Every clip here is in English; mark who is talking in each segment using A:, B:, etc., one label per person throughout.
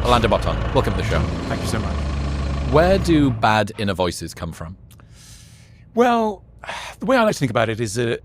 A: Orlando Botton, welcome to the show.
B: Thank you so much.
A: Where do bad inner voices come from?
B: Well, the way I like to think about it is that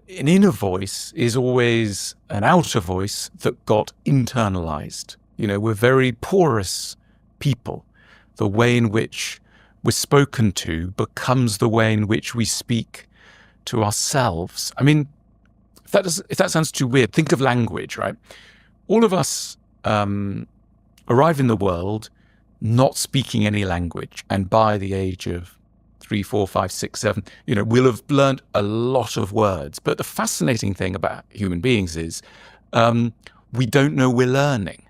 B: an inner voice is always an outer voice that got internalized. We're very porous people. The way in which we're spoken to becomes the way in which we speak to ourselves. I mean, if that sounds too weird, think of language, right? All of us arrive in the world not speaking any language. And by the age of 3, 4, 5, 6, 7, we'll have learned a lot of words. But the fascinating thing about human beings is we don't know we're learning.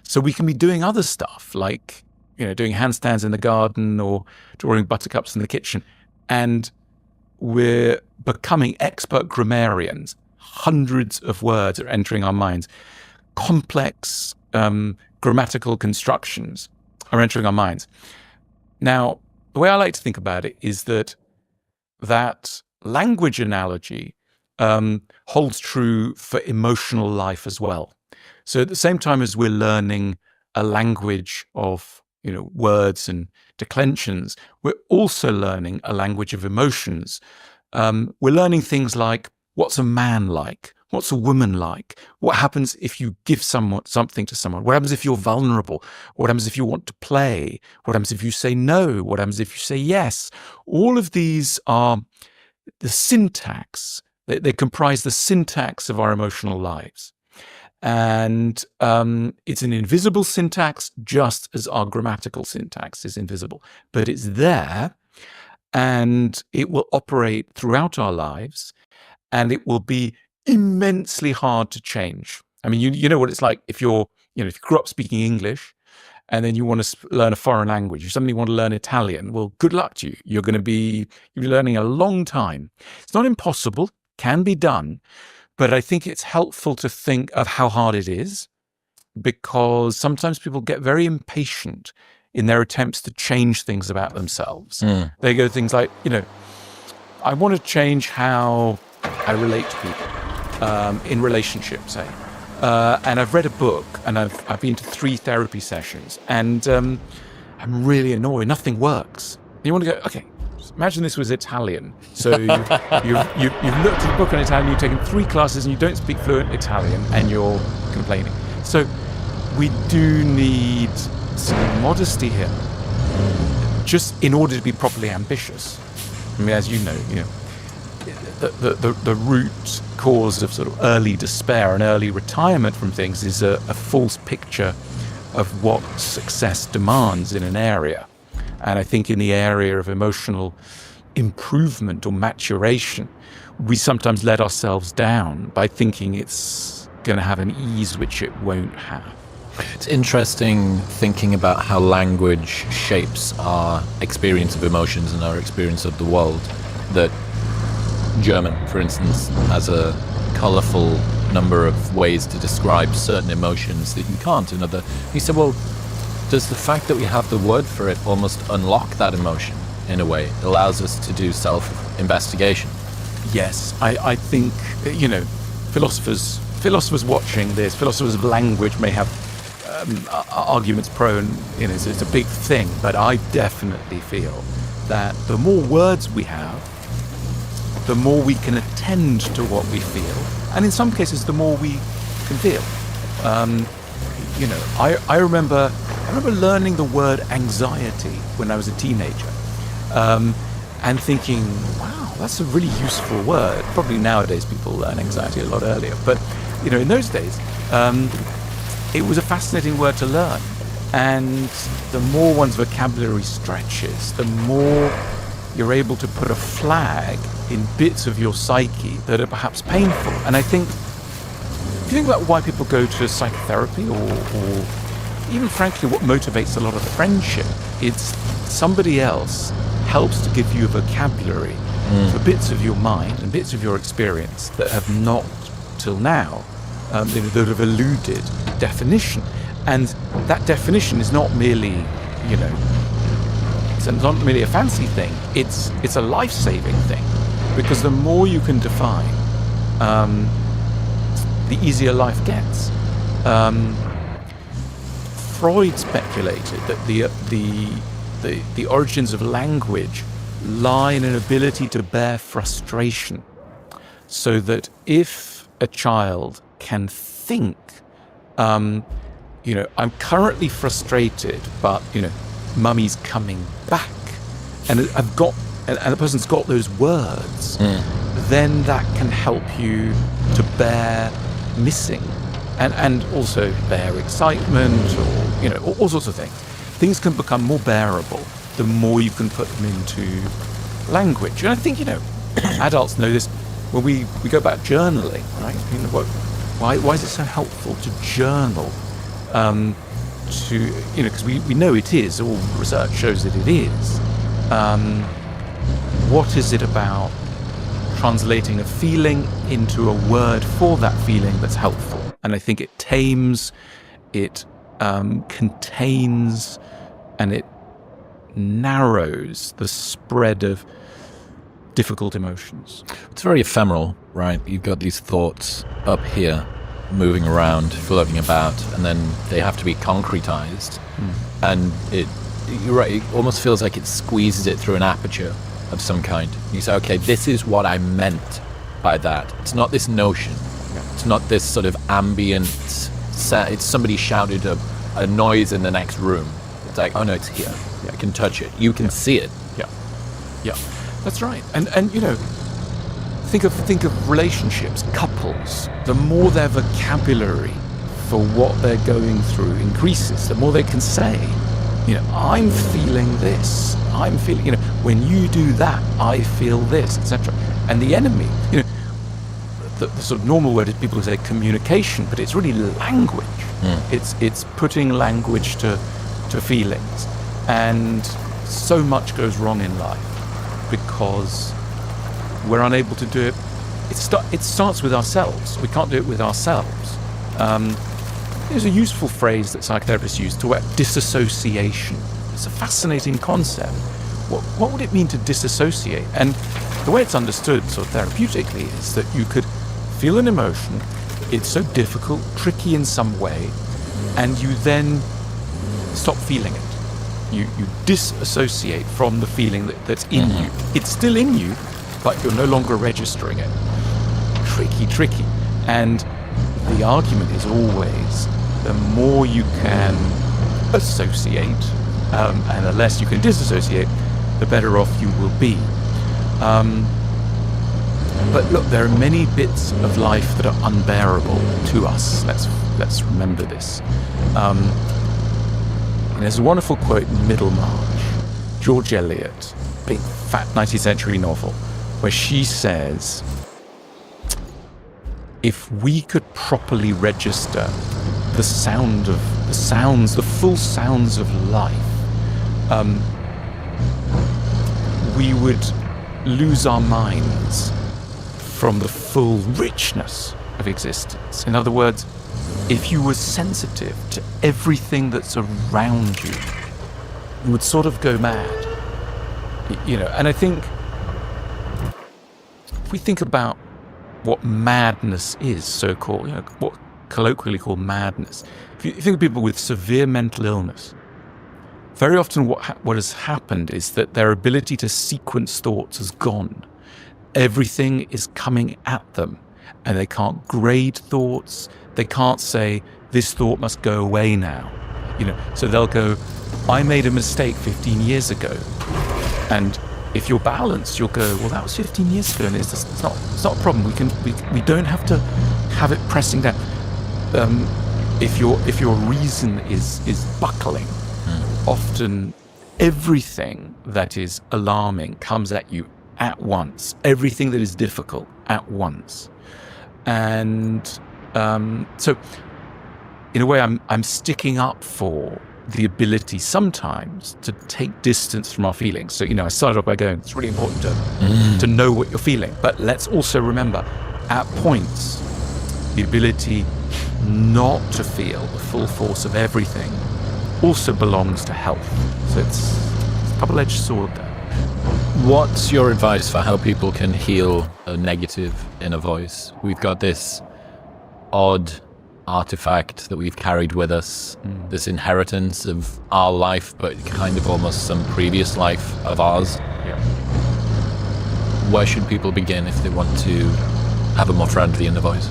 B: So we can be doing other stuff like, doing handstands in the garden or drawing buttercups in the kitchen. And we're becoming expert grammarians. Hundreds of words are entering our minds. Complex grammatical constructions are entering our minds. Now, the way I like to think about it is that language analogy holds true for emotional life as well. So at the same time as we're learning a language of words and declensions, we're also learning a language of emotions. We're learning things like, what's a man like? What's a woman like? What happens if you give something to someone? What happens if you're vulnerable? What happens if you want to play? What happens if you say no? What happens if you say yes? All of these are the syntax. They comprise the syntax of our emotional lives. And it's an invisible syntax, just as our grammatical syntax is invisible. But it's there, and it will operate throughout our lives, and it will be immensely hard to change. I mean, you know what it's like if if you grew up speaking English and then you want to learn a foreign language, you suddenly want to learn Italian. Well, good luck to you. You'll be learning a long time. It's not impossible, can be done, but I think it's helpful to think of how hard it is, because sometimes people get very impatient in their attempts to change things about themselves. They go things like, I want to change how I relate to people. In relationships, say. And I've read a book, and I've been to 3 therapy sessions, and I'm really annoyed. Nothing works. And you want to go, okay, imagine this was Italian. So you've looked at the book in Italian, you've taken 3 classes, and you don't speak fluent Italian, and you're complaining. So we do need some modesty here, just in order to be properly ambitious. I mean, as you know, the root cause of sort of early despair and early retirement from things is a false picture of what success demands in an area. And I think in the area of emotional improvement or maturation, we sometimes let ourselves down by thinking it's going to have an ease which it won't have.
A: It's interesting thinking about how language shapes our experience of emotions and our experience of the world. That German, for instance, has a colourful number of ways to describe certain emotions that you can't in other. He said, well, does the fact that we have the word for it almost unlock that emotion in a way? It allows us to do self-investigation.
B: Yes, I think, philosophers watching this, philosophers of language may have arguments pro and, it's a big thing, but I definitely feel that the more words we have, the more we can attend to what we feel, and in some cases, the more we can feel. I remember learning the word anxiety when I was a teenager, and thinking, wow, that's a really useful word. Probably nowadays people learn anxiety a lot earlier, but in those days, it was a fascinating word to learn. And the more one's vocabulary stretches, the more you're able to put a flag in bits of your psyche that are perhaps painful. And I think, if you think about why people go to psychotherapy or even frankly what motivates a lot of friendship, it's somebody else helps to give you a vocabulary for bits of your mind and bits of your experience that have not till now, that have eluded definition. And that definition is not merely, it's not merely a fancy thing, it's a life-saving thing, because the more you can define, the easier life gets. Freud speculated that the origins of language lie in an ability to bear frustration. so that if a child can think, I'm currently frustrated, but, mummy's coming back, and and the person's got those words, then that can help you to bear missing, and also bear excitement, or, all sorts of things. Things can become more bearable the more you can put them into language. And I think, adults know this when we go about journaling, right? Why is it so helpful to journal? Because we know it is, all research shows that it is. What is it about translating a feeling into a word for that feeling that's helpful? And I think it tames, it contains, and it narrows the spread of difficult emotions.
A: It's very ephemeral, right? You've got these thoughts up here moving around, floating about, and then they have to be concretized. And you're right, it almost feels like it squeezes it through an aperture of some kind. You say, okay, this is what I meant by that. It's not this notion. It's not this sort of ambient it's somebody shouted a noise in the next room. It's like, oh no, it's here. I can touch it. You can see it.
B: Yeah, that's right. And think of relationships, couples. The more their vocabulary for what they're going through increases, the more they can say, I'm feeling this. I'm feeling, when you do that, I feel this, etc. And the enemy, the sort of normal word is people say communication, but it's really language. It's putting language to feelings. And so much goes wrong in life because we're unable to do it. It starts with ourselves. We can't do it with ourselves. There's a useful phrase that psychotherapists use to talk about disassociation. It's a fascinating concept. What would it mean to disassociate? And the way it's understood sort of therapeutically is that you could feel an emotion, it's so difficult, tricky in some way, and you then stop feeling it. You disassociate from the feeling that's in you. It's still in you, but you're no longer registering it. Tricky. And the argument is always the more you can associate and the less you can disassociate, the better off you will be. But look, there are many bits of life that are unbearable to us. Let's remember this. And there's a wonderful quote in Middlemarch, George Eliot, big fat 19th century novel, where she says, if we could properly register the full sounds of life, we would lose our minds from the full richness of existence. In other words, if you were sensitive to everything that's around you, you would sort of go mad. And I think if we think about what madness is, so-called, what colloquially called madness, if you think of people with severe mental illness, very often what has happened is that their ability to sequence thoughts has gone. Everything is coming at them, and they can't grade thoughts. They can't say, this thought must go away now. So they'll go, I made a mistake 15 years ago. And if you're balanced, you'll go, well, that was 15 years ago, and it's not a problem. We don't have to have it pressing down. If your reason is buckling, often everything that is alarming comes at you at once. Everything that is difficult at once. And so in a way, I'm sticking up for the ability sometimes to take distance from our feelings. So, I started off by going, it's really important to know what you're feeling. But let's also remember, at points, the ability not to feel the full force of everything also belongs to health. So it's a double-edged sword there.
A: What's your advice for how people can heal a negative inner voice? We've got this odd artifact that we've carried with us, this inheritance of our life, but kind of almost some previous life of ours.
B: Yeah.
A: Where should people begin if they want to have a more friendly inner voice?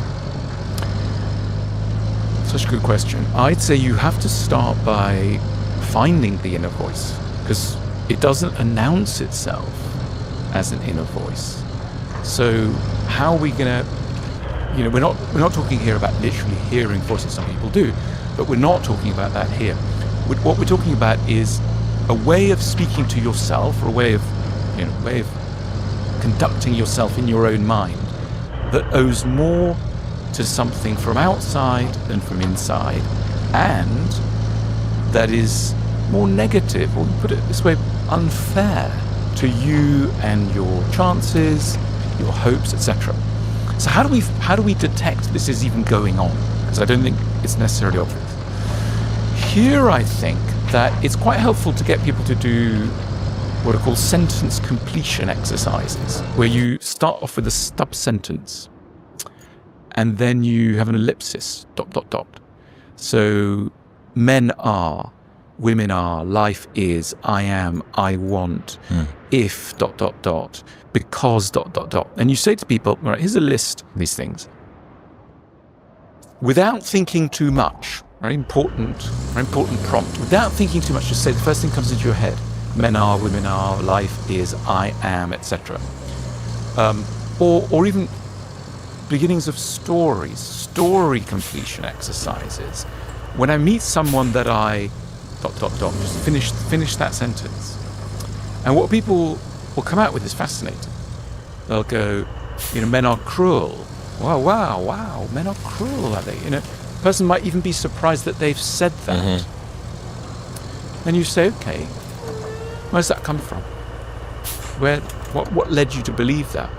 B: Such a good question. I'd say you have to start by finding the inner voice, because it doesn't announce itself as an inner voice. So how are we going to, we're not talking here about literally hearing voices. Some people do, but we're not talking about that here. What we're talking about is a way of speaking to yourself, or a way of conducting yourself in your own mind that owes more to something from outside than from inside, and that is more negative, or put it this way, unfair to you and your chances, your hopes, etc. So how do we detect this is even going on? Because I don't think it's necessarily obvious. Here I think that it's quite helpful to get people to do what are called sentence completion exercises, where you start off with a stub sentence and then you have an ellipsis, ... So men are, women are, life is, I am, I want, if ... because ... And you say to people, right, here's a list of these things. Without thinking too much, very important prompt. Without thinking too much, just say the first thing comes into your head. Men are, women are, life is, I am, etc. Or even beginnings of story completion exercises. When I meet someone that I ... just finish that sentence. And what people will come out with is fascinating. They'll go, men are cruel. Wow, men are cruel, are they? A person might even be surprised that they've said that. Then you say, okay, where's that come from? What led you to believe that?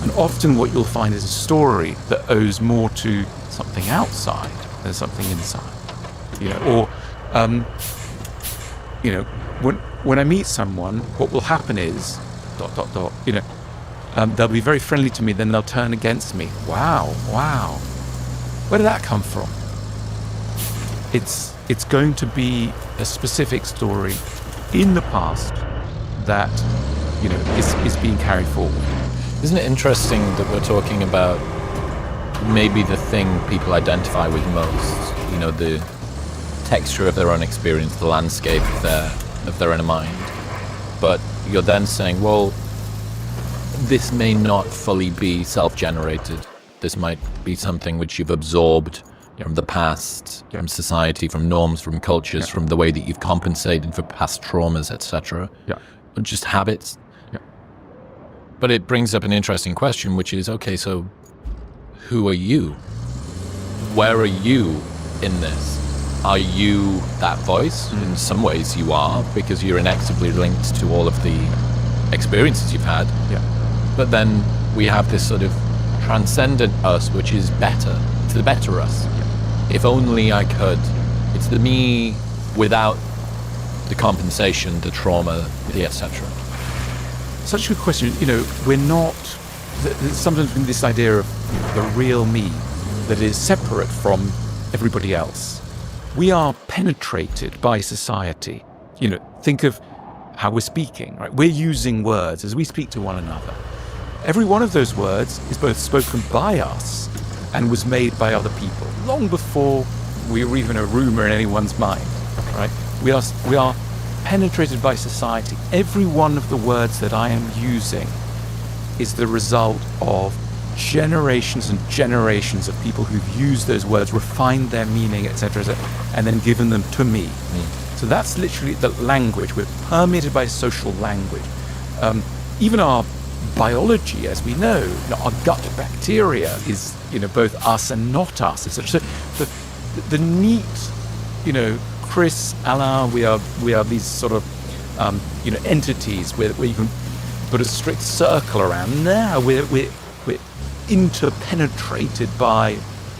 B: And often what you'll find is a story that owes more to something outside than something inside. When I meet someone, what will happen is ... they'll be very friendly to me, then they'll turn against me. Wow. Where did that come from? It's going to be a specific story in the past that is being carried forward.
A: Isn't it interesting that we're talking about maybe the thing people identify with most, the texture of their own experience, the landscape of their inner mind, but you're then saying, well, this may not fully be self-generated. This might be something which you've absorbed from the past, from society, from norms, from cultures, from the way that you've compensated for past traumas, etc. Or just habits. But it brings up an interesting question, which is, okay, so who are you? Where are you in this? Are you that voice? In some ways you are, because you're inexorably linked to all of the experiences you've had. But then we have this sort of transcendent us, which is better. It's the better us. If only I could. It's the me without the compensation, the trauma, the etc.
B: Such a good question. We're not... There's sometimes been this idea of the real me that is separate from everybody else. We are penetrated by society. Think of how we're speaking, right? We're using words as we speak to one another. Every one of those words is both spoken by us and was made by other people long before we were even a rumor in anyone's mind, right? We are penetrated by society. Every one of the words that I am using is the result of generations and generations of people who've used those words, refined their meaning, etc., and then given them to me. So that's literally the language. We're permeated by social language. Even our biology, as we know, our gut bacteria is, both us and not us, etc. So the neat, Chris, Alain, we are these sort of, entities where you can put a strict circle around. Now we're interpenetrated by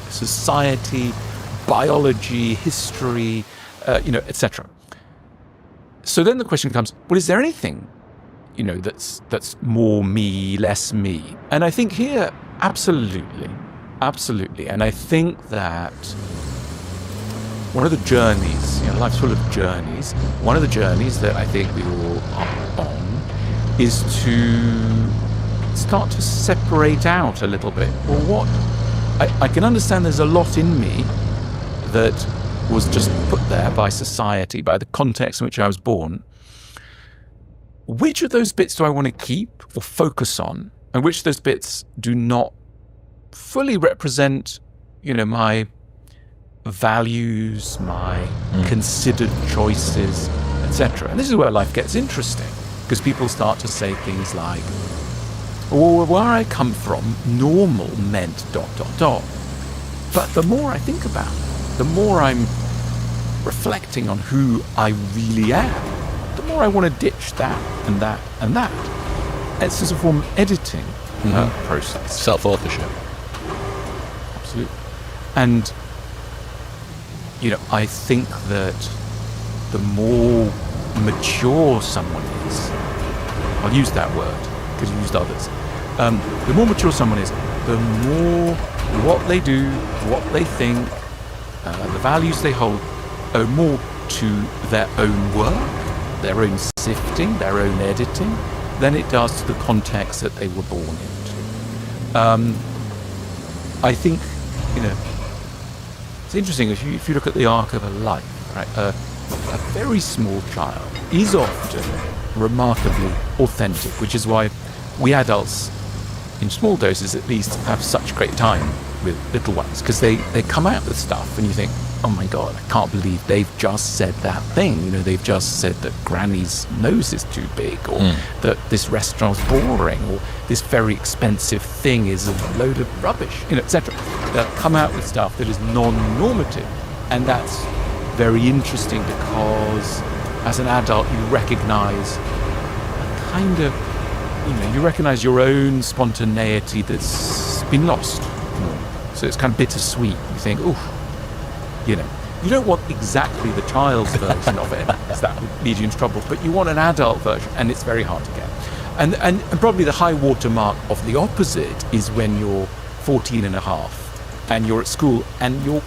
B: society, biology, history, etc. So then the question comes, well, is there anything, that's more me, less me? And I think here, absolutely. And I think that one of the journeys, life's full of journeys. One of the journeys that I think we all are on is to start to separate out a little bit. Well, what I can understand, there's a lot in me that was just put there by society, by the context in which I was born. Which of those bits do I want to keep or focus on, and which of those bits do not fully represent, my values, my considered choices, etc. And this is where life gets interesting, because people start to say things like, well, where I come from, normal meant ... But the more I think about it, the more I'm reflecting on who I really am, the more I want to ditch that and that and that. It's just a form of editing process.
A: Self-authorship.
B: Absolutely. And, I think that the more mature someone is, I'll use that word because you used others, the more mature someone is, the more what they do, what they think, the values they hold owe more to their own work, their own sifting, their own editing, than it does to the context that they were born into. I think, it's interesting if you look at the arc of a life, right? A very small child is often remarkably authentic, which is why we adults, in small doses at least, have such great time with little ones, because they come out with stuff and you think, oh my God, I can't believe they've just said that thing. They've just said that Granny's nose is too big, or that this restaurant's boring, or this very expensive thing is a load of rubbish, etc. They'll come out with stuff that is non-normative. And that's very interesting because as an adult, you recognize a kind of, you recognize your own spontaneity that's been lost. So it's kind of bittersweet. You think, you don't want exactly the child's version of it, because that would lead you into trouble, but you want an adult version, and it's very hard to get. And probably the high watermark of the opposite is when you're 14 and a half, and you're at school, and your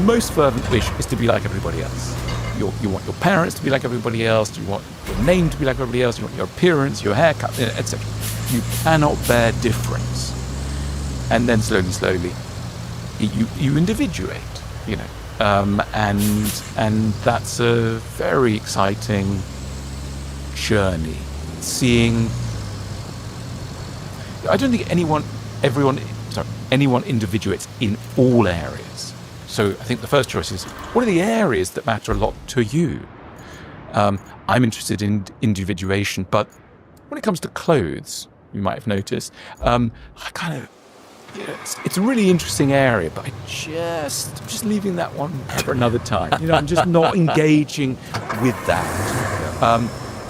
B: most fervent wish is to be like everybody else. You want your parents to be like everybody else, you want your name to be like everybody else, you want your appearance, your haircut, etc. You cannot bear difference. And then slowly, you individuate, and that's a very exciting journey. Seeing, I don't think anyone individuates in all areas. So I think the first choice is, what are the areas that matter a lot to you? I'm interested in individuation, but when it comes to clothes, you might have noticed, I kind of, it's a really interesting area, but I'm just leaving that one for another time. I'm just not engaging with that.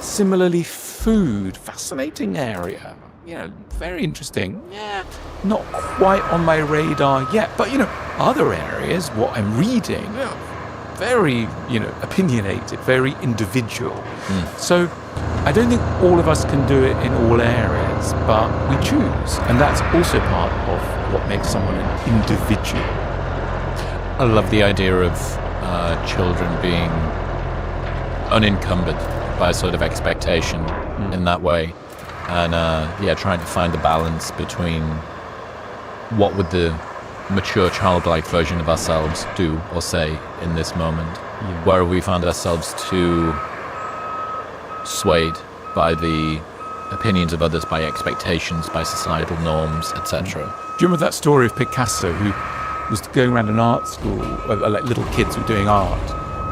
B: Similarly, food, fascinating area. Very interesting. Yeah, not quite on my radar yet, but other areas, what I'm reading, very, opinionated, very individual. So I don't think all of us can do it in all areas, but we choose. And that's also part of what makes someone an individual.
A: I love the idea of children being unencumbered by a sort of expectation in that way. And trying to find the balance between what would the mature childlike version of ourselves do or say in this moment. Where have we found ourselves too swayed by the opinions of others, by expectations, by societal norms, etc.
B: Do you remember that story of Picasso, who was going around an art school, like little kids were doing art,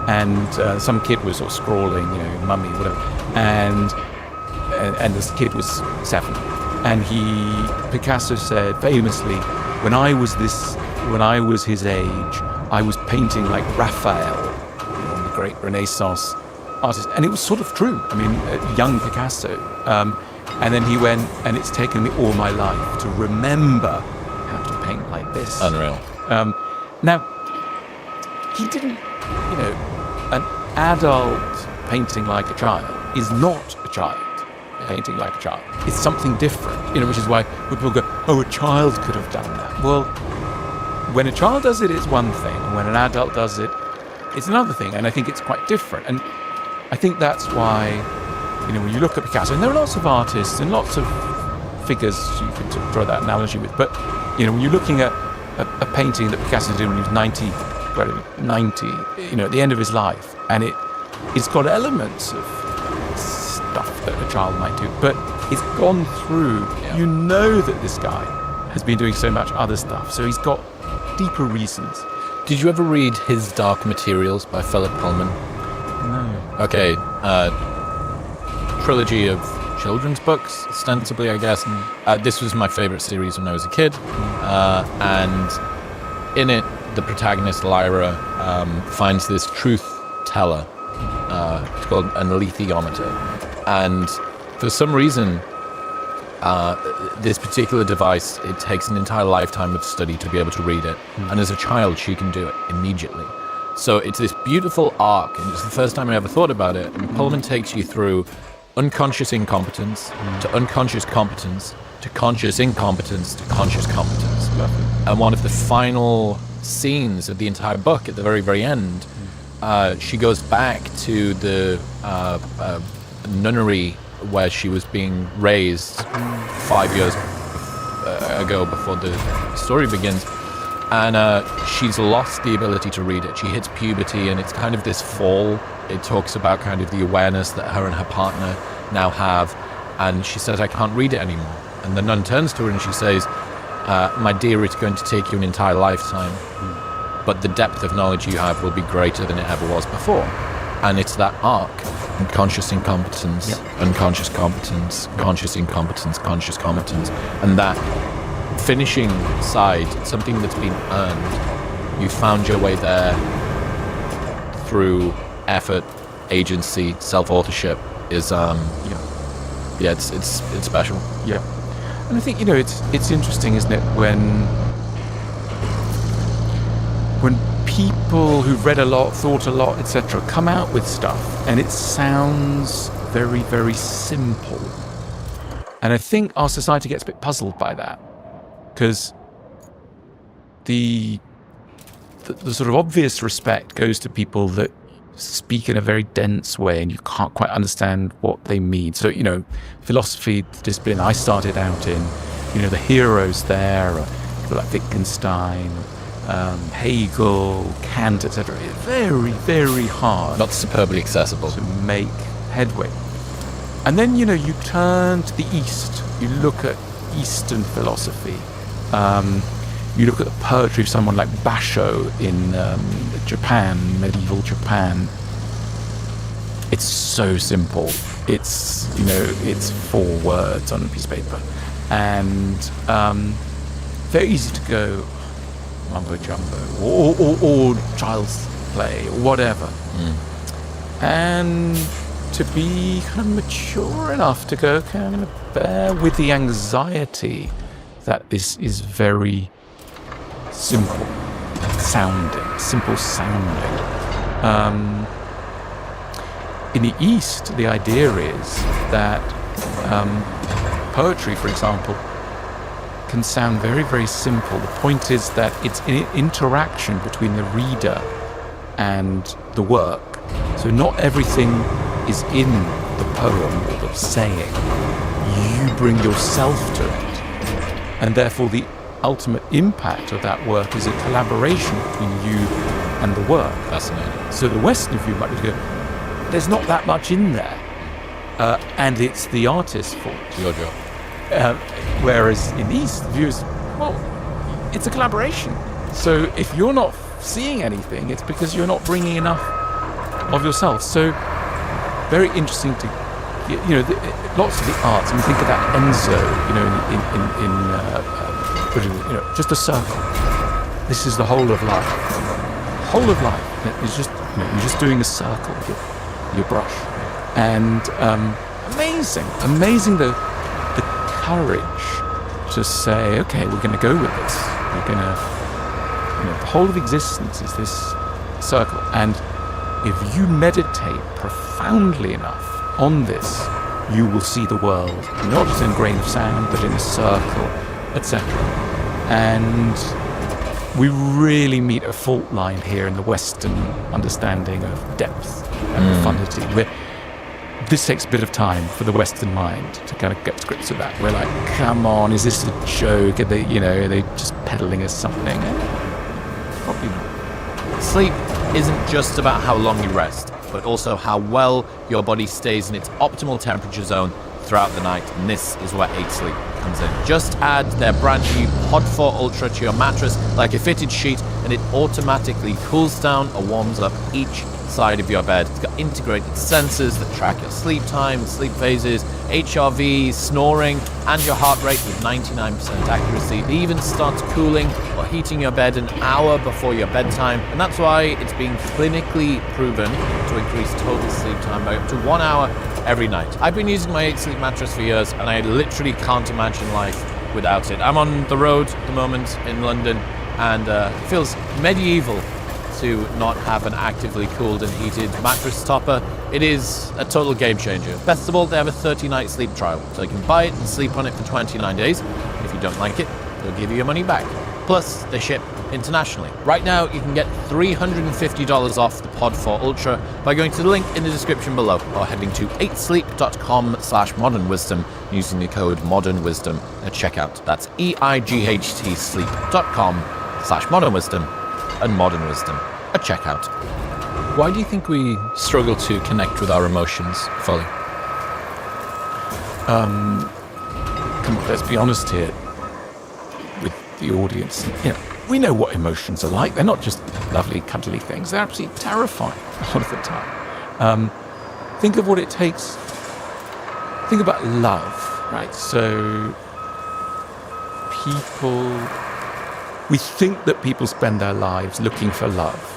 B: and some kid was sort of scrawling, mummy, whatever, and this kid was 7, and Picasso said famously, when I was his age, I was painting like Raphael, the great Renaissance artist, and it was sort of true. I mean, young Picasso, and then he went, and it's taken me all my life to remember how to paint like this.
A: Unreal.
B: Now, he didn't, an adult painting like a child is not a child painting like a child. It's something different, which is why people go, oh, a child could have done that. Well, when a child does it, it's one thing, and when an adult does it, it's another thing, and I think it's quite different. And I think that's why, when you look at Picasso, and there are lots of artists and lots of figures you could draw that analogy with. But, when you're looking at a painting that Picasso did when he was 90, at the end of his life, and it's got elements of stuff that a child might do, but it's gone through.
A: Yeah.
B: You know that this guy has been doing so much other stuff, so he's got deeper reasons.
A: Did you ever read His Dark Materials by Philip Pullman?
B: No.
A: Okay, trilogy of children's books, ostensibly, I guess. This was my favorite series when I was a kid, and in it, the protagonist Lyra finds this truth teller. It's called an alethiometer, and for some reason, this particular device, it takes an entire lifetime of study to be able to read it, and as a child, she can do it immediately. So it's this beautiful arc, and it's the first time I ever thought about it. And Pullman takes you through unconscious incompetence to unconscious competence to conscious incompetence to conscious competence. And one of the final scenes of the entire book, at the very, very end, she goes back to the nunnery where she was being raised 5 years ago before the story begins. And she's lost the ability to read it. She hits puberty, and it's kind of this fall. It talks about kind of the awareness that her and her partner now have. And she says, I can't read it anymore. And the nun turns to her and she says, my dear, it's going to take you an entire lifetime. But the depth of knowledge you have will be greater than it ever was before. And it's that arc. Unconscious incompetence, unconscious competence, conscious incompetence, conscious competence. And that finishing side, something that's been earned. You found your way there through effort, agency, self-authorship is it's special.
B: Yeah. And I think, it's interesting, isn't it, when people who've read a lot, thought a lot, etc., come out with stuff and it sounds very, very simple. And I think our society gets a bit puzzled by that, because the sort of obvious respect goes to people that speak in a very dense way and you can't quite understand what they mean. So, philosophy, the discipline I started out in, the heroes there are people like Wittgenstein, Hegel, Kant, etc. It's very, very hard.
A: Not superbly accessible.
B: To make headway. And then, you turn to the East. You look at Eastern philosophy. You look at the poetry of someone like Basho in Japan, medieval Japan. It's so simple. It's, it's 4 words on a piece of paper. And very easy to go mumbo jumbo or child's play or whatever. And to be kind of mature enough to go, okay, I'm going to bear with the anxiety that this is very simple sounding. In the East, the idea is that poetry, for example, can sound very, very simple. The point is that it's an interaction between the reader and the work. So not everything is in the poem or the saying. You bring yourself to it. And therefore the ultimate impact of that work is a collaboration between you and the work.
A: Fascinating.
B: So the Western view might be go, there's not that much in there. And it's the artist's fault.
A: It's your job.
B: Whereas in the East, the view is, well, it's a collaboration. So if you're not seeing anything, it's because you're not bringing enough of yourself. So very interesting to, lots of the arts. I mean, think of that Enzo, just a circle. This is the whole of life. Whole of life. It's just, you're just doing a circle with your brush. And amazing the courage to say, okay, we're going to go with this. We're going to, the whole of existence is this circle. And if you meditate profoundly enough on this, you will see the world, not just in a grain of sand, but in a circle, etc. And we really meet a fault line here in the Western understanding of depth and profundity. this takes a bit of time for the Western mind to kind of get to grips with that. We're like, come on, is this a joke? Are they, are they just peddling us something? Probably not.
A: Sleep isn't just about how long you rest, but also how well your body stays in its optimal temperature zone throughout the night, and this is where 8 Sleep comes in. Just add their brand new Pod 4 Ultra to your mattress like a fitted sheet, and it automatically cools down or warms up each side of your bed. It's got integrated sensors that track your sleep time, sleep phases, HRV, snoring, and your heart rate with 99% accuracy. It even starts cooling or heating your bed an hour before your bedtime, and that's why it's been clinically proven to increase total sleep time by up to 1 hour every night. I've been using my 8 Sleep mattress for years, and I literally can't imagine life without it. I'm on the road at the moment in London, and it feels medieval to not have an actively cooled and heated mattress topper. It is a total game changer. Best of all, they have a 30-night sleep trial, so you can buy it and sleep on it for 29 days. If you don't like it, they'll give you your money back. Plus, they ship internationally. Right now, you can get $350 off the Pod 4 Ultra by going to the link in the description below, or heading to 8sleep.com/modernwisdom using the code modernwisdom at checkout. That's eightsleep.com/modernwisdom and modern wisdom at checkout. Why do you think we struggle to connect with our emotions fully?
B: Come on, let's be honest here with the audience. We know what emotions are like. They're not just lovely, cuddly things. They're absolutely terrifying a lot of the time. Think of what it takes. Think about love, right? So we think that people spend their lives looking for love.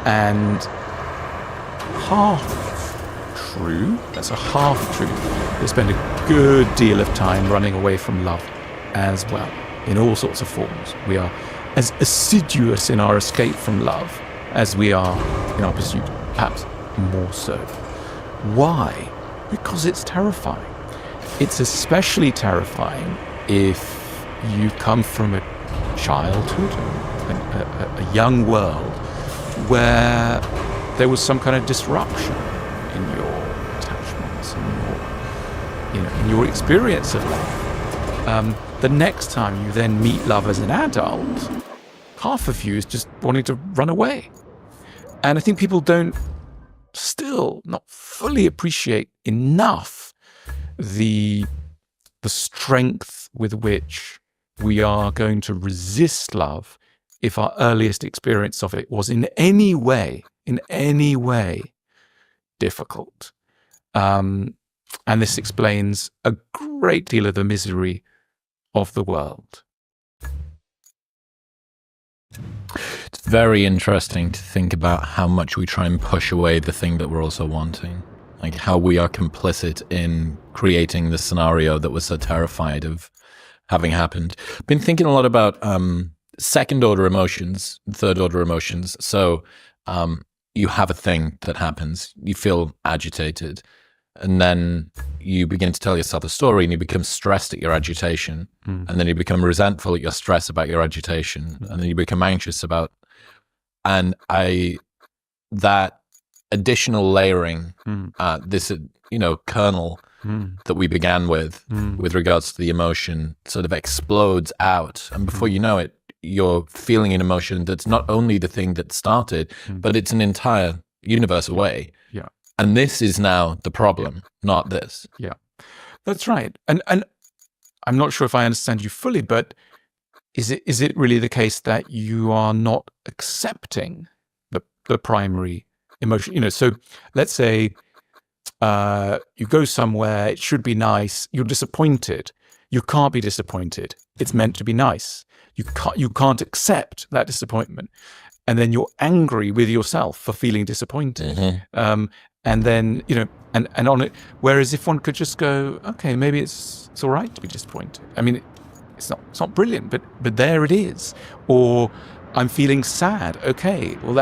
B: And half true, that's a half truth. They spend a good deal of time running away from love as well, in all sorts of forms. We are as assiduous in our escape from love as we are in our pursuit, perhaps more so. Why? Because it's terrifying. It's especially terrifying if you come from a childhood, a young world where there was some kind of disruption in your attachments and in your experience of love. The next time you then meet love as an adult, half of you is just wanting to run away. And I think people don't still not fully appreciate enough the strength with which we are going to resist love if our earliest experience of it was in any way difficult. And this explains a great deal of the misery of the world.
A: It's very interesting to think about how much we try and push away the thing that we're also wanting. Like how we are complicit in creating the scenario that we're so terrified of having happened. Been thinking a lot about second order emotions, third order emotions. So you have a thing that happens, you feel agitated, and then you begin to tell yourself a story and you become stressed at your agitation. And then you become resentful at your stress about your agitation. And then you become anxious about, that additional layering, this, kernel that we began with regards to the emotion sort of explodes out. And before you know it, you're feeling an emotion that's not only the thing that started, but it's an entire universe away.
B: Yeah.
A: And this is now the problem, not this.
B: Yeah, that's right. And I'm not sure if I understand you fully, but is it really the case that you are not accepting the primary emotion? So let's say you go somewhere, it should be nice, you're disappointed. You can't be disappointed. It's meant to be nice. You can't accept that disappointment. And then you're angry with yourself for feeling disappointed. And then, and on it, whereas if one could just go, okay, maybe it's all right to be disappointed. I mean, it's not brilliant, but there it is. Or I'm feeling sad. Okay, well,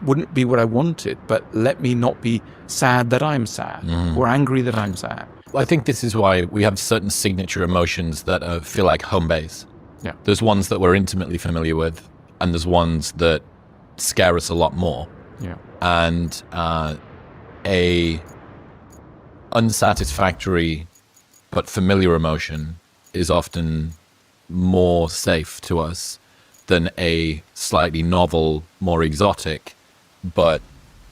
B: wouldn't be what I wanted, but let me not be sad that I'm sad or angry that I'm sad.
A: I think this is why we have certain signature emotions that feel like home base.
B: Yeah.
A: There's ones that we're intimately familiar with, and there's ones that scare us a lot more.
B: Yeah.
A: And a unsatisfactory but familiar emotion is often more safe to us than a slightly novel, more exotic, but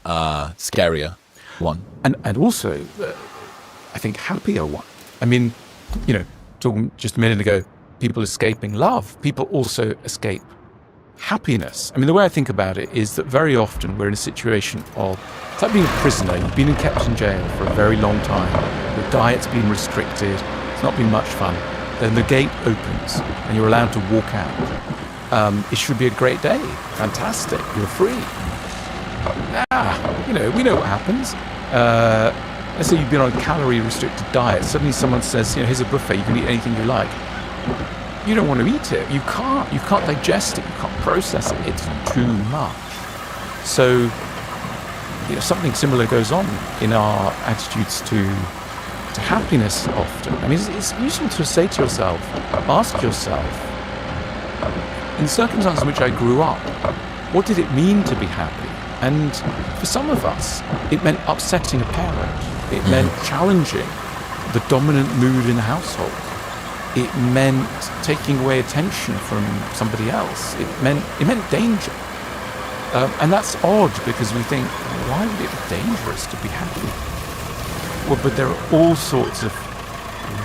A: scarier one.
B: And also, I think happier one. I mean, talking just a minute ago, people escaping love, people also escape happiness. I mean, the way I think about it is that very often we're in a situation of, it's like being a prisoner. You've been kept in jail for a very long time. Your diet's been restricted. It's not been much fun. Then the gate opens and you're allowed to walk out. It should be a great day. Fantastic. You're free. We know what happens. Let's say you've been on a calorie-restricted diet. Suddenly someone says, here's a buffet. You can eat anything you like. You don't want to eat it. You can't digest it. You can't process it. It's too much. So, something similar goes on in our attitudes to happiness often. I mean, it's useful to say to yourself, ask yourself, in the circumstances in which I grew up, what did it mean to be happy? And for some of us, it meant upsetting a parent. It meant challenging the dominant mood in the household. It meant taking away attention from somebody else. It meant danger. And that's odd because we think, why would it be dangerous to be happy? Well, but there are all sorts of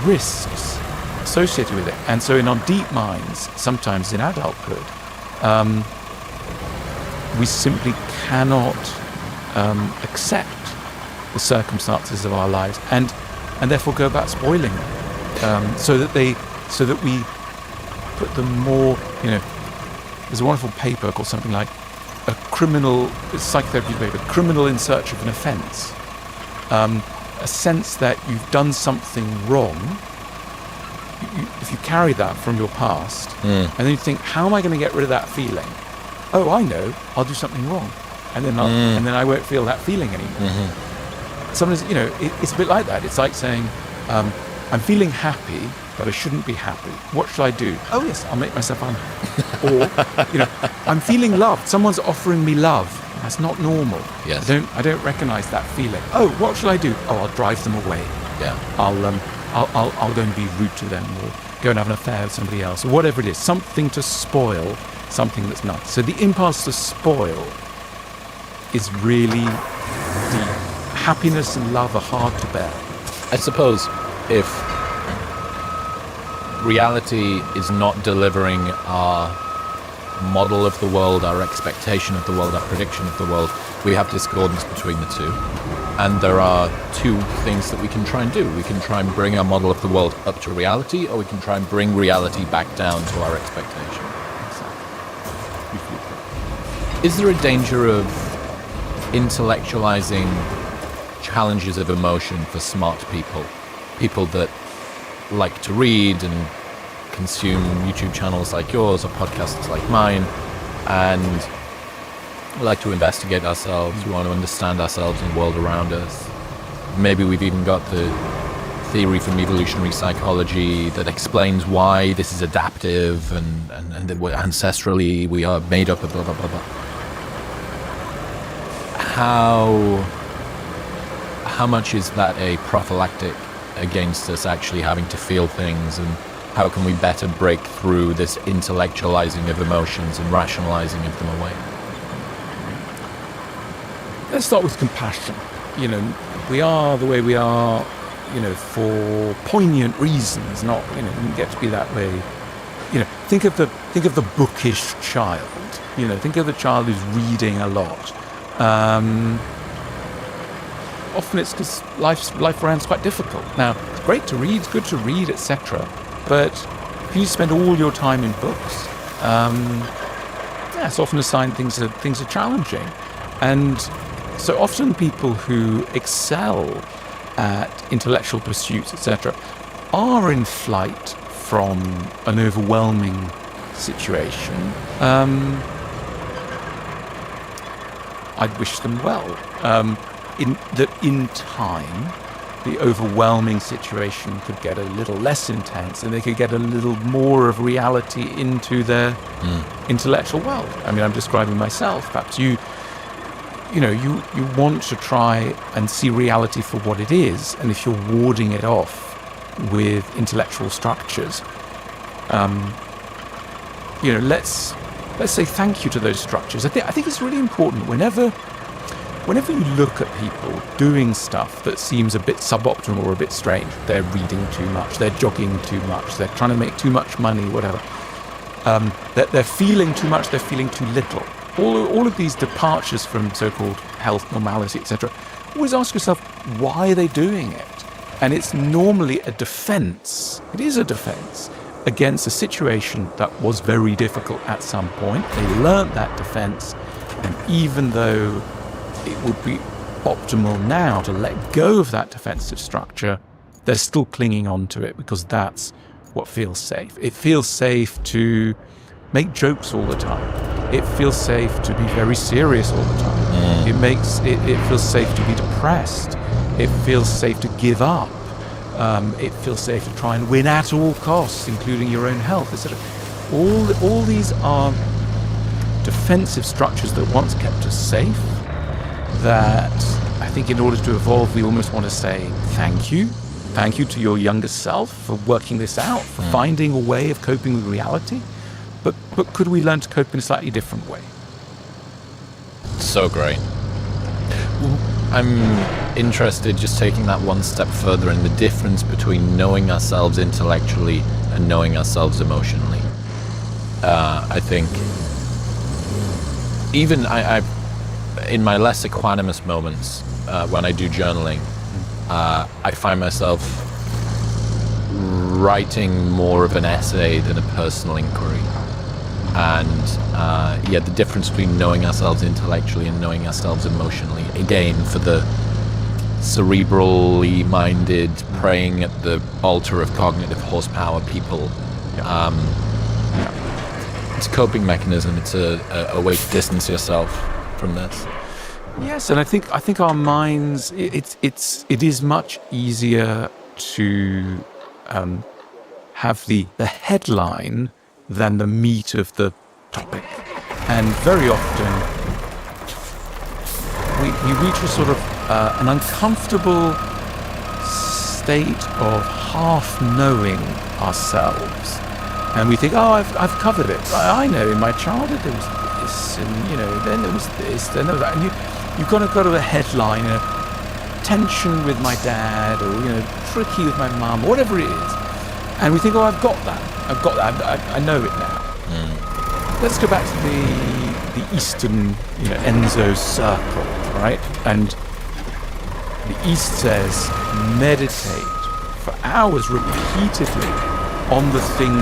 B: risks associated with it. And so in our deep minds, sometimes in adulthood, we simply cannot accept the circumstances of our lives and therefore go about spoiling them, so that we put them more, there's a wonderful paper called something like psychotherapy paper, Criminal in Search of an Offense. A sense that you've done something wrong, if you carry that from your past, and then you think, how am I going to get rid of that feeling? Oh, I know, I'll do something wrong, and then I won't feel that feeling anymore. Sometimes, it's a bit like that. It's like saying, I'm feeling happy, but I shouldn't be happy. What should I do? Oh yes, I'll make myself unhappy. Or, I'm feeling loved. Someone's offering me love. That's not normal.
A: Yes.
B: I don't recognize that feeling. Oh, what should I do? Oh, I'll drive them away.
A: Yeah.
B: I'll go and be rude to them, or go and have an affair with somebody else, or whatever it is. Something to spoil something that's nice. So the impulse to spoil is really deep. Happiness and love are hard to bear.
A: I suppose if reality is not delivering our model of the world, our expectation of the world, our prediction of the world, we have discordance between the two. And there are two things that we can try and do. We can try and bring our model of the world up to reality, or we can try and bring reality back down to our expectation. Is there a danger of intellectualizing challenges of emotion for smart people? People that like to read and consume YouTube channels like yours or podcasts like mine, and we like to investigate ourselves, we want to understand ourselves and the world around us. Maybe we've even got the theory from evolutionary psychology that explains why this is adaptive and that we're ancestrally we are made up of blah, blah, blah, blah. How much is that a prophylactic against us actually having to feel things, and how can we better break through this intellectualizing of emotions and rationalizing of them away?
B: Let's start with compassion. We are the way we are, for poignant reasons, not, we didn't get to be that way. Think of the bookish child. Think of the child who's reading a lot. Often it's because life around's quite difficult. Now, it's great to read, it's good to read, etc. But if you spend all your time in books, it's often a sign things are challenging. And so often people who excel at intellectual pursuits, etc., are in flight from an overwhelming situation. I'd wish them well. In time, the overwhelming situation could get a little less intense, and they could get a little more of reality into their intellectual world. I mean, I'm describing myself. Perhaps you you want to try and see reality for what it is, and if you're warding it off with intellectual structures, let's say thank you to those structures. I think it's really important whenever you look at people doing stuff that seems a bit suboptimal or a bit strange. They're reading too much, they're jogging too much, they're trying to make too much money, whatever. They're feeling too much, they're feeling too little. All of these departures from so-called health, normality, etc. Always ask yourself, why are they doing it? And it's normally a defense. It is a defense against a situation that was very difficult at some point. They learnt that defense, and even though it would be optimal now to let go of that defensive structure, they're still clinging on to it because that's what feels safe. It feels safe to make jokes all the time. It feels safe to be very serious all the time. It feels safe to be depressed. It feels safe to give up. It feels safe to try and win at all costs, including your own health, etc. All these are defensive structures that once kept us safe, that I think in order to evolve, we almost want to say thank you. Thank you to your younger self for working this out, for finding a way of coping with reality. But could we learn to cope in a slightly different way?
A: So great. I'm interested, just taking that one step further, in the difference between knowing ourselves intellectually and knowing ourselves emotionally. I think even I in my less equanimous moments, when I do journaling, I find myself writing more of an essay than a personal inquiry. And the difference between knowing ourselves intellectually and knowing ourselves emotionally, again, for the cerebrally minded, praying at the altar of cognitive horsepower people, it's a coping mechanism. It's a way to distance yourself from this.
B: Yes, and I think our minds, it is much easier to have the headline than the meat of the topic. And very often we reach a sort of an uncomfortable state of half knowing ourselves. And we think, I've covered it. I know in my childhood there was this, and then there was this, then there was that. And you've got to go to a headline, tension with my dad, or tricky with my mum, or whatever it is. And we think, I've got that. I know it now. Let's go back to the Eastern, Enzo circle, right? And the East says, meditate for hours repeatedly on the thing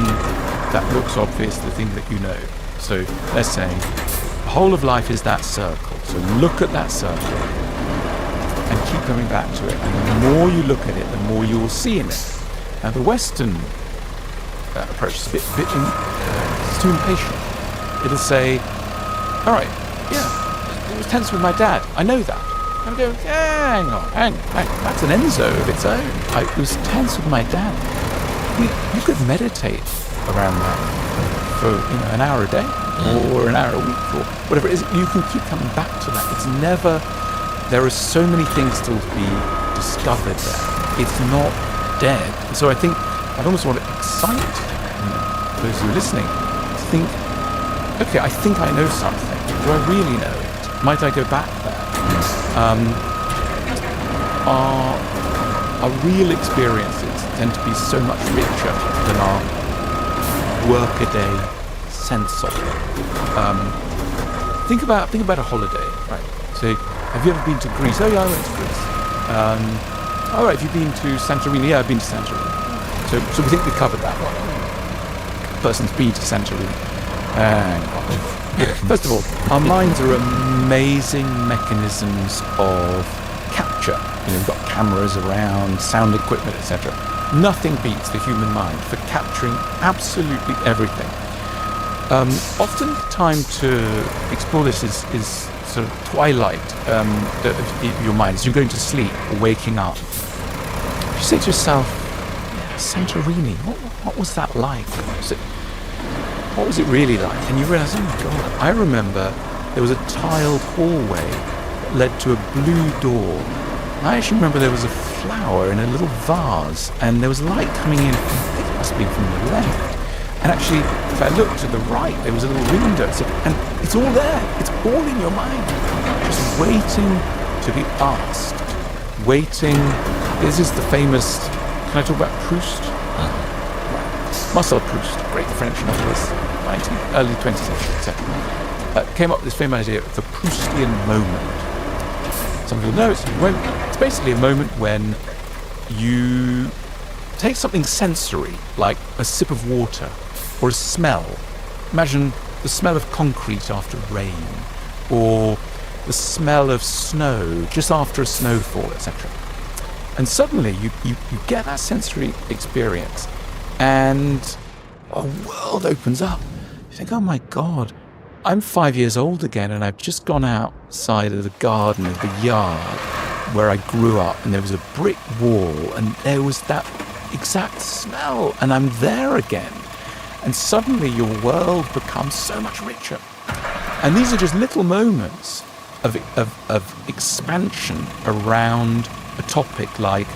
B: that looks obvious, the thing that you know. So let's say the whole of life is that circle. So look at that circle and keep coming back to it. And the more you look at it, the more you will see in it. Now the Western approach is a bit it's too impatient. It'll say, all right, it was tense with my dad. I know that. And I go, hang on. That's an Enzo of its own. It was tense with my dad. You could meditate around that for an hour a day or an hour a week or whatever it is. You can keep coming back to that. It's never. There are so many things still to be discovered there. It's not dead. And so I think I'd almost want to excite those who are listening to think, okay, I think I know something. Do I really know it? Might I go back there? Our real experiences tend to be so much richer than our workaday sense of them. Think about a holiday, right? So, have you ever been to Greece? Oh yeah, I went to Greece. All right, have you been to Santorini? Yeah, I've been to Santorini. So we think we covered that one. Person's been to Santorini. First of all, our minds are amazing mechanisms of capture. We've got cameras around, sound equipment, etc. Nothing beats the human mind for capturing absolutely everything. Often the time to explore this is sort of twilight of your mind. As you're going to sleep or waking up, you say to yourself, Santorini, what was that like? What was it really like? And you realize, oh my God, I remember there was a tiled hallway led to a blue door. I actually remember there was a flower in a little vase, and there was light coming in, I think it must have been from the left. And actually, if I looked to the right, there was a little window. And it's all there. It's all in your mind. Just waiting to be asked. Waiting. This is the famous... Can I talk about Proust? Marcel Proust, great French novelist, early 20th century, etc. Came up with this famous idea of the Proustian moment. Some people know it's basically a moment when you take something sensory, like a sip of water or a smell. Imagine the smell of concrete after rain, or the smell of snow just after a snowfall, etc. And suddenly you get that sensory experience, and a world opens up. You think, oh my God, I'm 5 years old again, and I've just gone outside of the garden of the yard where I grew up, and there was a brick wall, and there was that exact smell, and I'm there again. And suddenly your world becomes so much richer. And these are just little moments of expansion around a topic like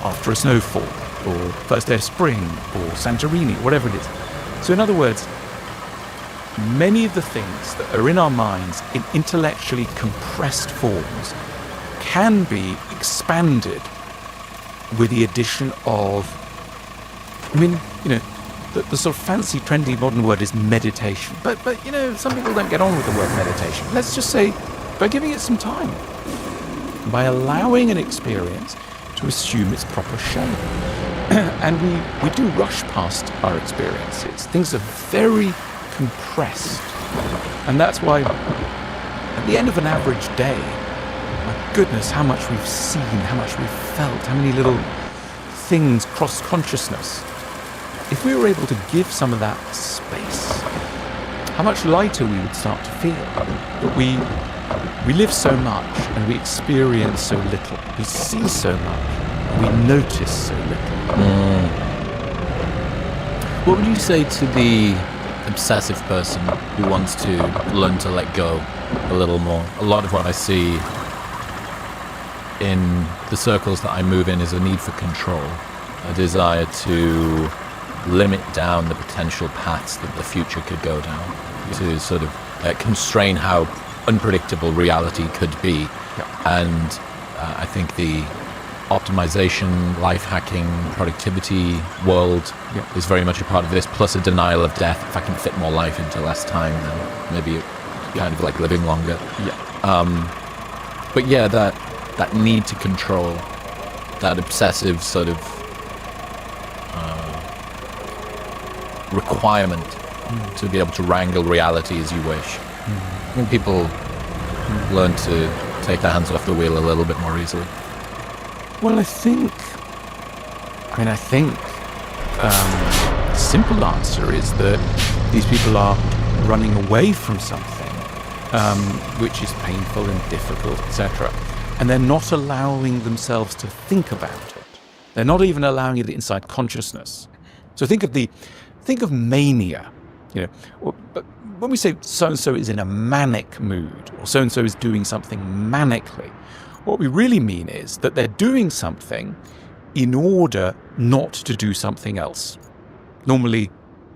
B: after a snowfall, or first day of spring, or Santorini, whatever it is. So in other words, many of the things that are in our minds in intellectually compressed forms can be expanded with the addition of, the sort of fancy, trendy modern word is meditation. But some people don't get on with the word meditation. Let's just say by giving it some time, by allowing an experience to assume its proper shape. And we do rush past our experiences. Things are very compressed. And that's why at the end of an average day, my goodness, how much we've seen, how much we've felt, how many little things cross consciousness. If we were able to give some of that space, how much lighter we would start to feel. But we live so much, and we experience so little. We see so much, and we notice so little.
A: What would you say to the obsessive person who wants to learn to let go a little more? A lot of what I see in the circles that I move in is a need for control, a desire to limit down the potential paths that the future could go down, to sort of constrain how unpredictable reality could be. And I think the optimization, life hacking, productivity world is very much a part of this, plus a denial of death. If I can fit more life into less time, then maybe kind of like living longer. But yeah, that need to control, that obsessive sort of requirement to be able to wrangle reality as you wish. I think people learn to take their hands off the wheel a little bit more easily.
B: Well, I think the simple answer is that these people are running away from something which is painful and difficult, etc. And they're not allowing themselves to think about it. They're not even allowing it inside consciousness. So think of mania. But when we say so-and-so is in a manic mood, or so-and-so is doing something manically, what we really mean is that they're doing something in order not to do something else. Normally,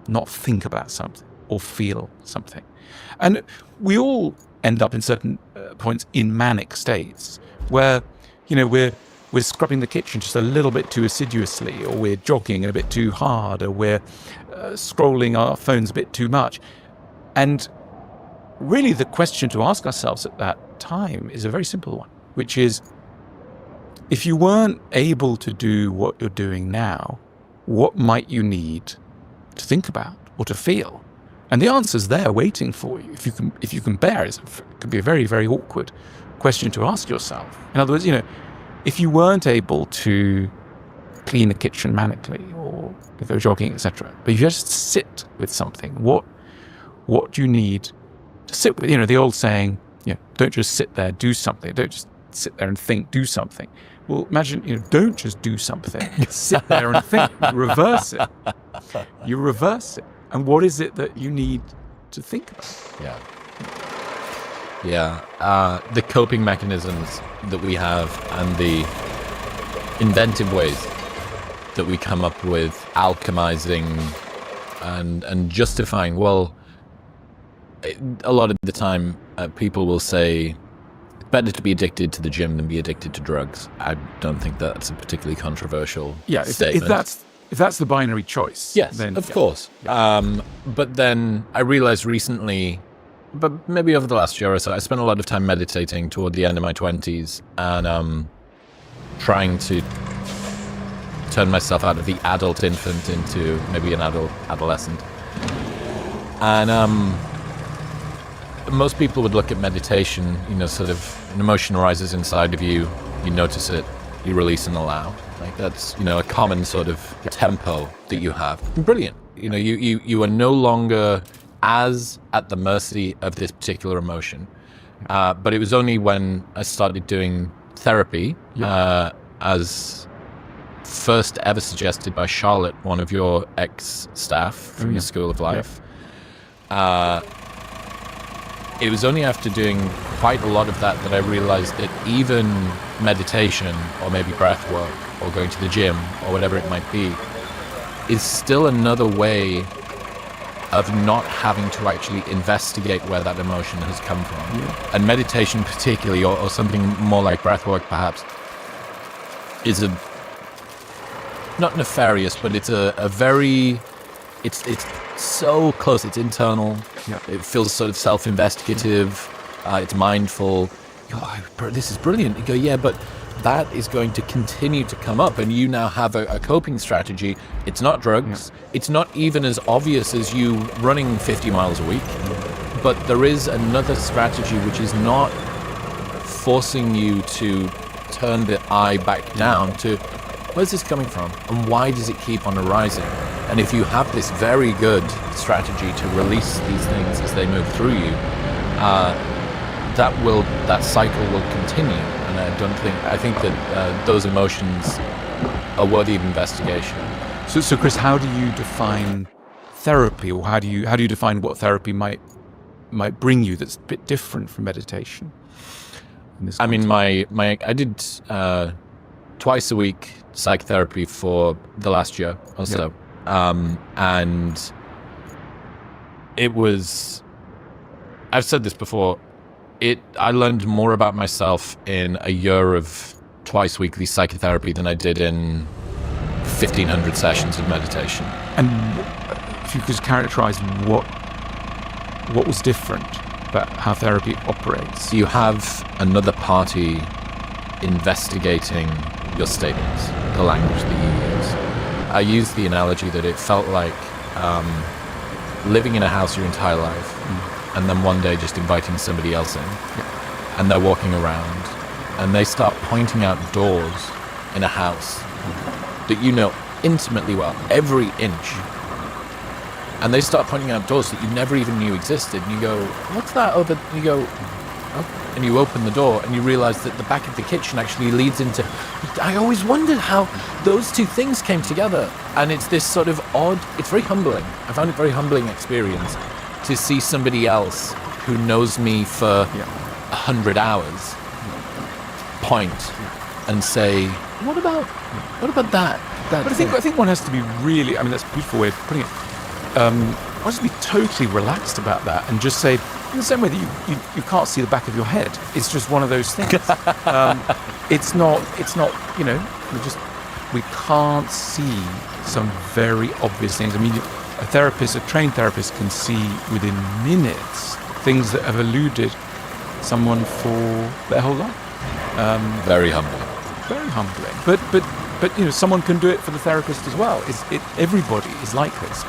B: not think about something or feel something. And we all end up in certain points in manic states where, we're scrubbing the kitchen just a little bit too assiduously, or we're jogging a bit too hard, or we're scrolling our phones a bit too much. And really the question to ask ourselves at that time is a very simple one, which is, if you weren't able to do what you're doing now, what might you need to think about or to feel? And the answer's there waiting for you. If you can bear it, it could be a very, very awkward question to ask yourself. In other words, if you weren't able to clean the kitchen manically or go jogging, etc., but you just sit with something, what do you need to sit with? The old saying, don't just sit there, do something. Don't just sit there and think, do something. Well, imagine, don't just do something. Sit there and think. Reverse it. You reverse it. And what is it that you need to think about?
A: Yeah. Yeah. The coping mechanisms that we have and the inventive ways that we come up with alchemizing and justifying. Well, a lot of the time, people will say it's better to be addicted to the gym than be addicted to drugs. I don't think that's a particularly controversial statement.
B: If that's the binary choice,
A: yes,
B: then
A: of course. Yeah. But then I realized recently, but maybe over the last year or so, I spent a lot of time meditating toward the end of my 20s and trying to turn myself out of the adult infant into maybe an adolescent. And most people would look at meditation, sort of an emotion arises inside of you, you notice it, you release and allow. Like that's, a common sort of tempo that you have. Brilliant. You are no longer as at the mercy of this particular emotion. But it was only when I started doing therapy, as first ever suggested by Charlotte, one of your ex-staff from the School of Life. It was only after doing quite a lot of that I realized that even meditation or maybe breath work or going to the gym or whatever it might be is still another way of not having to actually investigate where that emotion has come from. Yeah. And meditation particularly, or something more like breath work perhaps, is not nefarious, but it's a very, it's so close, it's internal. Yeah. It feels sort of self-investigative, it's mindful. This is brilliant. You go, yeah, but that is going to continue to come up, and you now have a coping strategy. It's not drugs. Yeah. It's not even as obvious as you running 50 miles a week, but there is another strategy which is not forcing you to turn the eye back down to where's this coming from and why does it keep on arising. And if you have this very good strategy to release these things as they move through you, that cycle will continue. And I think that those emotions are worthy of investigation.
B: So Chris, how do you define therapy, or how do you define what therapy might bring you that's a bit different from meditation?
A: I mean, I did twice a week psychotherapy for the last year or so. And it was, I've said this before, I learned more about myself in a year of twice weekly psychotherapy than I did in 1,500 sessions of meditation.
B: And if you could characterize what was different about how therapy operates?
A: You have another party investigating your statements, the language that you use. I use the analogy that it felt like living in a house your entire life, and then one day just inviting somebody else in, and they're walking around, and they start pointing out doors in a house that you know intimately well, every inch. And they start pointing out doors that you never even knew existed, and you go, what's that over? And you go, oh. And you open the door, and you realize that the back of the kitchen actually leads into... I always wondered how those two things came together. And it's this sort of odd... It's very humbling. I found it a very humbling experience to see somebody else who knows me for 100 hours point and say, what about that?
B: But I think one has to be really... I mean, that's a beautiful way of putting it. One has to be totally relaxed about that and just say... In the same way that you can't see the back of your head, it's just one of those things. It's not. We can't see some very obvious things. I mean, a trained therapist can see within minutes things that have eluded someone for their whole life.
A: Very humbling.
B: Very humbling. But someone can do it for the therapist as well. Everybody is like this.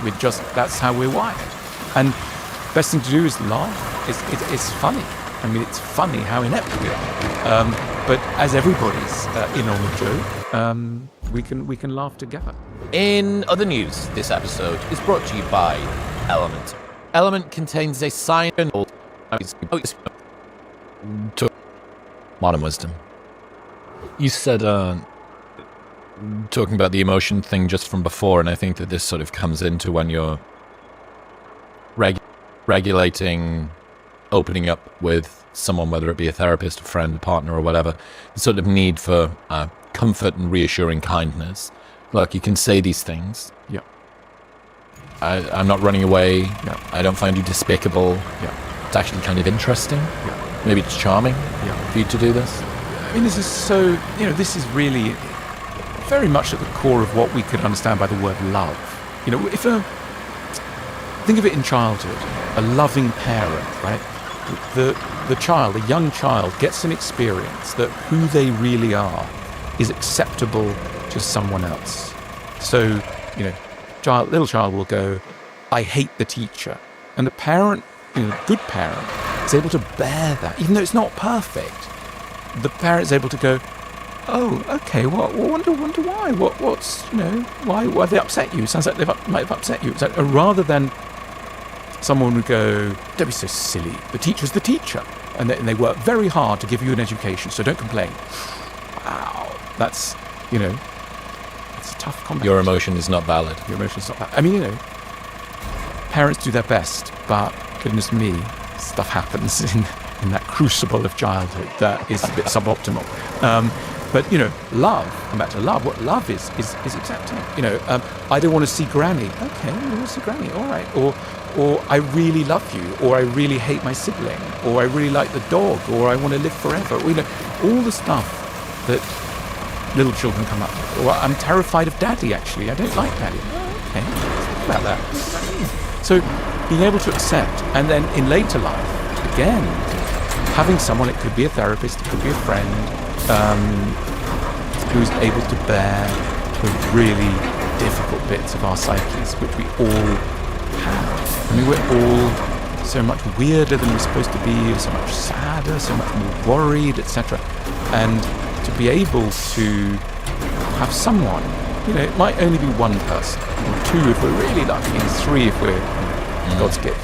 B: That's how we're wired. And best thing to do is laugh. It's funny. I mean, it's funny how inept we are. But as everybody's in on the joke, we can laugh together.
A: In other news, this episode is brought to you by Element. Element contains a science to modern wisdom. You said talking about the emotion thing just from before, and I think that this sort of comes into when you're regulating opening up with someone, whether it be a therapist, a friend, a partner, or whatever, the sort of need for comfort and reassuring kindness. Look, you can say these things.
B: Yeah.
A: I'm not running away.
B: Yeah.
A: I don't find you despicable.
B: Yeah.
A: It's actually kind of interesting.
B: Yeah.
A: Maybe it's charming for you to do this.
B: I mean, this is so, this is really very much at the core of what we could understand by the word love. Think of it in childhood, a loving parent, right? The child, a young child, gets an experience that who they really are is acceptable to someone else. So, little child will go, I hate the teacher. And the parent, good parent, is able to bear that, even though it's not perfect. The parent is able to go, oh, okay, wonder why. Why have they upset you? Sounds like they might have upset you. So, rather than someone would go, don't be so silly. The teacher's the teacher. And they work very hard to give you an education, so don't complain. Wow. That's, it's a tough comment.
A: Your emotion is not valid.
B: Your emotion is not valid. I mean, parents do their best, but goodness me, stuff happens in that crucible of childhood that is a bit suboptimal. But, love, come back to love. What love is accepting. I don't want to see Granny. Okay, you want to see Granny. All right. Or I really love you. Or I really hate my sibling. Or I really like the dog. Or I want to live forever. Or, all the stuff that little children come up with. Or I'm terrified of Daddy, actually. I don't like Daddy. Oh, okay, let's think about that. What does that mean? So being able to accept, and then in later life, again, having someone, it could be a therapist, it could be a friend, who's able to bear the really difficult bits of our psyches, which we all have. I mean, we're all so much weirder than we're supposed to be, so much sadder, so much more worried, etc. And to be able to have someone, it might only be one person, or two if we're really lucky, and three if we're God's gift,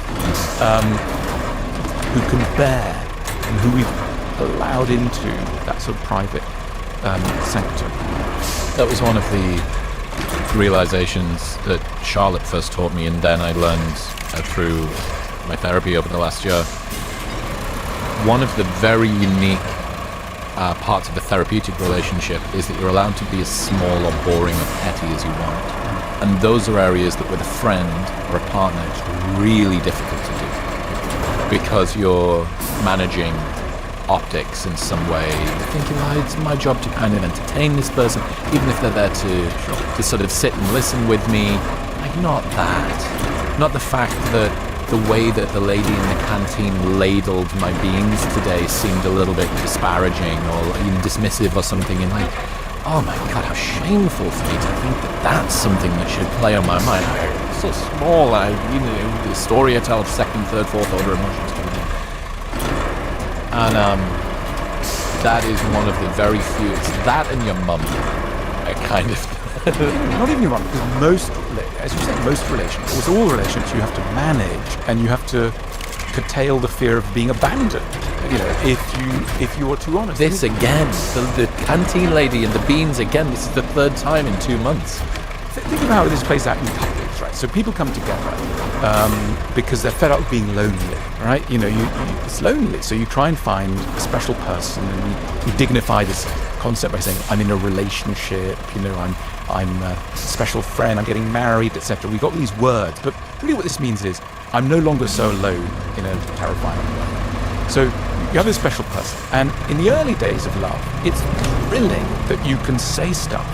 B: who can bear, and who we've allowed into that sort of private sanctum.
A: That was one of the realizations that Charlotte first taught me, and then I learned through my therapy over the last year. One of the very unique parts of a therapeutic relationship is that you're allowed to be as small or boring or petty as you want. And those are areas that with a friend or a partner it's really difficult to do, because you're managing optics in some way. You're thinking, it's my job to kind of entertain this person, even if they're there to sort of sit and listen with me. Like, not that. Not the fact that the way that the lady in the canteen ladled my beans today seemed a little bit disparaging or even dismissive or something, and like, oh my God, how shameful for me to think that that's something that should play on my mind. I'm so small, the story I tell of second, third, fourth order emotions. And that is one of the very few, it's that and your mum are kind of...
B: Not even your mum, because most, as you said, most relationships, with all relationships, you have to manage and you have to curtail the fear of being abandoned. If you are too honest.
A: This again, the canteen lady and the beans again. This is the third time in 2 months.
B: Think of how this plays out in couples, right? So people come together because they're fed up with being lonely, right? It's lonely, so you try and find a special person, and you dignify this concept by saying, I'm in a relationship, I'm a special friend, I'm getting married, etc. We've got these words, but really what this means is I'm no longer so alone in a terrifying way. So you have this special person, and in the early days of love, it's thrilling that you can say stuff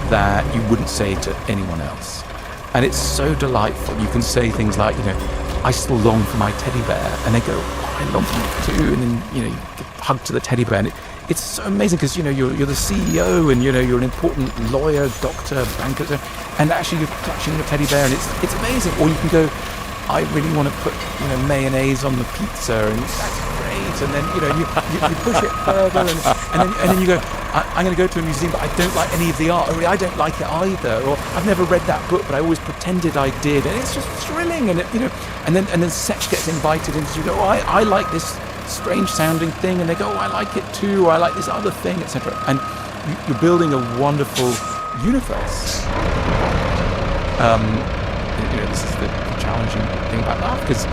B: that you wouldn't say to anyone else. And it's so delightful. You can say things like, I still long for my teddy bear. And they go, I long for you too. And then, you give a hug to the teddy bear. And it's so amazing because, you're the CEO and, you're an important lawyer, doctor, banker. And actually you're clutching the teddy bear and it's amazing. Or you can go, I really want to put, mayonnaise on the pizza, and that's great. And then, you push it further, and then you go, I'm going to go to a museum, but I don't like any of the art. Or I don't like it either. Or I've never read that book, but I always pretended I did. And it's just thrilling. And and then sex gets invited into. You go, I like this strange sounding thing, and they go, I like it too. Or I like this other thing, etc. And you're building a wonderful universe. This is the challenging thing about love, because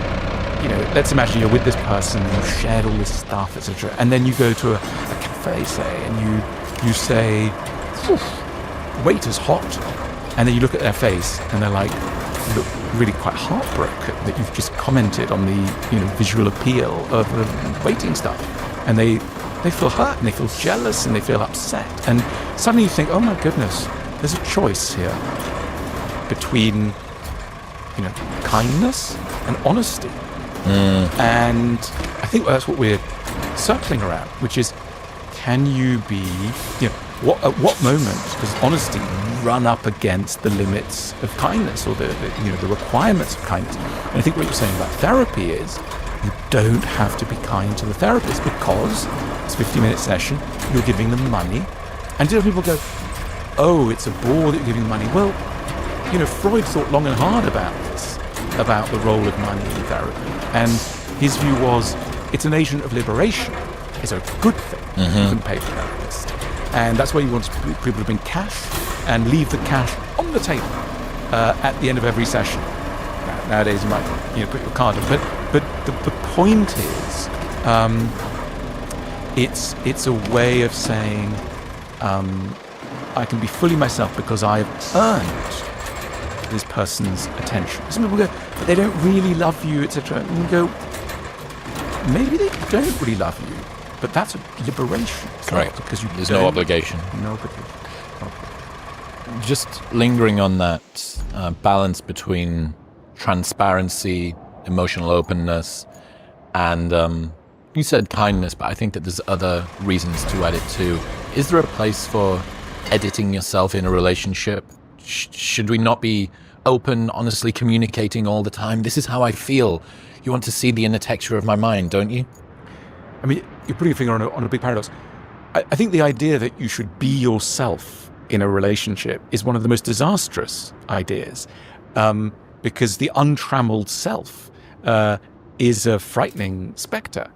B: let's imagine you're with this person, you've shared all this stuff, etc., and then you go to a cafe, say, and you say, waiter's hot, and then you look at their face, and they're like, look really quite heartbroken that you've just commented on the visual appeal of the waiting stuff, and they feel hurt, and they feel jealous, and they feel upset, and suddenly you think, oh my goodness, there's a choice here between kindness and honesty. And I think that's what we're circling around, which is, can you be, at what moment does honesty run up against the limits of kindness, or the requirements of kindness? And I think what you're saying about therapy is, you don't have to be kind to the therapist, because it's a 50-minute session, you're giving them money. And people go, oh, it's a bore that you're giving money. Well, Freud thought long and hard about this, about the role of money in therapy. And his view was, it's an agent of liberation. It's a good thing. You can pay for therapist. And that's why you want people to bring cash and leave the cash on the table at the end of every session. Nowadays you might put your card in. But the point is, it's a way of saying, I can be fully myself because I've earned this person's attention. Some people go, but they don't really love you, etc. And you go, maybe they don't really love you, but that's a liberation.
A: Correct.
B: Because
A: there's no obligation.
B: No obligation.
A: Just lingering on that balance between transparency, emotional openness, and you said kindness, but I think that there's other reasons to add it too. Is there a place for editing yourself in a relationship? Should we not be open, honestly communicating all the time? This is how I feel. You want to see the inner texture of my mind, don't you?
B: I mean, you're putting your finger on a big paradox. I think the idea that you should be yourself in a relationship is one of the most disastrous ideas, because the untrammeled self is a frightening spectre.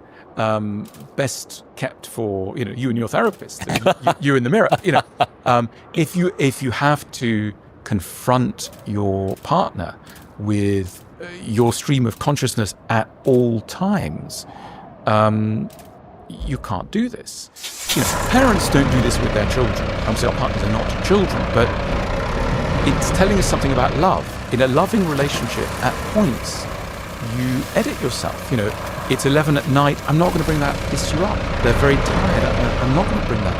B: Best kept for you and your therapist, you in the mirror. If you have to confront your partner with your stream of consciousness at all times, you can't do this. Parents don't do this with their children. Obviously, our partners are not children, but it's telling us something about love. In a loving relationship, at points, you edit yourself. It's 11 at night. I'm not going to bring that issue up. They're very tired. I'm not going to bring that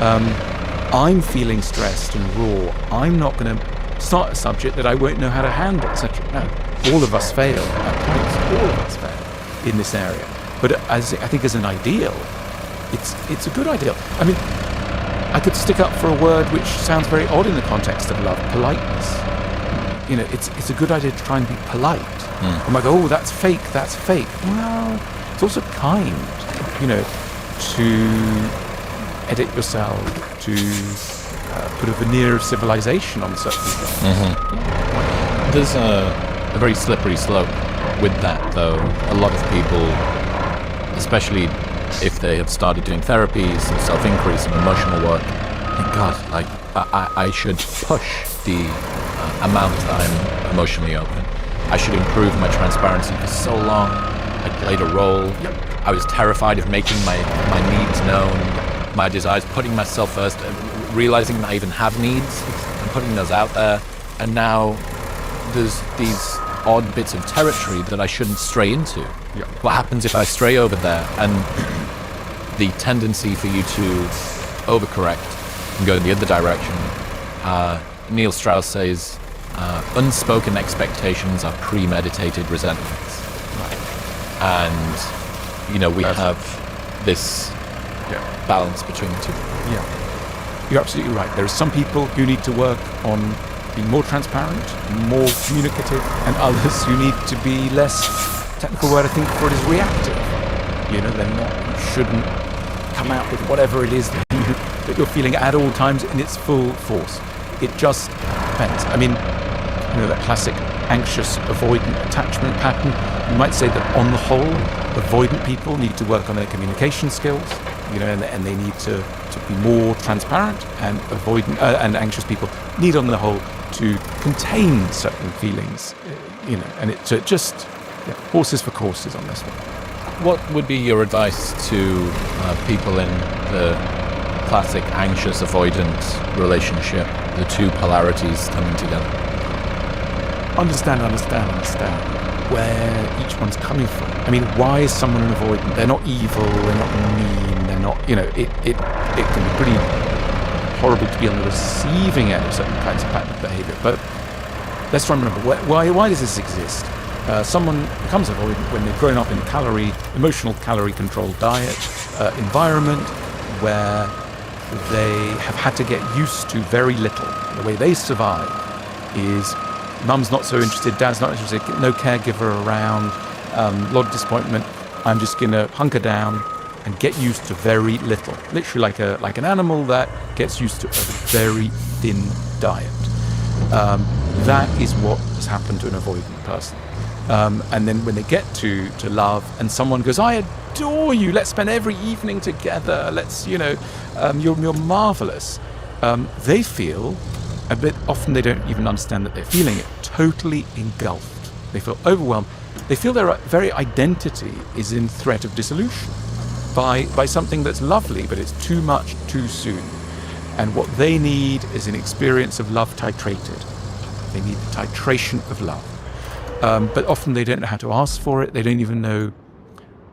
B: up. I'm feeling stressed and raw. I'm not going to start a subject that I won't know how to handle, etc. No, all of us fail at points. All of us fail in this area. But I think as an ideal, it's a good ideal. I mean, I could stick up for a word which sounds very odd in the context of love: politeness. It's a good idea to try and be polite. I might go, oh, that's fake. Well, it's also kind, to edit yourself, to put a veneer of civilization on certain things.
A: There's a very slippery slope with that, though. A lot of people, especially if they have started doing therapies, self-increase and emotional work, think, God, I should push the amount that I'm emotionally open. I should improve my transparency. For so long, I played a role. I was terrified of making my needs known, my desires, putting myself first, realizing that I even have needs and putting those out there. And now there's these odd bits of territory that I shouldn't stray into. What happens if I stray over there? And the tendency for you to overcorrect and go in the other direction. Neil Strauss says, unspoken expectations are premeditated resentments. And, we have this balance between the two.
B: You're absolutely right. There are some people who need to work on being more transparent, more communicative, and others who need to be less, technical word I think for it is reactive. They're not, you shouldn't come out with whatever it is that you're feeling at all times in its full force. It just depends. I mean, that classic anxious avoidant attachment pattern. You might say that on the whole, avoidant people need to work on their communication skills, and they need to be more transparent, and avoidant and anxious people need on the whole to contain certain feelings, and it just Yeah, horses for courses on this one.
A: What would be your advice to people in the classic anxious avoidant relationship, the two polarities coming together?
B: Understand where each one's coming from. I mean, why is someone an avoidant? They're not evil, they're not mean, they're not, it can be pretty horrible to be on the receiving end of certain kinds of pattern behavior. But let's try and remember, why does this exist? Someone becomes avoidant when they've grown up in a emotional calorie-controlled diet environment where they have had to get used to very little. The way they survive is mum's not so interested, dad's not interested, no caregiver around, a lot of disappointment. I'm just going to hunker down and get used to very little. Literally like an animal that gets used to a very thin diet. That is what has happened to an avoidant person. And then when they get to love and someone goes, I adore you, let's spend every evening together, let's, you're marvelous. They feel a bit, often they don't even understand that they're feeling it, totally engulfed. They feel overwhelmed. They feel their very identity is in threat of dissolution by something that's lovely, but it's too much too soon. And what they need is an experience of love titrated. They need the titration of love. But often they don't know how to ask for it. They don't even know.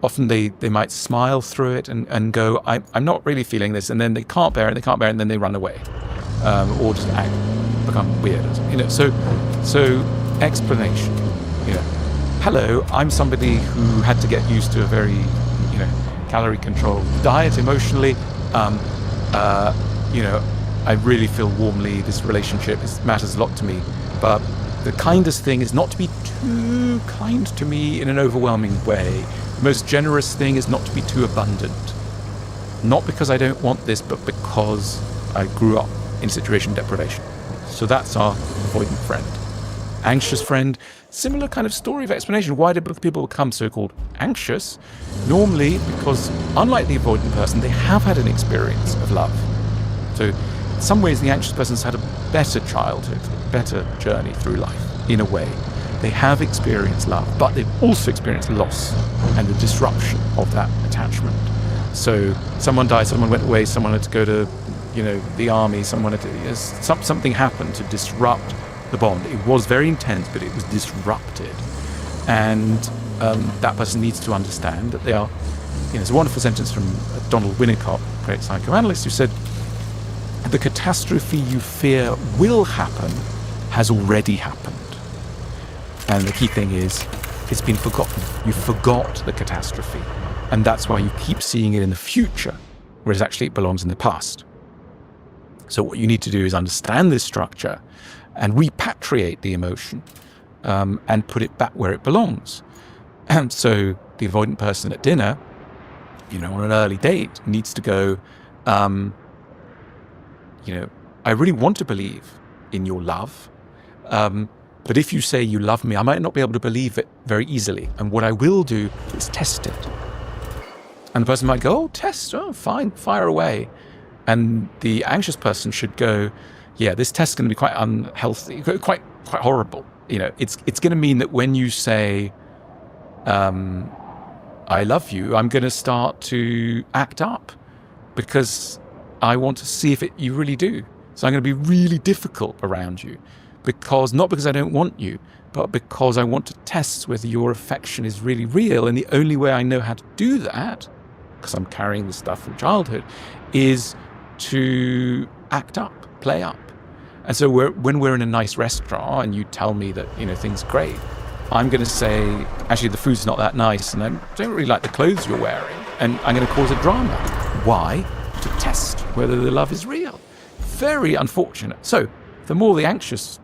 B: Often they might smile through it and go, I'm not really feeling this. And then they can't bear it, and then they run away. Or just become weird. So explanation. Hello, I'm somebody who had to get used to a very, calorie-controlled diet emotionally. I really feel warmly this relationship matters a lot to me. But the kindest thing is not to be too kind to me in an overwhelming way. The most generous thing is not to be too abundant. Not because I don't want this, but because I grew up in situation of deprivation. So that's our avoidant friend. Anxious friend, similar kind of story of explanation. Why do people become so-called anxious? Normally because, unlike the avoidant person, they have had an experience of love. So in some ways, the anxious person's had a better childhood, better journey through life, in a way. They have experienced love, but they've also experienced loss and the disruption of that attachment. So someone died, someone went away, someone had to go to, the army, someone had to, something happened to disrupt the bond. It was very intense, but it was disrupted. And that person needs to understand that they are, there's a wonderful sentence from Donald Winnicott, great psychoanalyst, who said, the catastrophe you fear will happen has already happened. And the key thing is, it's been forgotten. You forgot the catastrophe. And that's why you keep seeing it in the future, whereas actually it belongs in the past. So what you need to do is understand this structure and repatriate the emotion and put it back where it belongs. And so the avoidant person at dinner, on an early date needs to go, I really want to believe in your love. But if you say you love me, I might not be able to believe it very easily. And what I will do is test it. And the person might go, test, fine, fire away. And the anxious person should go, yeah, this test's going to be quite unhealthy, quite horrible. It's going to mean that when you say, I love you, I'm going to start to act up because I want to see if you really do. So I'm going to be really difficult around you not because I don't want you, but because I want to test whether your affection is really real. And the only way I know how to do that, because I'm carrying the stuff from childhood, is to act up, play up. And so when we're in a nice restaurant and you tell me that, things are great, I'm going to say, actually, the food's not that nice and I don't really like the clothes you're wearing. And I'm going to cause a drama. Why? To test whether the love is real. Very unfortunate. So the more the anxious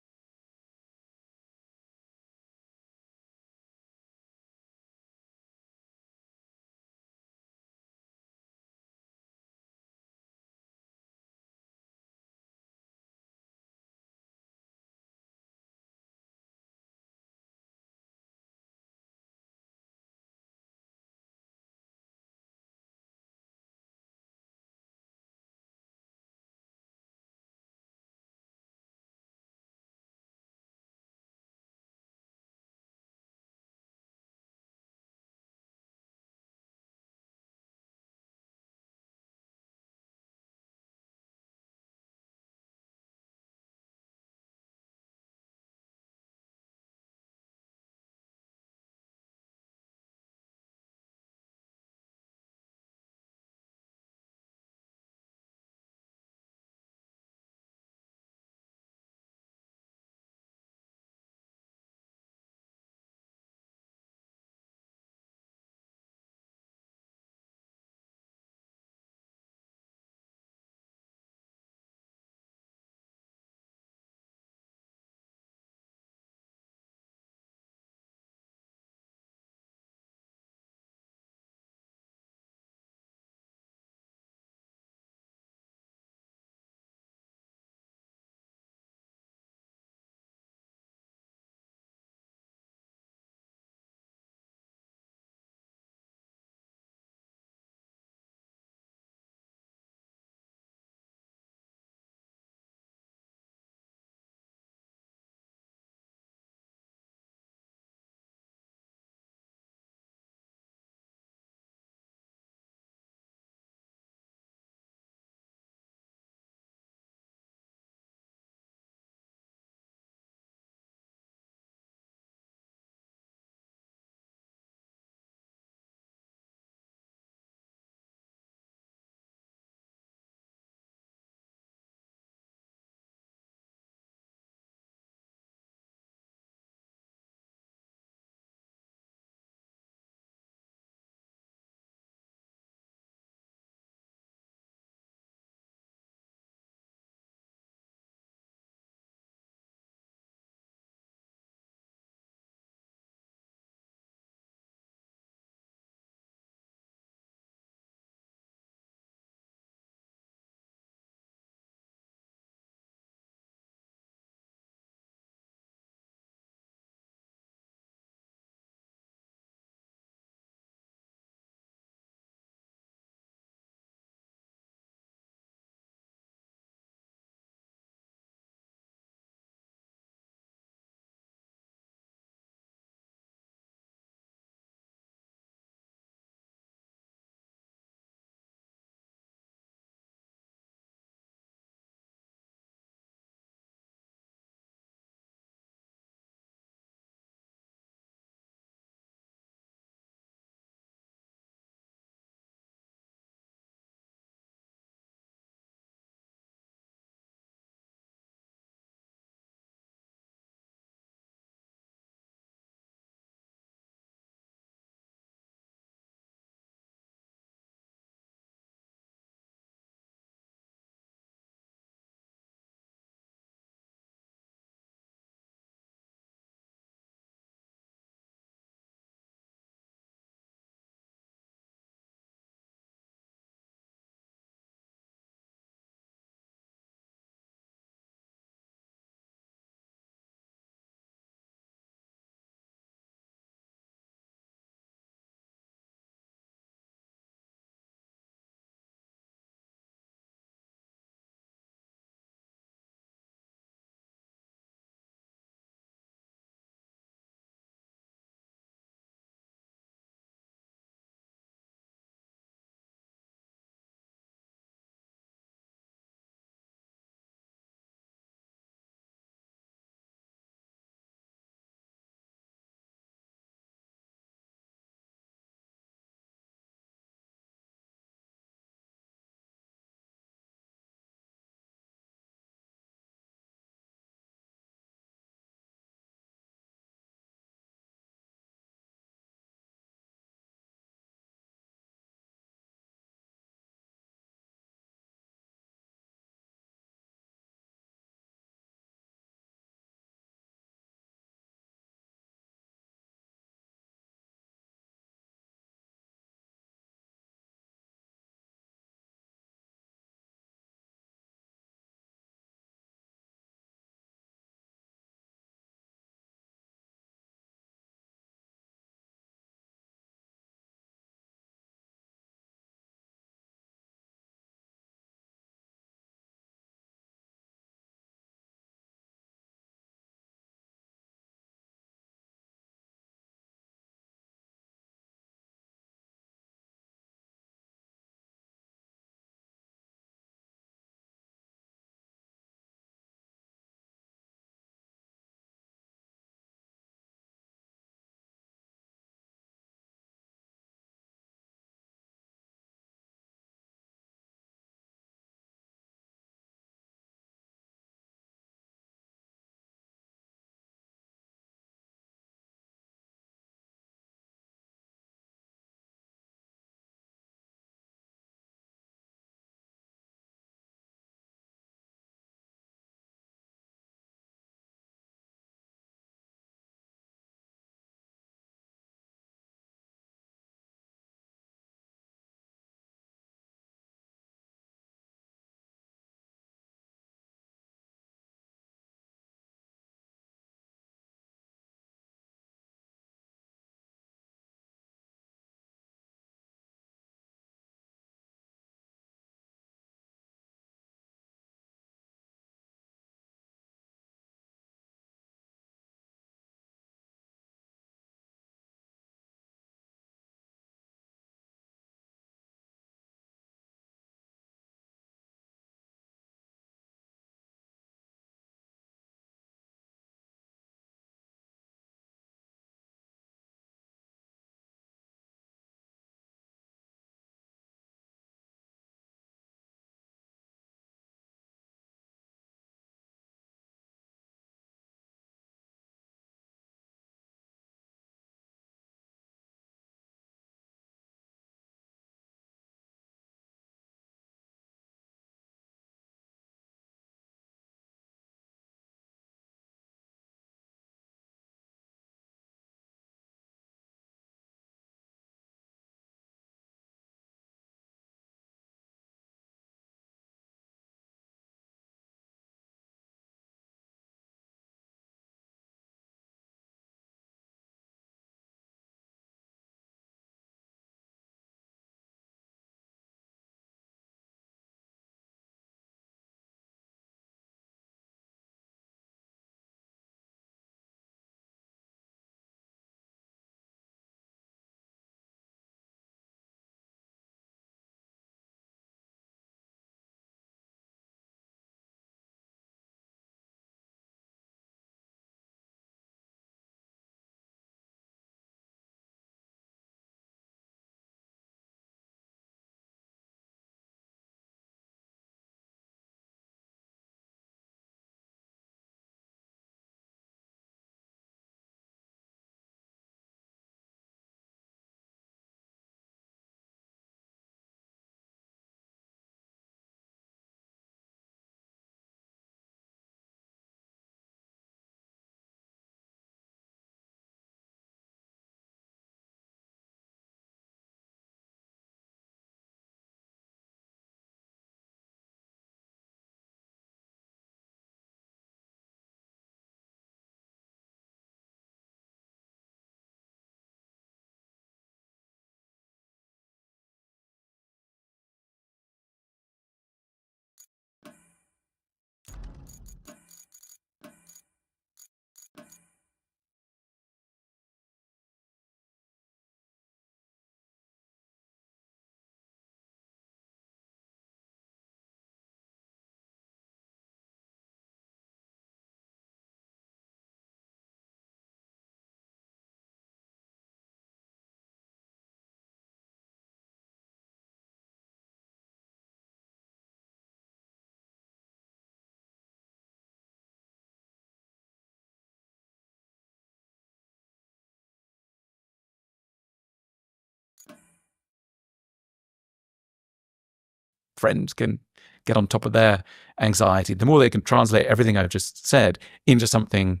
B: friend can get on top of their anxiety, the more they can translate everything I've just said into something.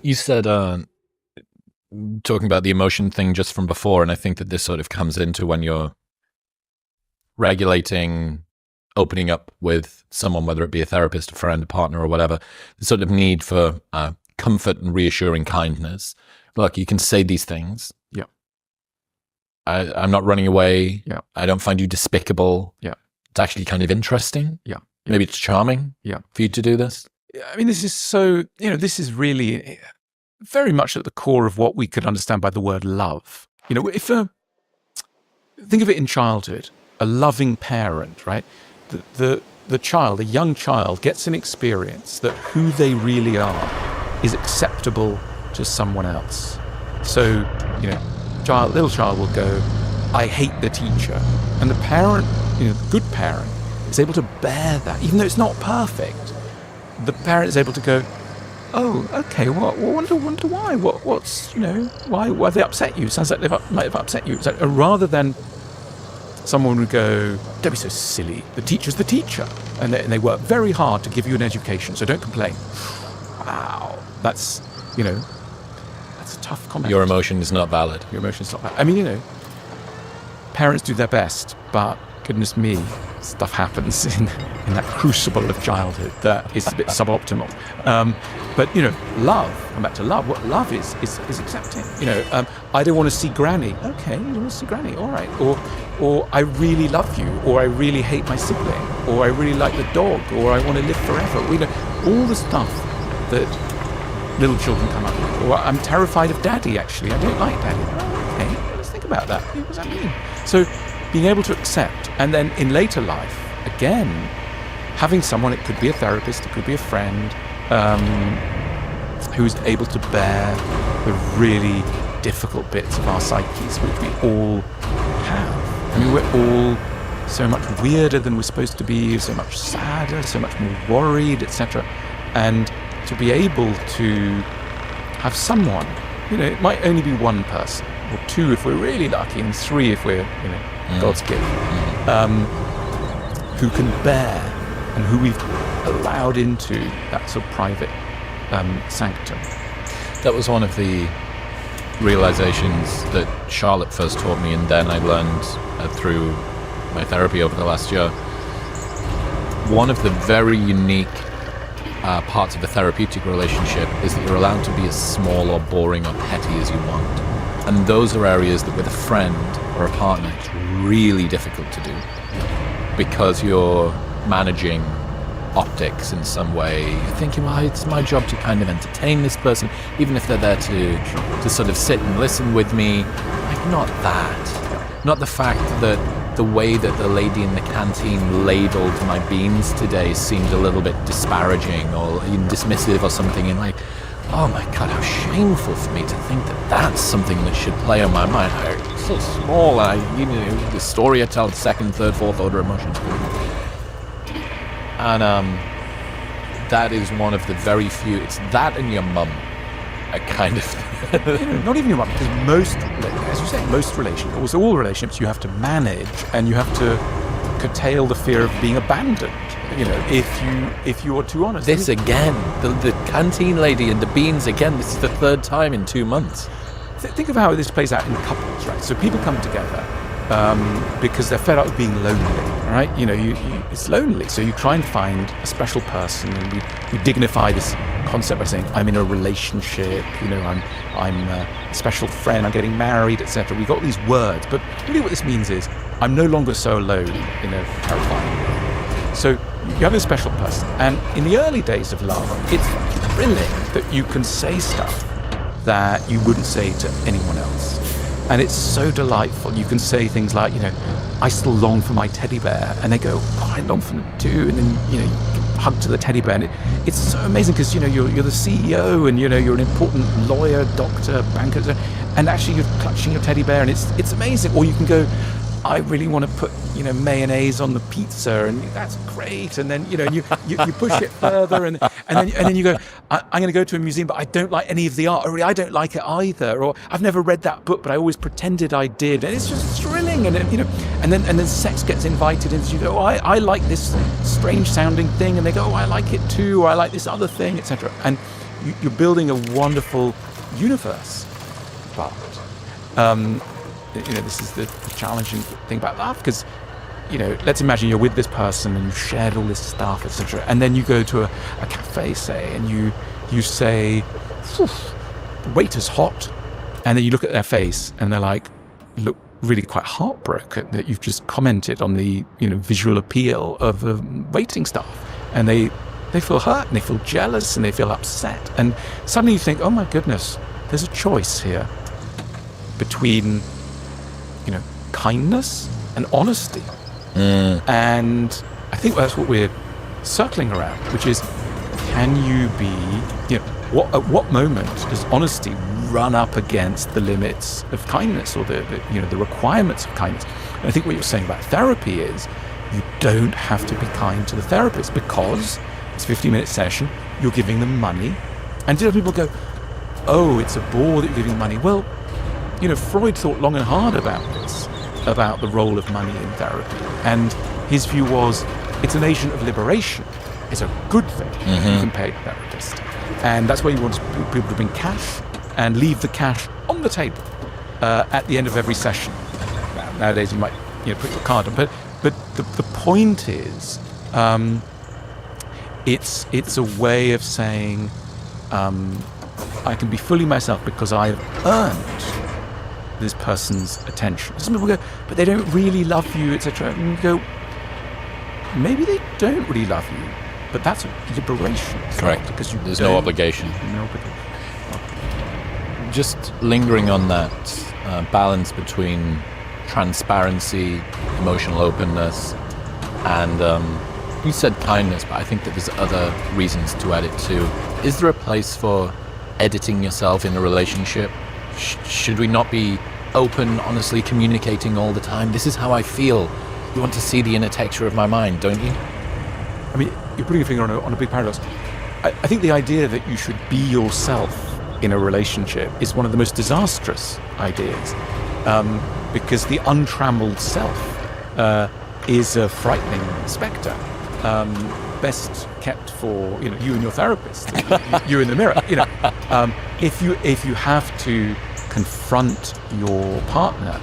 A: You said, talking about the emotion thing just from before, and I think that this sort of comes into when you're regulating, opening up with someone, whether it be a therapist, a friend, a partner, or whatever, the sort of need for comfort and reassuring kindness. Look, you can say these things.
B: Yeah.
A: I'm not running away.
B: Yeah.
A: I don't find you despicable.
B: Yeah.
A: It's actually kind of interesting.
B: Yeah.
A: Maybe it's charming.
B: Yeah.
A: For you to do this.
B: I mean, this is so, this is really very much at the core of what we could understand by the word love. If think of it in childhood, a loving parent, right? The child, a young child, gets an experience that who they really are is acceptable to someone else. So, little child will go, I hate the teacher. And the parent, the good parent, is able to bear that, even though it's not perfect. The parent is able to go, oh, okay, wonder why? What's why they upset you? Sounds like they might have upset you. So, rather than someone would go, don't be so silly. The teacher's the teacher, and they work very hard to give you an education. So don't complain. Wow, that's that's a tough comment.
A: Your emotion is not valid.
B: Your emotion is not valid. I mean, parents do their best, but goodness me, stuff happens in that crucible of childhood that is a bit suboptimal. But love. Come back to love. What love is accepting. I don't want to see Granny. Okay, you don't want to see Granny. All right. Or I really love you. Or I really hate my sibling. Or I really like the dog. Or I want to live forever. All the stuff that little children come up with. Or I'm terrified of Daddy. Actually, I don't like Daddy. Oh, okay, let's think about that. What does that mean? So, being able to accept, and then in later life, again, having someone, it could be a therapist, it could be a friend, who's able to bear the really difficult bits of our psyches, which we all have. I mean, we're all so much weirder than we're supposed to be, so much sadder, so much more worried, etc. And to be able to have someone, it might only be one person, or two if we're really lucky, and three if we're, God's gift, who can bear and who we've allowed into that sort of private sanctum.
A: That was one of the realizations that Charlotte first taught me, and then I learned through my therapy over the last year. One of the very unique parts of a therapeutic relationship is that you're allowed to be as small or boring or petty as you want. And those are areas that with a friend or a partner, it's really difficult to do because you're managing optics in some way. You're thinking, well, it's my job to kind of entertain this person, even if they're there to sort of sit and listen with me. Like, not that. Not the fact that the way that the lady in the canteen ladled my beans today seemed a little bit disparaging or even dismissive or something, and like, oh my God, how shameful for me to think that that's something that should play on my mind. I'm so small, the story I tell, second, third, fourth order emotions. And that is one of the very few, it's that and your mum, a kind of...
B: Not even your mum, because most, as you say, most relationships, also all relationships, you have to manage and you have to curtail the fear of being abandoned. If you are too honest.
A: This again, the canteen lady and the beans again. This is the third time in 2 months.
B: Think of how this plays out in couples, right? So people come together because they're fed up with being lonely, right? It's lonely, so you try and find a special person, and we dignify this concept by saying, I'm in a relationship, I'm a special friend, I'm getting married, etc. We've got these words, but really what this means is I'm no longer so alone in a terrifying way. So you have a special person, and in the early days of love, it's thrilling that you can say stuff that you wouldn't say to anyone else. And it's so delightful. You can say things like, I still long for my teddy bear. And they go, oh, I long for it too. And then, you hug to the teddy bear. And it's so amazing because, you're the CEO and, you're an important lawyer, doctor, banker. And actually you're clutching your teddy bear and it's amazing. Or you can go, I really want to put, mayonnaise on the pizza, and that's great. And then, you push it further, and then you go, I'm going to go to a museum, but I don't like any of the art. Or I don't like it either. Or I've never read that book, but I always pretended I did. And it's just thrilling. And then sex gets invited in. So you go, I like this strange sounding thing, and they go, I like it too. Or I like this other thing, etc. And you're building a wonderful universe. But this is the challenging thing about love, because let's imagine you're with this person and you've shared all this stuff, etc., and then you go to a cafe, say, and you say, the waiter's hot, and then you look at their face and they're like, look really quite heartbroken that you've just commented on the visual appeal of the waiting staff, and they feel hurt and they feel jealous and they feel upset, and suddenly you think, oh my goodness, there's a choice here between kindness and honesty. And I think that's what we're circling around, which is, can you be, at what moment does honesty run up against the limits of kindness, or the requirements of kindness? And I think what you're saying about therapy is, you don't have to be kind to the therapist, because it's a 15-minute session, you're giving them money. And other people go, oh, it's a bore that you're giving money. Well, Freud thought long and hard about this, about the role of money in therapy. And his view was, it's an agent of liberation. It's a good thing. You can pay a therapist. And that's why you want people to bring cash and leave the cash on the table at the end of every session. Nowadays you might put your card on. But the point is, it's a way of saying, I can be fully myself because I've earned this person's attention. Some people go, but they don't really love you, etc. And you go, maybe they don't really love you, but that's a liberation.
A: Correct.
B: Because
A: there's no obligation.
B: No obligation.
A: Just lingering on that balance between transparency, emotional openness, and you said kindness, but I think that there's other reasons to add it too. Is there a place for editing yourself in a relationship? Should we not be open, honestly communicating all the time? This is how I feel. You want to see the inner texture of my mind, don't you?
B: I mean, you're putting your finger on a big paradox. I think the idea that you should be yourself in a relationship is one of the most disastrous ideas, because the untrammeled self is a frightening spectre, best kept for you and your therapist, you in the mirror. If you have to confront your partner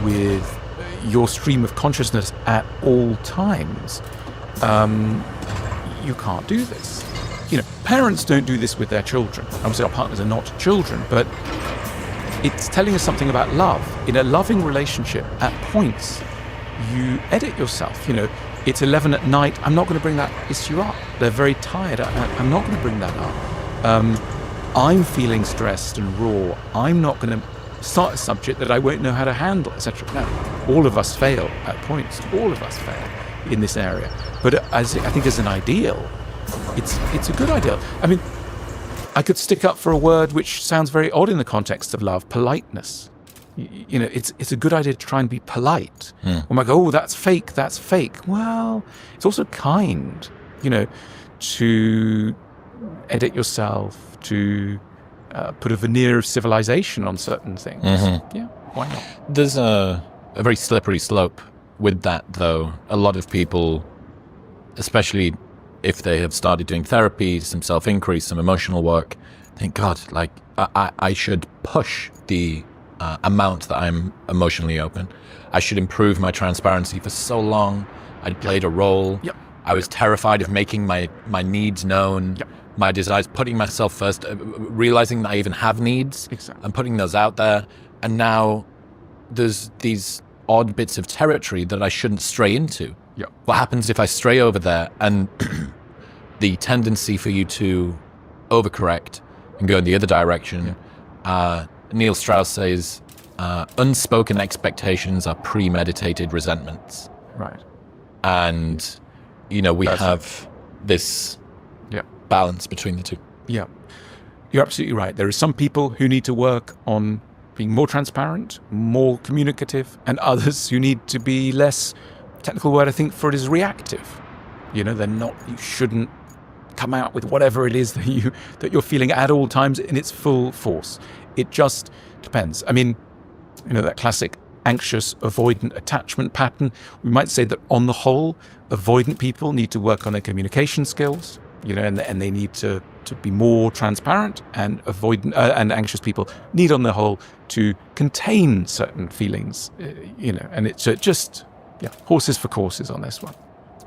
B: with your stream of consciousness at all times, you can't do this. Parents don't do this with their children. Obviously, our partners are not children, but it's telling us something about love. In a loving relationship, at points, you edit yourself. It's 11 at night. I'm not going to bring that issue up. They're very tired. I'm not going to bring that up. I'm feeling stressed and raw. I'm not going to start a subject that I won't know how to handle, etc. Now, all of us fail at points. All of us fail in this area. But I think as an ideal, it's a good ideal. I mean, I could stick up for a word which sounds very odd in the context of love: politeness. It's a good idea to try and be polite. When I go, oh, that's fake. Well, it's also kind, to edit yourself, to put a veneer of civilization on certain things. Yeah, why not?
A: There's a very slippery slope with that, though. A lot of people, especially if they have started doing therapy, some self-inquiry, some emotional work, think, God, I should push the amount that I'm emotionally open. I should improve my transparency. For so long, I'd played a role.
B: Yep.
A: I was terrified of making my needs known, my desires, putting myself first, realizing that I even have needs, and putting those out there. And now there's these odd bits of territory that I shouldn't stray into.
B: Yep.
A: What happens if I stray over there, and the tendency for you to overcorrect and go in the other direction? Neil Strauss says, unspoken expectations are premeditated resentments.
B: Right.
A: And, we have this balance between the two.
B: Yeah. You're absolutely right. There are some people who need to work on being more transparent, more communicative, and others who need to be less, technical word I think for it is reactive. You shouldn't come out with whatever it is that you're feeling at all times in its full force. It just depends. I mean, that classic anxious avoidant attachment pattern. We might say that on the whole, avoidant people need to work on their communication skills, and they need to be more transparent, and avoidant and anxious people need on the whole to contain certain feelings, and it's just horses for courses on this one.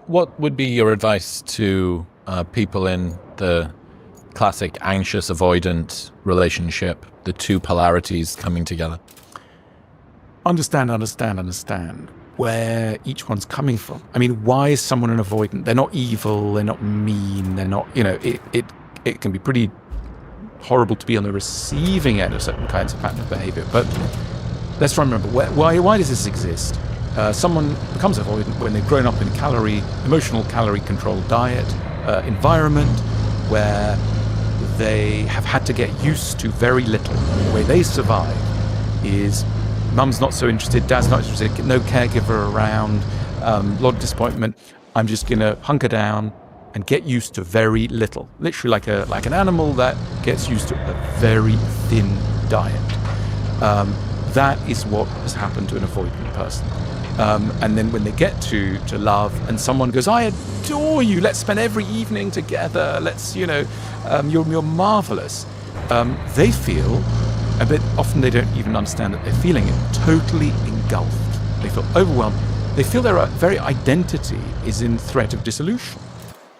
A: What would be your advice to people in the classic anxious avoidant relationship, the two polarities coming together?
B: Understand where each one's coming from. I mean, why is someone an avoidant? They're not evil, they're not mean, they're not, it can be pretty horrible to be on the receiving end of certain kinds of pattern of behavior. But let's try and remember, why does this exist? Someone becomes avoidant when they've grown up in emotional calorie-controlled diet, environment where they have had to get used to very little. The way they survive is mum's not so interested, dad's not interested, no caregiver around, a lot of disappointment. I'm just going to hunker down and get used to very little. Literally like an animal that gets used to a very thin diet. That is what has happened to an avoidant person. And then when they get to love and someone goes, I adore you, let's spend every evening together, let's, you're marvelous. They feel, but often they don't even understand that they're feeling it, totally engulfed. They feel overwhelmed. They feel their very identity is in threat of dissolution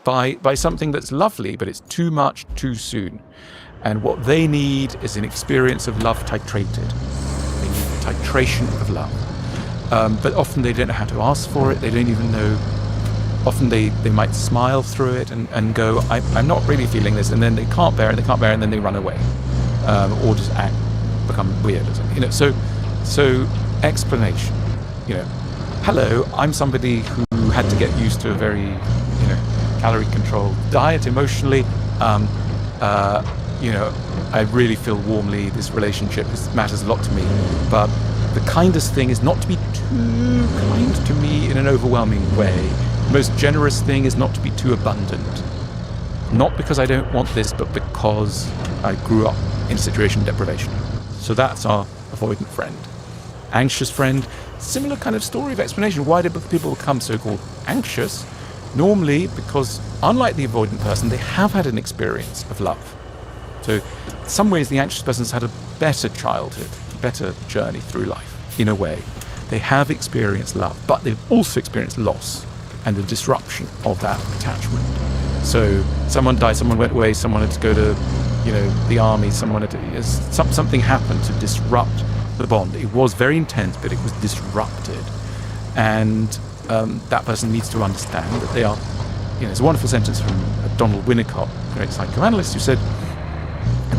B: by something that's lovely, but it's too much too soon. And what they need is an experience of love titrated. They need titration of love. But often they don't know how to ask for it. They don't even know. Often they might smile through it and go, I'm not really feeling this. And then they can't bear it, and then they run away. Or just become weird or something. So explanation. Hello, I'm somebody who had to get used to a very, calorie-controlled diet emotionally. I really feel warmly this relationship matters a lot to me. But the kindest thing is not to be too kind to me in an overwhelming way. The most generous thing is not to be too abundant. Not because I don't want this, but because I grew up in a situation of deprivation. So that's our avoidant friend. Anxious friend, similar kind of story of explanation. Why do people become so-called anxious? Normally because, unlike the avoidant person, they have had an experience of love. So in some ways the anxious person has had a better childhood, a better journey through life, in a way. They have experienced love, but they've also experienced loss and the disruption of that attachment. So someone died, someone went away, someone had to go to, the army, someone had to, something happened to disrupt the bond. It was very intense, but it was disrupted. And that person needs to understand that they are, there's a wonderful sentence from Donald Winnicott, a great psychoanalyst, who said,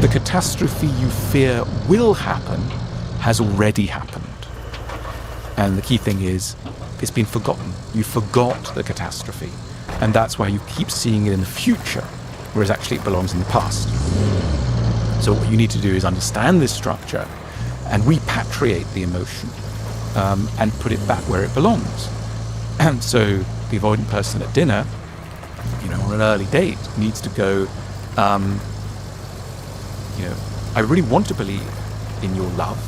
B: the catastrophe you fear will happen has already happened. And the key thing is, it's been forgotten. You forgot the catastrophe. And that's why you keep seeing it in the future, whereas actually it belongs in the past. So what you need to do is understand this structure and repatriate the emotion and put it back where it belongs. And so the avoidant person at dinner, on an early date, needs to go, I really want to believe in your love.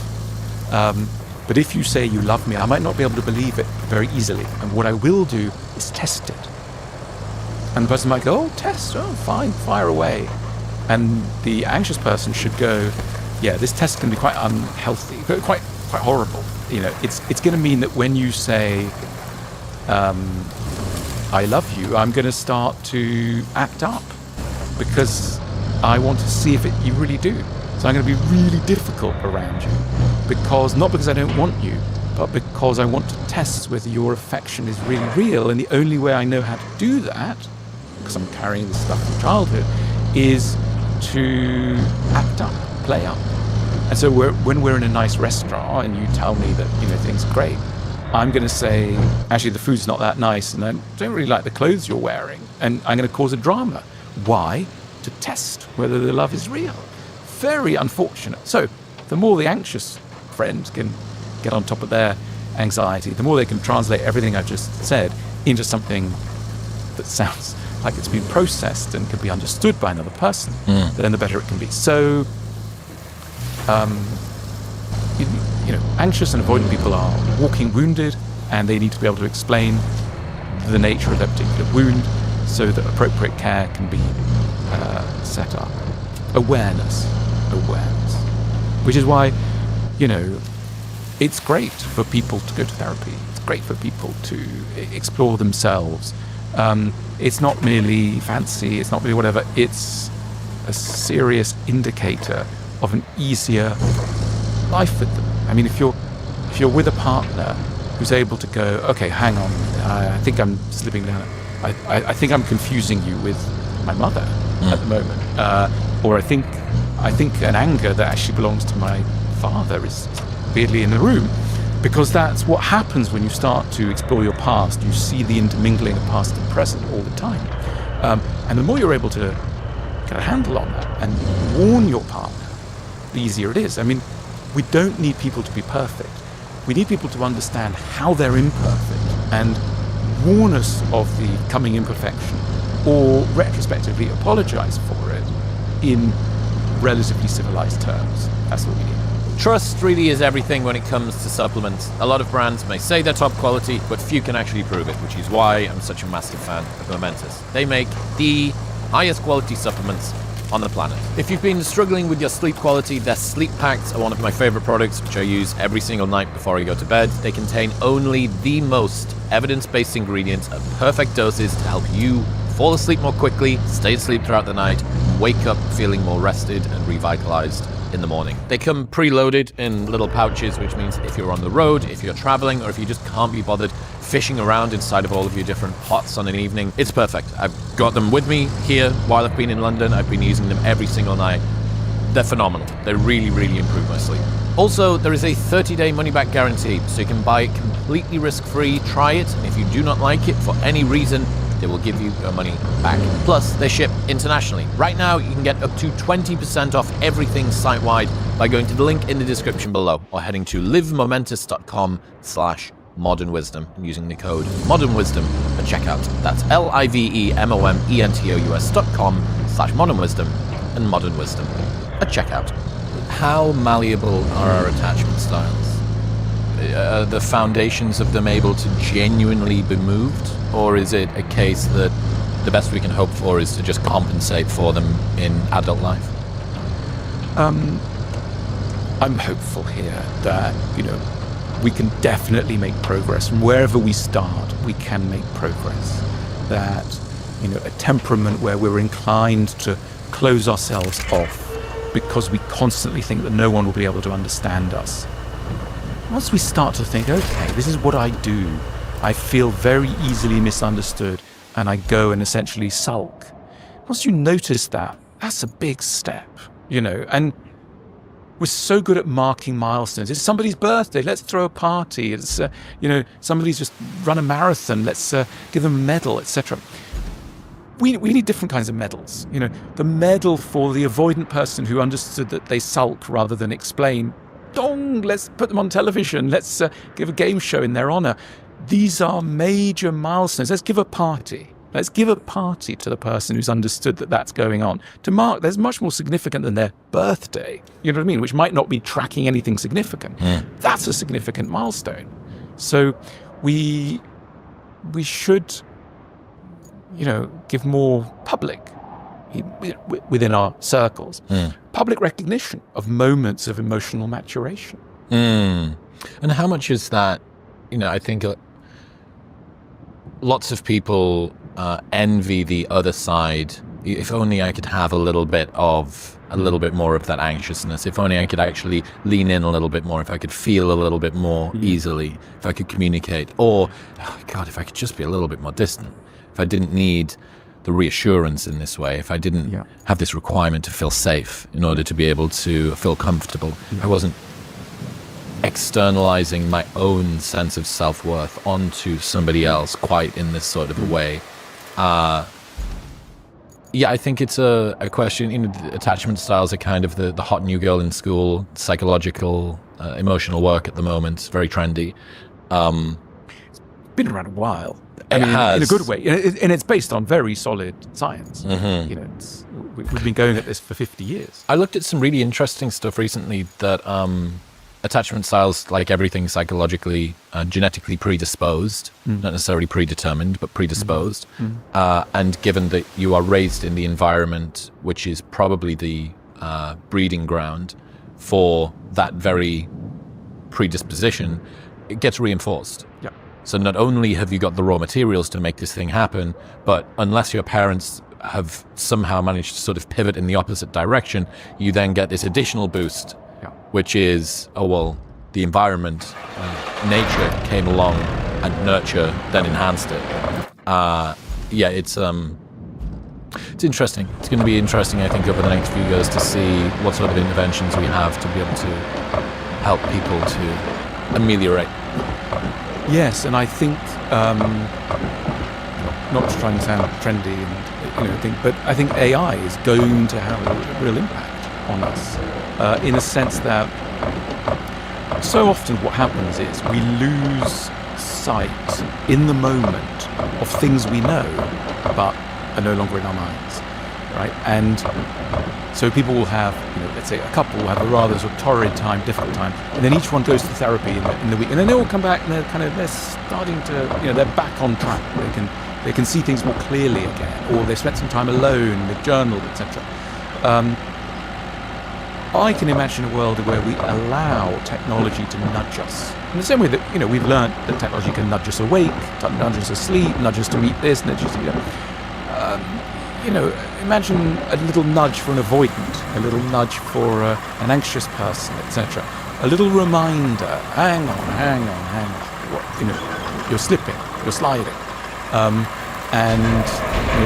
B: But if you say you love me, I might not be able to believe it very easily. And what I will do is test it. And the person might go, test, fine, fire away. And the anxious person should go, this test can be quite unhealthy, quite horrible. It's going to mean that when you say, I love you, I'm going to start to act up because I want to see if you really do. So I'm going to be really difficult around you not because I don't want you, but because I want to test whether your affection is really real. And the only way I know how to do that, because I'm carrying this stuff from childhood, is to act up, play up. And so when we're in a nice restaurant and you tell me that things are great, I'm going to say, actually the food's not that nice and I don't really like the clothes you're wearing, and I'm going to cause a drama. Why? To test whether the love is real. Very unfortunate. So the more the anxious friend can get on top of their anxiety, the more they can translate everything I've just said into something that sounds like it's been processed and can be understood by another person, then the better it can be. So, anxious and avoidant people are walking wounded, and they need to be able to explain the nature of their particular wound so that appropriate care can be set up. Awareness. Which is why, it's great for people to go to therapy. It's great for people to explore themselves. It's not merely fancy, it's not really whatever. It's a serious indicator of an easier life with them. I mean, if you're with a partner who's able to go, okay, hang on, I think I'm slipping down. I think I'm confusing you with my mother at the moment, or I think an anger that actually belongs to my father is weirdly in the room, because that's what happens when you start to explore your past. You see the intermingling of past and present all the time, and the more you're able to get a handle on that and warn your partner, the easier it is. I mean, we don't need people to be perfect. We need people to understand how they're imperfect and warn us of the coming imperfection, or retrospectively apologize for it in relatively civilized terms. That's what we need.
A: Trust really is everything when it comes to supplements. A lot of brands may say they're top quality, but few can actually prove it, which is why I'm such a massive fan of Momentous. They make the highest quality supplements on the planet. If you've been struggling with your sleep quality, their sleep packs are one of my favorite products, which I use every single night before I go to bed. They contain only the most evidence-based ingredients at perfect doses to help you fall asleep more quickly, stay asleep throughout the night, and wake up feeling more rested and revitalized in the morning. They come preloaded in little pouches, which means if you're on the road, if you're traveling, or if you just can't be bothered fishing around inside of all of your different pots on an evening, it's perfect. I've got them with me here while I've been in London. I've been using them every single night. They're phenomenal. They really, really improve my sleep. Also, there is a 30-day money-back guarantee, so you can buy it completely risk-free, try it, and if you do not like it for any reason, they will give you your money back. Plus, they ship internationally. Right now, you can get up to 20% off everything site-wide by going to the link in the description below or heading to livemomentous.com/modernwisdom and using the code modernwisdom at checkout. That's livemomentous.com/modernwisdom and modernwisdom at checkout. How malleable are our attachment styles? Are the foundations of them able to genuinely be moved? Or is it a case that the best we can hope for is to just compensate for them in adult life?
B: I'm hopeful here that, we can definitely make progress. From wherever we start, we can make progress. That, a temperament where we're inclined to close ourselves off because we constantly think that no one will be able to understand us. Once we start to think, okay, this is what I do, I feel very easily misunderstood, and I go and essentially sulk. Once you notice that, that's a big step, and we're so good at marking milestones. It's somebody's birthday, let's throw a party. It's, somebody's just run a marathon, let's give them a medal, etc. We need different kinds of medals. The medal for the avoidant person who understood that they sulk rather than explain. Dong, let's put them on television. Let's give a game show in their honor. These are major milestones. Let's give a party. Let's give a party to the person who's understood that that's going on. To mark, there's much more significant than their birthday. You know what I mean? Which might not be tracking anything significant. That's a significant milestone. So we should, give more public within our circles. Public recognition of moments of emotional maturation.
A: And how much is that? I think lots of people envy the other side. If only I could have a little bit more of that anxiousness. If only I could actually lean in a little bit more. If I could feel a little bit more easily. If I could communicate. Or, oh God, if I could just be a little bit more distant. If I didn't need the reassurance in this way, if I didn't have this requirement to feel safe in order to be able to feel comfortable, I wasn't externalizing my own sense of self-worth onto somebody else quite in this sort of a way, Yeah, I think it's a question. Attachment styles are kind of the hot new girl in school, psychological, emotional work at the moment. It's very trendy.
B: Been around a while.
A: It has.
B: In a good way, and it's based on very solid science. We've been going at this for 50 years.
A: I looked at some really interesting stuff recently that attachment styles, like everything psychologically, genetically predisposed, not necessarily predetermined, but predisposed. And given that you are raised in the environment, which is probably the breeding ground for that very predisposition, it gets reinforced.
B: Yeah.
A: So not only have you got the raw materials to make this thing happen, but unless your parents have somehow managed to sort of pivot in the opposite direction, you then get this additional boost, which is, the environment, nature came along and nurture then enhanced it. It's interesting. It's going to be interesting, I think, over the next few years to see what sort of interventions we have to be able to help people to ameliorate.
B: Yes, and I think, not to try and sound trendy but I think AI is going to have a real impact on us, in a sense that so often what happens is we lose sight in the moment of things we know but are no longer in our minds, right? And so people will have, let's say a couple will have a rather sort of torrid time, difficult time, and then each one goes to therapy in the week, and then they all come back and they're starting to, they're back on track. They can see things more clearly again, or they spent some time alone, they've journaled, etc. I can imagine a world where we allow technology to nudge us in the same way that we've learned that technology can nudge us awake, nudge us asleep, nudge us to meet this, nudge us to imagine a little nudge for an avoidant, a little nudge for an anxious person, etc. A little reminder: hang on. You're slipping, you're sliding. And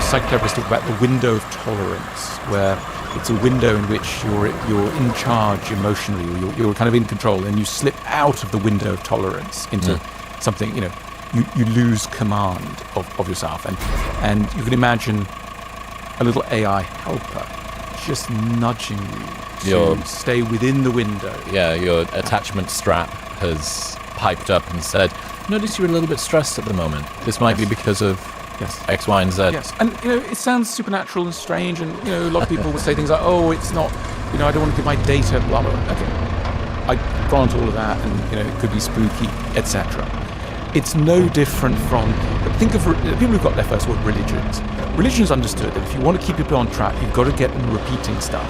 B: psychotherapists talk about the window of tolerance, where it's a window in which you're in charge emotionally, or you're kind of in control, and you slip out of the window of tolerance into something. You lose command of yourself, and you can imagine a little AI helper just nudging you to stay within the window.
A: Yeah, your attachment strap has piped up and said, notice you're a little bit stressed at the moment. This might be because of X, Y, and Z.
B: Yes, and it sounds supernatural and strange, and a lot of people will say things like, "Oh, it's not, I don't want to give my data." Blah blah. Okay, I grant all of that, and it could be spooky, etc. It's no different from, think of people who've got their first word, religions. Religions understood that if you want to keep people on track, you've got to get them repeating stuff.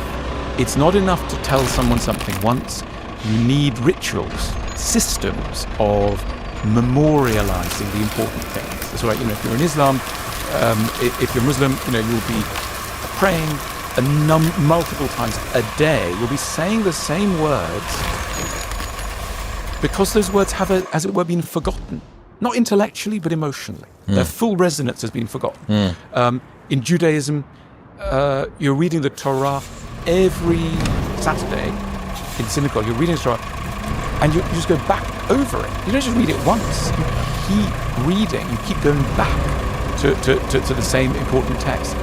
B: It's not enough to tell someone something once. You need rituals, systems of memorializing the important things. That's right. If you're in Islam, if you're Muslim, you'll be praying multiple times a day. You'll be saying the same words because those words have, as it were, been forgotten. Not intellectually, but emotionally. Their full resonance has been forgotten. In Judaism, you're reading the Torah every Saturday in synagogue. You're reading the Torah, and you just go back over it. You don't just read it once. You keep reading. You keep going back to the same important text.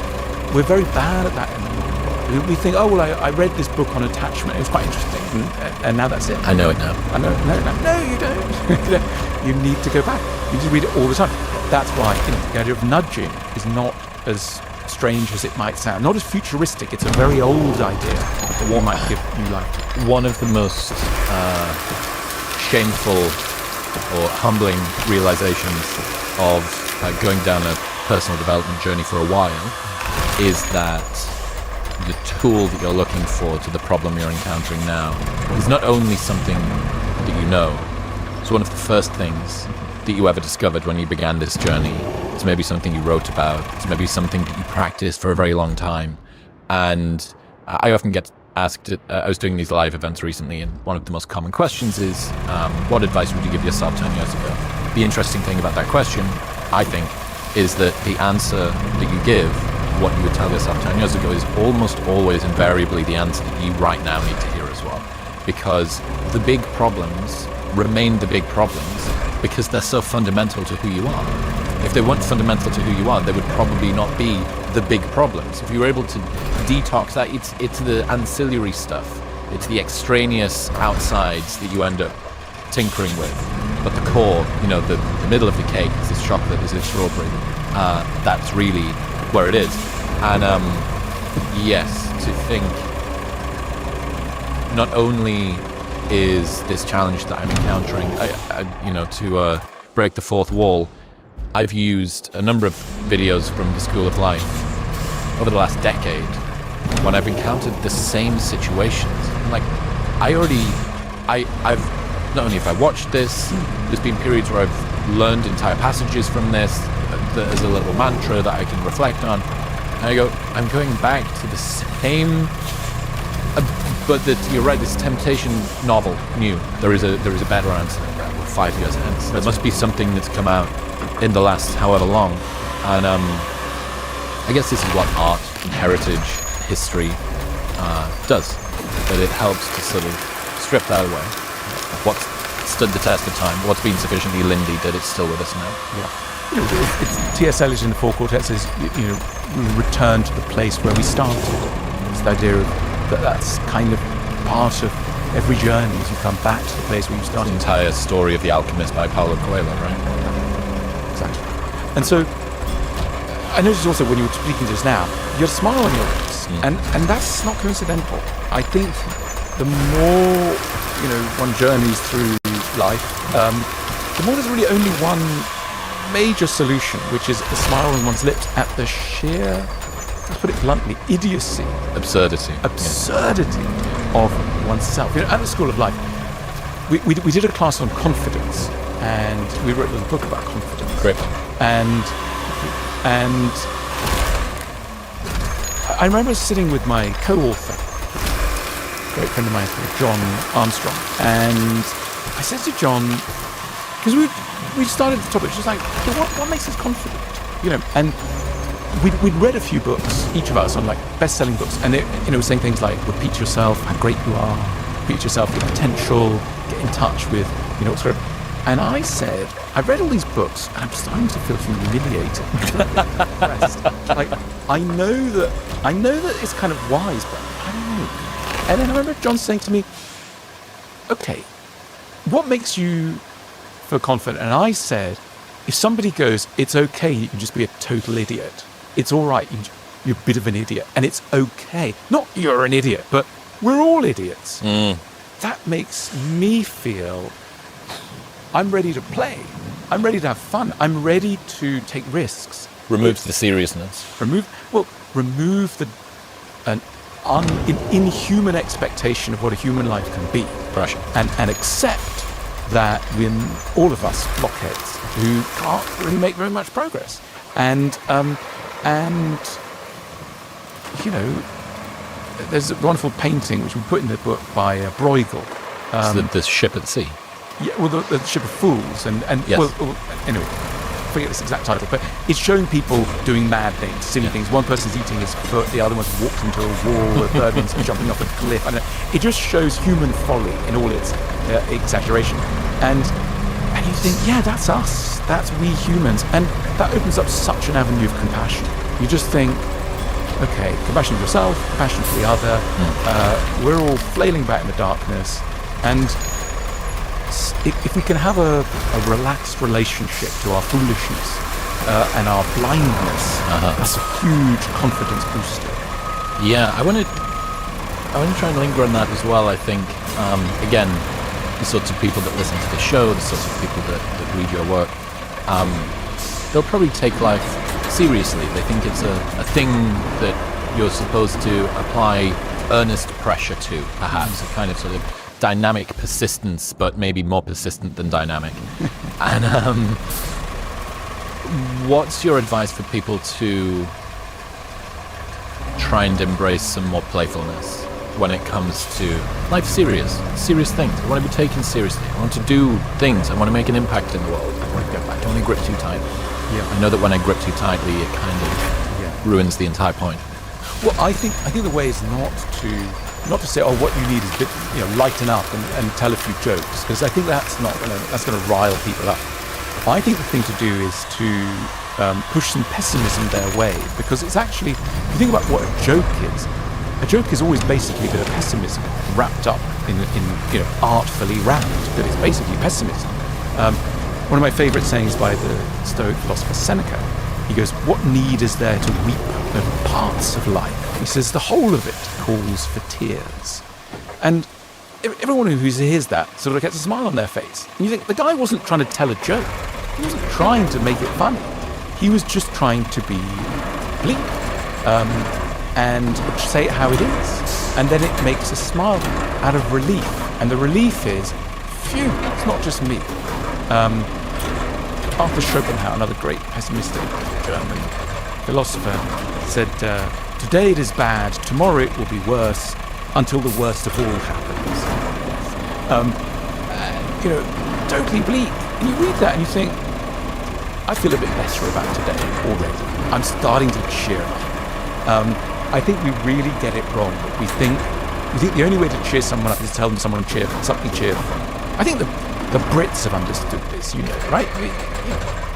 B: We're very bad at that in the modern world. We think, I read this book on attachment. It was quite interesting, and now that's it.
A: I know it now.
B: I know. No, you don't. You need to go back. You need to read it all the time. That's why the idea of nudging is not as strange as it might sound. Not as futuristic. It's a very old idea that one might give new life to.
A: One of the most shameful or humbling realizations of going down a personal development journey for a while is that the tool that you're looking for to the problem you're encountering now is not only something that you know. It's one of the first things that you ever discovered when you began this journey. It's maybe something you wrote about. It's maybe something that you practiced for a very long time. And I often get asked, I was doing these live events recently, and one of the most common questions is, what advice would you give yourself 10 years ago? The interesting thing about that question, I think, is that the answer that you give, what you would tell yourself 10 years ago, is almost always invariably the answer that you right now need to hear as well. Because the big problems remain the big problems because they're so fundamental to who you are. If they weren't fundamental to who you are, there would probably not be the big problems. If you're able to detox that, it's the ancillary stuff. It's the extraneous outsides that you end up tinkering with. But the core, the middle of the cake is this chocolate, is this strawberry. That's really where it is. And yes, to think not only is this challenge that I'm encountering, to break the fourth wall, I've used a number of videos from the School of Life over the last decade when I've encountered the same situations. Like, I've not only have I watched this, there's been periods where I've learned entire passages from this as a little mantra that I can reflect on. And I'm going back to the same, but you're right, this temptation novel, new. There is a better answer. We're 5 years hence. There must be something that's come out in the last however long. And I guess this is what art and heritage, history does. That it helps to sort of strip that away. What's stood the test of time, what's been sufficiently lindy that it's still with us now.
B: Yeah. It's T.S. Eliot in the Four Quartets says, we return to the place where we started. It's the idea of that's kind of part of every journey, is you come back to the place where you started.
A: The entire story of The Alchemist by Paulo Coelho, right?
B: Exactly. And so, I noticed also when you were speaking just now, you had a smile on your lips, and that's not coincidental. I think the more, one journeys through life, the more there's really only one major solution, which is a smile on one's lips at the sheer, let's put it bluntly, idiocy.
A: Absurdity
B: of oneself. At the School of Life, we did a class on confidence, and we wrote a book about confidence.
A: Great.
B: And I remember sitting with my co-author, great friend of mine, John Armstrong, and I said to John, because we started the topic, just like, what makes us confident? And we'd read a few books, each of us, on like best-selling books, and it was saying things like, repeat yourself, how great you are, repeat yourself, your potential, get in touch with, sort of. And I said, I've read all these books, and I'm starting to feel humiliated. Like, I know that it's kind of wise, but I don't know. And then I remember John saying to me, okay, what makes you feel confident? And I said, if somebody goes, it's okay, you can just be a total idiot. It's all right, you're a bit of an idiot, and it's okay. Not you're an idiot, but we're all idiots. That makes me feel I'm ready to play. I'm ready to have fun. I'm ready to take risks.
A: Removes the seriousness.
B: Remove an inhuman expectation of what a human life can be.
A: Pressure.
B: And accept that we're all of us blockheads who can't really make very much progress. And there's a wonderful painting which we put in the book by Bruegel.
A: The ship at sea.
B: Yeah, well, the Ship of Fools, and
A: yes.
B: well, anyway, forget this exact title, but it's showing people doing mad things, silly things. One person's eating his foot, the other one's walked into a wall, the third one's jumping off a cliff. I don't know. It just shows human folly in all its exaggeration. And you think, yeah, that's us. That's we humans. And that opens up such an avenue of compassion. You just think, okay, compassion for yourself, compassion for the other. We're all flailing back in the darkness. And if we can have a relaxed relationship to our foolishness and our blindness, that's a huge confidence booster.
A: Yeah, I want to try and linger on that as well. I think, again, the sorts of people that listen to the show, the sorts of people that read your work, they'll probably take life seriously. They think it's a thing that you're supposed to apply earnest pressure to, perhaps, a kind of sort of dynamic persistence, but maybe more persistent than dynamic. And what's your advice for people to try and embrace some more playfulness when it comes to life? Serious things. I want to be taken seriously. I want to do things. I want to make an impact in the world. I don't want to grip too tightly.
B: Yeah.
A: I know that when I grip too tightly, it kind of ruins the entire point.
B: Well, I think the way is not to say, what you need is lighten up and tell a few jokes, because I think that's going to rile people up. I think the thing to do is to push some pessimism their way, because it's actually, if you think about what a joke is always basically a bit of pessimism wrapped up in artfully wrapped, but it's basically pessimism. One of my favorite sayings by the Stoic philosopher Seneca, he goes, "What need is there to weep over parts of life?" He says the whole of it calls for tears. And everyone who hears that sort of gets a smile on their face. And you think, the guy wasn't trying to tell a joke. He wasn't trying to make it funny. He was just trying to be bleak and say it how it is. And then it makes us smile out of relief. And the relief is, phew, it's not just me. Arthur Schopenhauer, another great pessimistic German philosopher, said, "Today it is bad, tomorrow it will be worse, until the worst of all happens." Totally bleak. And you read that and you think, I feel a bit better about today already. I'm starting to cheer up. I think we really get it wrong. We think the only way to cheer someone up is to tell them something cheerful. I think the Brits have understood this, right?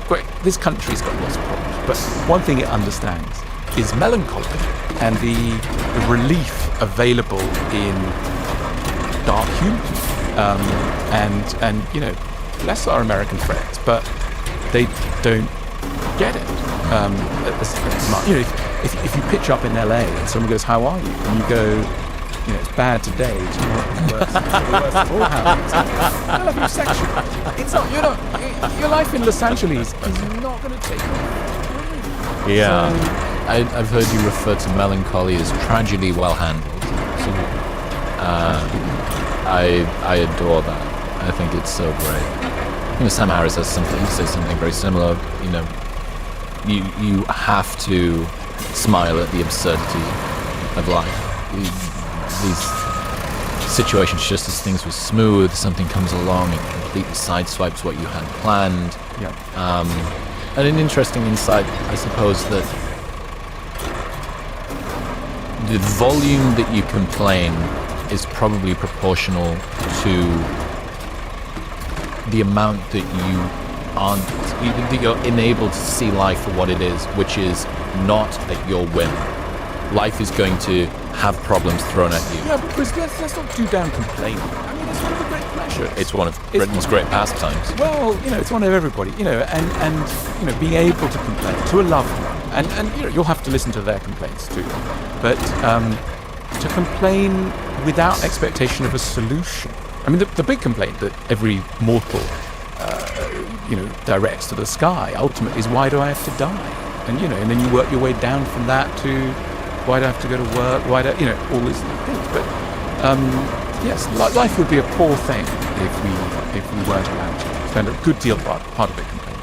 B: Great. This country's got lots of problems, but one thing it understands is melancholy and the relief available in dark humor. And bless our American friends, but they don't get it. If you pitch up in LA and someone goes, "How are you?" and you go, "It's bad today, tomorrow it'll be worse, the worst of all happens." I love you sexually. It's not, your life in Los Angeles is not going to take off.
A: Yeah. So, I've heard you refer to melancholy as tragedy well handled. So, I adore that. I think it's so great. Sam Harris says something very similar. You have to smile at the absurdity of life. These situations, just as things were smooth, something comes along and completely sideswipes what you had planned.
B: Yeah.
A: And an interesting insight, I suppose, that the volume that you complain is probably proportional to the amount that you're enabled to see life for what it is, which is not at your whim. Life is going to have problems thrown at you.
B: Yeah, because let's not do down complaining. I mean, it's one of the great pleasures.
A: It's one of Britain's great pastimes.
B: Well, it's one of everybody, and being able to complain to a loved one, and you'll have to listen to their complaints too. But to complain without expectation of a solution. I mean, the big complaint that every mortal, directs to the sky ultimately is, why do I have to die? And then you work your way down from that to, why do I have to go to work? Why do all these things? But yes, life would be a poor thing if we weren't allowed to spend a good deal part of it complaining.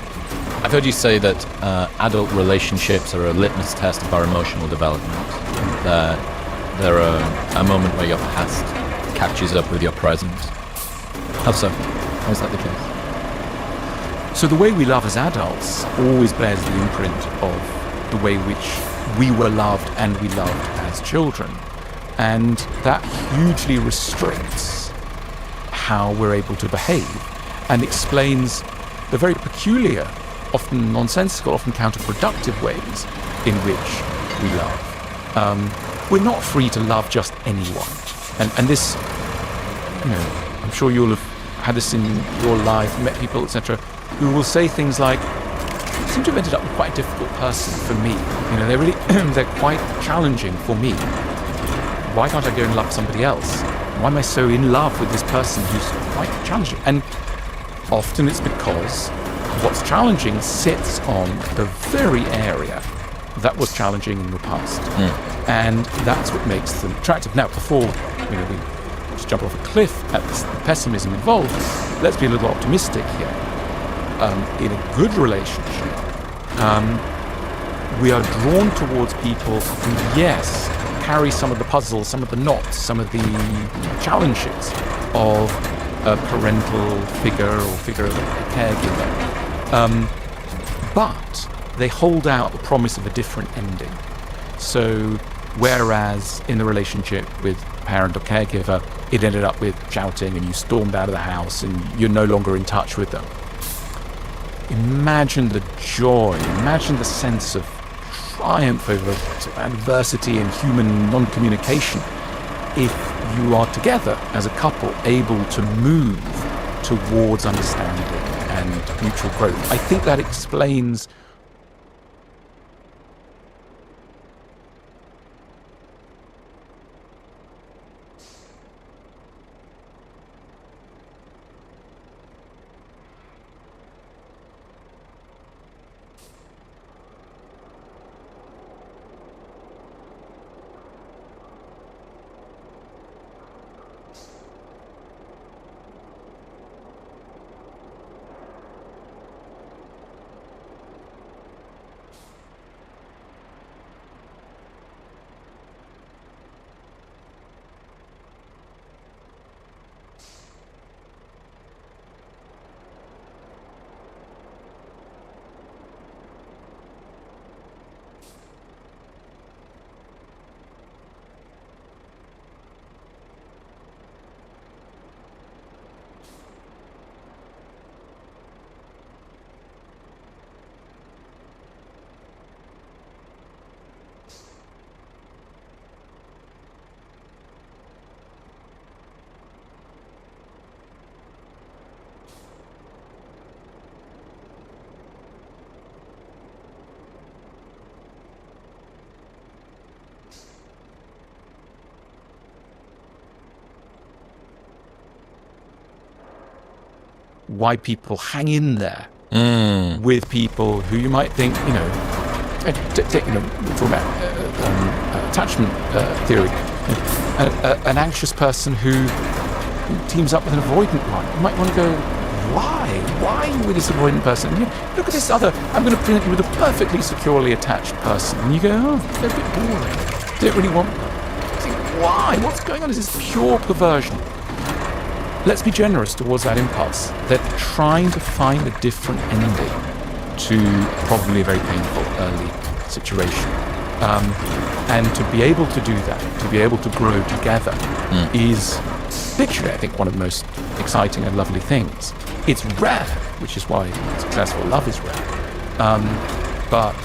A: I've heard you say that adult relationships are a litmus test of our emotional development. That they're a moment where your past catches up with your present. How so? How is that the case?
B: So the way we love as adults always bears the imprint of the way which we were loved and we loved as children. And that hugely restricts how we're able to behave and explains the very peculiar, often nonsensical, often counterproductive ways in which we love. We're not free to love just anyone. And this, I'm sure you'll have had this in your life, met people, etc., who will say things like, "I seem to have ended up with quite a difficult person for me. They're really, they're quite challenging for me. Why can't I go and love somebody else? Why am I so in love with this person who's quite challenging?" And often it's because what's challenging sits on the very area that was challenging in the past. And that's what makes them attractive. Now, before we just jump off a cliff at the pessimism involved, let's be a little optimistic here. In a good relationship, we are drawn towards people who, yes, carry some of the puzzles, some of the knots, some of the challenges of a parental figure or figure of a caregiver. But they hold out the promise of a different ending. So whereas in the relationship with parent or caregiver, it ended up with shouting and you stormed out of the house and you're no longer in touch with them. imagine the joy, imagine the sense of triumph over sort of adversity and human non-communication if you are together as a couple able to move towards understanding and mutual growth. I think that explains why people hang in there with people who you might think, we're talking about attachment theory. An anxious person who teams up with an avoidant one. You might want to go, why? Why with this avoidant person? And look at this other, I'm going to present you with a perfectly securely attached person. And you go, oh, they're a bit boring. Don't really want them. You think, why? What's going on? Is this pure perversion? Let's be generous towards that impulse. They're trying to find a different ending to probably a very painful early situation. And to be able to do that, to be able to grow together is literally, I think, one of the most exciting and lovely things. It's rare, which is why successful love is rare. But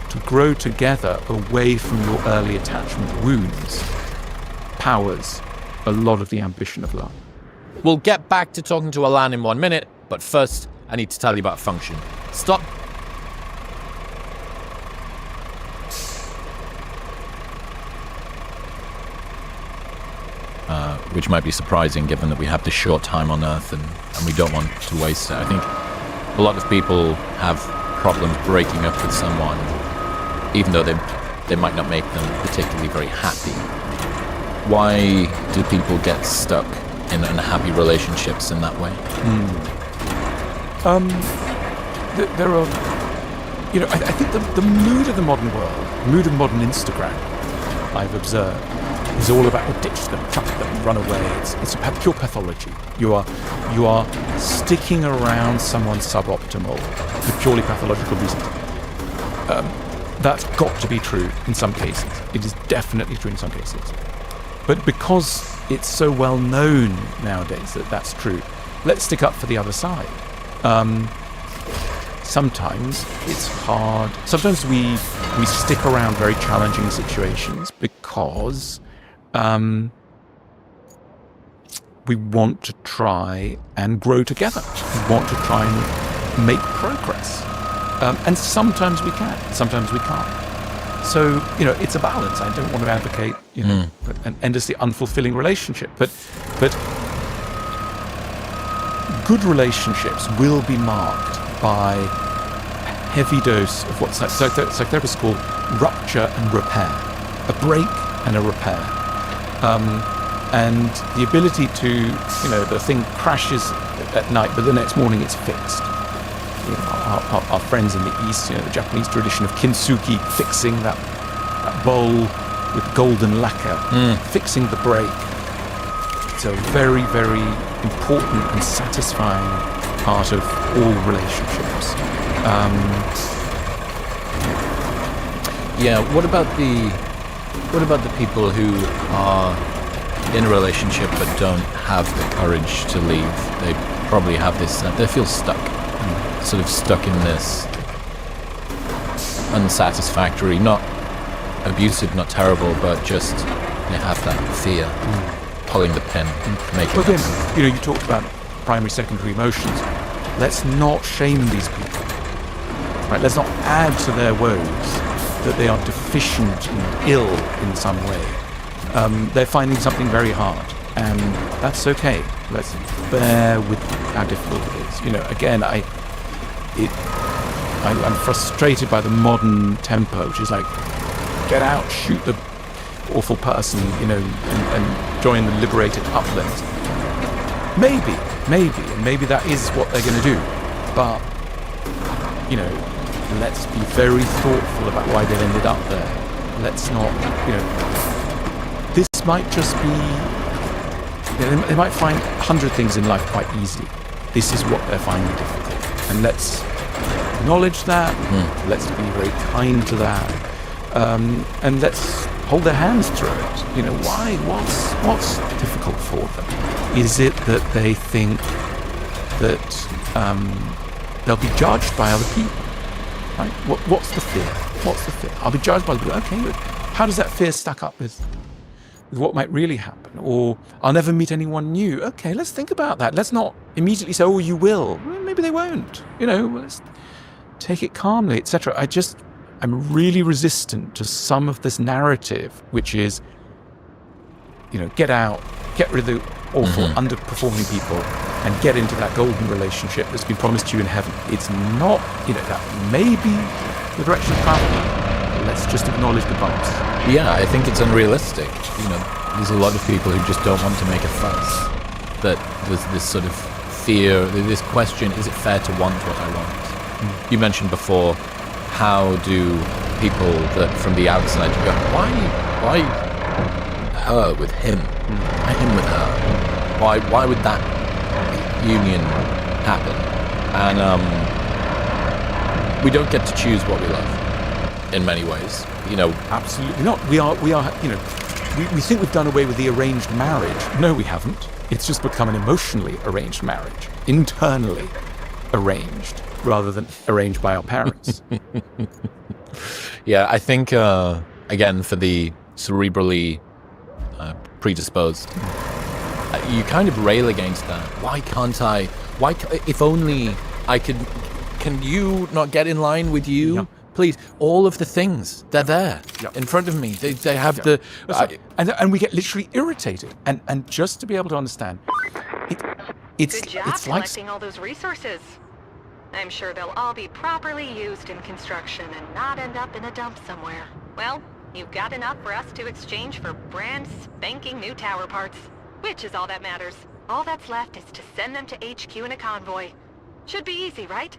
B: to grow together away from your early attachment wounds powers a lot of the ambition of love.
A: We'll get back to talking to Alan in 1 minute, but first I need to tell you about Function. Stop. Which might be surprising given that we have this short time on Earth and we don't want to waste it. I think a lot of people have problems breaking up with someone, even though they might not make them particularly very happy. Why do people get stuck in unhappy relationships in that way?
B: There are, I think the mood of the modern world, mood of modern Instagram, I've observed, is all about ditch them, chuck them, run away. It's a pure pathology. You are sticking around someone suboptimal for purely pathological reasons. That's got to be true in some cases. It is definitely true in some cases. But because it's so well known nowadays that that's true, let's stick up for the other side. Sometimes it's hard. Sometimes we stick around very challenging situations because we want to try and grow together. We want to try and make progress. And sometimes we can, sometimes we can't. So, it's a balance. I don't want to advocate, an endlessly unfulfilling relationship. But good relationships will be marked by a heavy dose of what psychotherapists call rupture and repair. A break and a repair. And the ability to, the thing crashes at night, but the next morning it's fixed. Our friends in the East, the Japanese tradition of kintsugi, fixing that bowl with golden lacquer, fixing the break. It's a very, very important and satisfying part of all relationships.
A: What about the people who are in a relationship but don't have the courage to leave? They probably have this, they feel stuck. sort of stuck in this unsatisfactory, not abusive, not terrible, but just you have that fear pulling the pin, making.
B: Well, again, you talked about primary, secondary emotions. Let's not shame these people, right? Let's not add to their woes that they are deficient and ill in some way. They're finding something very hard, and that's okay. Let's bear with how difficult it is. Again, I'm frustrated by the modern tempo, which is like, get out, shoot the awful person, and join the liberated uplift. Maybe that is what they're going to do. But, let's be very thoughtful about why they've ended up there. Let's not, this might just be, they might find 100 things in life quite easy. This is what they're finding difficult. And let's acknowledge that. Let's be very kind to that. And let's hold their hands through it. Why? What's difficult for them? Is it that they think that they'll be judged by other people? Right? What's the fear? I'll be judged by other people. Okay, but how does that fear stack up with what might really happen? Or I'll never meet anyone new. Okay, let's think about that. Let's not immediately say, oh, you will. Well, maybe they won't. Let's take it calmly, etc. I'm really resistant to some of this narrative, which is, get out, get rid of the awful, underperforming people, and get into that golden relationship that's been promised to you in heaven. It's not, that may be the direction of travel. Let's just acknowledge the bumps.
A: Yeah, I think it's unrealistic. There's a lot of people who just don't want to make a fuss. That there's this sort of fear, this question, is it fair to want what I want? You mentioned before, how do people that from the outside go, why her with him? Why him with her? Why would that union happen? And we don't get to choose what we love in many ways.
B: Absolutely not. We are. We think we've done away with the arranged marriage. No, we haven't. It's just become an emotionally arranged marriage, internally arranged, rather than arranged by our parents.
A: Yeah, I think, again, for the cerebrally predisposed, you kind of rail against that. Why can't I? If only I could. Can you not get in line with you? Yeah. Please, all of the things, they're there in front of me. They have the...
B: And we get literally irritated. And just to be able to understand, it's
C: Good job collecting all those resources. I'm sure they'll all be properly used in construction and not end up in a dump somewhere. Well, you've got enough for us to exchange for brand spanking new tower parts, which is all that matters. All that's left is to send them to HQ in a convoy. Should be easy, right?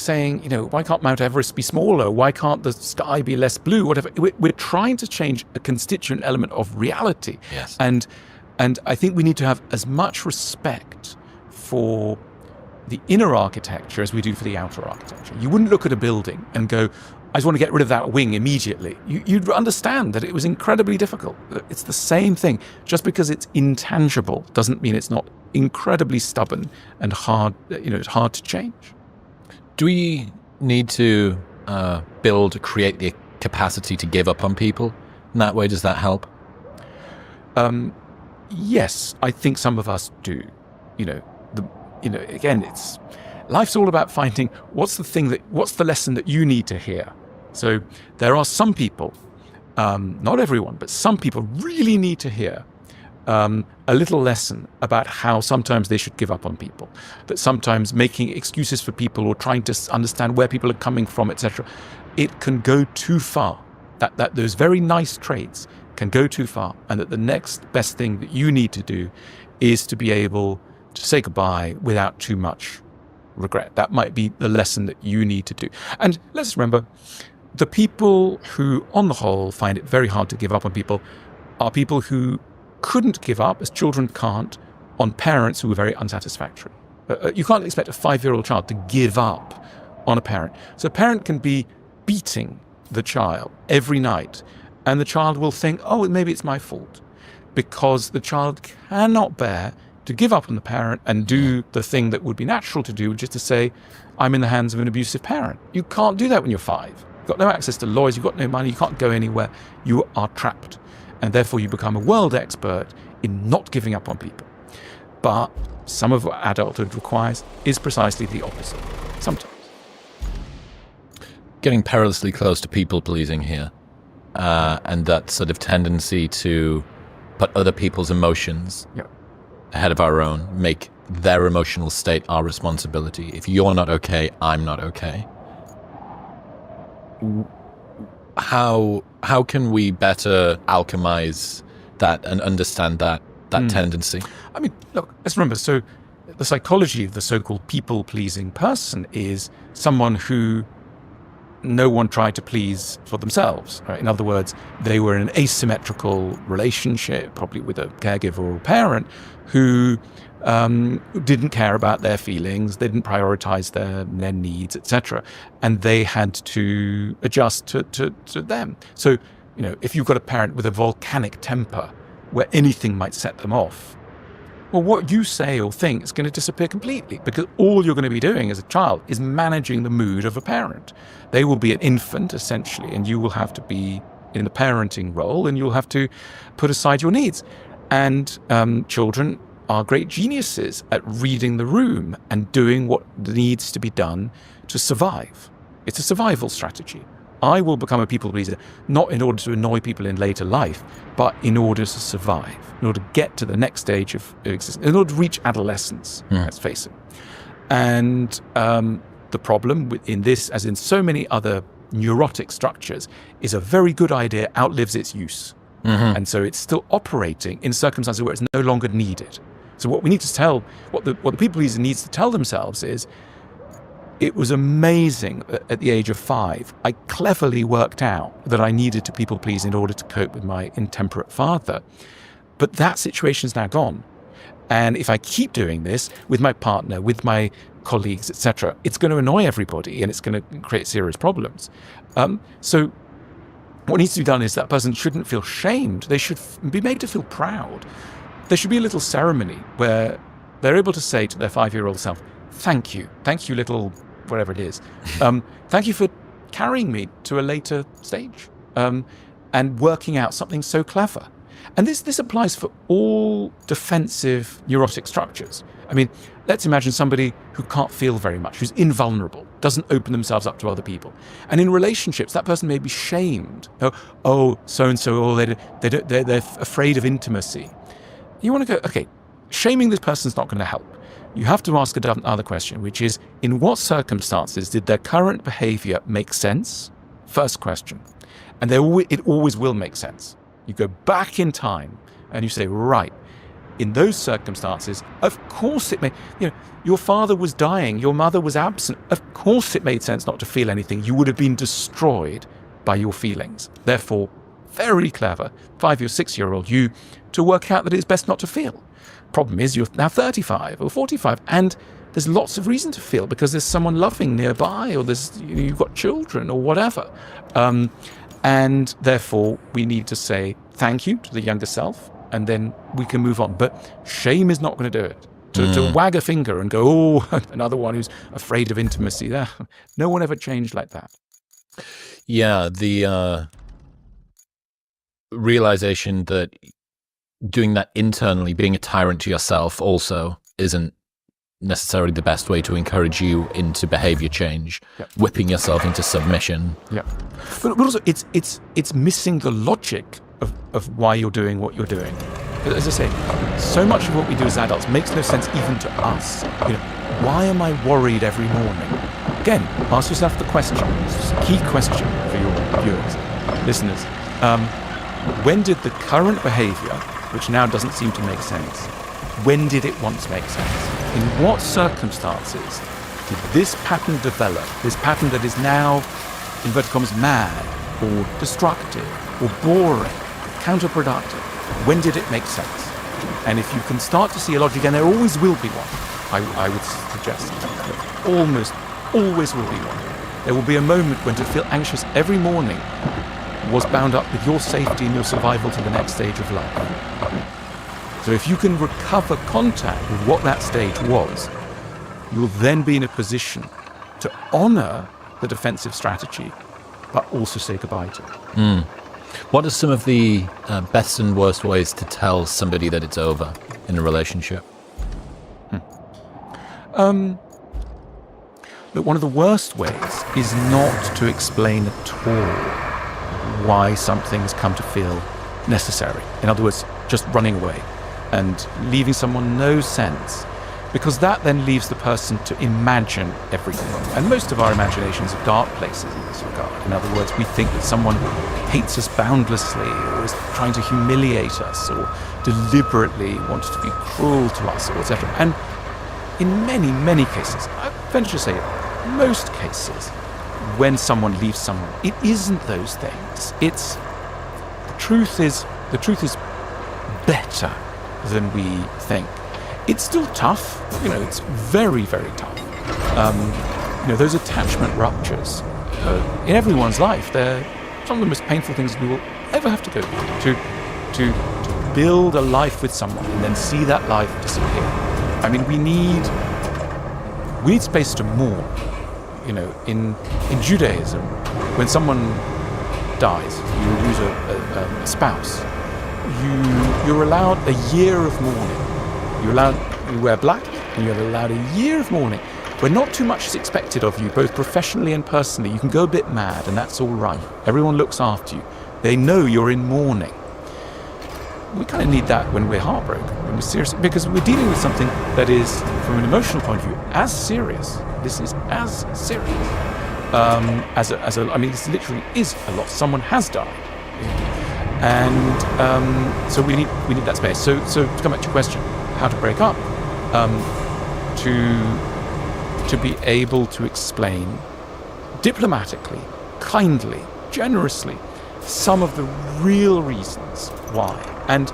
B: saying, why can't Mount Everest be smaller? Why can't the sky be less blue? Whatever. We're trying to change a constituent element of reality.
A: Yes.
B: And I think we need to have as much respect for the inner architecture as we do for the outer architecture. You wouldn't look at a building and go, I just want to get rid of that wing immediately. You'd understand that it was incredibly difficult. It's the same thing. Just because it's intangible doesn't mean it's not incredibly stubborn and hard. It's hard to change.
A: Do we need to create the capacity to give up on people? In that way, does that help?
B: Yes, I think some of us do. Again, life's all about finding what's the lesson that you need to hear. So there are some people, not everyone, but some people really need to hear a little lesson about how sometimes they should give up on people, that sometimes making excuses for people or trying to understand where people are coming from, etc., it can go too far. That those very nice traits can go too far, and that the next best thing that you need to do is to be able to say goodbye without too much regret. That might be the lesson that you need to do. And let's remember, the people who, on the whole, find it very hard to give up on people are people who couldn't give up, as children can't, on parents who are very unsatisfactory. You can't expect a 5-year-old child to give up on a parent. So a parent can be beating the child every night, and the child will think, oh, maybe it's my fault, because the child cannot bear to give up on the parent and do the thing that would be natural to do, which is to say, I'm in the hands of an abusive parent. You can't do that when you're 5. You've got no access to lawyers, you've got no money, you can't go anywhere. You are trapped. And therefore you become a world expert in not giving up on people. But some of what adulthood requires is precisely the opposite, sometimes.
A: Getting perilously close to people-pleasing here, and that sort of tendency to put other people's emotions ahead of our own, make their emotional state our responsibility. If you're not okay, I'm not okay. How can we better alchemize that and understand that tendency?
B: I mean, look, let's remember, so the psychology of the so-called people-pleasing person is someone who no one tried to please for themselves. Right? In other words, they were in an asymmetrical relationship, probably with a caregiver or a parent, who didn't care about their feelings, they didn't prioritize their needs, etc. And they had to adjust to them. So, if you've got a parent with a volcanic temper where anything might set them off, well, what you say or think is going to disappear completely, because all you're going to be doing as a child is managing the mood of a parent. They will be an infant, essentially, and you will have to be in the parenting role, and you'll have to put aside your needs. And children are great geniuses at reading the room and doing what needs to be done to survive. It's a survival strategy. I will become a people pleaser, not in order to annoy people in later life, but in order to survive, in order to get to the next stage of existence, in order to reach adolescence, let's face it. And the problem in this, as in so many other neurotic structures, is a very good idea outlives its use. And so it's still operating in circumstances where it's no longer needed. So what we need to tell, what the people pleaser needs to tell themselves is, it was amazing that at the age of 5, I cleverly worked out that I needed to people please in order to cope with my intemperate father. But that situation is now gone. And if I keep doing this with my partner, with my colleagues, etc., it's going to annoy everybody and it's going to create serious problems. So what needs to be done is that person shouldn't feel shamed. They should be made to feel proud. There should be a little ceremony where they're able to say to their 5-year-old self, thank you, little whatever it is. Thank you for carrying me to a later stage and working out something so clever. And this applies for all defensive neurotic structures. I mean, let's imagine somebody who can't feel very much, who's invulnerable, doesn't open themselves up to other people. And in relationships, that person may be shamed. Oh, so-and-so, they're afraid of intimacy. You want to go, okay, shaming this person's not going to help. You have to ask another question, which is, in what circumstances did their current behavior make sense? First question. And it always will make sense. You go back in time and you say, right, in those circumstances, of course it may, your father was dying, your mother was absent. Of course it made sense not to feel anything. You would have been destroyed by your feelings. Therefore, very clever 5 or 6-year-old you to work out that it's best not to feel. Problem is, you're now 35 or 45, and there's lots of reason to feel because there's someone loving nearby, or you've got children or whatever. And therefore, we need to say thank you to the younger self, and then we can move on. But shame is not going to do it. To wag a finger and go, oh, another one who's afraid of intimacy. No one ever changed like that.
A: Yeah, the realization that doing that internally, being a tyrant to yourself also isn't necessarily the best way to encourage you into behavior change, whipping yourself into submission.
B: Yeah, but also it's missing the logic of why you're doing what you're doing. As I say, so much of what we do as adults makes no sense even to us. Why am I worried every morning? Again, ask yourself the question. This is a key question for your viewers, listeners. When did the current behavior, which now doesn't seem to make sense, when did it once make sense? In what circumstances did this pattern develop? This pattern that is now, inverted commas, mad, or destructive, or boring, counterproductive. When did it make sense? And if you can start to see a logic, and there always will be one, I would suggest that almost always will be one. There will be a moment when to feel anxious every morning was bound up with your safety and your survival to the next stage of life. So if you can recover contact with what that stage was, you'll then be in a position to honor the defensive strategy, but also say goodbye to it.
A: What are some of the best and worst ways to tell somebody that it's over in a relationship?
B: Look, one of the worst ways is not to explain at all why something's come to feel necessary. In other words, just running away and leaving someone no sense, because that then leaves the person to imagine everything. And most of our imaginations are dark places in this regard. In other words, we think that someone hates us boundlessly, or is trying to humiliate us, or deliberately wants to be cruel to us, or etc. And in many, many cases, I venture to say most cases, when someone leaves someone, it isn't those things. It's the truth is better than we think. It's still tough, it's very, very tough. Those attachment ruptures in everyone's life, they're some of the most painful things we will ever have to go through. To build a life with someone and then see that life disappear. I mean, we need space to mourn. In Judaism, when someone dies, you lose a spouse, you're allowed a year of mourning. You wear black, and you're allowed a year of mourning, where not too much is expected of you, both professionally and personally. You can go a bit mad, and that's all right. Everyone looks after you. They know you're in mourning. We kind of need that when we're heartbroken, when we're serious, because we're dealing with something that is, from an emotional point of view, as serious. This is as serious this literally is a loss. Someone has died, and so we need that space. So to come back to your question, how to break up, to be able to explain diplomatically, kindly, generously, some of the real reasons why. And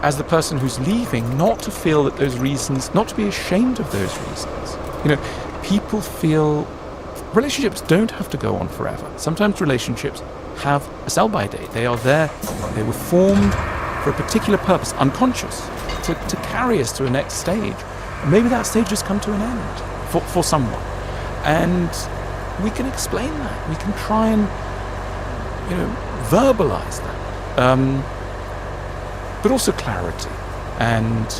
B: as the person who's leaving, not to feel that those reasons, not to be ashamed of those reasons. People feel relationships don't have to go on forever. Sometimes relationships have a sell-by date. They are there, they were formed for a particular purpose, unconscious, to carry us to a next stage. And maybe that stage has come to an end for someone. And we can explain that. We can try and, verbalize that. But also clarity. And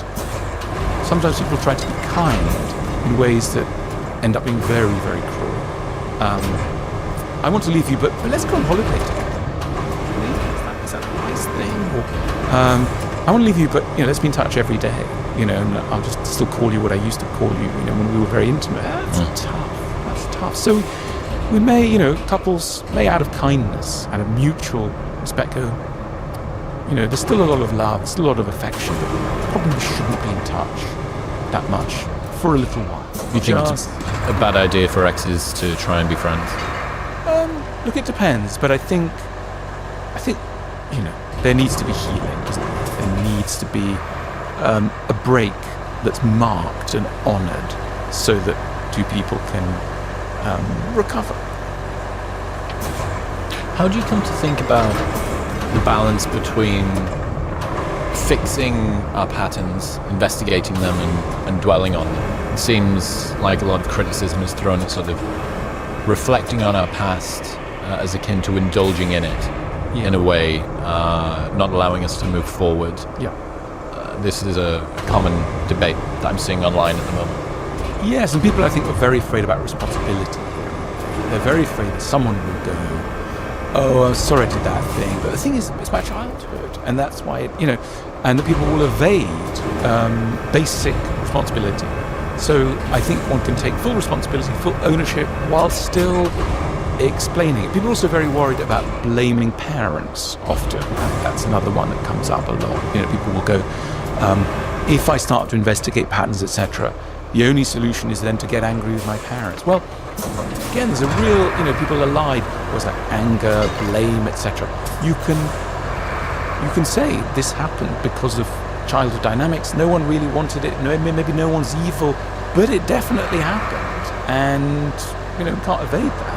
B: sometimes people try to be kind in ways that end up being very, very cruel. I want to leave you, but let's go on holiday together. Is that a nice thing? Or, I want to leave you, but let's be in touch every day. And I'll just still call you what I used to call you. When we were very intimate. That's tough. That's tough. So we may, couples may, out of kindness, out of mutual respect, go, there's still a lot of love, still a lot of affection, but probably shouldn't be in touch that much for a little while.
A: You think it's a bad idea for exes to try and be friends?
B: Look, it depends, but I think there needs to be healing. There needs to be a break that's marked and honoured, so that two people can recover.
A: How do you come to think about the balance between fixing our patterns, investigating them, and dwelling on them? It seems like a lot of criticism is thrown at sort of reflecting on our past as akin to indulging in it, in a way, not allowing us to move forward.
B: Yeah.
A: This is a common debate that I'm seeing online at the moment.
B: Yes, and people, I think, are very afraid about responsibility. They're very afraid that someone will go, "Oh, I'm sorry I did that thing." But the thing is, it's my childhood, and that's why, and that people will evade basic responsibility. So I think one can take full responsibility, full ownership, while still explaining it. People are also very worried about blaming parents often. That's another one that comes up a lot. People will go, if I start to investigate patterns, etc., the only solution is then to get angry with my parents. Well, again, there's a real, people are lied. Was that anger, blame, etc. You can say this happened because of childhood dynamics. No one really wanted it. Maybe no one's evil, but it definitely happened, and can't evade that.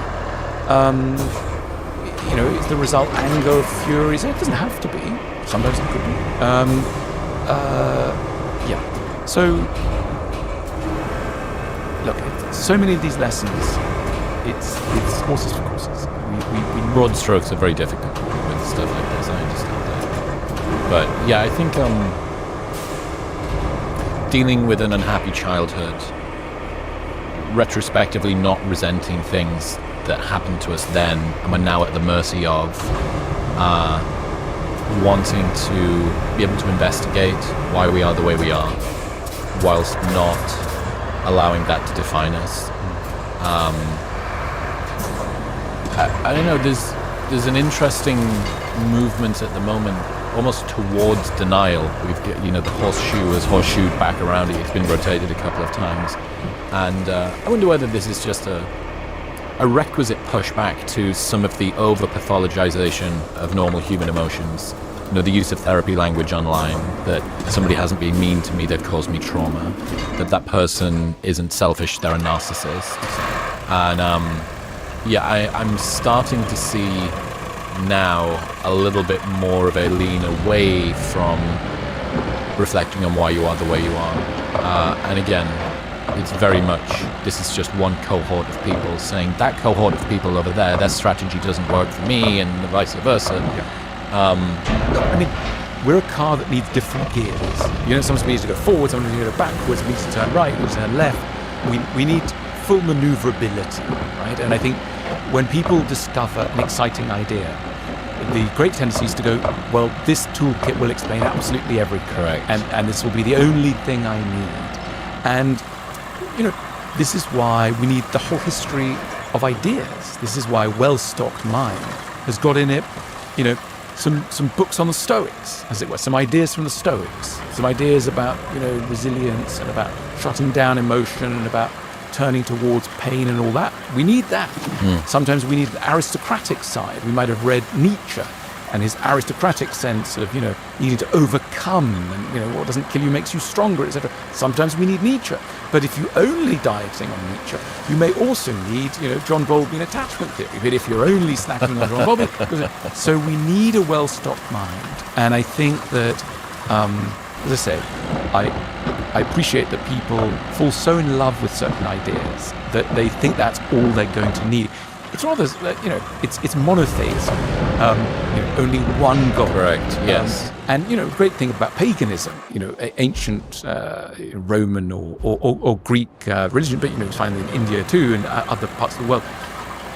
B: Is the result anger, fury? It doesn't have to be. Sometimes it could be. Yeah. So, look, so many of these lessons, it's horses for courses. We
A: Broad strokes are very difficult with stuff like this, I understand that. But yeah, I think dealing with an unhappy childhood, retrospectively not resenting things that happened to us then, and we're now at the mercy of, wanting to be able to investigate why we are the way we are, whilst not allowing that to define us. I don't know, there's an interesting movement at the moment, almost towards denial. We've got, the horseshoe has horseshoed back around it. It's been rotated a couple of times. And I wonder whether this is just a requisite pushback to some of the over-pathologization of normal human emotions. The use of therapy language online, that somebody hasn't been mean to me, they've caused me trauma, that person isn't selfish, they're a narcissist. And I'm starting to see now a little bit more of a lean away from reflecting on why you are the way you are. And again, it's very much, this is just one cohort of people saying that cohort of people over there, their strategy doesn't work for me, and vice versa.
B: Yeah. We're a car that needs different gears. Sometimes we need to go forward, sometimes we need to go backwards, we need to turn right, we need to turn left. We need full maneuverability, right? And I think when people discover an exciting idea, the great tendency is to go, well, this toolkit will explain absolutely everything.
A: Correct.
B: And this will be the only thing I need. And this is why we need the whole history of ideas. This is why a well-stocked mind has got in it, some books on the Stoics, as it were, some ideas from the Stoics, some ideas about, resilience and about shutting down emotion and about turning towards pain and all that. We need that. Sometimes we need the aristocratic side. We might have read Nietzsche and his aristocratic sense of, needing to overcome and, what doesn't kill you makes you stronger, etc. Sometimes we need Nietzsche. But if you only dieting on Nietzsche, you may also need, John Bowlby and attachment theory. But if you're only snacking on John Bowlby, so we need a well-stocked mind. And I think that, as I say, I appreciate that people fall so in love with certain ideas that they think that's all they're going to need. It's rather, it's monotheism. Only one God.
A: Correct. Yes.
B: And great thing about paganism, ancient Roman or Greek religion, but you find it in India too and other parts of the world.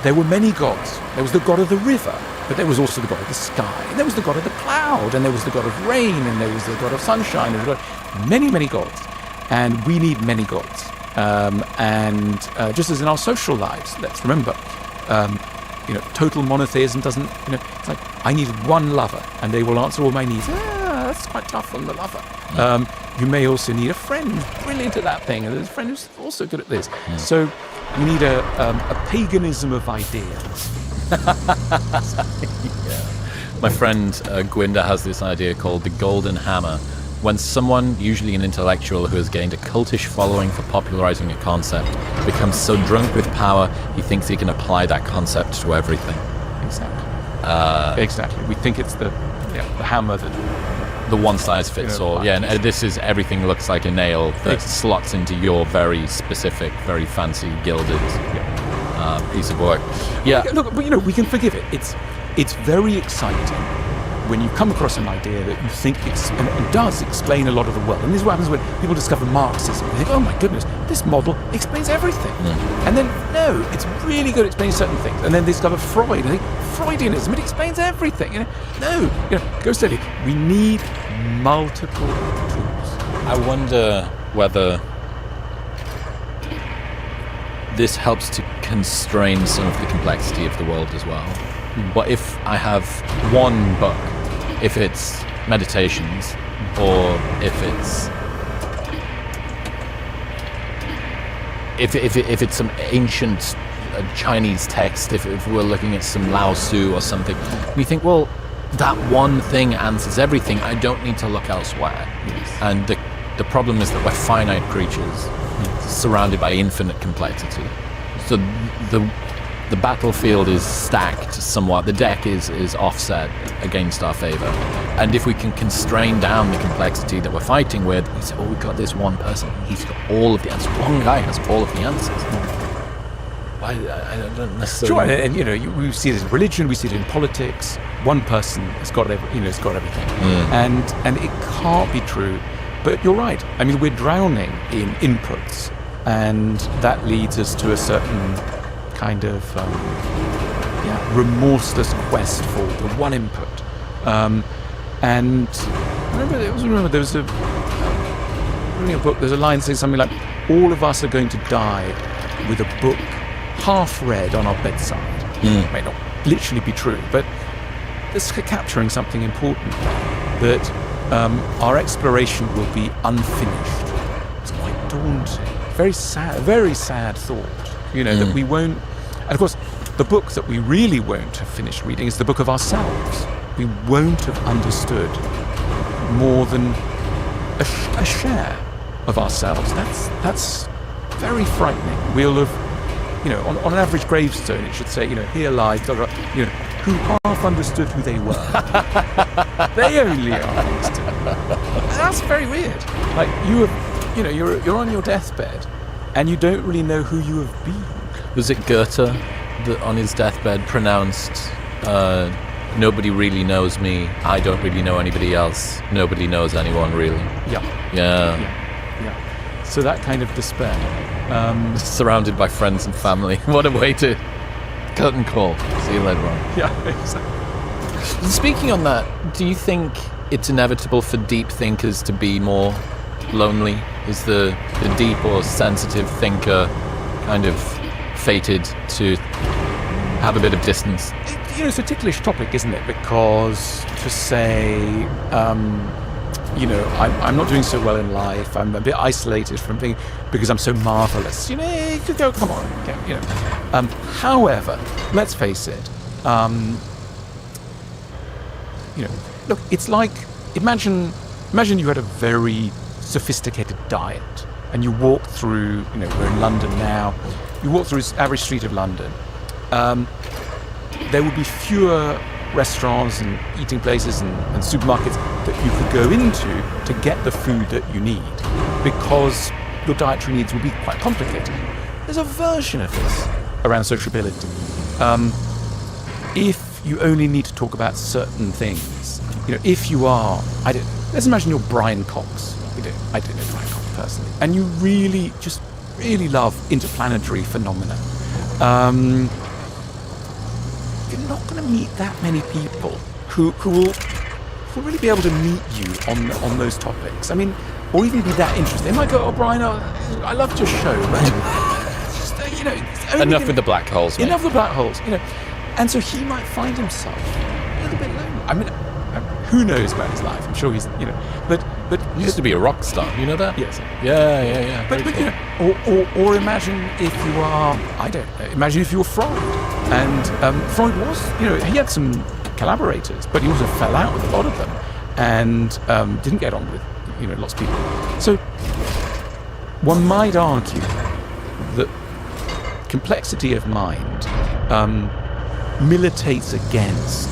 B: There were many gods. There was the god of the river, but there was also the god of the sky. And there was the god of the cloud, and there was the god of rain, and there was the god of sunshine. And many, many gods, and we need many gods. And just as in our social lives, let's remember. total monotheism doesn't, it's like, I need one lover and they will answer all my needs. That's quite tough on the lover. You may also need a friend who's brilliant at that thing, and there's a friend who's also good at this. So you need a paganism of ideas.
A: My friend Gwynda has this idea called the golden hammer. When someone, usually an intellectual who has gained a cultish following for popularizing a concept, becomes so drunk with power, he thinks he can apply that concept to everything.
B: Exactly. We think it's the hammer that...
A: The one-size-fits-all. Yeah, and this is everything looks like a nail that slots into your very specific, very fancy, gilded piece of work. Yeah.
B: Look, but we can forgive it. It's very exciting when you come across an idea that you think and does explain a lot of the world. And this is what happens when people discover Marxism. They think, oh my goodness, this model explains everything. And then, no, it's really good at explaining certain things. And then they discover Freud. And they think, Freudianism, it explains everything. Go steady. We need multiple tools.
A: I wonder whether this helps to constrain some of the complexity of the world as well. What if I have one book, if it's meditations, or if it's some ancient Chinese text, if we're looking at some Lao Tzu or something, we think, well, that one thing answers everything. I don't need to look elsewhere. And the problem is that we're finite creatures surrounded by infinite complexity. So the battlefield is stacked somewhat. The deck is offset against our favor. And if we can constrain down the complexity that we're fighting with, we say, we've got this one person. He's got all of the answers. One guy has all of the answers. I don't necessarily...
B: Sure, and we see it in religion, we see it in politics. One person has got everything. And it can't be true. But you're right. I mean, we're drowning in inputs, and that leads us to a certain kind of remorseless quest for the one input. And remember there was reading a book, there's a line saying something like, all of us are going to die with a book half read on our bedside. It may not literally be true, but it's capturing something important, that our exploration will be unfinished. It's quite daunting. Very sad thought, that we won't. And of course, the book that we really won't have finished reading is the book of ourselves. We won't have understood more than a share of ourselves. That's very frightening. We'll have, on an average gravestone, it should say, here lies, who half understood who they were. They only understood. That's very weird. Like you're on your deathbed, and you don't really know who you have been.
A: Was it Goethe that on his deathbed pronounced, nobody really knows me, I don't really know anybody else, nobody knows anyone really? Yeah.
B: So that kind of despair.
A: Surrounded by friends and family. What a way to cut and call. See you later on.
B: Yeah, exactly.
A: Speaking on that, do you think it's inevitable for deep thinkers to be more lonely? Is the deep or sensitive thinker kind of fated to have a bit of distance?
B: It's a ticklish topic, isn't it? Because to say, I'm not doing so well in life, I'm a bit isolated from things because I'm so marvelous. You could go, come on. However, let's face it. Look, it's like, imagine you had a very sophisticated diet and you walk through, we're in London now, you walk through this average street of London. There would be fewer restaurants and eating places and supermarkets that you could go into to get the food that you need, because your dietary needs would be quite complicated. There's a version of this around sociability. If you only need to talk about certain things, if you are, let's imagine you're Brian Cox. I don't know Brian Cox personally, and you really love interplanetary phenomena. You're not going to meet that many people who will really be able to meet you on those topics. I mean, or even be that interested. They might go, "Oh, Brian, I loved your show," but just,
A: enough with the black holes. Mate.
B: Enough with the black holes. And so he might find himself a little bit lonely. I mean, who knows about his life? I'm sure he's, but
A: he used to be a rock star. You know that?
B: Yes.
A: Yeah.
B: But or imagine if you are, I don't know. Imagine if you were Freud, and Freud was, he had some collaborators, but he also fell out with a lot of them, and didn't get on with, lots of people. So one might argue that complexity of mind militates against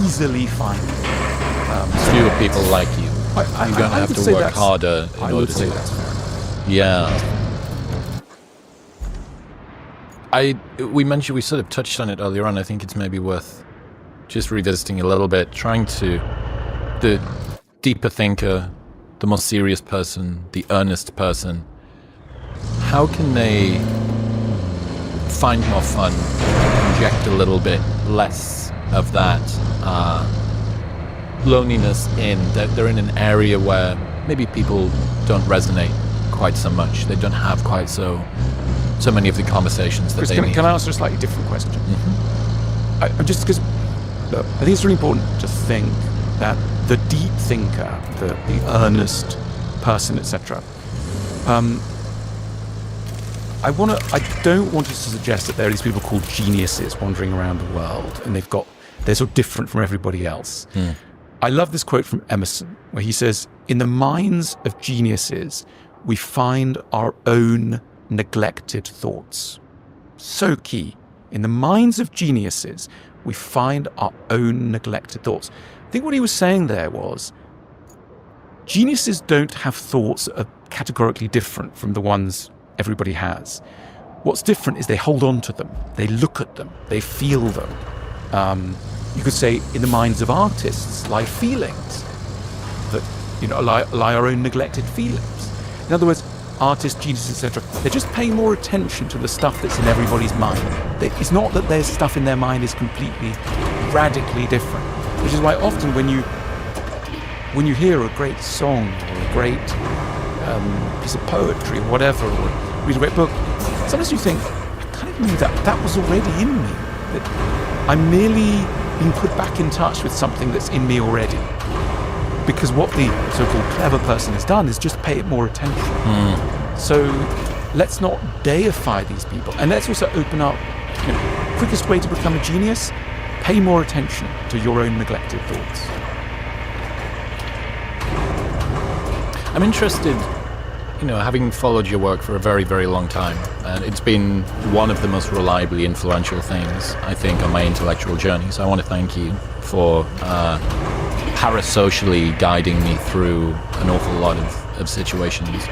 B: easily finding
A: fewer people like you. You're going to have to work harder in order to.
B: That's fair enough.
A: Yeah. We sort of touched on it earlier on. I think it's maybe worth just revisiting a little bit, trying to, the deeper thinker, the more serious person, the earnest person, how can they find more fun, inject a little bit less of that loneliness in? They're in an area where maybe people don't resonate quite so much. They don't have quite so many of the conversations that
B: Chris,
A: they need.
B: Can I answer a slightly different question?
A: Mm-hmm.
B: Just because, look, I think it's really important to think that the deep thinker, the earnest person, etc. I don't want to suggest that there are these people called geniuses wandering around the world, and they're sort of different from everybody else. I love this quote from Emerson, where he says, "In the minds of geniuses, we find our own neglected thoughts." So key. In the minds of geniuses, we find our own neglected thoughts. I think what he was saying there was, geniuses don't have thoughts that are categorically different from the ones everybody has. What's different is they hold on to them, they look at them, they feel them. You could say in the minds of artists lie feelings that, lie our own neglected feelings. In other words, artists, geniuses, etc., they're just paying more attention to the stuff that's in everybody's mind. It's not that their stuff in their mind is completely, radically different. Which is why often when you hear a great song or a great piece of poetry or whatever, or read a great book, sometimes you think, I kind of knew that was already in me. That I'm merely being put back in touch with something that's in me already. Because what the so-called clever person has done is just pay it more attention. So let's not deify these people. And let's also open up, quickest way to become a genius, pay more attention to your own neglected thoughts.
A: I'm interested, having followed your work for a very, very long time, and it's been one of the most reliably influential things, I think, on my intellectual journey. So I want to thank you for parasocially guiding me through an awful lot of situations.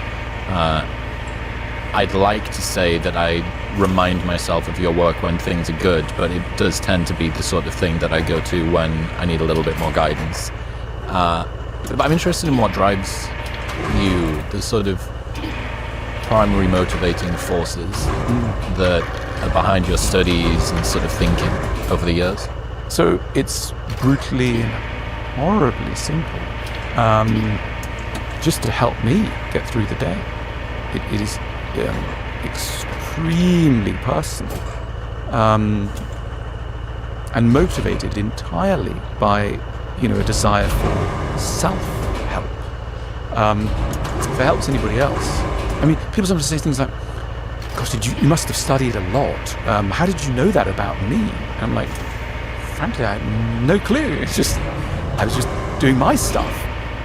A: I'd like to say that I remind myself of your work when things are good, but it does tend to be the sort of thing that I go to when I need a little bit more guidance. But I'm interested in what drives you, the sort of primary motivating forces that are behind your studies and sort of thinking over the years.
B: So it's brutally and horribly simple. Just to help me get through the day. It is extremely personal, and motivated entirely by, a desire for self-help. If it helps anybody else, people sometimes say things like, "Gosh, you must have studied a lot. How did you know that about me?" And I'm like, frankly, I had no clue. I was just doing my stuff,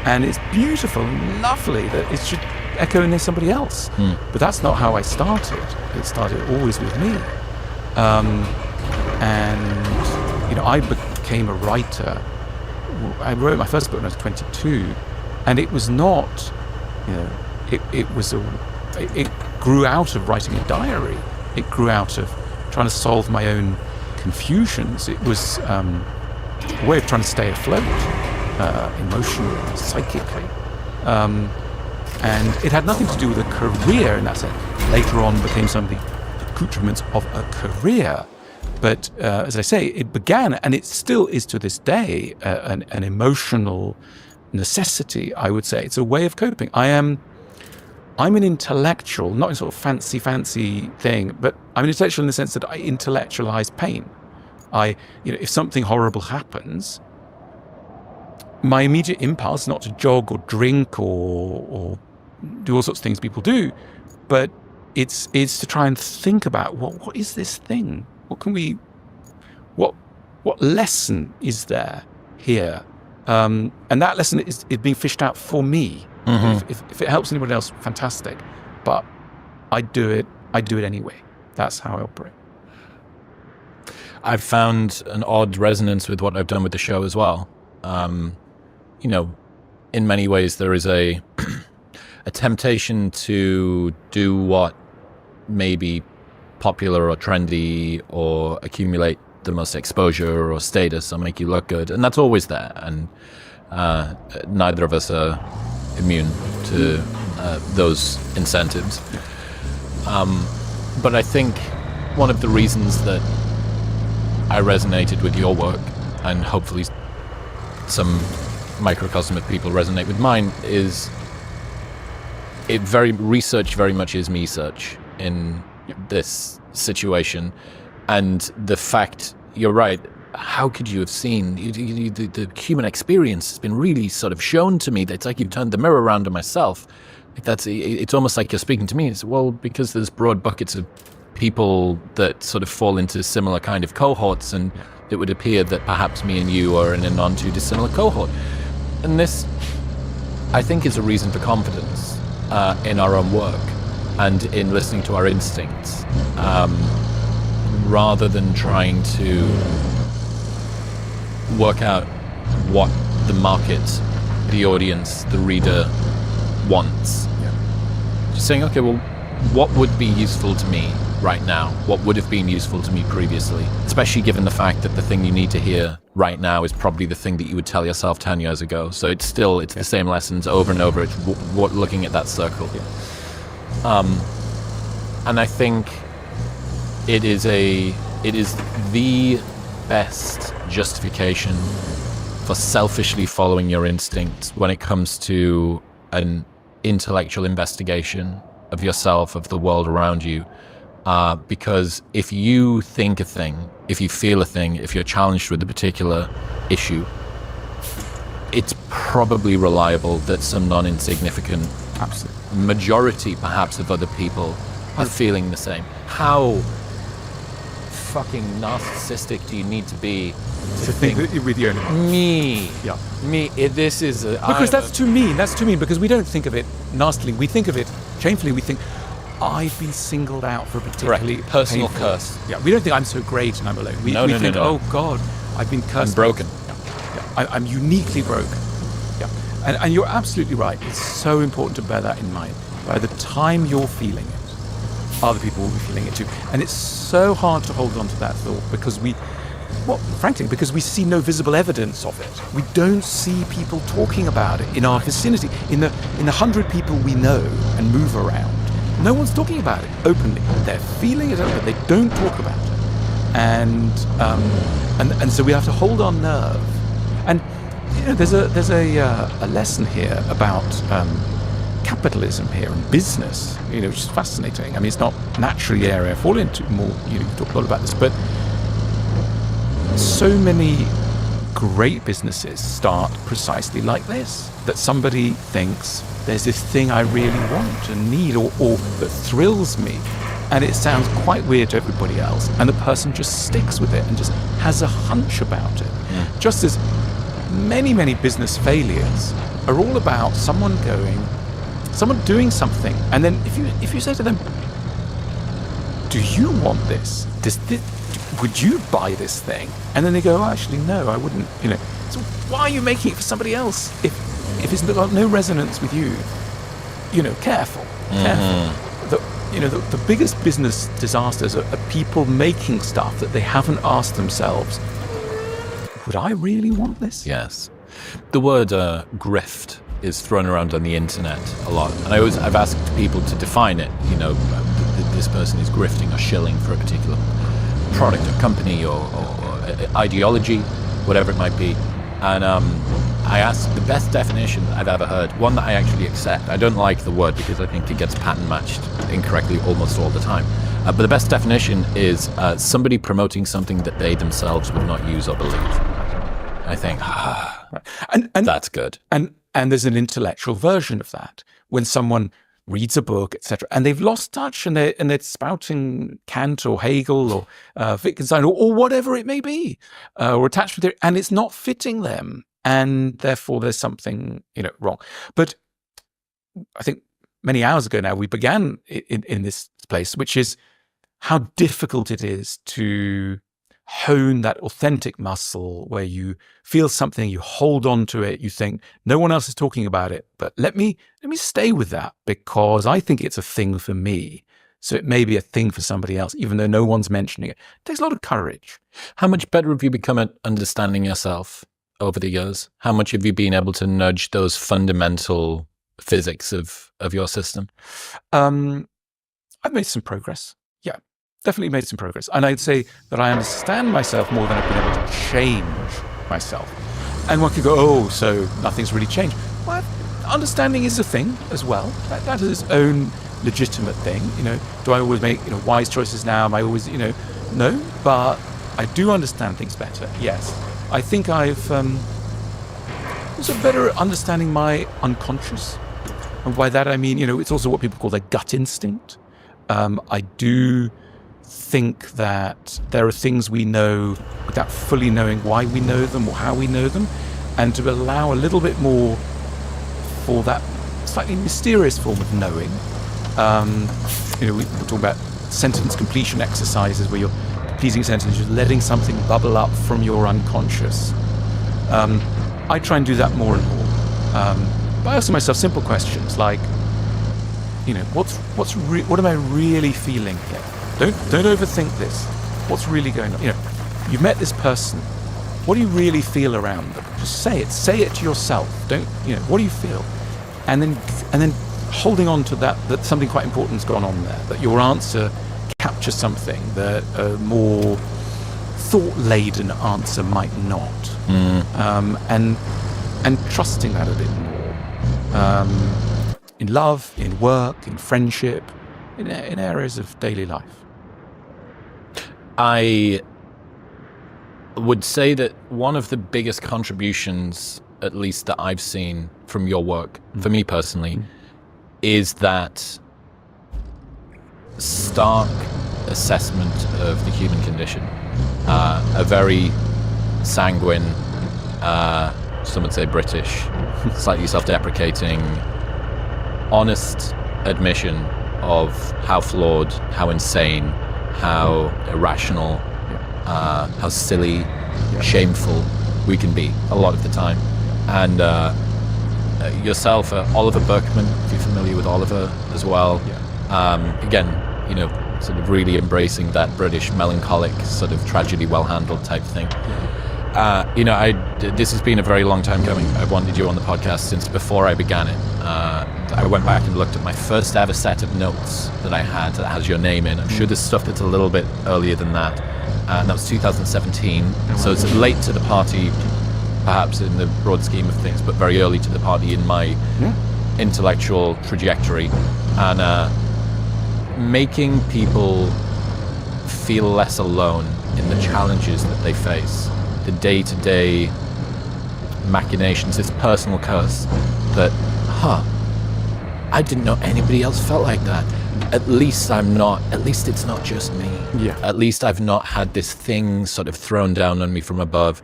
B: and it's beautiful and lovely that it should echo in somebody else. But that's not how I started. It started always with me. And I became a writer. I wrote my first book when I was 22, and it was not, it grew out of writing a diary. It grew out of trying to solve my own confusions. It was a way of trying to stay afloat, emotionally, psychically. And it had nothing to do with a career in that sense. Later on became some of the accoutrements of a career. But as I say, it began, and it still is to this day, an emotional necessity, I would say. It's a way of coping. I'm an intellectual, not in sort of fancy thing, but I'm an intellectual in the sense that I intellectualize pain. If something horrible happens, my immediate impulse is not to jog or drink or do all sorts of things people do, but it's to try and think about what is this thing? What lesson is there here? And that lesson is being fished out for me. Mm-hmm. If it helps anybody else, fantastic. But I do it anyway. That's how I operate.
A: I've found an odd resonance with what I've done with the show as well. In many ways there is a temptation to do what may be popular or trendy or accumulate the most exposure or status or make you look good, and that's always there, and neither of us are immune to those incentives. But I think one of the reasons that I resonated with your work, and hopefully some microcosm of people resonate with mine, is research very much is me-search in this situation. And the fact, you're right, how could you have seen the human experience has been really sort of shown to me. It's like you've turned the mirror around on myself. It's almost like you're speaking to me. It's, well, because there's broad buckets of people that sort of fall into similar kind of cohorts, and it would appear that perhaps me and you are in a non too dissimilar cohort. And this, I think, is a reason for confidence in our own work and in listening to our instincts, rather than trying to work out what the market, the audience, the reader wants. Yeah. Just saying, okay, well, what would be useful to me right now? What would have been useful to me previously? Especially given the fact that the thing you need to hear right now is probably the thing that you would tell yourself 10 years ago. So it's the same lessons over and over. It's looking at that circle. Yeah. And I think it is the best justification for selfishly following your instincts when it comes to an intellectual investigation of yourself, of the world around you. Because if you think a thing, if you feel a thing, if you're challenged with a particular issue, it's probably reliable that some non-insignificant majority, perhaps, of other people are feeling the same. How fucking narcissistic do you need to be to think
B: with you?
A: Me.
B: Yeah.
A: Me. This is
B: because that's too mean. That's too mean, because we don't think of it nastily. We think of it shamefully. We think, I've been singled out for a particularly
A: personal
B: painful
A: curse.
B: Yeah, we don't think I'm so great and I'm alone. We think, oh God, I've been cursed.
A: I'm broken.
B: I'm uniquely broken. Yeah, and you're absolutely right. It's so important to bear that in mind. By the time you're feeling it, other people will be feeling it too. And it's so hard to hold on to that thought because because we see no visible evidence of it. We don't see people talking about it in our vicinity. In the 100 people we know and move around, no one's talking about it openly. They're feeling it, but they don't talk about it. And so we have to hold our nerve. And there's a lesson here about capitalism here and business, which is fascinating. I mean, it's not naturally the area I fall into more. You talk a lot about this, but so many great businesses start precisely like this, that somebody thinks there's this thing I really want and need or that thrills me, and it sounds quite weird to everybody else, and the person just sticks with it and just has a hunch about it. Yeah. Just as many business failures are all about someone doing something, and then if you say to them, do you want this? Would you buy this thing? And then they go, oh, actually, no, I wouldn't. So why are you making it for somebody else if it's got no resonance with you? Careful. The biggest business disasters are people making stuff that they haven't asked themselves, would I really want this?
A: Yes. The word grift is thrown around on the internet a lot, and I've asked people to define it. This person is grifting or shilling for a particular product or company or ideology, whatever it might be. And I asked the best definition that I've ever heard, one that I actually accept. I don't like the word because I think it gets pattern matched incorrectly almost all the time. But the best definition is somebody promoting something that they themselves would not use or believe. I think, and that's good.
B: And there's an intellectual version of that. When someone reads a book, etc., and they've lost touch, and they're spouting Kant or Hegel or Wittgenstein or whatever it may be, or attachment theory, and it's not fitting them, and therefore there's something wrong. But I think many hours ago now we began in this place, which is how difficult it is to hone that authentic muscle where you feel something, you hold on to it, you think no one else is talking about it, but let me stay with that because I think it's a thing for me. So it may be a thing for somebody else, even though no one's mentioning it. It takes a lot of courage.
A: How much better have you become at understanding yourself over the years? How much have you been able to nudge those fundamental physics of your system?
B: I've made some progress. Yeah. Definitely made some progress. And I'd say that I understand myself more than I've been able to change myself. And one could go, oh, so nothing's really changed. Well, understanding is a thing as well. That is its own legitimate thing. Do I always make wise choices now? Am I always, no, but I do understand things better. Yes. I think I've also better understanding my unconscious. And by that I mean, it's also what people call their gut instinct. I do think that there are things we know without fully knowing why we know them or how we know them, and to allow a little bit more for that slightly mysterious form of knowing. We talk about sentence completion exercises where you're completing sentences, you're letting something bubble up from your unconscious. I try and do that more and more. But I ask myself simple questions like, what am I really feeling here? Don't overthink this. What's really going on? You've met this person. What do you really feel around them? Just say it. Say it to yourself. What do you feel? And then holding on to that something quite important's gone on there. That your answer captures something that a more thought-laden answer might not. And trusting that a bit more. In love, in work, in friendship, in areas of daily life.
A: I would say that one of the biggest contributions, at least that I've seen from your work, for me personally, is that stark assessment of the human condition. A very sanguine, some would say British, slightly self-deprecating, honest admission of how flawed, how insane, how irrational, how silly, shameful we can be a lot of the time. And yourself, Oliver Berkman, if you're familiar with Oliver as well, again, sort of really embracing that British melancholic sort of tragedy well-handled type thing. This has been a very long time coming. I've wanted you on the podcast since before I began it. I went back and looked at my first ever set of notes that I had that has your name in. I'm sure there's stuff that's a little bit earlier than that. And that was 2017. So it's late to the party, perhaps in the broad scheme of things, but very early to the party in my intellectual trajectory. And making people feel less alone in the challenges that they face. The day-to-day machinations, this personal curse that, I didn't know anybody else felt like that. At least it's not just me. Yeah. At least I've not had this thing sort of thrown down on me from above.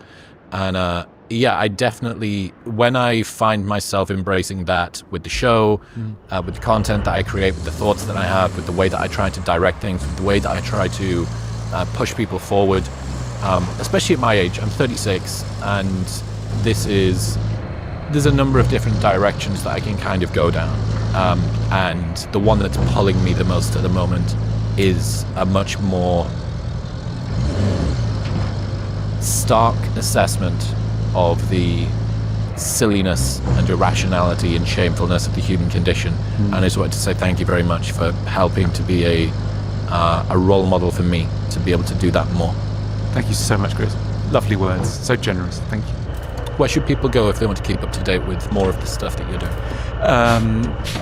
A: And I definitely, when I find myself embracing that with the show, with the content that I create, with the thoughts that I have, with the way that I try to direct things, with the way that I try to push people forward, especially at my age, I'm 36, and there's a number of different directions that I can kind of go down. And the one that's pulling me the most at the moment is a much more stark assessment of the silliness and irrationality and shamefulness of the human condition. And I just wanted to say thank you very much for helping to be a role model for me to be able to do that more.
B: Thank you so much, Chris. Lovely words. So generous. Thank you.
A: Where should people go if they want to keep up to date with more of the stuff that you're doing?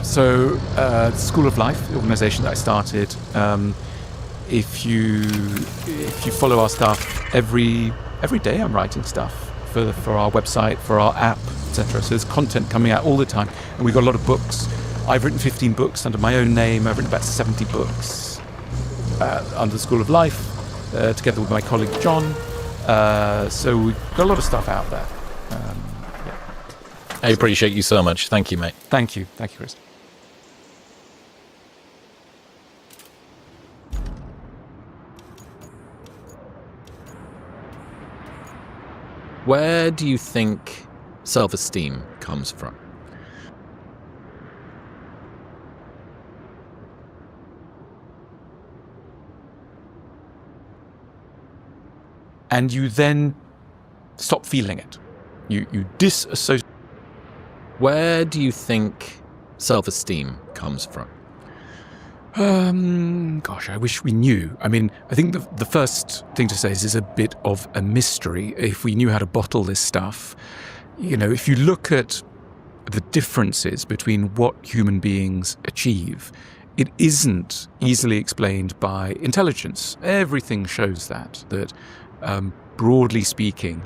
B: The School of Life, the organisation that I started, if you follow our stuff, every day I'm writing stuff for our website, for our app, etc. So there's content coming out all the time, and we've got a lot of books. I've written 15 books under my own name. I've written about 70 books under the School of Life, together with my colleague John. So we've got a lot of stuff out there.
A: I appreciate you so much. Thank you, mate.
B: Thank you, Chris.
A: Where do you think self-esteem comes from?
B: And you then stop feeling it. You disassociate.
A: Where do you think self-esteem comes from?
B: Gosh, I wish we knew. I mean, I think the first thing to say is it's a bit of a mystery. If we knew how to bottle this stuff, if you look at the differences between what human beings achieve, it isn't easily explained by intelligence. Everything shows that broadly speaking,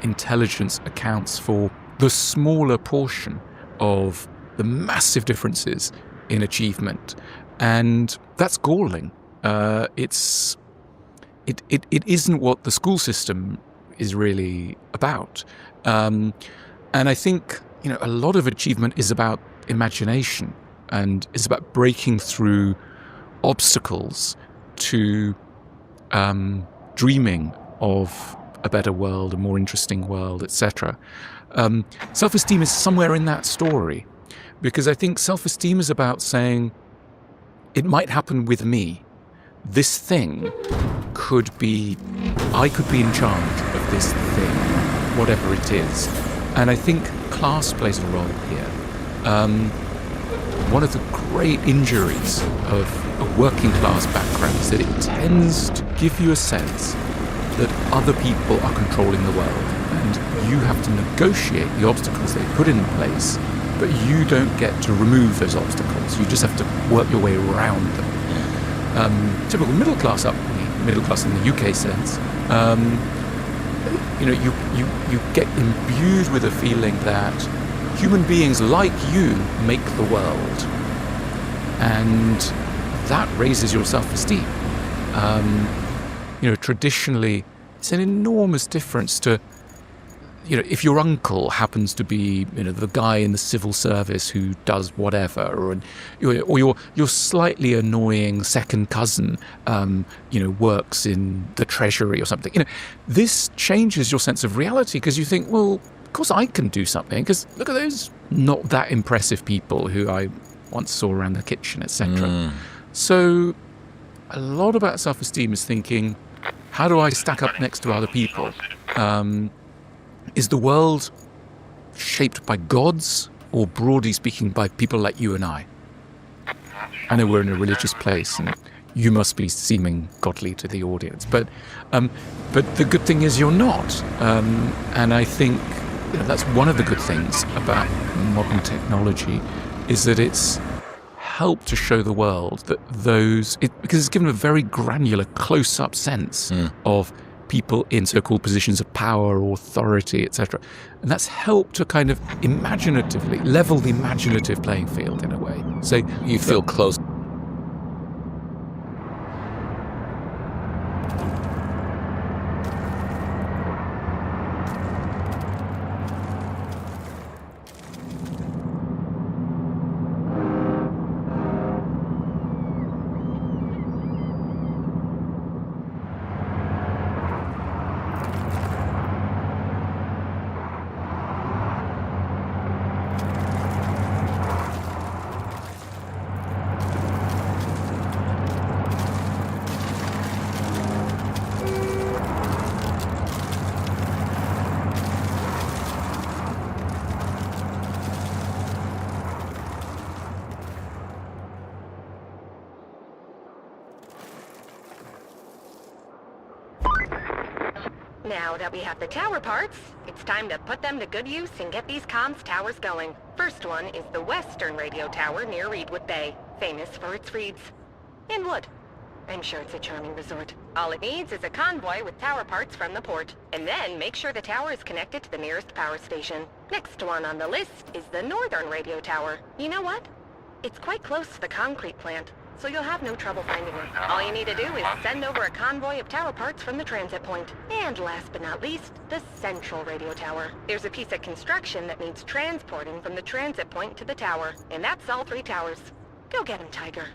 B: intelligence accounts for the smaller portion of the massive differences in achievement, and that's galling. It isn't what the school system is really about, and I think a lot of achievement is about imagination and is about breaking through obstacles to dreaming of a better world, a more interesting world, etc. Self-esteem is somewhere in that story, because I think self-esteem is about saying, it might happen with me. This thing I could be in charge of this thing, whatever it is. And I think class plays a role here. One of the great injuries of a working class background is that it tends to give you a sense that other people are controlling the world, and you have to negotiate the obstacles they put in place, but you don't get to remove those obstacles. You just have to work your way around them. Typical middle class upbringing, middle class in the UK sense, you get imbued with a feeling that human beings like you make the world, and that raises your self-esteem. Traditionally, it's an enormous difference to, if your uncle happens to be, the guy in the civil service who does whatever, or your slightly annoying second cousin, works in the treasury or something. This changes your sense of reality, because you think, well, of course I can do something, because look at those not that impressive people who I once saw around the kitchen, etc. So a lot about self-esteem is thinking, how do I stack up next to other people? Is the world shaped by gods, or broadly speaking by people like you and I? I know we're in a religious place, and you must be seeming godly to the audience, but the good thing is you're not. And I think that's one of the good things about modern technology, is that it's helped to show the world that because it's given a very granular, close-up sense of people in so-called positions of power or authority, etc. And that's helped to kind of imaginatively level the imaginative playing field in a way. So
A: you feel close.
C: Now that we have the tower parts, it's time to put them to good use and get these comms towers going. First one is the Western Radio Tower near Reedwood Bay, famous for its reeds. In wood. I'm sure it's a charming resort. All it needs is a convoy with tower parts from the port, and then make sure the tower is connected to the nearest power station. Next one on the list is the Northern Radio Tower. You know what? It's quite close to the concrete plant, so you'll have no trouble finding it. All you need to do is send over a convoy of tower parts from the transit point. And last but not least, the Central Radio Tower. There's a piece of construction that needs transporting from the transit point to the tower, and that's all 3 towers. Go get 'em, Tiger.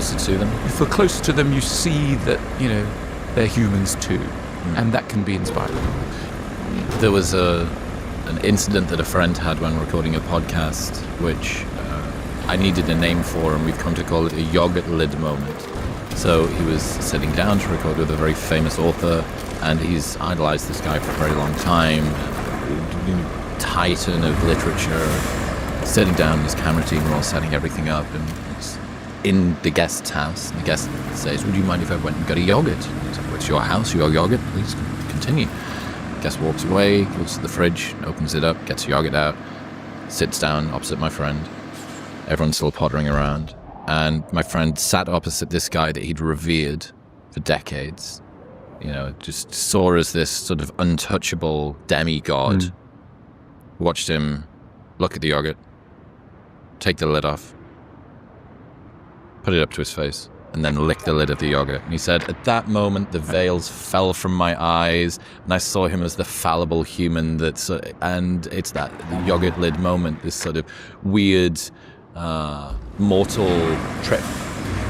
A: closer to them.
B: If we're close to them, you see that, you know, they're humans too, and that can be inspiring.
A: There was a an incident that a friend had when recording a podcast, which I needed a name for, and we've come to call it a yogurt lid moment. So he was sitting down to record with a very famous author, and he's idolized this guy for a very long time, titan of literature, sitting down in his camera team, we're all setting everything up, and it's in the guest's house. And the guest says, would you mind if I went and got a yogurt? He's like, it's your house, your yogurt, please continue. Guest walks away, goes to the fridge, opens it up, gets yogurt out, sits down opposite my friend. Everyone's still pottering around. And my friend sat opposite this guy that he'd revered for decades. Just saw as this sort of untouchable demigod. Watched him look at the yogurt, take the lid off, put it up to his face, and then lick the lid of the yogurt. And he said, at that moment, the veils fell from my eyes, and I saw him as the fallible human and it's that the yogurt lid moment, this sort of weird, mortal trip.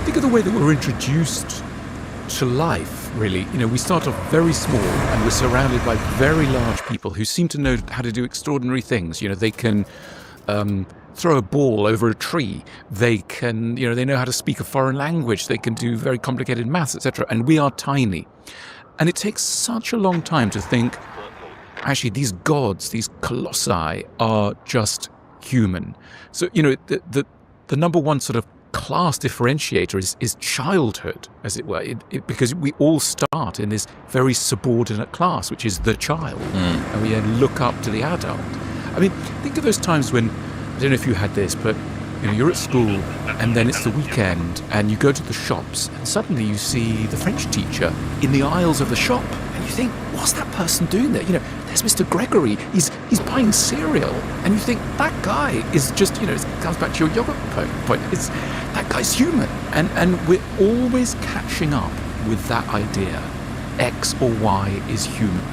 B: Think of the way that we're introduced to life, really. We start off very small, and we're surrounded by very large people who seem to know how to do extraordinary things. They can throw a ball over a tree. They can, they know how to speak a foreign language. They can do very complicated maths, etc. And we are tiny. And it takes such a long time to think, actually, these gods, these colossi are just human. So, the number one sort of class differentiator is childhood, as it were, because we all start in this very subordinate class, which is the child, and we then look up to the adult. I mean, think of those times when, I don't know if you had this, but you're at school and then it's the weekend and you go to the shops and suddenly you see the French teacher in the aisles of the shop and you think, what's that person doing there? There's Mr. Gregory, he's buying cereal, and you think that guy is just, it comes back to your yogurt point, that guy's human, and we're always catching up with that idea, X or Y is human.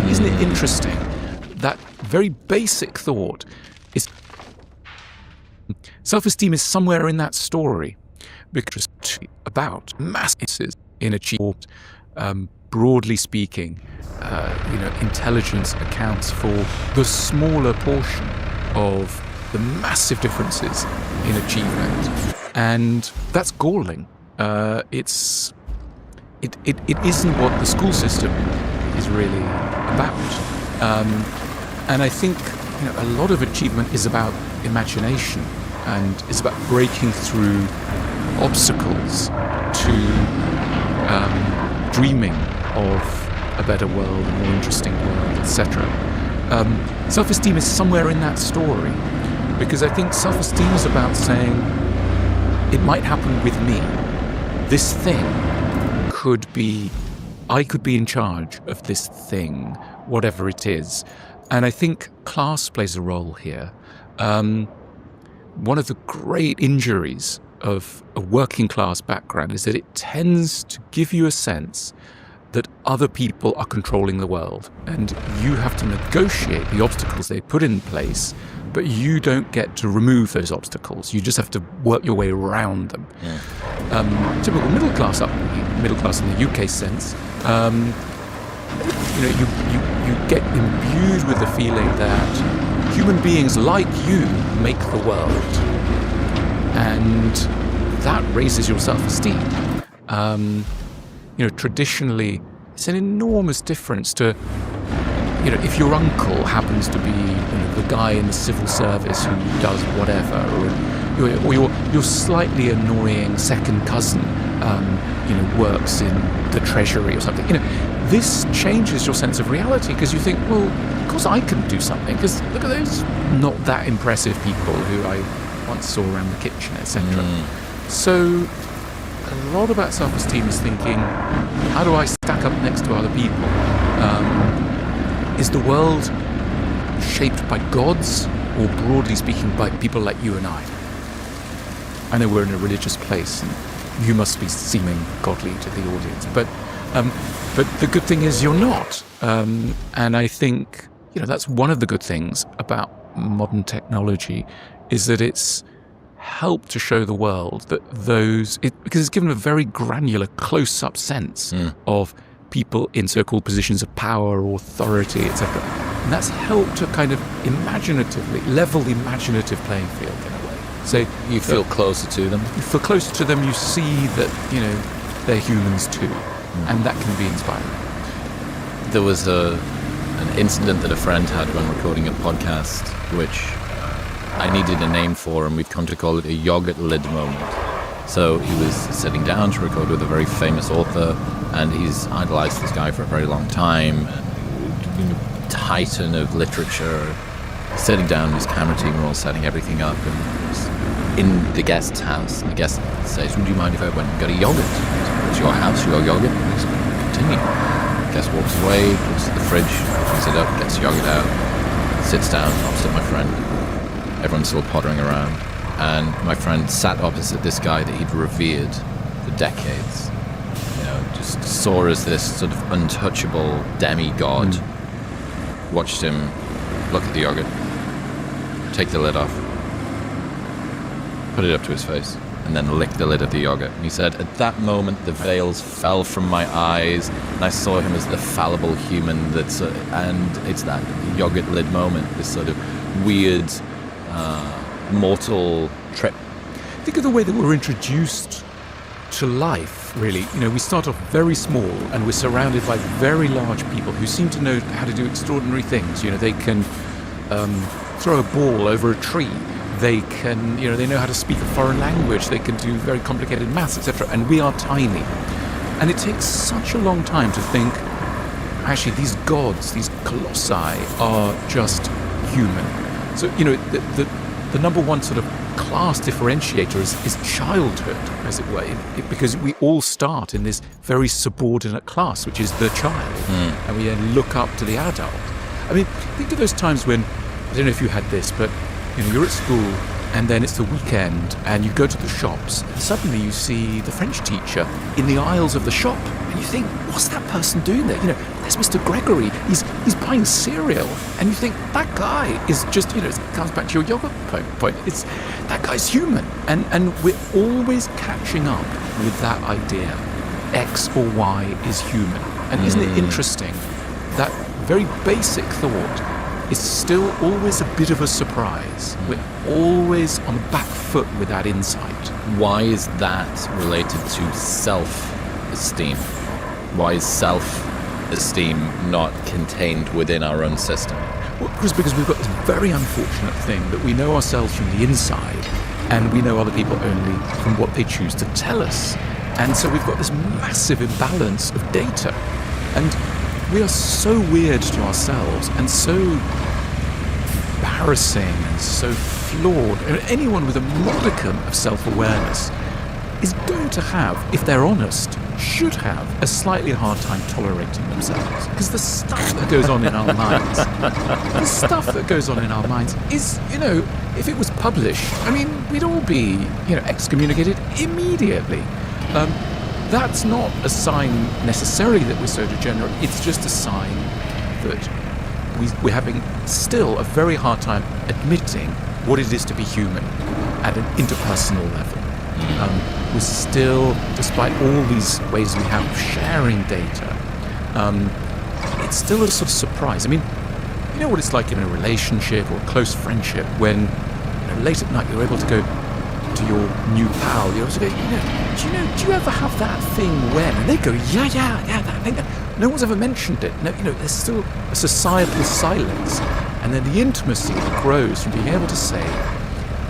B: Isn't it interesting that very basic thought is self-esteem is somewhere in that story, because it's about masses in achievement. Broadly speaking, intelligence accounts for the smaller portion of the massive differences in achievement, and that's galling. It isn't what the school system is really about, and I think a lot of achievement is about imagination and is about breaking through obstacles to dreaming of a better world, a more interesting world, etc. Self-esteem is somewhere in that story, because I think self-esteem is about saying it might happen with me. This thing could be, I could be in charge of this thing, whatever it is. And I think class plays a role here. One of the great injuries of a working class background is that it tends to give you a sense that other people are controlling the world, and you have to negotiate the obstacles they put in place, but you don't get to remove those obstacles. You just have to work your way around them. Yeah. Typical middle class in the UK sense, you get imbued with the feeling that human beings like you make the world, and that raises your self-esteem. Traditionally, it's an enormous difference to, if your uncle happens to be the guy in the civil service who does whatever, or your slightly annoying second cousin, works in the treasury or something. This changes your sense of reality, because you think, well, of course I can do something, because look at those not that impressive people who I once saw around the kitchen, etc. So a lot about self-esteem is thinking, how do I stack up next to other people? Is the world shaped by gods, or broadly speaking by people like you and I? I know we're in a religious place, and you must be seeming godly to the audience, but the good thing is you're not. And I think that's one of the good things about modern technology, is that it's helped to show the world that because it's given a very granular, close-up sense of people in so-called positions of power or authority, etc. And that's helped to kind of level the imaginative playing field in a way. So
A: you feel closer to them.
B: You feel closer to them. You see that they're humans too, and that can be inspiring.
A: There was an incident that a friend had when recording a podcast, which I needed a name for, and we've come to call it a yogurt lid moment. So he was sitting down to record with a very famous author, and he's idolized this guy for a very long time, titan of literature, sitting down with his camera team, we're all setting everything up, and in the guest's house, the guest says, would you mind if I went and got a yogurt? It's your house, your yogurt. He's like, continue. Guest walks away, goes to the fridge, picks it up, gets yogurt out, sits down opposite my friend. Everyone's still pottering around. And my friend sat opposite this guy that he'd revered for decades. You know, just saw as this sort of untouchable demigod. Watched him look at the yogurt, take the lid off, put it up to his face, and then lick the lid of the yogurt. And he said, at that moment, the veils fell from my eyes, and I saw him as the fallible human and it's that yogurt lid moment, this sort of weird, mortal trip.
B: Think of the way that we're introduced to life, really. You know, we start off very small and we're surrounded by very large people who seem to know how to do extraordinary things. You know, they can throw a ball over a tree. They can, you know, they know how to speak a foreign language. They can do very complicated maths, etc. And we are tiny. And it takes such a long time to think, actually, these gods, these colossi are just human. So, you know, the number one sort of class differentiator is childhood, as it were, because we all start in this very subordinate class, which is the child, and we then look up to the adult. I mean, think of those times when, I don't know if you had this, but you know, you're at school and then it's the weekend and you go to the shops and suddenly you see the French teacher in the aisles of the shop and you think, what's that person doing there? You know, there's Mr. Gregory, he's buying cereal, and you think that guy is just, you know, it comes back to your yoga point, it's that guy's human, and we're always catching up with that idea, X or Y is human. And isn't it interesting that very basic thought is still always a bit of a surprise. We're always on the back foot with that insight.
A: Why is that related to self-esteem? Why is self-esteem not contained within our own system?
B: Well, because we've got this very unfortunate thing that we know ourselves from the inside and we know other people only from what they choose to tell us. And so we've got this massive imbalance of data. And we are so weird to ourselves and so embarrassing and so flawed. And anyone with a modicum of self-awareness is going to have, if they're honest, should have a slightly hard time tolerating themselves. Because the stuff that goes on in our minds, is, you know, if it was published, I mean, we'd all be, you know, excommunicated immediately. That's not a sign necessarily that we're so degenerate. It's just a sign that we're having still a very hard time admitting what it is to be human at an interpersonal level. We're still, despite all these ways we have of sharing data, it's still a sort of surprise. I mean, you know what it's like in a relationship or a close friendship when, you know, late at night you're able to go to your new pal, you also go, do you ever have that thing when? And they go, yeah, that thing. No one's ever mentioned it. No, you know, there's still a societal silence. And then the intimacy that grows from being able to say,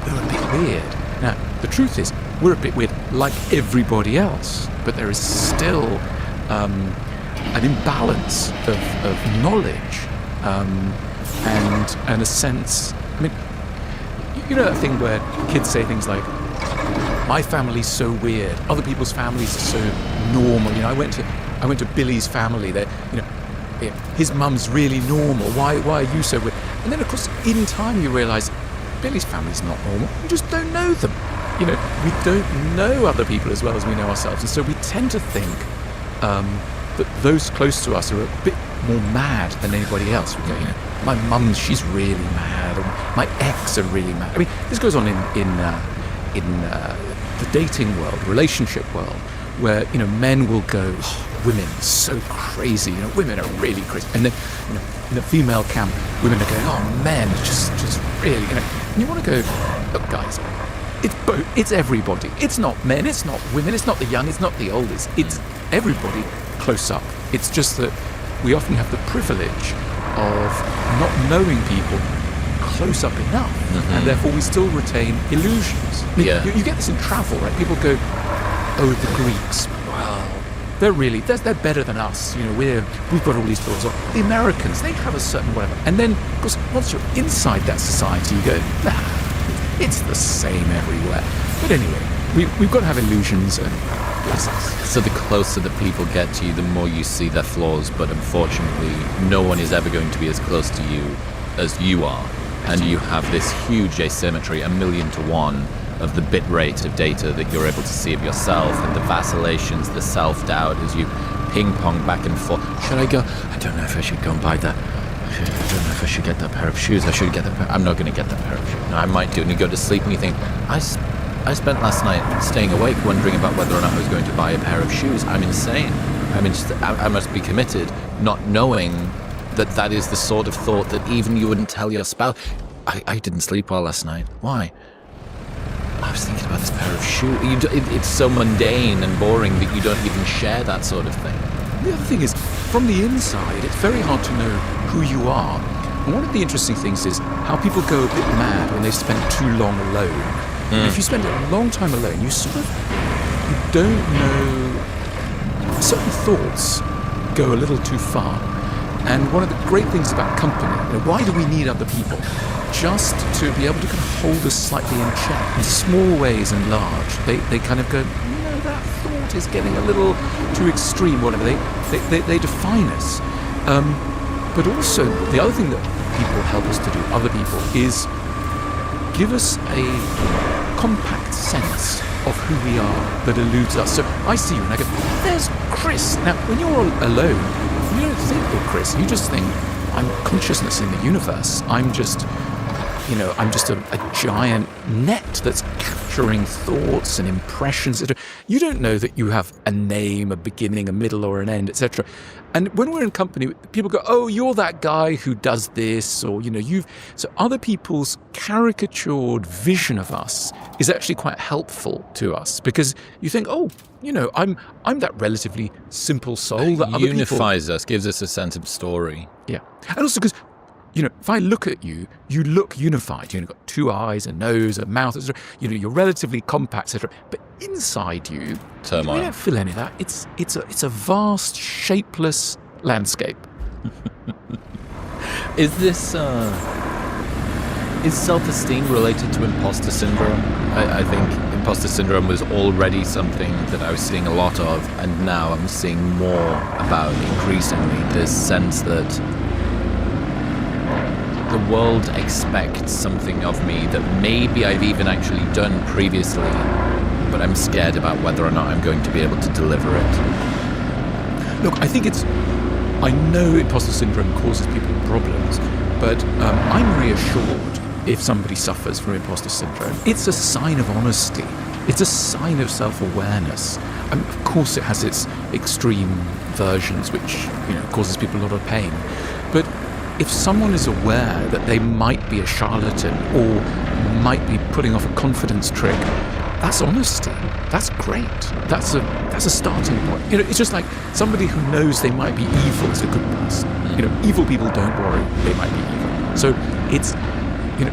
B: we're a bit weird. Now, the truth is, we're a bit weird like everybody else, but there is still an imbalance of knowledge and a sense, I mean, you know that thing where kids say things like, my family's so weird, other people's families are so normal. You know, I went to Billy's family. That, you know, his mum's really normal. Why are you so weird? And then of course, in time, you realise Billy's family's not normal. You just don't know them. You know, we don't know other people as well as we know ourselves, and so we tend to think that those close to us are a bit more mad than anybody else. We go, you know, my mum, she's really mad, or my ex are really mad. I mean, this goes on in the dating world, relationship world, where, you know, men will go, oh, women so crazy, you know, women are really crazy, and then, you know, in the female camp, women are going, oh, men just really, you know, and you want to go, look, guys, it's both, it's everybody, it's not men, it's not women, it's not the young, it's not the old, it's everybody close up. It's just that we often have the privilege of not knowing people close up enough, and therefore we still retain illusions. I mean, you get this in travel, right? People go, oh, the Greeks, well, they're better than us. We've got all these laws. The Americans, they have a certain whatever. And then, of course, once you're inside that society, you go, it's the same everywhere. But anyway, we've got to have illusions and bless us.
A: So the closer that people get to you, the more you see their flaws, but unfortunately, no one is ever going to be as close to you as you are. And you have this huge asymmetry, 1,000,000 to 1, of the bit rate of data that you're able to see of yourself, and the vacillations, the self-doubt as you ping-pong back and forth. Should I go? I don't know if I should go and buy that. I don't know if I should get that pair of shoes. I should get that pair. I'm not going to get that pair of shoes. No, I might do. And you go to sleep and you think, I spent last night staying awake wondering about whether or not I was going to buy a pair of shoes. I'm insane. I must be committed, not knowing that is the sort of thought that even you wouldn't tell your spouse. I didn't sleep well last night. Why? I was thinking about this pair of shoes. It's so mundane and boring that you don't even share that sort of thing.
B: The other thing is, from the inside, it's very hard to know who you are. And one of the interesting things is how people go a bit mad when they've spent too long alone. If you spend a long time alone, you don't know. Certain thoughts go a little too far. And one of the great things about company, why do we need other people? Just to be able to kind of hold us slightly in check in small ways and large. They kind of go, that thought is getting a little too extreme, whatever. They define us. But also, the other thing that people help us to do, other people, is give us a compact sense of who we are that eludes us. So I see you and I go, there's Chris. Now, when you're alone, you don't think you're Chris. You just think, I'm consciousness in the universe. I'm just a giant net that's capturing thoughts and impressions. You don't know that you have a name, a beginning, a middle, or an end, etc. And when we're in company, people go, oh, you're that guy who does this, or, so other people's caricatured vision of us is actually quite helpful to us, because you think, oh, I'm that relatively simple soul that other people...
A: Unifies us, gives us a sense of story.
B: Yeah. And also because, if I look at you, you look unified. You've got 2 eyes, a nose, a mouth, etc. You're relatively compact, etc. But inside you,
A: turmoil.
B: You don't feel any of that. It's a vast, shapeless landscape.
A: Is self-esteem related to imposter syndrome? I think imposter syndrome was already something that I was seeing a lot of, and now I'm seeing more about increasingly this sense that the world expects something of me that maybe I've even actually done previously, but I'm scared about whether or not I'm going to be able to deliver it.
B: Look, I know imposter syndrome causes people problems, but I'm reassured if somebody suffers from imposter syndrome. It's a sign of honesty. It's a sign of self-awareness. Of course, it has its extreme versions, which causes people a lot of pain. But if someone is aware that they might be a charlatan or might be putting off a confidence trick, that's honesty. That's great. That's a starting point. It's just like somebody who knows they might be evil is a good person. Evil people don't worry they might be evil. So it's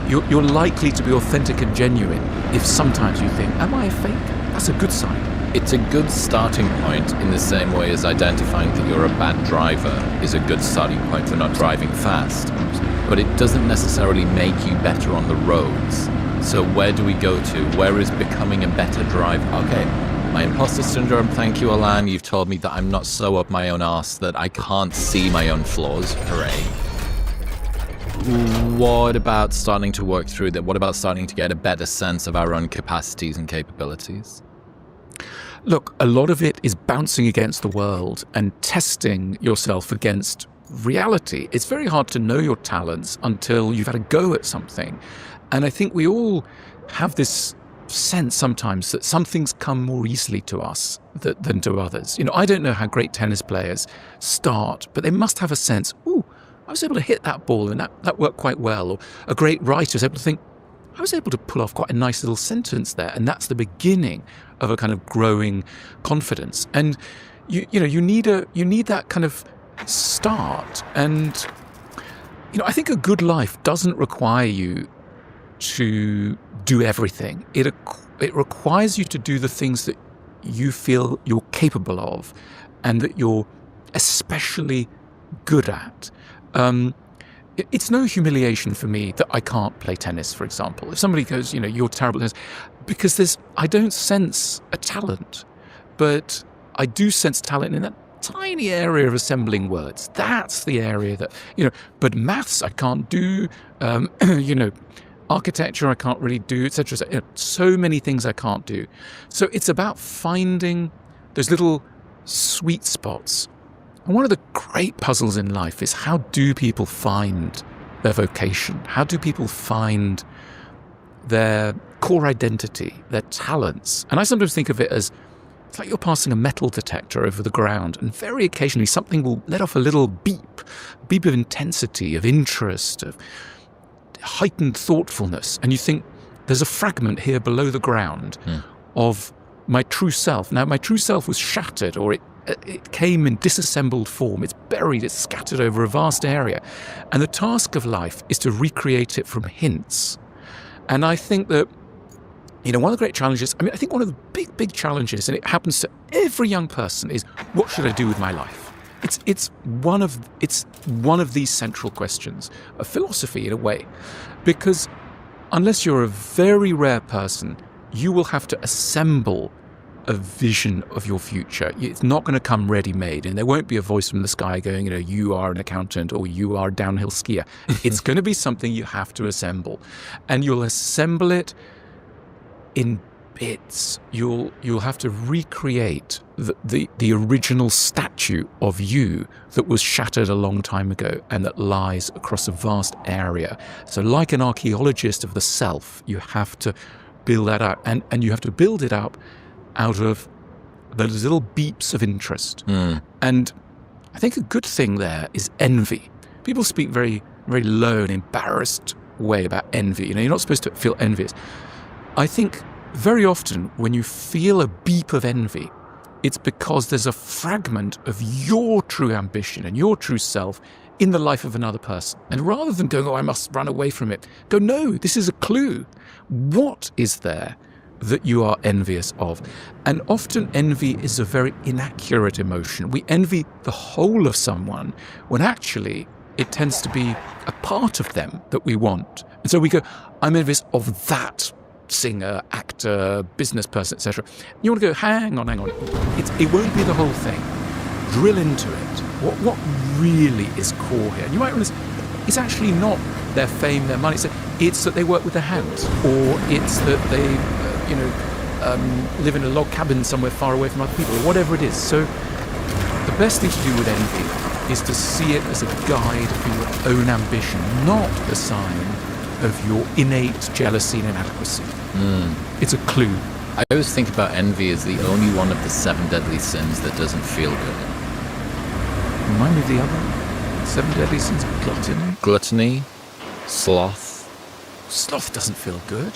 B: you're likely to be authentic and genuine if sometimes you think, am I a fake? That's a good sign.
A: It's a good starting point in the same way as identifying that you're a bad driver is a good starting point for not driving fast. But it doesn't necessarily make you better on the roads. So where do we go to? Where is becoming a better driver? Okay, my imposter syndrome, thank you, Alan. You've told me that I'm not so up my own arse that I can't see my own flaws. Hooray. What about starting to work through that? What about starting to get a better sense of our own capacities and capabilities?
B: Look, a lot of it is bouncing against the world and testing yourself against reality. It's very hard to know your talents until you've had a go at something. And I think we all have this sense sometimes that some things come more easily to us than to others. I don't know how great tennis players start, but they must have a sense, ooh, I was able to hit that ball and that worked quite well. Or a great writer is able to think, I was able to pull off quite a nice little sentence there. And that's the beginning of a kind of growing confidence. And you need that kind of start. And I think a good life doesn't require you to do everything. It requires you to do the things that you feel you're capable of, and that you're especially good at. It's no humiliation for me that I can't play tennis, for example. If somebody goes, you're terrible at tennis, because I don't sense a talent, but I do sense talent in that tiny area of assembling words. That's the area that, but maths I can't do, architecture I can't really do, etc. So many things I can't do. So it's about finding those little sweet spots. And one of the great puzzles in life is, how do people find their vocation? How do people find their core identity, their talents? And I sometimes think of it as, it's like you're passing a metal detector over the ground, and very occasionally something will let off a little beep of intensity, of interest, of heightened thoughtfulness. And you think, there's a fragment here below the ground of my true self. Now, my true self was shattered, or it came in disassembled form. It's buried, it's scattered over a vast area. And the task of life is to recreate it from hints. And I think that, one of the great challenges, I think one of the big challenges, and it happens to every young person, is, what should I do with my life? It's one of these central questions of philosophy, in a way. Because unless you're a very rare person, you will have to assemble a vision of your future. It's not going to come ready-made, and there won't be a voice from the sky going, you are an accountant or you are a downhill skier. It's going to be something you have to assemble, and you'll assemble it in bits. You'll have to recreate the original statue of you that was shattered a long time ago and that lies across a vast area. So like an archaeologist of the self, you have to build that out, and you have to build it up out of those little beeps of interest. And I think a good thing there is envy. People speak very, very low and embarrassed way about envy. You're not supposed to feel envious. I think very often when you feel a beep of envy, it's because there's a fragment of your true ambition and your true self in the life of another person. And rather than going, I must run away from it, go, no, this is a clue. What is there that you are envious of? And often envy is a very inaccurate emotion. We envy the whole of someone when actually it tends to be a part of them that we want. And so we go, I'm envious of that singer, actor, business person, etc. You want to go, hang on. It won't be the whole thing. Drill into it. What really is core here? And you might realize it's actually not their fame, their money. It's that they work with their hands, or it's that they live in a log cabin somewhere far away from other people, or whatever it is. So the best thing to do with envy is to see it as a guide for your own ambition, not a sign of your innate jealousy and inadequacy. It's a clue.
A: I always think about envy as the only one of the 7 deadly sins that doesn't feel good.
B: Remind me of the other 7 deadly sins.
A: Gluttony, sloth.
B: Sloth doesn't feel good.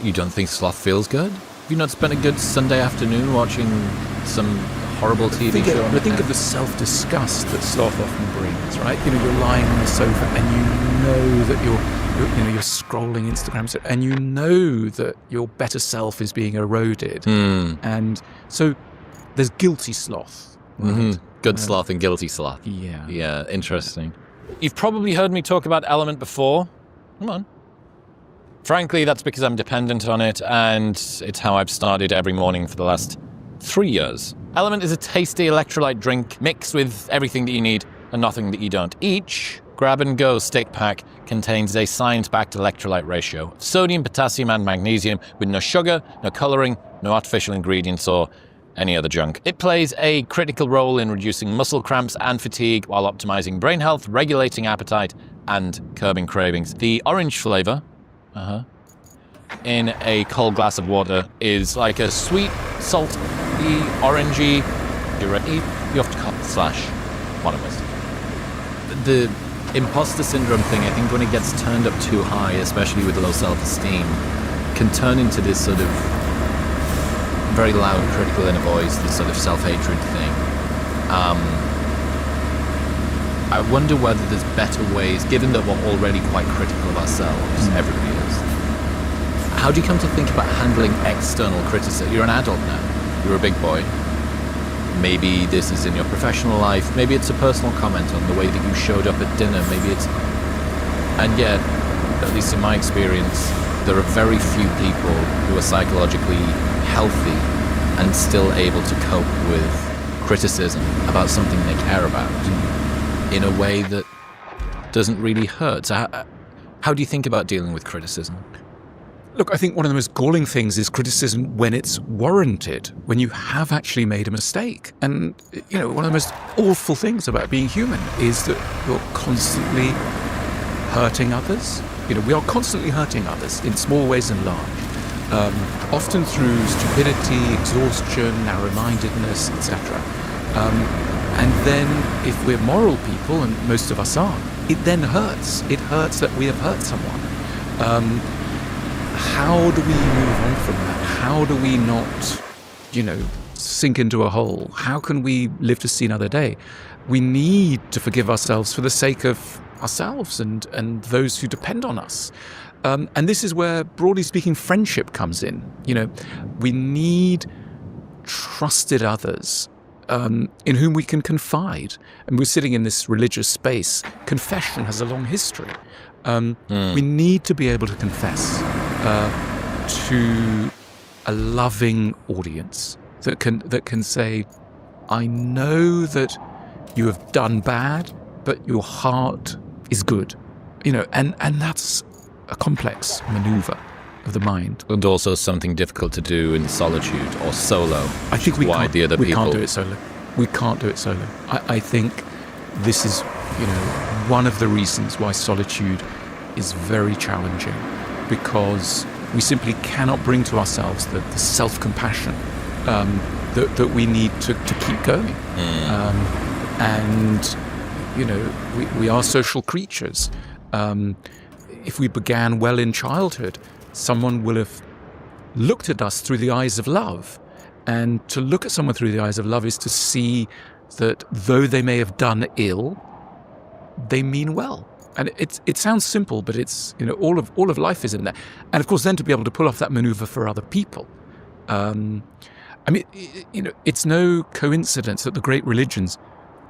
A: You don't think sloth feels good? Have you not spent a good Sunday afternoon watching some horrible TV show?
B: I think of the self-disgust that sloth often brings, right? You're lying on the sofa and you know that you're scrolling Instagram, and you know that your better self is being eroded. And so there's guilty sloth. Right?
A: Good sloth and guilty sloth.
B: Yeah.
A: Yeah, interesting. You've probably heard me talk about Element before. Come on. Frankly, that's because I'm dependent on it, and it's how I've started every morning for the last 3 years. Element is a tasty electrolyte drink mixed with everything that you need and nothing that you don't. Each grab-and-go stick pack contains a science-backed electrolyte ratio of sodium, potassium, and magnesium with no sugar, no coloring, no artificial ingredients, or any other junk. It plays a critical role in reducing muscle cramps and fatigue while optimizing brain health, regulating appetite, and curbing cravings. The orange flavor in a cold glass of water is like a sweet, salty, orangey. You ready? You have to cut / one of us. The imposter syndrome thing, I think when it gets turned up too high, especially with low self-esteem, can turn into this sort of very loud, critical inner voice, this sort of self-hatred thing. I wonder whether there's better ways, given that we're already quite critical of ourselves, everybody is. How do you come to think about handling external criticism? You're an adult now. You're a big boy. Maybe this is in your professional life. Maybe it's a personal comment on the way that you showed up at dinner. Maybe it's... And yet, at least in my experience, there are very few people who are psychologically healthy and still able to cope with criticism about something they care about in a way that doesn't really hurt. So how do you think about dealing with criticism?
B: Look, I think one of the most galling things is criticism when it's warranted, when you have actually made a mistake. And, one of the most awful things about being human is that you're constantly hurting others. We are constantly hurting others in small ways and large, often through stupidity, exhaustion, narrow-mindedness, etc. And then if we're moral people, and most of us are, it then hurts. It hurts that we have hurt someone. How do we move on from that? How do we not, sink into a hole? How can we live to see another day? We need to forgive ourselves for the sake of ourselves and those who depend on us. And this is where, broadly speaking, friendship comes in. We need trusted others in whom we can confide. And we're sitting in this religious space. Confession has a long history. We need to be able to confess to a loving audience that can say, I know that you have done bad, but your heart is good. And that's a complex maneuver of the mind.
A: And also something difficult to do in solitude or solo.
B: I think we can't do it solo. We can't do it solo. I think this is, one of the reasons why solitude is very challenging, because we simply cannot bring to ourselves the self-compassion that we need to keep going. And, we are social creatures. If we began well in childhood, someone will have looked at us through the eyes of love. And to look at someone through the eyes of love is to see that though they may have done ill, they mean well. And it sounds simple, but it's, all of life is in there. And of course, then to be able to pull off that maneuver for other people. It's no coincidence that the great religions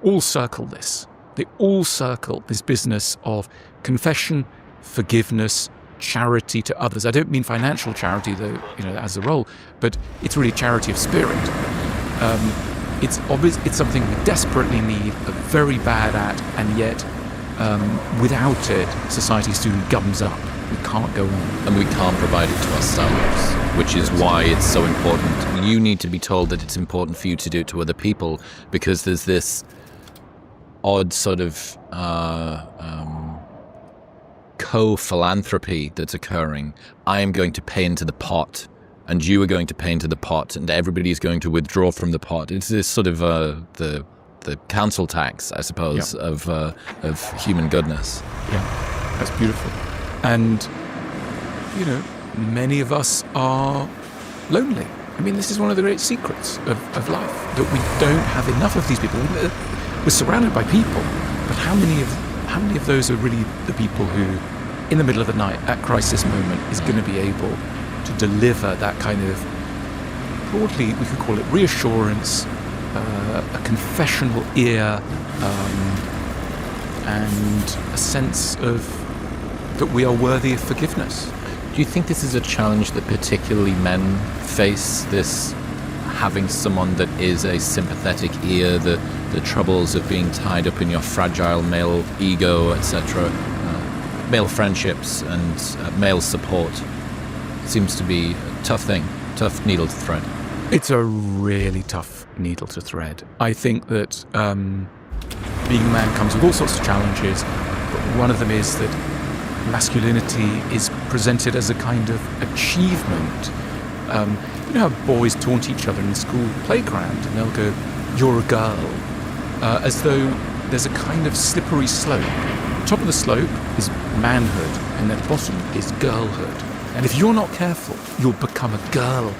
B: all circle this. They all circle this business of confession, forgiveness, charity to others. I don't mean financial charity, though, as a role, but it's really charity of spirit. It's obvious, it's something we desperately need, are very bad at, and yet without it, society soon gums up. We can't go on.
A: And we can't provide it to ourselves, which is why it's so important. You need to be told that it's important for you to do it to other people, because there's this odd sort of co-philanthropy that's occurring. I am going to pay into the pot, and you are going to pay into the pot, and everybody is going to withdraw from the pot. It's this sort of the council tax, I suppose, of human goodness.
B: Yeah, that's beautiful. And, many of us are lonely. This is one of the great secrets of life, that we don't have enough of these people. We're surrounded by people, but how many of those are really the people who, in the middle of the night, at crisis moment, is going to be able to deliver that kind of, broadly, we could call it reassurance, a confessional ear, and a sense of that we are worthy of forgiveness.
A: Do you think this is a challenge that particularly men face, this having someone that is a sympathetic ear, the troubles of being tied up in your fragile male ego, etc., male friendships and male support? It seems to be a tough thing, tough needle to thread.
B: It's a really tough needle to thread. I think that being a man comes with all sorts of challenges, but one of them is that masculinity is presented as a kind of achievement. How boys taunt each other in the school playground, and they'll go, "You're a girl," as though there's a kind of slippery slope. Top of the slope is manhood, and then the bottom is girlhood. And if you're not careful, you'll become a girl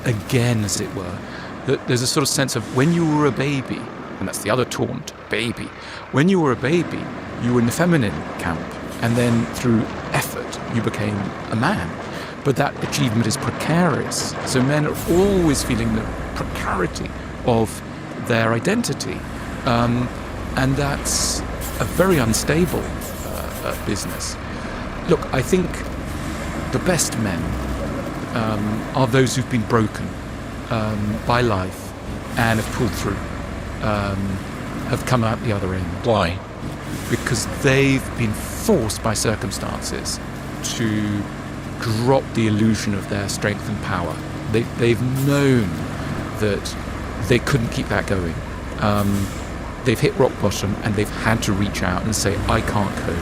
B: again, as it were. There's a sort of sense of when you were a baby, and that's the other taunt, baby. When you were a baby, you were in the feminine camp, and then through effort, you became a man. But that achievement is precarious. So men are always feeling the precarity of their identity. And that's a very unstable business. Look, I think the best men are those who've been broken by life and have pulled through, have come out the other end.
A: Why?
B: Because they've been forced by circumstances to drop the illusion of their strength and power. They've known that they couldn't keep that going. They've hit rock bottom and they've had to reach out and say, I can't cope.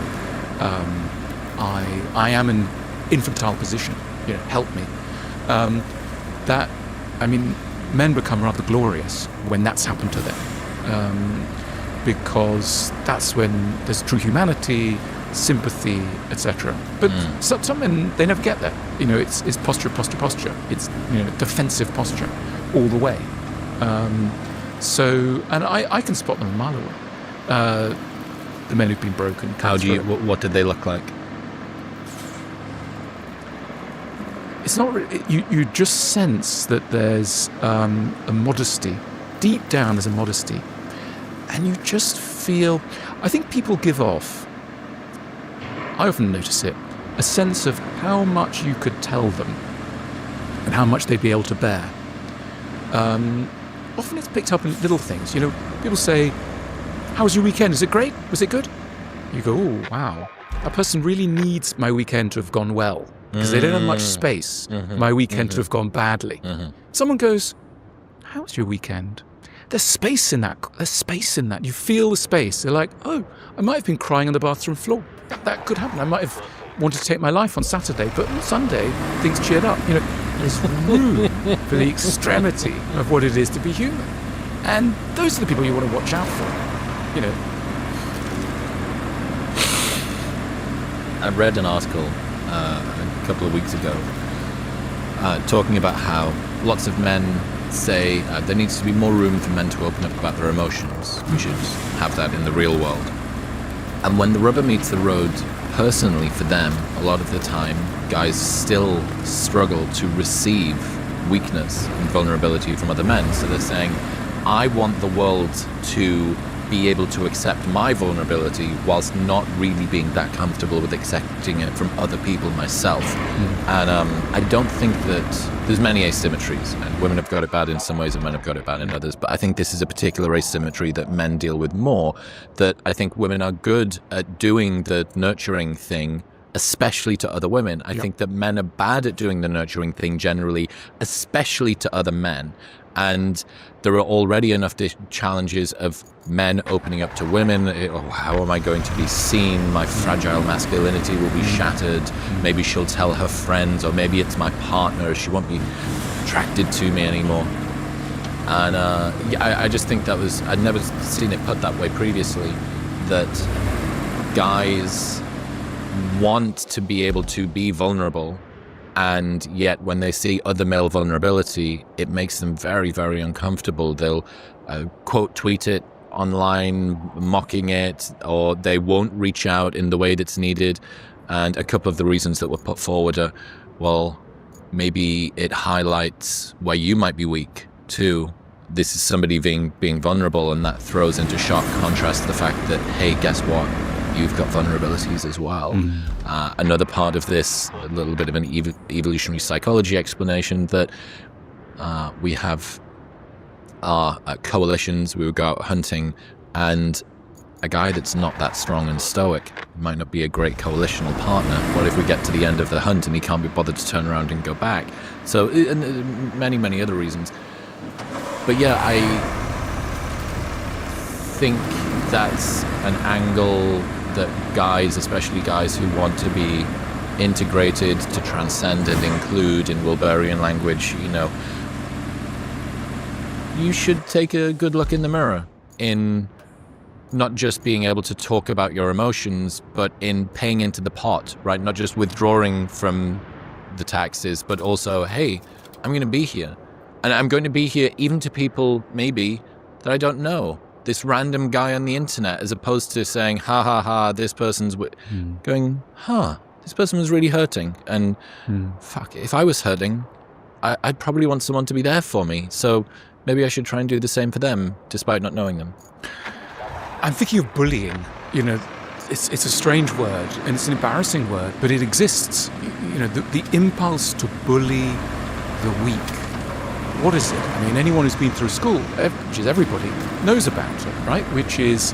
B: I am in infantile position. Help me. Men become rather glorious when that's happened to them, because that's when there's true humanity, sympathy, etc. But some men, they never get there. It's posture. It's defensive posture all the way. And I can spot them a mile away. The men who've been broken.
A: What did they look like?
B: It's not really, you just sense that there's a modesty. Deep down there's a modesty. And you just feel, I think people give off, I often notice it, a sense of how much you could tell them and how much they'd be able to bear. Often it's picked up in little things. People say, how was your weekend? Is it great? Was it good? You go, oh, wow. That person really needs my weekend to have gone well, because they don't have much space for my weekend to have gone badly. Someone goes, how was your weekend? There's space in that. You feel the space. They're like, oh, I might have been crying on the bathroom floor. That could happen. I might have wanted to take my life on Saturday, but on Sunday, things cheered up. There's room for the extremity of what it is to be human. And those are the people you want to watch out for.
A: I read an article a couple of weeks ago talking about how lots of men say there needs to be more room for men to open up about their emotions. We should have that in the real world. And when the rubber meets the road, personally for them, a lot of the time, guys still struggle to receive weakness and vulnerability from other men. So they're saying, I want the world to be able to accept my vulnerability whilst not really being that comfortable with accepting it from other people myself. And I don't think that there's many asymmetries, and women have got it bad in some ways and men have got it bad in others, but I think this is a particular asymmetry that men deal with more, that I think women are good at doing the nurturing thing, especially to other women. I think that men are bad at doing the nurturing thing generally, especially to other men. And there are already enough challenges of men opening up to women. How am I going to be seen? My fragile masculinity will be shattered. Maybe she'll tell her friends, or maybe it's my partner. She won't be attracted to me anymore. And I just think that was, I'd never seen it put that way previously, that guys want to be able to be vulnerable, and yet when they see other male vulnerability, it makes them very, very uncomfortable. They'll quote tweet it online, mocking it, or they won't reach out in the way that's needed. And a couple of the reasons that were put forward are, well, maybe it highlights where you might be weak too. This is somebody being vulnerable, and that throws into sharp contrast to the fact that, hey, guess what? You've got vulnerabilities as well. Another part of this, a little bit of an evolutionary psychology explanation, that we have our coalitions. We would go out hunting, and a guy that's not that strong and stoic might not be a great coalitional partner. What if we get to the end of the hunt and he can't be bothered to turn around and go back? So, and many, many other reasons. But yeah, I think that's an angle that guys, especially guys who want to be integrated, to transcend and include in Wilburian language, you should take a good look in the mirror in not just being able to talk about your emotions, but in paying into the pot, right? Not just withdrawing from the taxes, but also, hey, I'm going to be here. And I'm going to be here even to people, maybe, that I don't know. This random guy on the internet, as opposed to saying, ha ha ha, this person's going, this person was really hurting. And fuck, if I was hurting, I'd probably want someone to be there for me. So Maybe I should try and do the same for them, despite not knowing them.
B: I'm thinking of bullying. It's a strange word and it's an embarrassing word, but it exists. The impulse to bully the weak. What is it? I mean, anyone who's been through school, which is everybody, knows about it, right? Which is,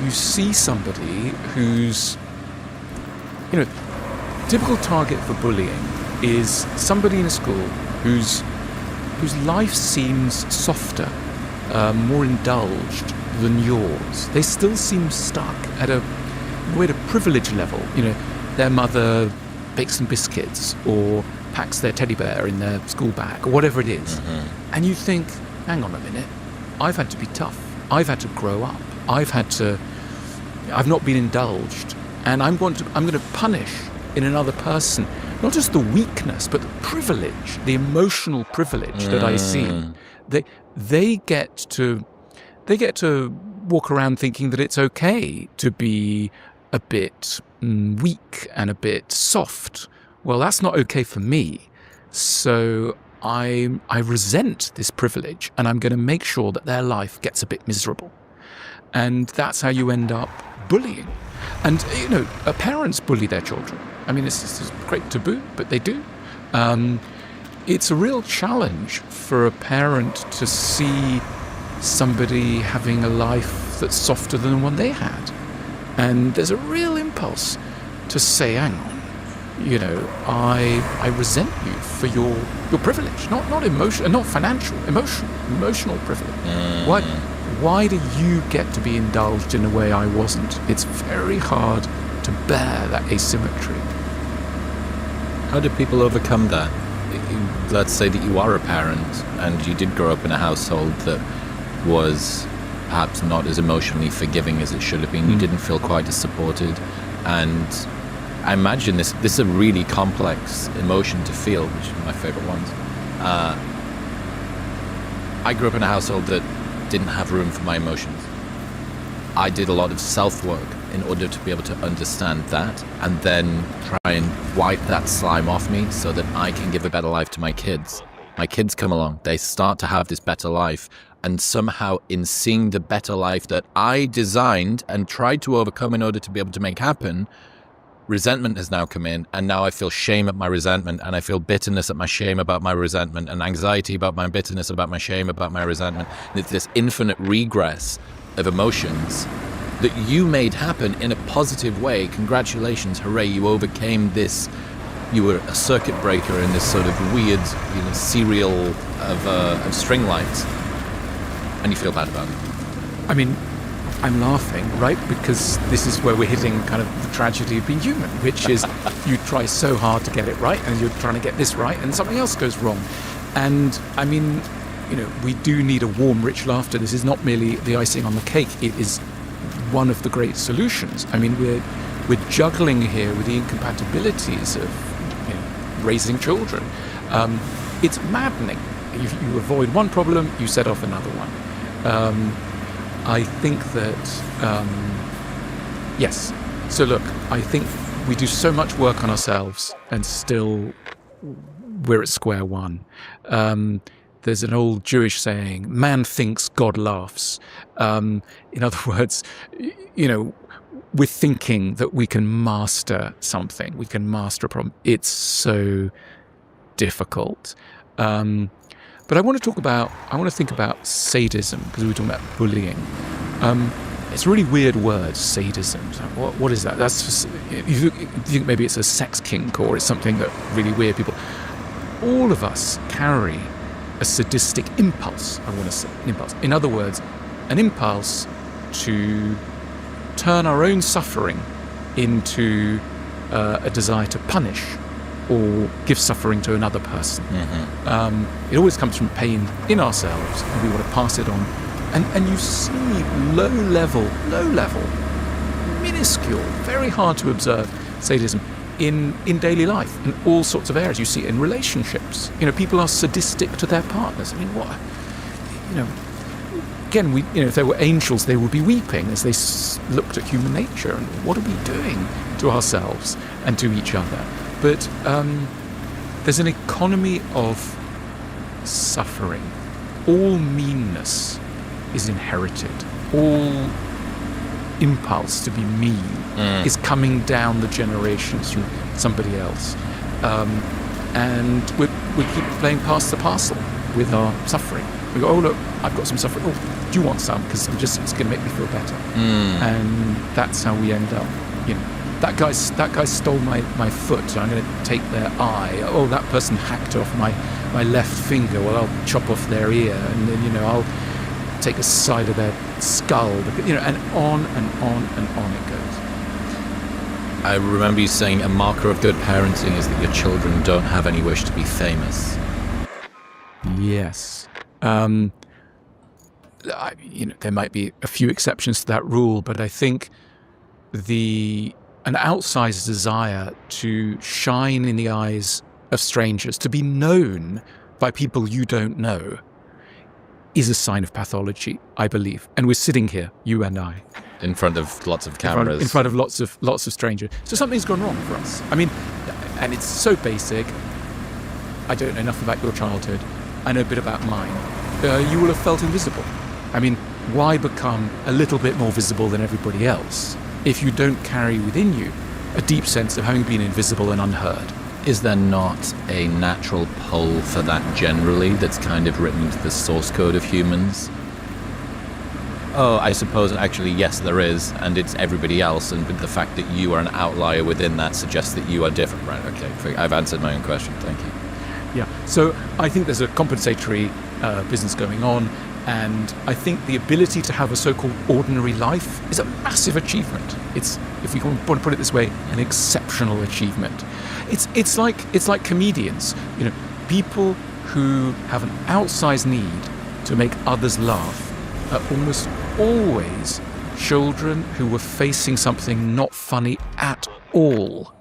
B: you see somebody who's, typical target for bullying is somebody in a school whose life seems softer, more indulged than yours. They still seem stuck at a privilege level. Their mother bakes some biscuits or packs their teddy bear in their school bag or whatever it is. Mm-hmm. And you think, hang on a minute, I've had to be tough. I've had to grow up. I've not been indulged. And I'm going to punish in another person not just the weakness, but the privilege, the emotional privilege that I see. They get to walk around thinking that it's okay to be a bit weak and a bit soft. Well, that's not okay for me. So I resent this privilege, and I'm going to make sure that their life gets a bit miserable. And that's how you end up bullying. And, parents bully their children. I mean, this is great taboo, but they do. It's a real challenge for a parent to see somebody having a life that's softer than the one they had. And there's a real impulse to say, hang on, I resent you for your privilege, not emotional, not financial, emotional privilege. Why do you get to be indulged in a way I wasn't? It's very hard to bear that asymmetry.
A: How do people overcome that? Let's say that you are a parent and you did grow up in a household that was perhaps not as emotionally forgiving as it should have been. You didn't feel quite as supported. And I imagine this is a really complex emotion to feel, which is my favorite ones. I grew up in a household that didn't have room for my emotions. I did a lot of self-work in order to be able to understand that and then try and wipe that slime off me so that I can give a better life to my kids. My kids come along, they start to have this better life, and somehow in seeing the better life that I designed and tried to overcome in order to be able to make happen, resentment has now come in, and now I feel shame at my resentment, and I feel bitterness at my shame about my resentment, and anxiety about my bitterness, about my shame, about my resentment. And it's this infinite regress of emotions that you made happen in a positive way. Congratulations, hooray, you overcame this. You were a circuit breaker in this sort of weird, serial of string lights, and you feel bad about it.
B: I mean, I'm laughing, right? Because this is where we're hitting kind of the tragedy of being human, which is you try so hard to get it right, and you're trying to get this right, and something else goes wrong. And I mean, we do need a warm, rich laughter. This is not merely the icing on the cake. It is one of the great solutions. I mean, we're juggling here with the incompatibilities of raising children. It's maddening. You avoid one problem, you set off another one. I think that, yes. So look, I think we do so much work on ourselves and still we're at square one. There's an old Jewish saying, man thinks, God laughs. In other words, we're thinking that we can master something. We can master a problem. It's so difficult. But I want to think about sadism, because we were talking about bullying. It's a really weird word, sadism. What is that? That's just, you think maybe it's a sex kink or it's something that really weird people. All of us carry a sadistic impulse, I want to say, an impulse. In other words, an impulse to turn our own suffering into a desire to punish or give suffering to another person. Mm-hmm. It always comes from pain in ourselves, and we want to pass it on. And you see low level, minuscule, very hard to observe sadism in daily life, in all sorts of areas. You see it in relationships. People are sadistic to their partners. I mean, what? Again, if there were angels, they would be weeping as they looked at human nature and what are we doing to ourselves and to each other? But there's an economy of suffering all meanness is inherited. All impulse to be mean is coming down the generations from somebody else. And we keep playing past the parcel with our suffering. We go, oh look, I've got some suffering. Oh, do you want some? Because it's going to make me feel better. And that's how we end up. That guy stole my foot, so I'm going to take their eye. Oh, that person hacked off my left finger. Well, I'll chop off their ear, and then I'll take a side of their skull. And on and on and on it goes.
A: I remember you saying a marker of good parenting is that your children don't have any wish to be famous.
B: Yes. There might be a few exceptions to that rule, but I think an outsized desire to shine in the eyes of strangers, to be known by people you don't know, is a sign of pathology, I believe. And we're sitting here, you and I,
A: in front of lots of cameras,
B: in front of lots of strangers. So something's gone wrong for us. I mean, and it's so basic. I don't know enough about your childhood. I know a bit about mine. You will have felt invisible. I mean, why become a little bit more visible than everybody else if you don't carry within you a deep sense of having been invisible and unheard?
A: Is there not a natural pull for that generally that's kind of written into the source code of humans? Oh, I suppose actually, yes, there is, and it's everybody else, and the fact that you are an outlier within that suggests that you are different. Right, okay, I've answered my own question, thank you.
B: Yeah, so I think there's a compensatory business going on, and I think the ability to have a so-called ordinary life is a massive achievement. It's, if we want to put it this way, an exceptional achievement. It's like comedians, people who have an outsized need to make others laugh are almost always children who were facing something not funny at all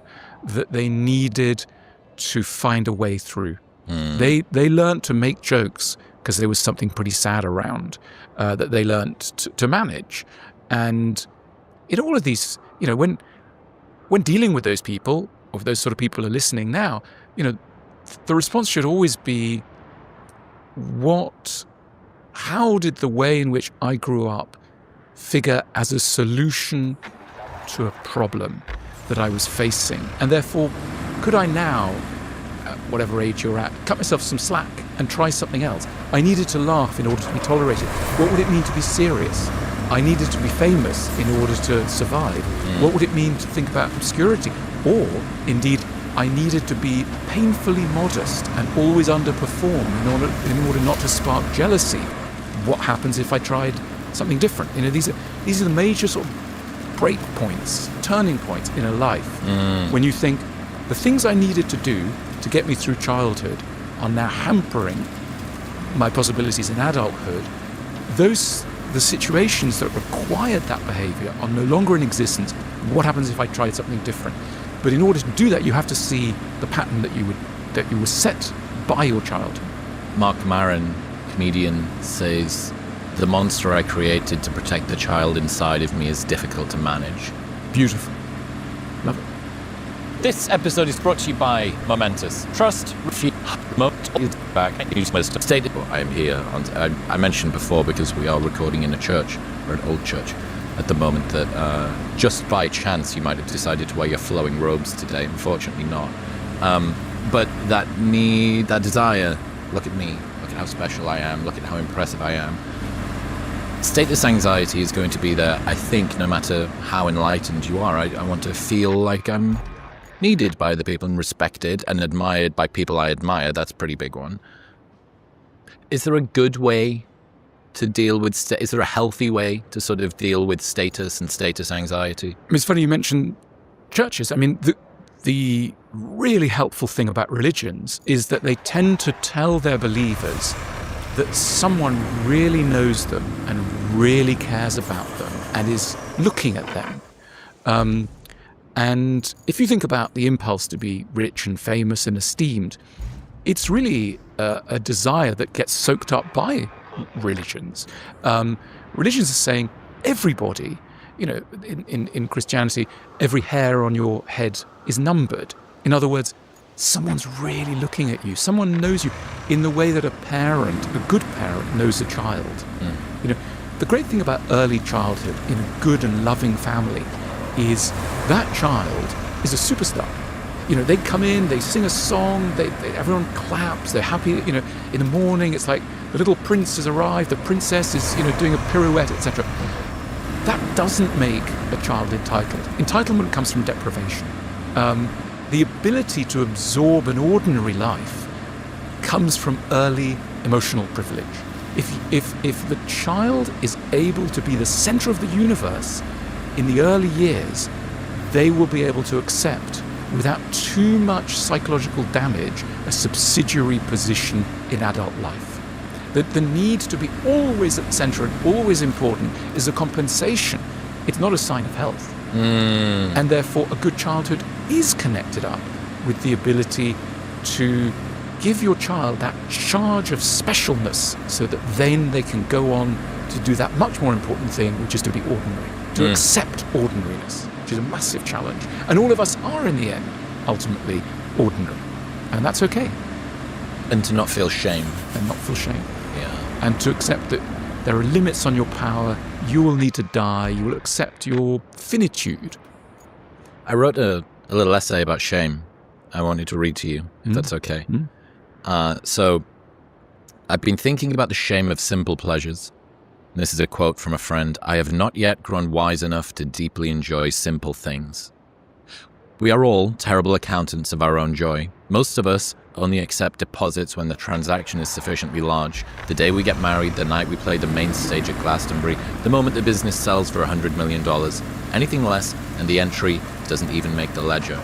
B: that they needed to find a way through. They learned to make jokes because there was something pretty sad around that they learned to manage. And in all of these, when dealing with those people, or those sort of people are listening now, the response should always be, how did the way in which I grew up figure as a solution to a problem that I was facing? And therefore, could I now, at whatever age you're at, cut myself some slack and try something else? I needed to laugh in order to be tolerated. What would it mean to be serious? I needed to be famous in order to survive. What would it mean to think about obscurity? Or, indeed, I needed to be painfully modest and always underperform in order not to spark jealousy. What happens if I tried something different? These are the major sort of break points, turning points in a life when you think the things I needed to do to get me through childhood are now hampering my possibilities in adulthood. The situations that required that behavior are no longer in existence. What happens if I tried something different? But in order to do that, you have to see the pattern that you were set by your childhood.
A: Mark Maron, comedian, says, "The monster I created to protect the child inside of me is difficult to manage."
B: Beautiful. Love it.
A: This episode is brought to you by Momentous. Trust, back. Stated, I am here. I mentioned before, because we are recording in a church, or an old church, at the moment, that just by chance you might have decided to wear your flowing robes today. Unfortunately not. But that desire, look at me, look at how special I am, look at how impressive I am. Stateless anxiety is going to be there, I think, no matter how enlightened you are. I want to feel like I'm needed by the people and respected and admired by people I admire. That's a pretty big one. Is there a good way to deal with, is there a healthy way to sort of deal with status and status anxiety?
B: It's funny you mention churches. I mean, the really helpful thing about religions is that they tend to tell their believers that someone really knows them and really cares about them and is looking at them. And if you think about the impulse to be rich and famous and esteemed, it's really a desire that gets soaked up by religions. Religions are saying everybody, in Christianity, every hair on your head is numbered. In other words, someone's really looking at you. Someone knows you in the way that a good parent, knows a child. You know, the great thing about early childhood in a good and loving family is that child is a superstar. You know, they come in, they sing a song, everyone claps, they're happy. You know, in the morning, it's like the little prince has arrived, the princess is, you know, doing a pirouette, etc. That doesn't make a child entitled. Entitlement comes from deprivation. The ability to absorb an ordinary life comes from early emotional privilege. If the child is able to be the center of the universe in the early years, they will be able to accept, without too much psychological damage, a subsidiary position in adult life. The need to be always at the center and always important is a compensation. It's not a sign of health. And therefore, a good childhood is connected up with the ability to give your child that charge of specialness so that then they can go on to do that much more important thing, which is to be ordinary, to accept ordinariness, which is a massive challenge. And all of us are, in the end, ultimately ordinary. And that's okay.
A: And to not feel shame.
B: And not feel shame.
A: Yeah.
B: And to accept that there are limits on your power, you will need to die, you will accept your finitude.
A: I wrote a little essay about shame I wanted to read to you, if that's okay. So I've been thinking about the shame of simple pleasures. This is a quote from a friend. I have not yet grown wise enough to deeply enjoy simple things. We are all terrible accountants of our own joy. Most of us only accept deposits when the transaction is sufficiently large. The day we get married, the night we play the main stage at Glastonbury, the moment the business sells for $100 million. Anything less, and the entry doesn't even make the ledger.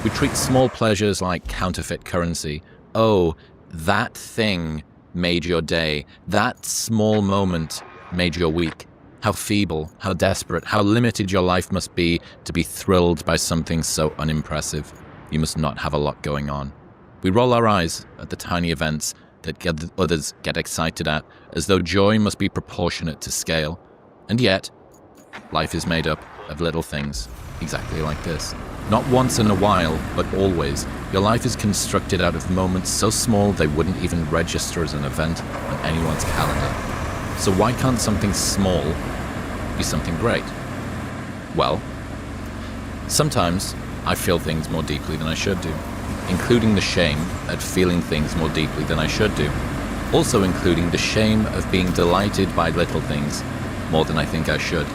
A: We treat small pleasures like counterfeit currency. Oh, that thing made your day. That small moment made your week. How feeble, how desperate, how limited your life must be to be thrilled by something so unimpressive. You must not have a lot going on. We roll our eyes at the tiny events that others get excited at, as though joy must be proportionate to scale. And yet, life is made up of little things, exactly like this. Not once in a while, but always. Your life is constructed out of moments so small they wouldn't even register as an event on anyone's calendar. So why can't something small be something great? Well, sometimes I feel things more deeply than I should do, including the shame at feeling things more deeply than I should do. Also including the shame of being delighted by little things more than I think I should,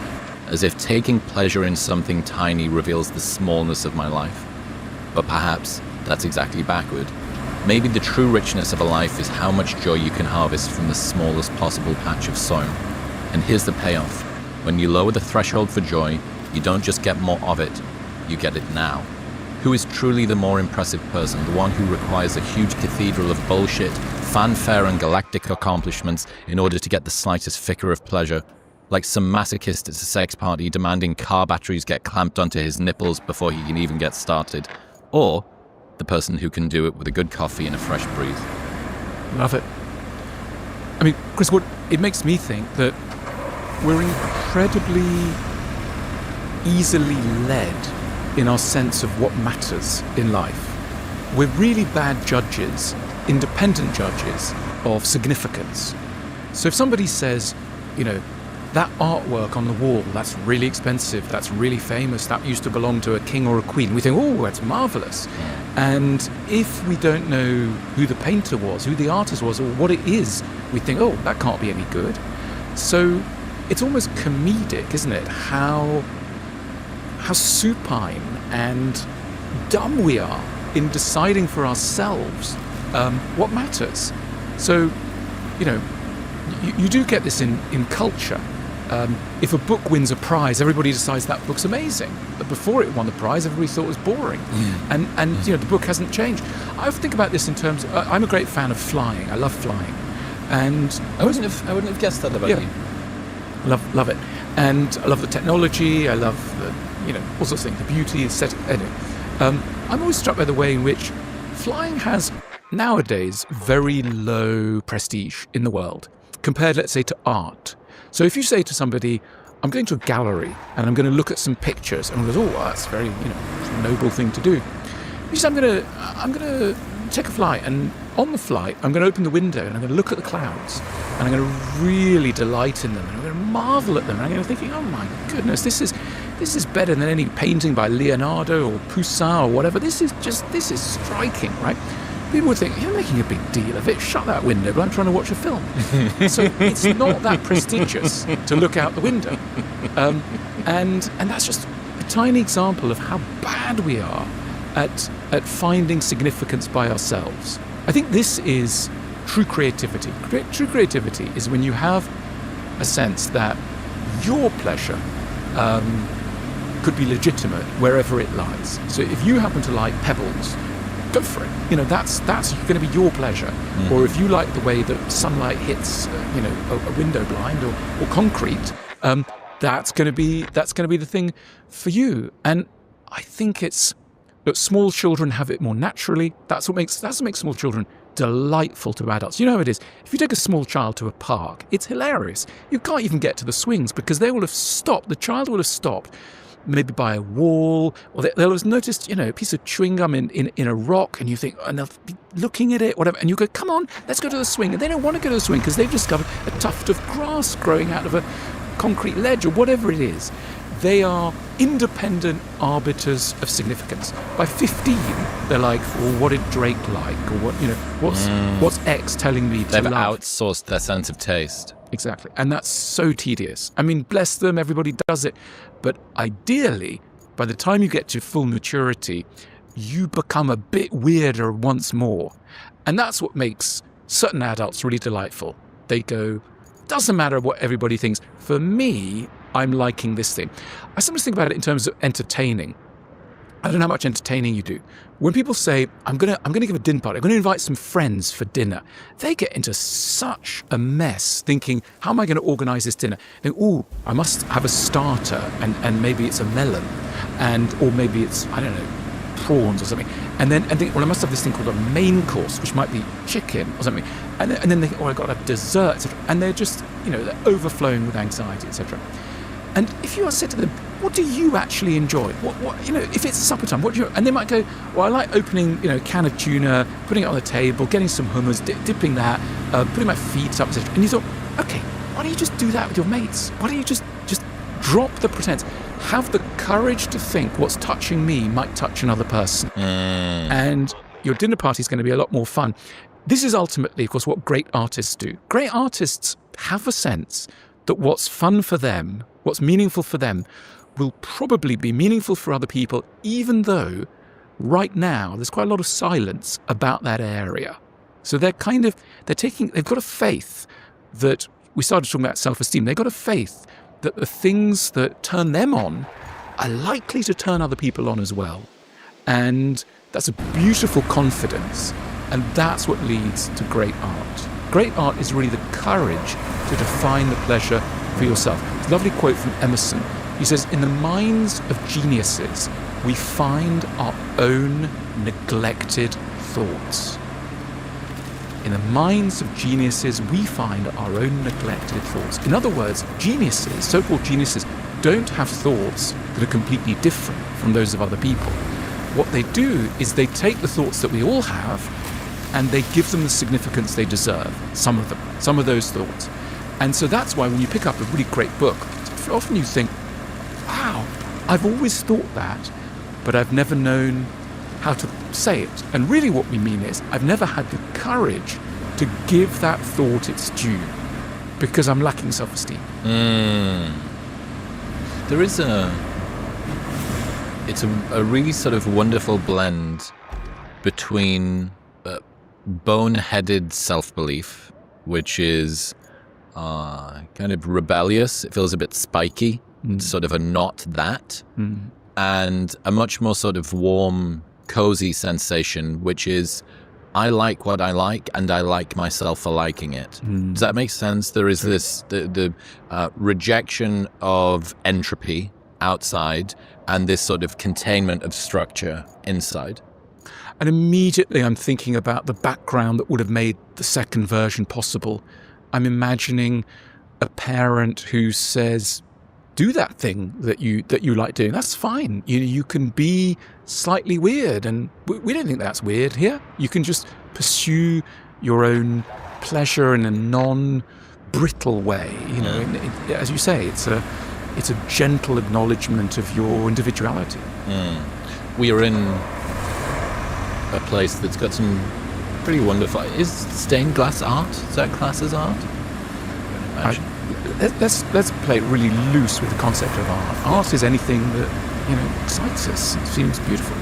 A: as if taking pleasure in something tiny reveals the smallness of my life. But perhaps that's exactly backward. Maybe the true richness of a life is how much joy you can harvest from the smallest possible patch of soil. And here's the payoff. When you lower the threshold for joy, you don't just get more of it, you get it now. Who is truly the more impressive person? The one who requires a huge cathedral of bullshit, fanfare and galactic accomplishments in order to get the slightest flicker of pleasure? Like some masochist at a sex party demanding car batteries get clamped onto his nipples before he can even get started. Or the person who can do it with a good coffee and a fresh breeze.
B: Love it. I mean, Chris, it makes me think that we're incredibly easily led in our sense of what matters in life. We're really bad judges, independent judges of significance. So if somebody says, you know, that artwork on the wall, that's really expensive, that's really famous, that used to belong to a king or a queen, we think, oh, that's marvelous. And if we don't know who the painter was, who the artist was, or what it is, we think, oh, that can't be any good. So it's almost comedic, isn't it? How supine and dumb we are in deciding for ourselves what matters. So, you know, you do get this in culture. If a book wins a prize, everybody decides that book's amazing. But before it won the prize, everybody thought it was boring. And you know, the book hasn't changed. I often think about this in terms of, I'm a great fan of flying. I love flying. And
A: I wouldn't have guessed that about you.
B: Love it. And I love the technology. I love the, you know, all sorts of things, the beauty, the aesthetic. Anyway, I'm always struck by the way in which flying has nowadays very low prestige in the world compared, let's say, to art. So if you say to somebody, I'm going to a gallery and I'm going to look at some pictures, and goes, oh, that's very, you know, it's a noble thing to do. He says, I'm gonna take a flight, and on the flight, I'm going to open the window and I'm going to look at the clouds, and I'm going to really delight in them, and I'm going to marvel at them, and I'm going to thinking, oh my goodness, this is better than any painting by Leonardo or Poussin or whatever. This is striking, right? People would think, you're making a big deal of it. Shut that window, but I'm trying to watch a film. So it's not that prestigious to look out the window. And that's just a tiny example of how bad we are at finding significance by ourselves. I think this is true creativity. True creativity is when you have a sense that your pleasure could be legitimate wherever it lies. So if you happen to like pebbles, go for it. That's going to be your pleasure. Mm-hmm. Or if you like the way that sunlight hits, a window blind or concrete, that's going to be the thing for you. And I think that small children have it more naturally. That's what makes small children delightful to adults. You know how it is. If you take a small child to a park, it's hilarious. You can't even get to the swings because they will have stopped. The child will have stopped, maybe by a wall, or they'll have noticed, a piece of chewing gum in a rock, and you think, and they'll be looking at it, whatever, and you go, come on, let's go to the swing. And they don't want to go to the swing because they've discovered a tuft of grass growing out of a concrete ledge or whatever it is. They are independent arbiters of significance. By 15, they're like, well, what did Drake like? Or what's X telling me to
A: They've
B: love?
A: outsourced their sense of taste.
B: Exactly. And that's so tedious. I mean, bless them, everybody does it. But ideally, by the time you get to full maturity, you become a bit weirder once more. And that's what makes certain adults really delightful. They go, doesn't matter what everybody thinks. For me, I'm liking this thing. I sometimes think about it in terms of entertaining. I don't know how much entertaining you do. When people say, I'm gonna give a dinner party, I'm gonna invite some friends for dinner, they get into such a mess thinking, how am I gonna organize this dinner? They think, I must have a starter, and maybe it's a melon, or maybe it's, I don't know, prawns or something. And think, I must have this thing called a main course, which might be chicken or something. And then they think, I've got to have dessert, etc. And they're just, they're overflowing with anxiety, etc. And if you are said to them, what do you actually enjoy? What if it's supper time, what do you? And they might go, well, I like opening, a can of tuna, putting it on the table, getting some hummus, dipping that, putting my feet up, etc. And you thought, okay, why don't you just do that with your mates? Why don't you just drop the pretense? Have the courage to think what's touching me might touch another person. And your dinner party is going to be a lot more fun. This is ultimately, of course, what great artists do. Great artists have a sense that what's fun for them, what's meaningful for them, will probably be meaningful for other people, even though right now there's quite a lot of silence about that area. So they've got a faith that, we started talking about self-esteem, they've got a faith that the things that turn them on are likely to turn other people on as well. And that's a beautiful confidence, and that's what leads to great art. Great art is really the courage to define the pleasure for yourself. It's a lovely quote from Emerson. He says, in the minds of geniuses, we find our own neglected thoughts. In the minds of geniuses, we find our own neglected thoughts. In other words, geniuses, so-called geniuses, don't have thoughts that are completely different from those of other people. What they do is they take the thoughts that we all have and they give them the significance they deserve, some of those thoughts. And so that's why when you pick up a really great book, often you think, wow, I've always thought that, but I've never known how to say it. And really what we mean is, I've never had the courage to give that thought its due because I'm lacking self-esteem.
A: There is it's a really sort of wonderful blend between boneheaded self-belief, which is kind of rebellious. It feels a bit spiky, sort of a not that, and a much more sort of warm, cozy sensation, which is, I like what I like, and I like myself for liking it. Does that make sense? There is this the rejection of entropy outside, and this sort of containment of structure inside.
B: And immediately I'm thinking about the background that would have made the second version possible. I'm imagining a parent who says, do that thing that you like doing. That's fine. You can be slightly weird, and we don't think that's weird here. You can just pursue your own pleasure in a non-brittle way. As you say, it's a gentle acknowledgement of your individuality.
A: We are in a place that's got some pretty wonderful. Is stained glass art? Is that class as art?
B: Let's play it really loose with the concept of art. Art is anything that excites us. It seems beautiful.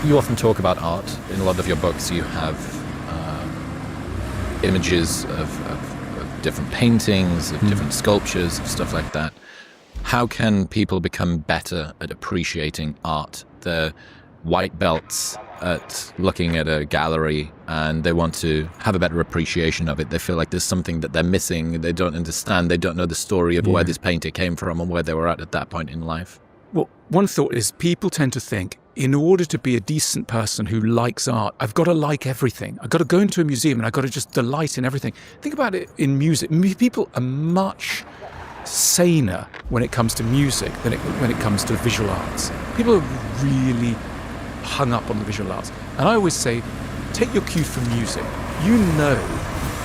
A: You often talk about art in a lot of your books. You have images of different paintings, of different sculptures, stuff like that. How can people become better at appreciating art? They're white belts at looking at a gallery and they want to have a better appreciation of it. They feel like there's something that they're missing. They don't understand. They don't know the story of where this painter came from and where they were at that point in life.
B: Well, one thought is people tend to think, in order to be a decent person who likes art, I've got to like everything. I've got to go into a museum and I've got to just delight in everything. Think about it in music. People are much saner when it comes to music than when it comes to visual arts. People are really hung up on the visual arts. And I always say, take your cue from music. You know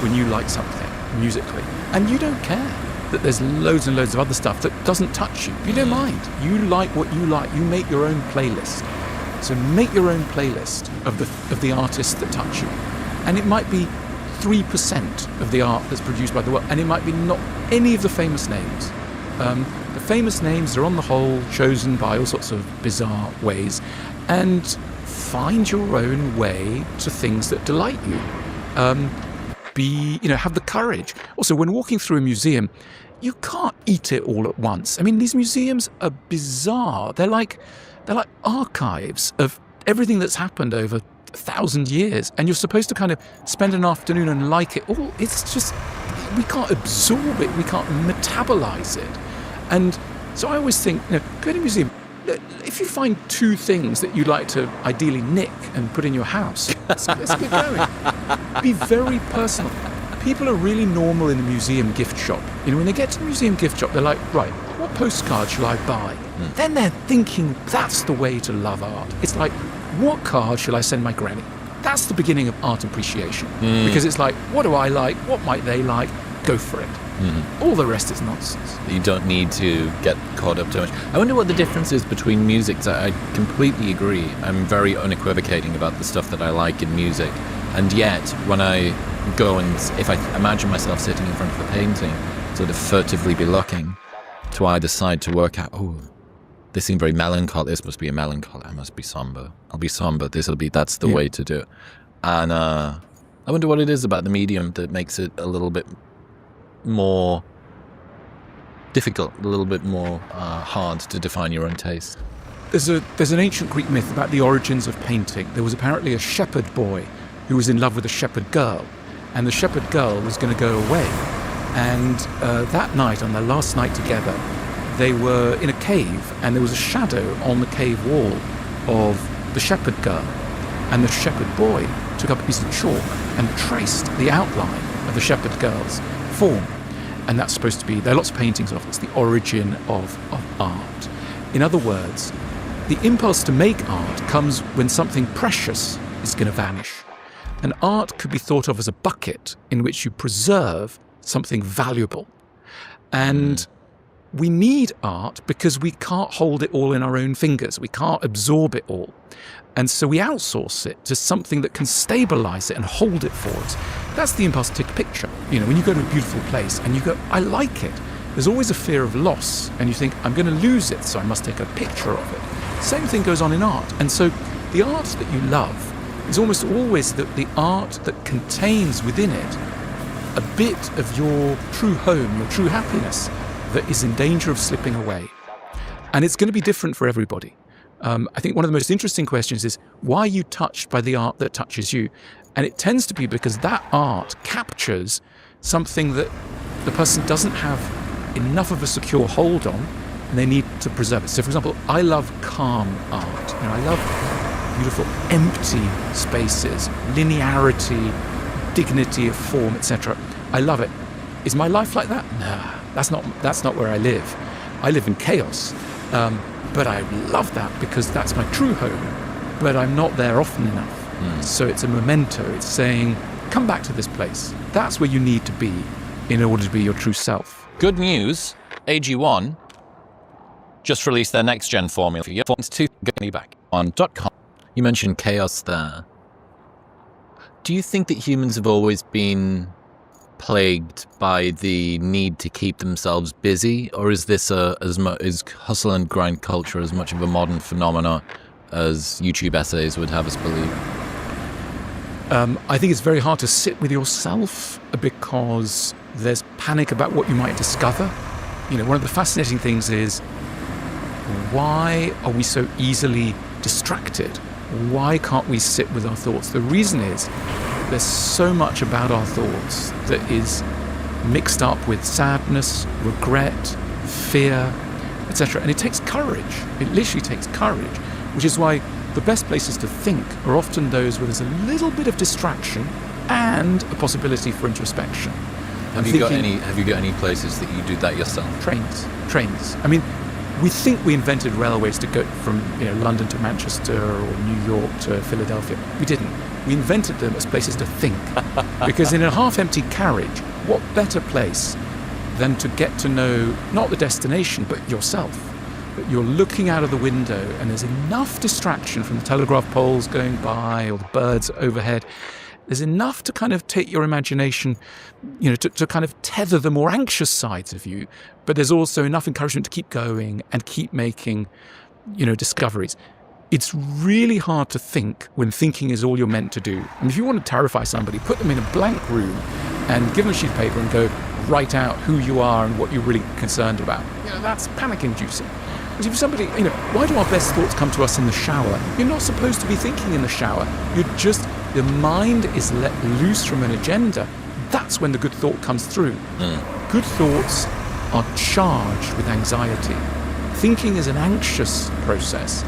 B: when you like something musically, and you don't care that there's loads and loads of other stuff that doesn't touch you. You don't mind. You like what you like. You make your own playlist. So make your own playlist of the artists that touch you. And it might be 3% of the art that's produced by the world, and it might be not any of the famous names. The famous names are on the whole chosen by all sorts of bizarre ways, and find your own way to things that delight you. Have the courage. Also, when walking through a museum, you can't eat it all at once. I mean, these museums are bizarre. They're like archives of everything that's happened over 1,000 years, and you're supposed to kind of spend an afternoon and like it all. It's just, we can't absorb it, we can't metabolize it. And so I always think, go to a museum. If you find 2 things that you'd like to ideally nick and put in your house, let's get going. Be very personal. People are really normal in the museum gift shop. When they get to the museum gift shop, they're like, right, what postcard shall I buy? Then they're thinking that's the way to love art. It's like, what card shall I send my granny? That's the beginning of art appreciation. Because it's like, what do I like? What might they like? Go for it. All the rest is nonsense.
A: You don't need to get caught up too much. I wonder what the difference is between music. I completely agree. I'm very unequivocating about the stuff that I like in music. And yet, when I go and, if I imagine myself sitting in front of a painting, sort of furtively be looking to either side to work out, this seems very melancholy. This must be a melancholy. I must be somber. I'll be somber. That's the way to do it. And I wonder what it is about the medium that makes it a little bit more difficult, a little bit more hard to define your own taste.
B: There's an ancient Greek myth about the origins of painting. There was apparently a shepherd boy who was in love with a shepherd girl, and the shepherd girl was going to go away. And that night, on their last night together, they were in a cave, and there was a shadow on the cave wall of the shepherd girl. And the shepherd boy took up a piece of chalk and traced the outline of the shepherd girl's form. And that's supposed to be, there are lots of paintings of it. It's the origin of art. In other words, the impulse to make art comes when something precious is going to vanish. And art could be thought of as a bucket in which you preserve something valuable. And we need art because we can't hold it all in our own fingers. We can't absorb it all. And so we outsource it to something that can stabilize it and hold it for us. That's the impulse to take a picture. When you go to a beautiful place and you go, I like it, there's always a fear of loss. And you think, I'm going to lose it, so I must take a picture of it. Same thing goes on in art. And so the art that you love is almost always the art that contains within it a bit of your true home, your true happiness, that is in danger of slipping away. And it's going to be different for everybody. I think one of the most interesting questions is, why are you touched by the art that touches you? And it tends to be because that art captures something that the person doesn't have enough of a secure hold on, and they need to preserve it. So, for example, I love calm art. I love beautiful empty spaces, linearity, dignity of form, etc. I love it. Is my life like that? No, that's not where I live. I live in chaos, but I love that because that's my true home, but I'm not there often enough. So it's a memento. It's saying, come back to this place. That's where you need to be in order to be your true self.
A: Good news, AG1 just released their next-gen formula for your phones to get back on .com. You mentioned chaos there. Do you think that humans have always been plagued by the need to keep themselves busy, or is this is hustle and grind culture as much of a modern phenomenon as YouTube essays would have us believe?
B: I think it's very hard to sit with yourself because there's panic about what you might discover. One of the fascinating things is, why are we so easily distracted? Why can't we sit with our thoughts? The reason is there's so much about our thoughts that is mixed up with sadness, regret, fear, etc. And it takes courage. It literally takes courage, which is why the best places to think are often those where there's a little bit of distraction and a possibility for introspection.
A: Have you got any places that you do that yourself?
B: Trains. I mean, we think we invented railways to go from London to Manchester or New York to Philadelphia. We didn't. We invented them as places to think. Because in a half-empty carriage, what better place than to get to know not the destination but yourself? But you're looking out of the window and there's enough distraction from the telegraph poles going by or the birds overhead. There's enough to kind of take your imagination, to kind of tether the more anxious sides of you. But there's also enough encouragement to keep going and keep making, discoveries. It's really hard to think when thinking is all you're meant to do. And if you want to terrify somebody, put them in a blank room and give them a sheet of paper and go, write out who you are and what you're really concerned about. That's panic-inducing. But if somebody, why do our best thoughts come to us in the shower? You're not supposed to be thinking in the shower. The mind is let loose from an agenda. That's when the good thought comes through. Good thoughts are charged with anxiety. Thinking is an anxious process.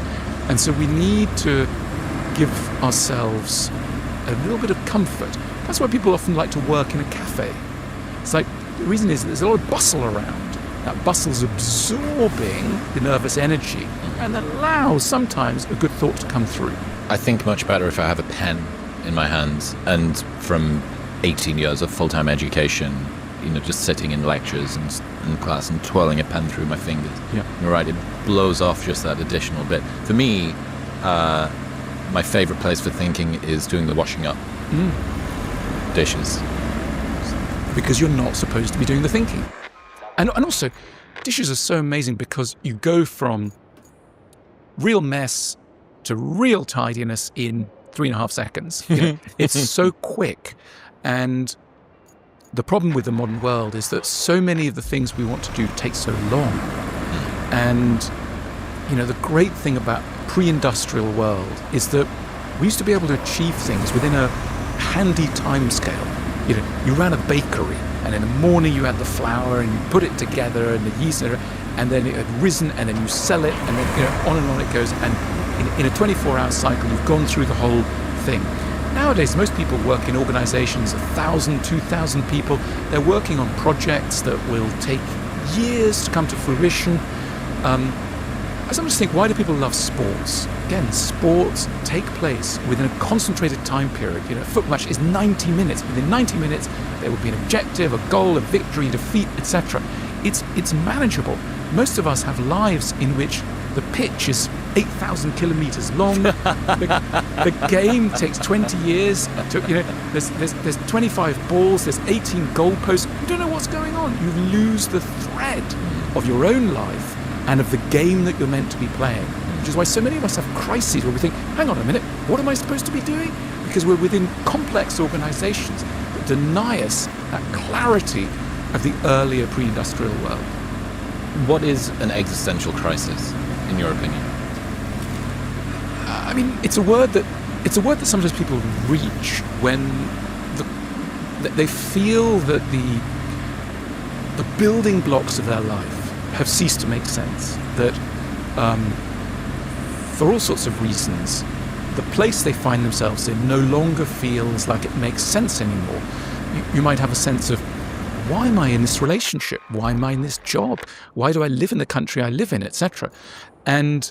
B: And so we need to give ourselves a little bit of comfort. That's why people often like to work in a cafe. It's like, the reason is there's a lot of bustle around. That bustle's absorbing the nervous energy and allows sometimes a good thought to come through.
A: I think much better if I have a pen in my hands, and from 18 years of full-time education, just sitting in lectures and class and twirling a pen through my fingers.
B: Yeah.
A: You're right, it blows off just that additional bit. For me, my favorite place for thinking is doing the washing up. Dishes.
B: Because you're not supposed to be doing the thinking. And also, dishes are so amazing because you go from real mess to real tidiness in 3.5 seconds. It's so quick. And the problem with the modern world is that so many of the things we want to do take so long. And, the great thing about pre-industrial world is that we used to be able to achieve things within a handy time scale. You ran a bakery, and in the morning you had the flour and you put it together and the yeast, and then it had risen, and then you sell it, and then on and on it goes. And in a 24-hour cycle, you've gone through the whole thing. Nowadays, most people work in organizations, 1,000, 2,000 people. They're working on projects that will take years to come to fruition. I sometimes think, why do people love sports? Again, sports take place within a concentrated time period. A football match is 90 minutes. Within 90 minutes, there will be an objective, a goal, a victory, defeat, etc. It's manageable. Most of us have lives in which the pitch is 8,000 kilometers long. The game takes 20 years. There's 25 balls. There's 18 goalposts. You don't know what's going on. You lose the thread of your own life and of the game that you're meant to be playing. Which is why so many of us have crises where we think, hang on a minute, what am I supposed to be doing? Because we're within complex organizations that deny us that clarity of the earlier pre-industrial world.
A: What is an existential crisis, in your opinion?
B: It's a word that sometimes people reach when they feel that the building blocks of their life have ceased to make sense. That for all sorts of reasons, the place they find themselves in no longer feels like it makes sense anymore. You might have a sense of why am I in this relationship? Why am I in this job? Why do I live in the country I live in, etc.? And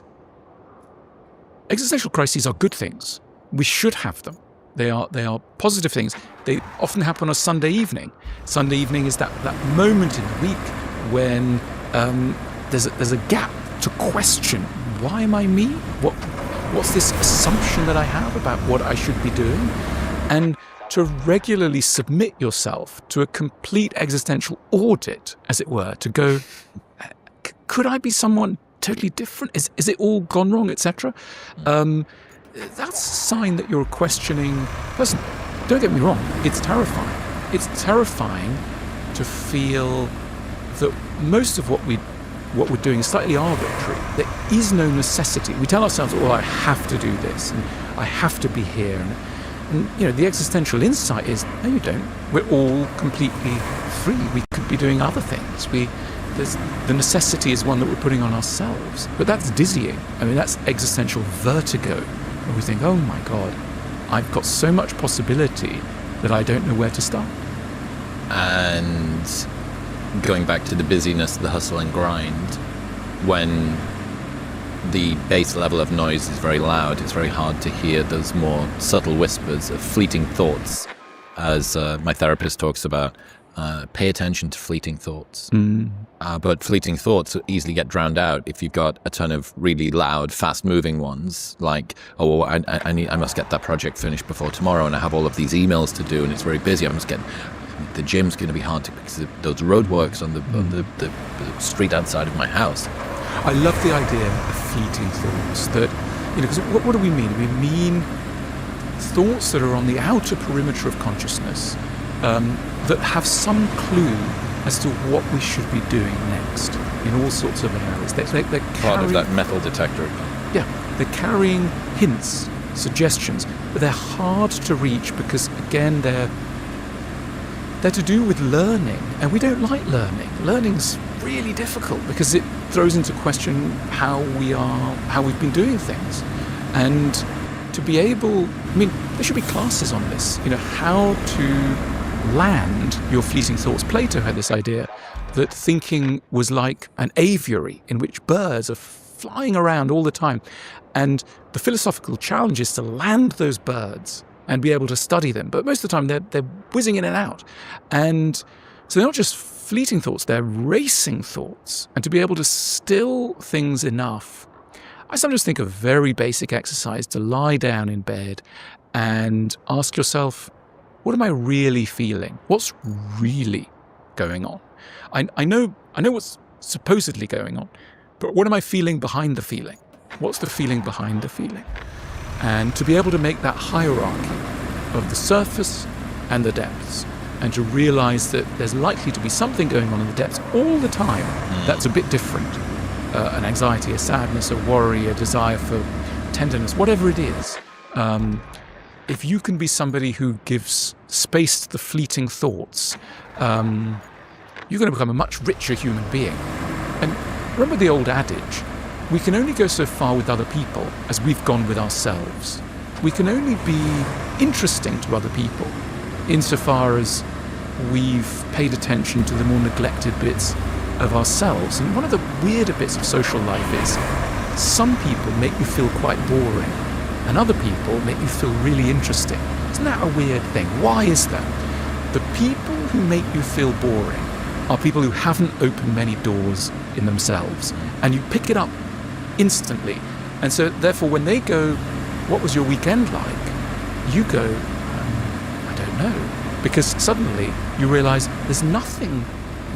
B: existential crises are good things. We should have them. They are positive things. They often happen on a Sunday evening. Sunday evening is that moment in the week when there's a gap to question, why am I me? What's this assumption that I have about what I should be doing? And to regularly submit yourself to a complete existential audit, as it were, to go, could I be someone totally different? Is it all gone wrong, etc.? That's a sign that you're a questioning person. Don't get me wrong, it's terrifying. It's terrifying to feel that most of what we're doing is slightly arbitrary. There is no necessity. We tell ourselves, I have to do this, and I have to be here. And the existential insight is, no, you don't. We're all completely free. We could be doing other things. The necessity is one that we're putting on ourselves. But that's dizzying. I mean, that's existential vertigo. And we think, oh my God, I've got so much possibility that I don't know where to start.
A: And going back to the busyness, the hustle and grind, when the base level of noise is very loud, it's very hard to hear those more subtle whispers of fleeting thoughts. As my therapist talks about, pay attention to fleeting thoughts. But fleeting thoughts easily get drowned out if you've got a ton of really loud, fast-moving ones, like, I must get that project finished before tomorrow, and I have all of these emails to do, and it's very busy. The gym's going to be hard because of those roadworks on the street outside of my house.
B: I love the idea of fleeting thoughts. That, because what do we mean? We mean thoughts that are on the outer perimeter of consciousness, that have some clue as to what we should be doing next in all sorts of areas. They're
A: part of that metal detector.
B: Yeah, they're carrying hints, suggestions, but they're hard to reach because, again, they're to do with learning, and we don't like learning. Learning's really difficult because it throws into question how we've been doing things. And to be able, there should be classes on this, how to land your fleeting thoughts. Plato had this idea that thinking was like an aviary in which birds are flying around all the time. And the philosophical challenge is to land those birds and be able to study them. But most of the time they're whizzing in and out. And so they're not just fleeting thoughts, they're racing thoughts. And to be able to still things enough, I sometimes think of very basic exercise to lie down in bed and ask yourself, what am I really feeling? What's really going on? I know what's supposedly going on, but what am I feeling behind the feeling? What's the feeling behind the feeling? And to be able to make that hierarchy of the surface and the depths, and to realize that there's likely to be something going on in the depths all the time that's a bit different. An anxiety, a sadness, a worry, a desire for tenderness, whatever it is. If you can be somebody who gives space to the fleeting thoughts, you're going to become a much richer human being. And remember the old adage, we can only go so far with other people as we've gone with ourselves. We can only be interesting to other people insofar as we've paid attention to the more neglected bits of ourselves. And one of the weirder bits of social life is some people make you feel quite boring and other people make you feel really interesting. Isn't that a weird thing? Why is that? The people who make you feel boring are people who haven't opened many doors in themselves, and you pick it up instantly. And so therefore when they go, what was your weekend like? You go, I don't know. Because suddenly you realize there's nothing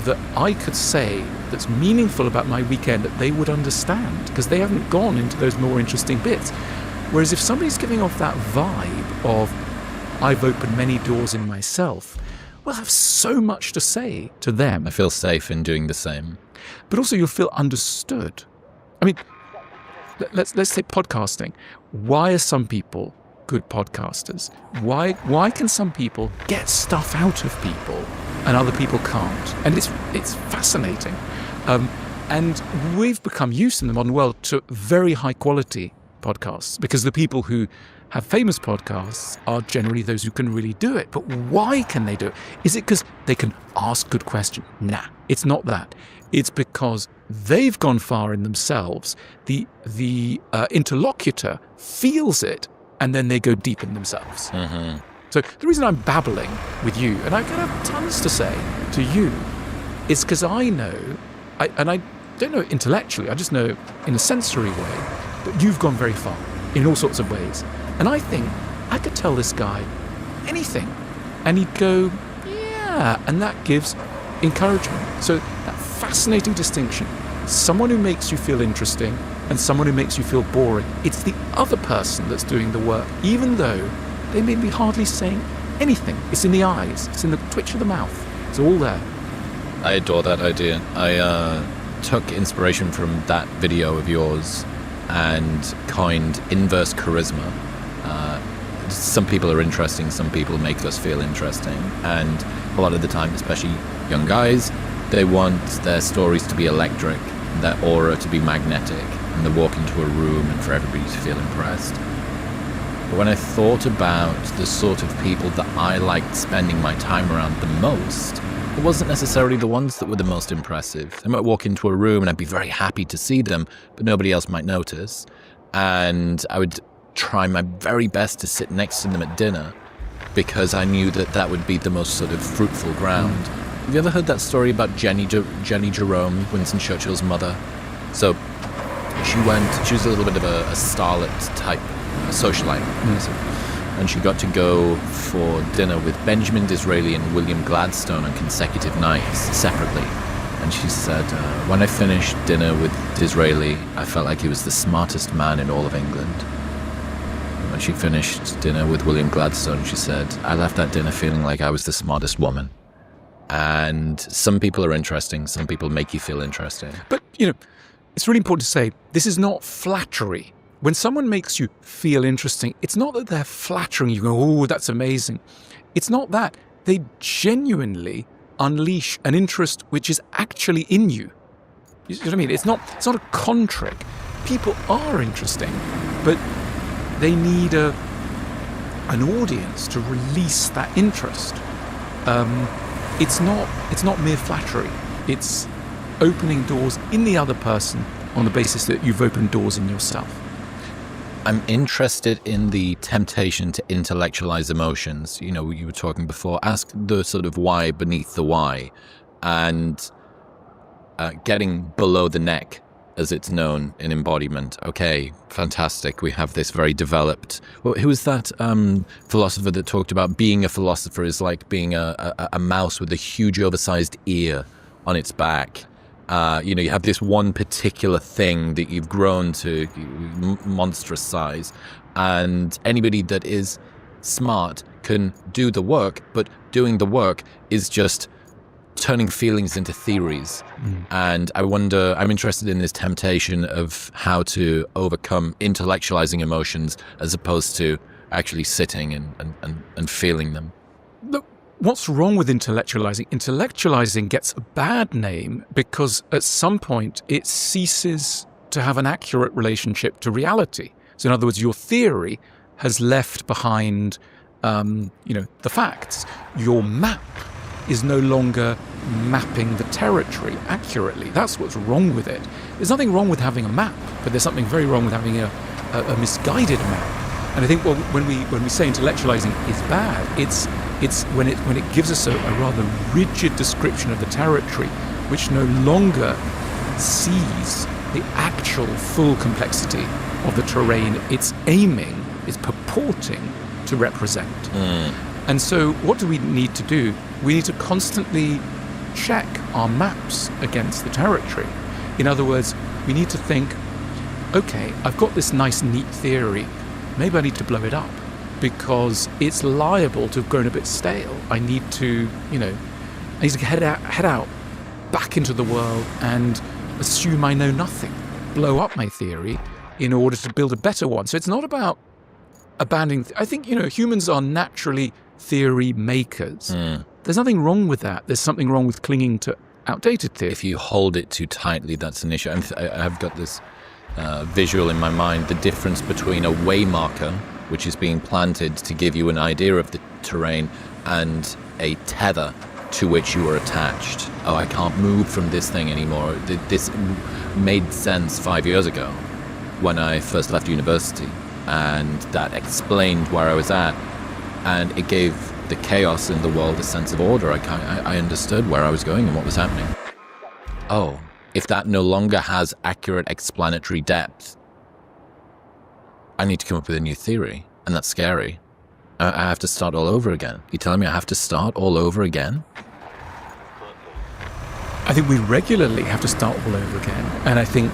B: that I could say that's meaningful about my weekend that they would understand, because they haven't gone into those more interesting bits. Whereas if somebody's giving off that vibe of, I've opened many doors in myself, we'll have so much to say to them.
A: I feel safe in doing the same.
B: But also you'll feel understood. I mean, let's take podcasting. Why are some people good podcasters? Why can some people get stuff out of people and other people can't? And it's fascinating. And we've become used in the modern world to very high quality podcasts, because the people who have famous podcasts are generally those who can really do it. But why can they do it? Is it because they can ask good questions? Nah, it's not that. It's because they've gone far in themselves. The interlocutor feels it, and then they go deep in themselves.
A: Mm-hmm.
B: So the reason I'm babbling with you, and I can have tons to say to you, is because I know, and I don't know intellectually, I just know in a sensory way, that you've gone very far in all sorts of ways. And I think I could tell this guy anything, and he'd go, yeah, and that gives encouragement. So that fascinating distinction, someone who makes you feel interesting and someone who makes you feel boring. It's the other person that's doing the work, even though they may be hardly saying anything. It's in the eyes, it's in the twitch of the mouth, it's all there.
A: I adore that idea. I took inspiration from that video of yours and coined inverse charisma. Some people are interesting, some people make us feel interesting, and a lot of the time, especially young guys, they want their stories to be electric, their aura to be magnetic, and they walk into a room and for everybody to feel impressed. But when I thought about the sort of people that I liked spending my time around the most, it wasn't necessarily the ones that were the most impressive. They might walk into a room and I'd be very happy to see them, but nobody else might notice. And I would try my very best to sit next to them at dinner because I knew that that would be the most sort of fruitful ground. Have you ever heard that story about Jenny Jerome, Winston Churchill's mother? So she was a little bit of a starlet type socialite. And she got to go for dinner with Benjamin Disraeli and William Gladstone on consecutive nights separately. And she said, when I finished dinner with Disraeli, I felt like he was the smartest man in all of England. And when she finished dinner with William Gladstone, she said, I left that dinner feeling like I was the smartest woman. And some people are interesting, some people make you feel interesting.
B: But, it's really important to say, this is not flattery. When someone makes you feel interesting, it's not that they're flattering you, oh, that's amazing. It's not that. They genuinely unleash an interest which is actually in you. You see what I mean? It's not a con trick. People are interesting, but they need an audience to release that interest. It's not mere flattery. It's opening doors in the other person on the basis that you've opened doors in yourself.
A: I'm interested in the temptation to intellectualize emotions. You were talking before, ask the sort of why beneath the why, and getting below the neck, as it's known in embodiment. Okay, fantastic. We have this very developed... Well, who was that philosopher that talked about being a philosopher is like being a mouse with a huge oversized ear on its back? You have this one particular thing that you've grown to monstrous size, and anybody that is smart can do the work, but doing the work is just turning feelings into theories. And I'm interested in this temptation of how to overcome intellectualizing emotions as opposed to actually sitting and feeling them.
B: Look, what's wrong with intellectualizing? Intellectualizing gets a bad name because at some point it ceases to have an accurate relationship to reality. So in other words, your theory has left behind, the facts. Your map is no longer mapping the territory accurately. That's what's wrong with it. There's nothing wrong with having a map, but there's something very wrong with having a misguided map. And I think when we say intellectualizing is bad, it's when it gives us a rather rigid description of the territory, which no longer sees the actual full complexity of the terrain it's purporting to represent. And so what do we need to do? We need to constantly check our maps against the territory. In other words, we need to think, okay, I've got this nice, neat theory. Maybe I need to blow it up because it's liable to have grown a bit stale. I need to, head out back into the world and assume I know nothing, blow up my theory in order to build a better one. So it's not about abandoning. I think, humans are naturally theory makers. There's nothing wrong with that. There's something wrong with clinging to outdated theory.
A: If you hold it too tightly, that's an issue. I've got this visual in my mind, the difference between a waymarker which is being planted to give you an idea of the terrain and a tether to which you are attached. Oh, I can't move from this thing anymore. This made sense 5 years ago when I first left university, and that explained where I was at, and it gave the chaos in the world a sense of order. I understood where I was going and what was happening. Oh, if that no longer has accurate explanatory depth, I need to come up with a new theory, and that's scary. I have to start all over again. You're telling me I have to start all over again?
B: I think we regularly have to start all over again. And I think,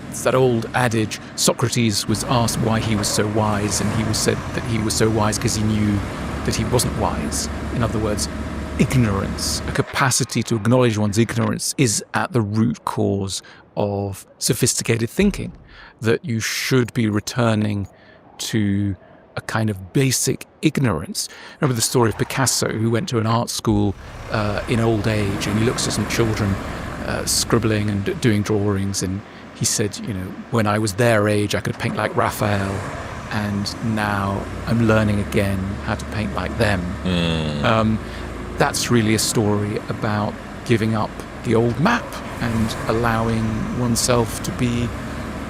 B: it's that old adage, Socrates was asked why he was so wise, and he was said that he was so wise because he knew that he wasn't wise. In other words, ignorance, a capacity to acknowledge one's ignorance, is at the root cause of sophisticated thinking, that you should be returning to a kind of basic ignorance. Remember the story of Picasso, who went to an art school in old age, and he looks at some children scribbling and doing drawings, and he said, when I was their age, I could paint like Raphael, and now I'm learning again how to paint like them. That's really a story about giving up the old map and allowing oneself to be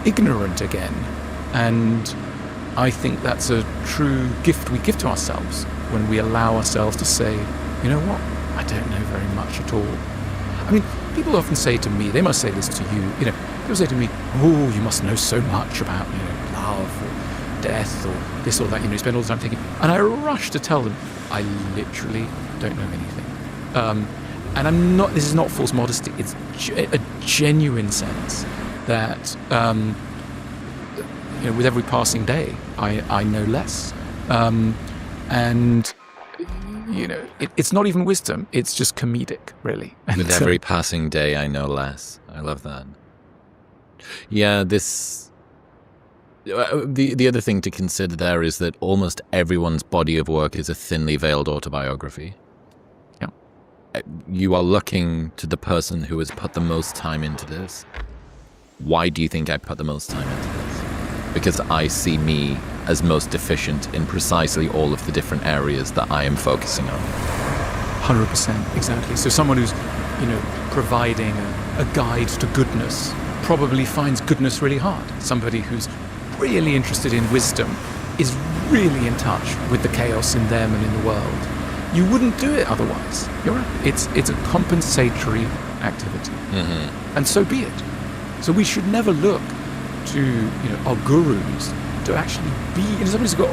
B: ignorant again. And I think that's a true gift we give to ourselves when we allow ourselves to say, you know what, I don't know very much at all. I mean, people often say to me, they must say this to you, people say to me, oh, you must know so much about, love or death or this or that, you spend all the time thinking. And I rush to tell them, I literally don't know anything. And I'm not, this is not false modesty, it's a genuine sense that, with every passing day, I know less. And it's not even wisdom, it's just comedic, really.
A: With every passing day, I know less. I love that. Yeah, the other thing to consider there is that almost everyone's body of work is a thinly veiled autobiography.
B: Yeah.
A: You are looking to the person who has put the most time into this. Why do you think I put the most time into this? Because I see me as most deficient in precisely all of the different areas that I am focusing on.
B: 100%, exactly. So someone who's, providing a guide to goodness probably finds goodness really hard. Somebody who's really interested in wisdom is really in touch with the chaos in them and in the world. You wouldn't do it otherwise. You're right. It's a compensatory activity.
A: Mm-hmm.
B: And so be it. So we should never look to our gurus to actually be. Somebody's got,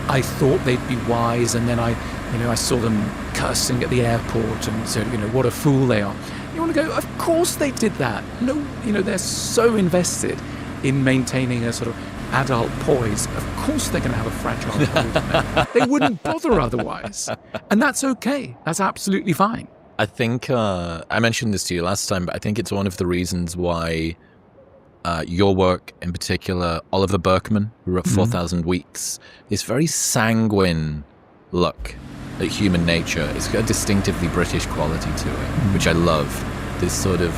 B: I thought they'd be wise, and then I saw them cursing at the airport, and so what a fool they are. You want to go, of course they did that. No, they're so invested in maintaining a sort of adult poise. Of course they're going to have a fragile hold. They wouldn't bother otherwise, and that's okay. That's absolutely fine.
A: I think I mentioned this to you last time, but I think it's one of the reasons why your work in particular, Oliver Burkeman, who wrote 4,000 Weeks, this very sanguine look at human nature. It's got a distinctively British quality to it, which I love. This sort of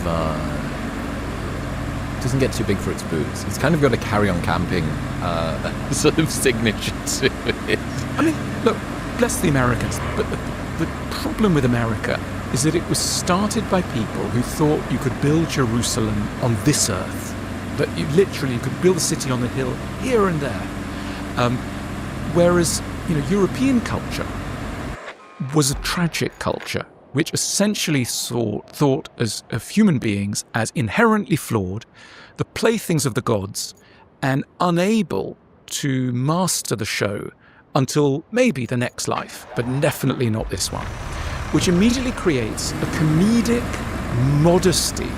A: doesn't get too big for its boots. It's kind of got a Carry On Camping sort of signature to it.
B: I mean, look, bless the Americans, but the problem with America is that it was started by people who thought you could build Jerusalem on this earth, that you could build a city on the hill here and there. Whereas, European culture was a tragic culture, which essentially thought of human beings as inherently flawed, the playthings of the gods, and unable to master the show until maybe the next life, but definitely not this one, which immediately creates a comedic modesty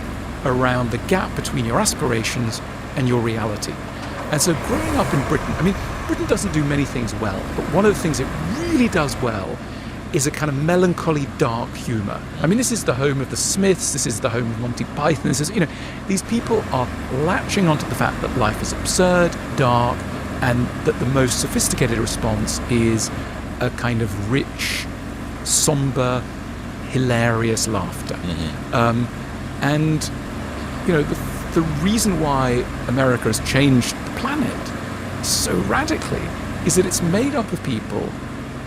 B: around the gap between your aspirations and your reality. And so growing up in Britain, Britain doesn't do many things well, but one of the things it really does well is a kind of melancholy, dark humour. This is the home of the Smiths, this is the home of Monty Python, this is, these people are latching onto the fact that life is absurd, dark, and that the most sophisticated response is a kind of rich, sombre, hilarious laughter. Mm-hmm. And the reason why America has changed the planet so radically is that it's made up of people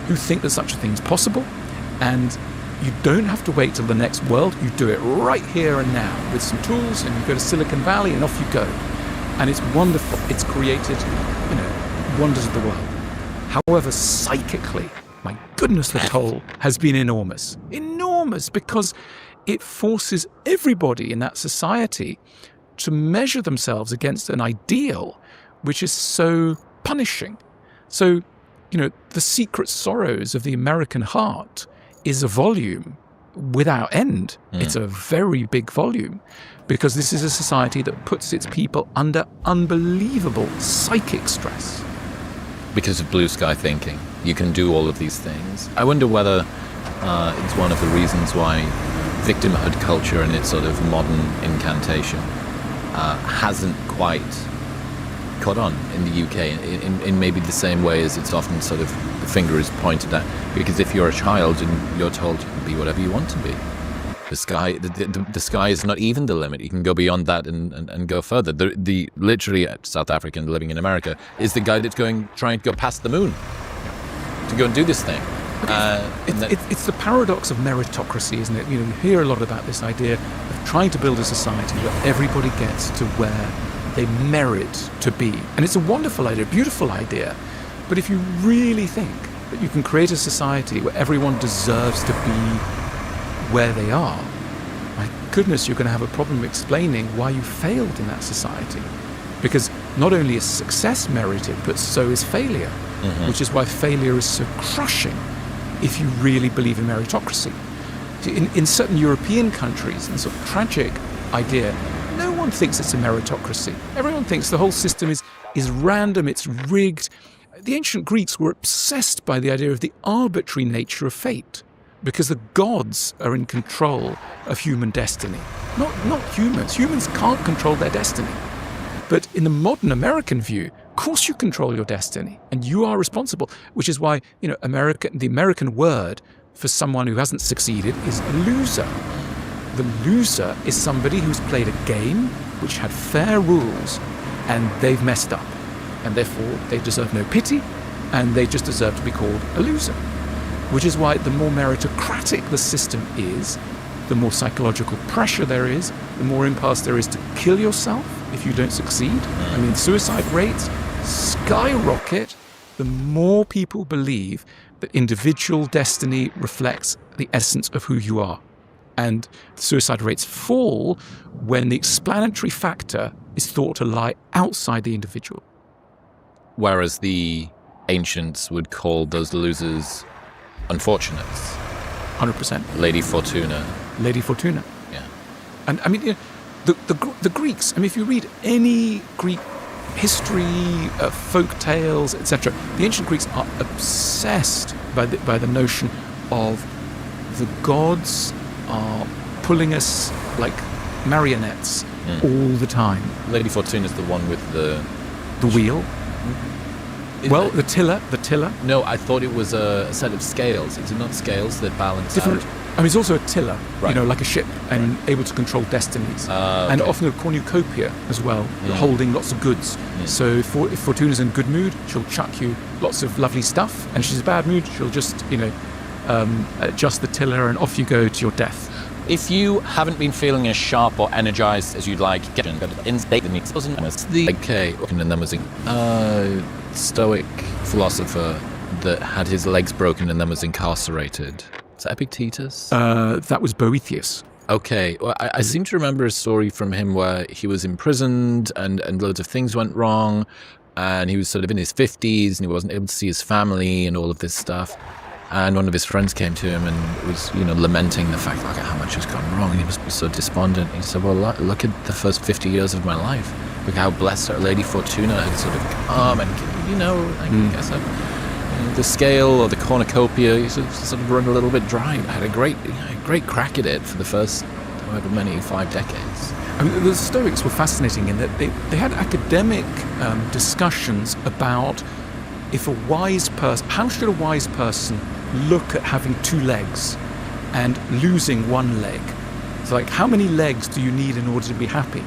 B: who think that such a thing is possible, and you don't have to wait till the next world. You do it right here and now with some tools, and you go to Silicon Valley and off you go. And it's wonderful. It's created, wonders of the world. However, psychically, my goodness, the toll has been enormous. Enormous, because it forces everybody in that society to measure themselves against an ideal which is so punishing. So, the secret sorrows of the American heart is a volume without end. It's a very big volume, because this is a society that puts its people under unbelievable psychic stress.
A: Because of blue sky thinking, you can do all of these things. I wonder whether it's one of the reasons why victimhood culture and its sort of modern incantation hasn't quite caught on in the UK in maybe the same way as it's often sort of the finger is pointed at. Because if you're a child and you're told you can be whatever you want to be, the sky is not even the limit. You can go beyond that and go further. The literally South African living in America is the guy that's trying to go past the moon to go and do this thing.
B: It's the paradox of meritocracy, isn't it? You hear a lot about this idea of trying to build a society where everybody gets to where they merit to be. And it's a wonderful idea, a beautiful idea. But if you really think that you can create a society where everyone deserves to be where they are, my goodness, you're going to have a problem explaining why you failed in that society. Because not only is success merited, but so is failure, which is why failure is so crushing if you really believe in meritocracy. In certain European countries, this sort of tragic idea, no one thinks it's a meritocracy. Everyone thinks the whole system is random, it's rigged. The ancient Greeks were obsessed by the idea of the arbitrary nature of fate, because the gods are in control of human destiny. Not humans. Humans can't control their destiny. But in the modern American view, of course you control your destiny, and you are responsible, which is why, the American word for someone who hasn't succeeded is a loser. The loser is somebody who's played a game which had fair rules, and they've messed up. And therefore, they deserve no pity, and they just deserve to be called a loser. Which is why the more meritocratic the system is, the more psychological pressure there is, the more impulse there is to kill yourself if you don't succeed. I mean, suicide rates skyrocket the more people believe that individual destiny reflects the essence of who you are. And suicide rates fall when the explanatory factor is thought to lie outside the individual.
A: Whereas the ancients would call those losers unfortunates.
B: 100%.
A: Lady Fortuna.
B: Lady Fortuna.
A: Yeah.
B: And I mean, the Greeks, I mean, if you read any Greek history, folk tales, etc., the ancient Greeks are obsessed by the notion of the gods are pulling us like marionettes all the time.
A: Lady Fortuna is the one with the
B: wheel. Well, the tiller.
A: No, I thought it was a set of scales. Is it not scales that balance out?
B: I mean, it's also a tiller,
A: right.
B: Like a ship, and able to control destinies. And often a cornucopia as well, holding lots of goods. So if Fortuna's in good mood, she'll chuck you lots of lovely stuff, and if she's in bad mood, she'll just, adjust the tiller, and off you go to your death.
A: If you haven't been feeling as sharp or energized as you'd like, get in. And then was a Stoic philosopher that had his legs broken and then was incarcerated. Is that Epictetus?
B: That was Boethius.
A: Okay. Well, I seem to remember a story from him where he was imprisoned and loads of things went wrong, and he was sort of in his 50s and he wasn't able to see his family and all of this stuff. And one of his friends came to him and was, lamenting the fact, like, how much has gone wrong. And he must be so despondent. He said, well, look at the first 50 years of my life. Look how blessed our Lady Fortuna had sort of come and, I guess the scale or the cornucopia, you sort of run a little bit dry. I had a great crack at it for the first however many 5 decades.
B: I mean, the Stoics were fascinating in that they had academic discussions about how should a wise person look at having 2 legs and losing 1 leg. So, like, how many legs do you need in order to be happy?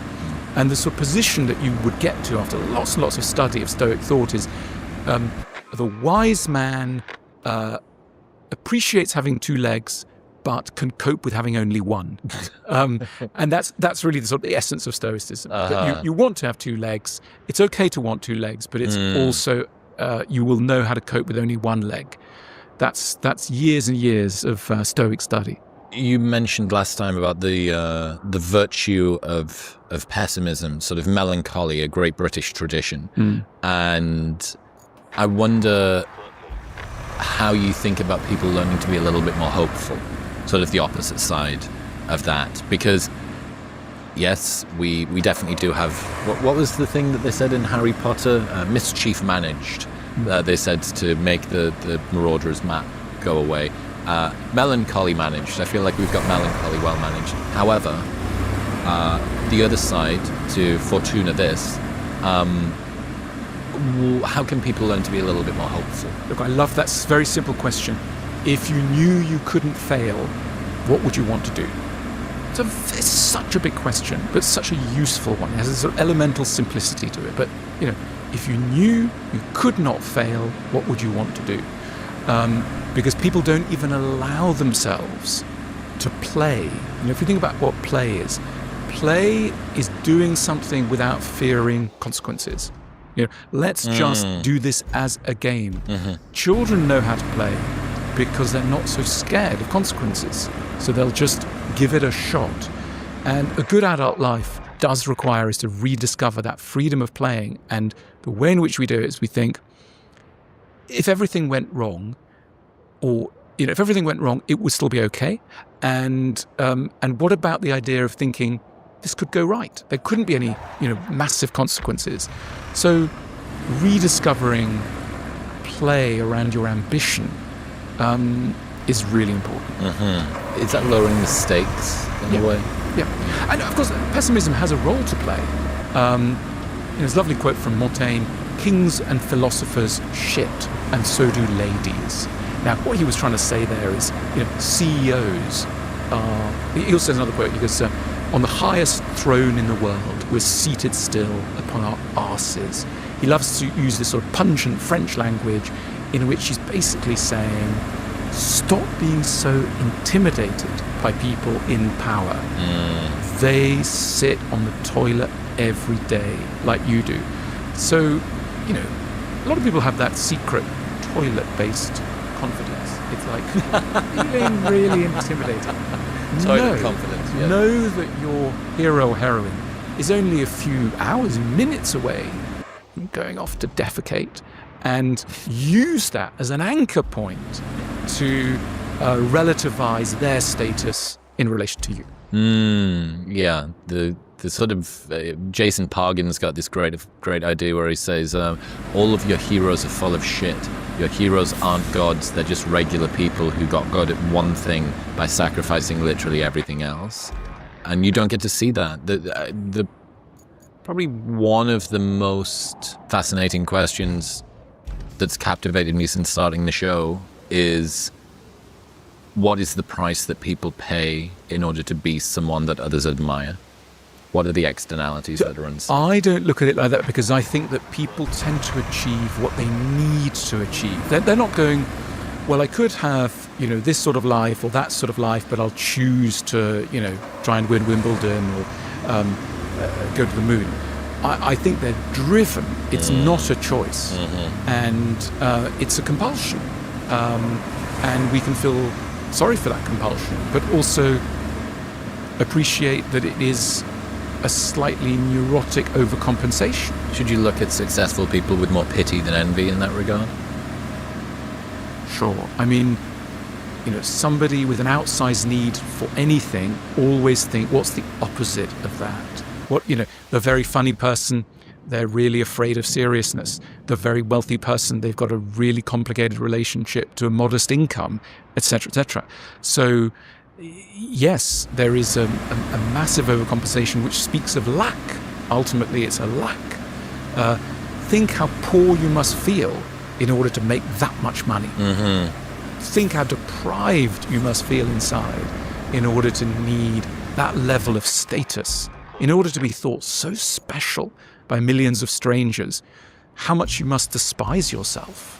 B: And the sort of position that you would get to after lots and lots of study of Stoic thought is the wise man appreciates having two legs, but can cope with having only one. And that's really the sort of the essence of Stoicism. That you want to have two legs. It's okay to want two legs, but it's also you will know how to cope with only one leg. That's years and years of Stoic study.
A: You mentioned last time about the virtue of pessimism, sort of melancholy, a great British tradition. And I wonder how you think about people learning to be a little bit more hopeful, sort of the opposite side of that. Because, yes, we definitely do have... What was the thing that they said in Harry Potter? Mischief managed. They said to make the Marauders map go away. Melancholy managed. I feel like we've got melancholy well managed. However, the other side to Fortuna this, how can people learn to be a little bit more hopeful?
B: Look, I love that very simple question. If you knew you couldn't fail, what would you want to do? It's such a big question, but such a useful one. It has a sort of elemental simplicity to it. But, if you knew you could not fail, what would you want to do? Because people don't even allow themselves to play. If you think about what play is doing something without fearing consequences. Let's just do this as a game. Children know how to play because they're not so scared of consequences. So they'll just give it a shot. And a good adult life does require us to rediscover that freedom of playing. And the way in which we do it is we think, if everything went wrong, if everything went wrong, it would still be okay. And what about the idea of thinking this could go right? There couldn't be any, massive consequences. So rediscovering play around your ambition is really important.
A: Is that lowering the stakes in a way?
B: Yeah. And of course, pessimism has a role to play. There's a lovely quote from Monte: "Kings and philosophers shit, and so do ladies." Now, what he was trying to say there is, CEOs are... He also says another quote, he goes, "On the highest throne in the world, we're seated still upon our arses." He loves to use this sort of pungent French language in which he's basically saying, stop being so intimidated by people in power. They sit on the toilet every day like you do. So, a lot of people have that secret toilet-based confidence. It's like feeling really intimidated.
A: Toilet confidence, yeah.
B: Know that your hero or heroine is only a few hours, minutes away from going off to defecate, and use that as an anchor point to relativize their status in relation to you.
A: Yeah, the sort of Jason Pargin's got this great idea where he says all of your heroes are full of shit. Your heroes aren't gods, they're just regular people who got good at one thing by sacrificing literally everything else. And you don't get to see that. The probably one of the most fascinating questions that's captivated me since starting the show is, what is the price that people pay in order to be someone that others admire? What are the externalities that are unseen?
B: I don't look at it like that, because I think that people tend to achieve what they need to achieve. They're not going, well, I could have, this sort of life or that sort of life, but I'll choose to, try and win Wimbledon or go to the moon. I think they're driven. It's not a choice. And it's a compulsion. And we can feel sorry for that compulsion, but also appreciate that it is a slightly neurotic overcompensation.
A: Should you look at successful people with more pity than envy in that regard?
B: Sure. I mean, somebody with an outsized need for anything always think, what's the opposite of that? The very funny person, they're really afraid of seriousness. The very wealthy person, they've got a really complicated relationship to a modest income, etc., etc. So, yes, there is a massive overcompensation which speaks of lack. Ultimately, it's a lack. Think how poor you must feel in order to make that much money. Think how deprived you must feel inside in order to need that level of status. in order to be thought so special by millions of strangers, how much you must despise yourself.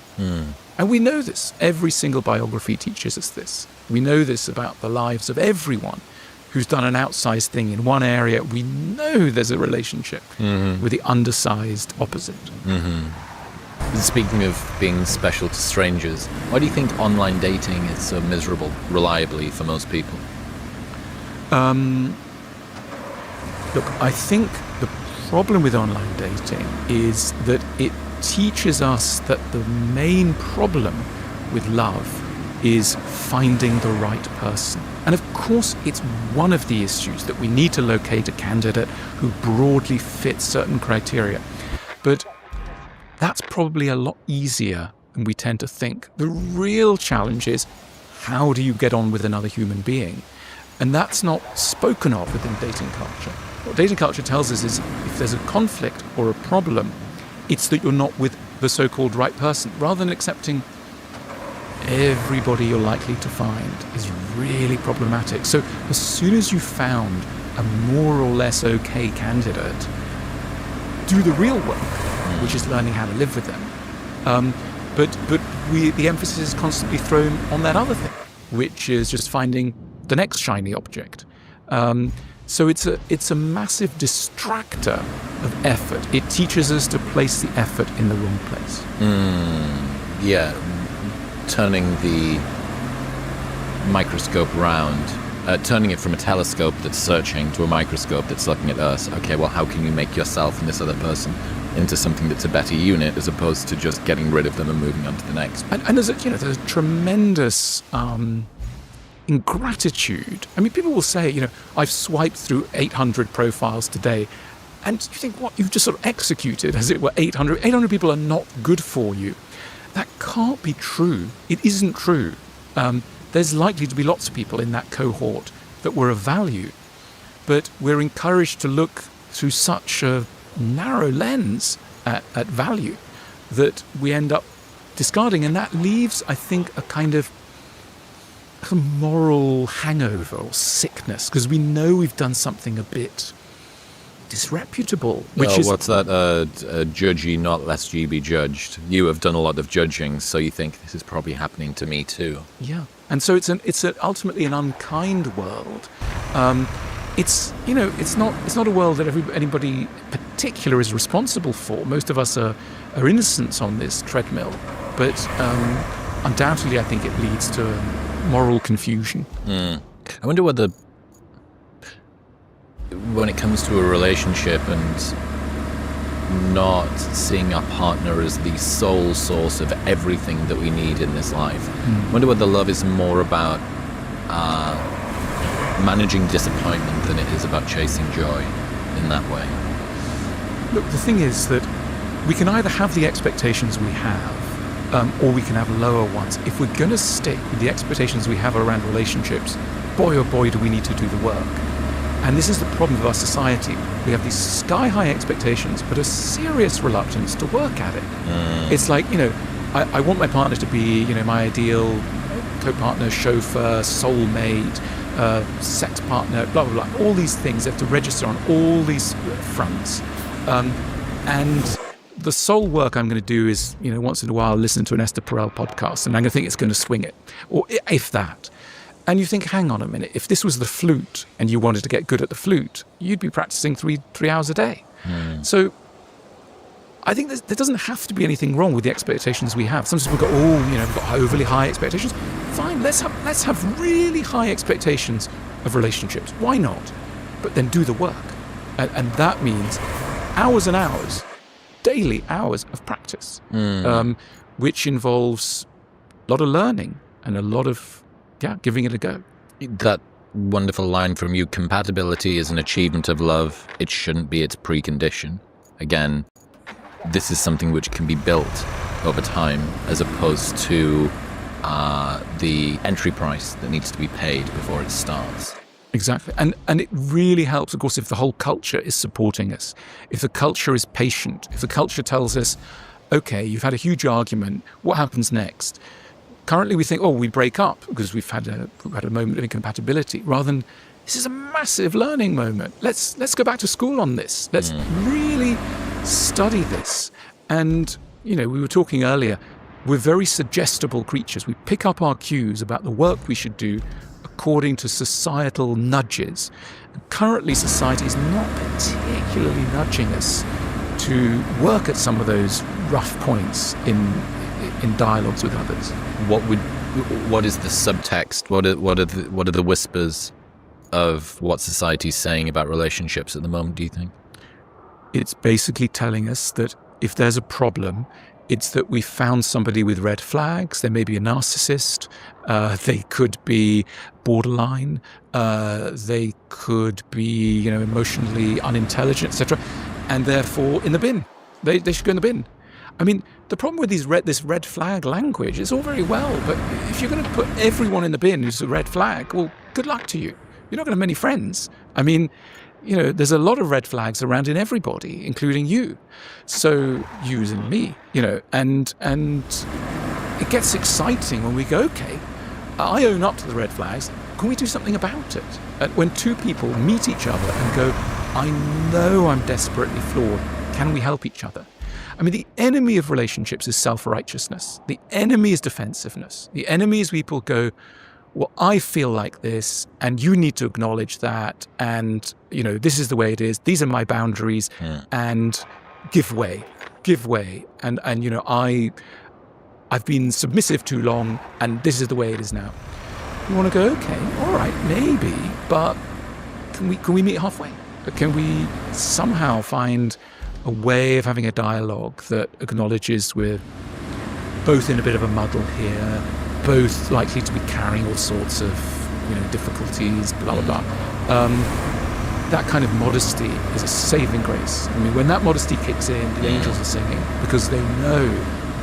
B: And we know this. Every single biography teaches us this. We know this about the lives of everyone who's done an outsized thing in one area. We know there's a relationship with the undersized opposite.
A: Speaking of being special to strangers, why do you think online dating is so miserable, reliably, for most people?
B: Look, I think the problem with online dating is that it teaches us that the main problem with love is finding the right person. And of course, it's one of the issues that we need to locate a candidate who broadly fits certain criteria. But that's probably a lot easier than we tend to think. The real challenge is, how do you get on with another human being? And that's not spoken of within dating culture. What dating culture tells us is, if there's a conflict or a problem, it's that you're not with the so-called right person, rather than accepting everybody you're likely to find is really problematic. So as soon as you've found a more or less okay candidate, do the real work, which is learning how to live with them. But the emphasis is constantly thrown on that other thing, which is just finding the next shiny object. So it's a massive distractor of effort. It teaches us to place the effort in the wrong place.
A: Yeah, turning the microscope round, turning it from a telescope that's searching to a microscope that's looking at us. Okay, well, how can you make yourself and this other person into something that's a better unit, as opposed to just getting rid of them and moving on to the next?
B: And there's a tremendous ingratitude. I mean, people will say, I've swiped through 800 profiles today, and you think, what, you've just sort of executed, as it were, 800 people are not good for you. That can't be true. It isn't true. There's likely to be lots of people in that cohort that were of value, but we're encouraged to look through such a narrow lens at value that we end up discarding, and that leaves, I think, a kind of a moral hangover or sickness, because we know we've done something a bit disreputable.
A: What's that? Judge ye not, lest ye be judged. You have done a lot of judging, so you think this is probably happening to me too.
B: Yeah, and so it's ultimately an unkind world. It's not a world that anybody particular is responsible for. Most of us are innocents on this treadmill, but undoubtedly, I think it leads to moral confusion.
A: I wonder whether, when it comes to a relationship and not seeing our partner as the sole source of everything that we need in this life, I wonder whether love is more about managing disappointment than it is about chasing joy in that way.
B: Look, the thing is that we can either have the expectations we have, or we can have lower ones. If we're going to stick with the expectations we have around relationships, boy oh boy do we need to do the work. And this is the problem of our society. We have these sky-high expectations, but a serious reluctance to work at it. It's like, I want my partner to be, my ideal co-partner, chauffeur, soulmate, sex partner, blah, blah, blah. All these things have to register on all these fronts. And the soul work I'm going to do is, once in a while, listen to an Esther Perel podcast, and I'm going to think it's going to swing it, or if that. And you think, hang on a minute, if this was the flute and you wanted to get good at the flute, you'd be practicing three hours a day. So I think there doesn't have to be anything wrong with the expectations we have. Sometimes we've got, we've got overly high expectations. Fine, let's have really high expectations of relationships. Why not? But then do the work. And that means hours and hours, daily hours of practice, which involves a lot of learning and a lot of giving it a go.
A: That wonderful line from you, compatibility is an achievement of love. It shouldn't be its precondition. Again, this is something which can be built over time, as opposed to the entry price that needs to be paid before it starts.
B: Exactly. And it really helps, of course, if the whole culture is supporting us. If the culture is patient, if the culture tells us, okay, you've had a huge argument, what happens next? Currently we think, we break up because we've had a moment of incompatibility, rather than this is a massive learning moment. Let's go back to school on this. Let's really study this. And, we were talking earlier, we're very suggestible creatures. We pick up our cues about the work we should do according to societal nudges. And currently, society is not particularly nudging us to work at some of those rough points in dialogues with others.
A: What is the subtext? What are the whispers of what society's saying about relationships at the moment, do you think?
B: It's basically telling us that if there's a problem, it's that we found somebody with red flags. They may be a narcissist. They could be borderline. They could be, emotionally unintelligent, etc. And therefore, in the bin. They should go in the bin. I mean, the problem with this red flag language is all very well, but if you're going to put everyone in the bin who's a red flag, well, good luck to you. You're not going to have many friends. I mean, there's a lot of red flags around in everybody, including you. So, you and me, and it gets exciting when we go, okay, I own up to the red flags. Can we do something about it? And when two people meet each other and go, I know I'm desperately flawed. Can we help each other? I mean, the enemy of relationships is self-righteousness. The enemy is defensiveness. The enemy is people go, well, I feel like this, and you need to acknowledge that, and, this is the way it is, these are my boundaries, and give way. And I've been submissive too long, and this is the way it is now. You want to go, okay, all right, maybe, but can we meet halfway? Can we somehow find a way of having a dialogue that acknowledges we're both in a bit of a muddle here, both likely to be carrying all sorts of, difficulties, blah, blah, blah. That kind of modesty is a saving grace. I mean, when that modesty kicks in, the angels are singing because they know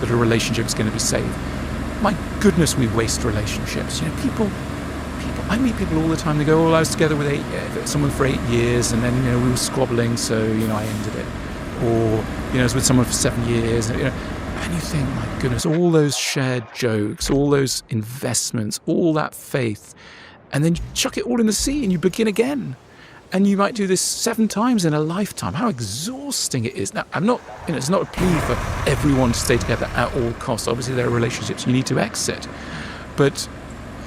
B: that a relationship is going to be saved. My goodness, we waste relationships. People, I meet people all the time. They go, well, I was together with someone for 8 years, and then, we were squabbling, so, I ended it. Or, I was with someone for 7 years, and you think, my goodness, all those shared jokes, all those investments, all that faith, and then you chuck it all in the sea and you begin again. And you might do this 7 times in a lifetime. How exhausting it is. Now, I'm not, it's not a plea for everyone to stay together at all costs. Obviously, there are relationships you need to exit. But,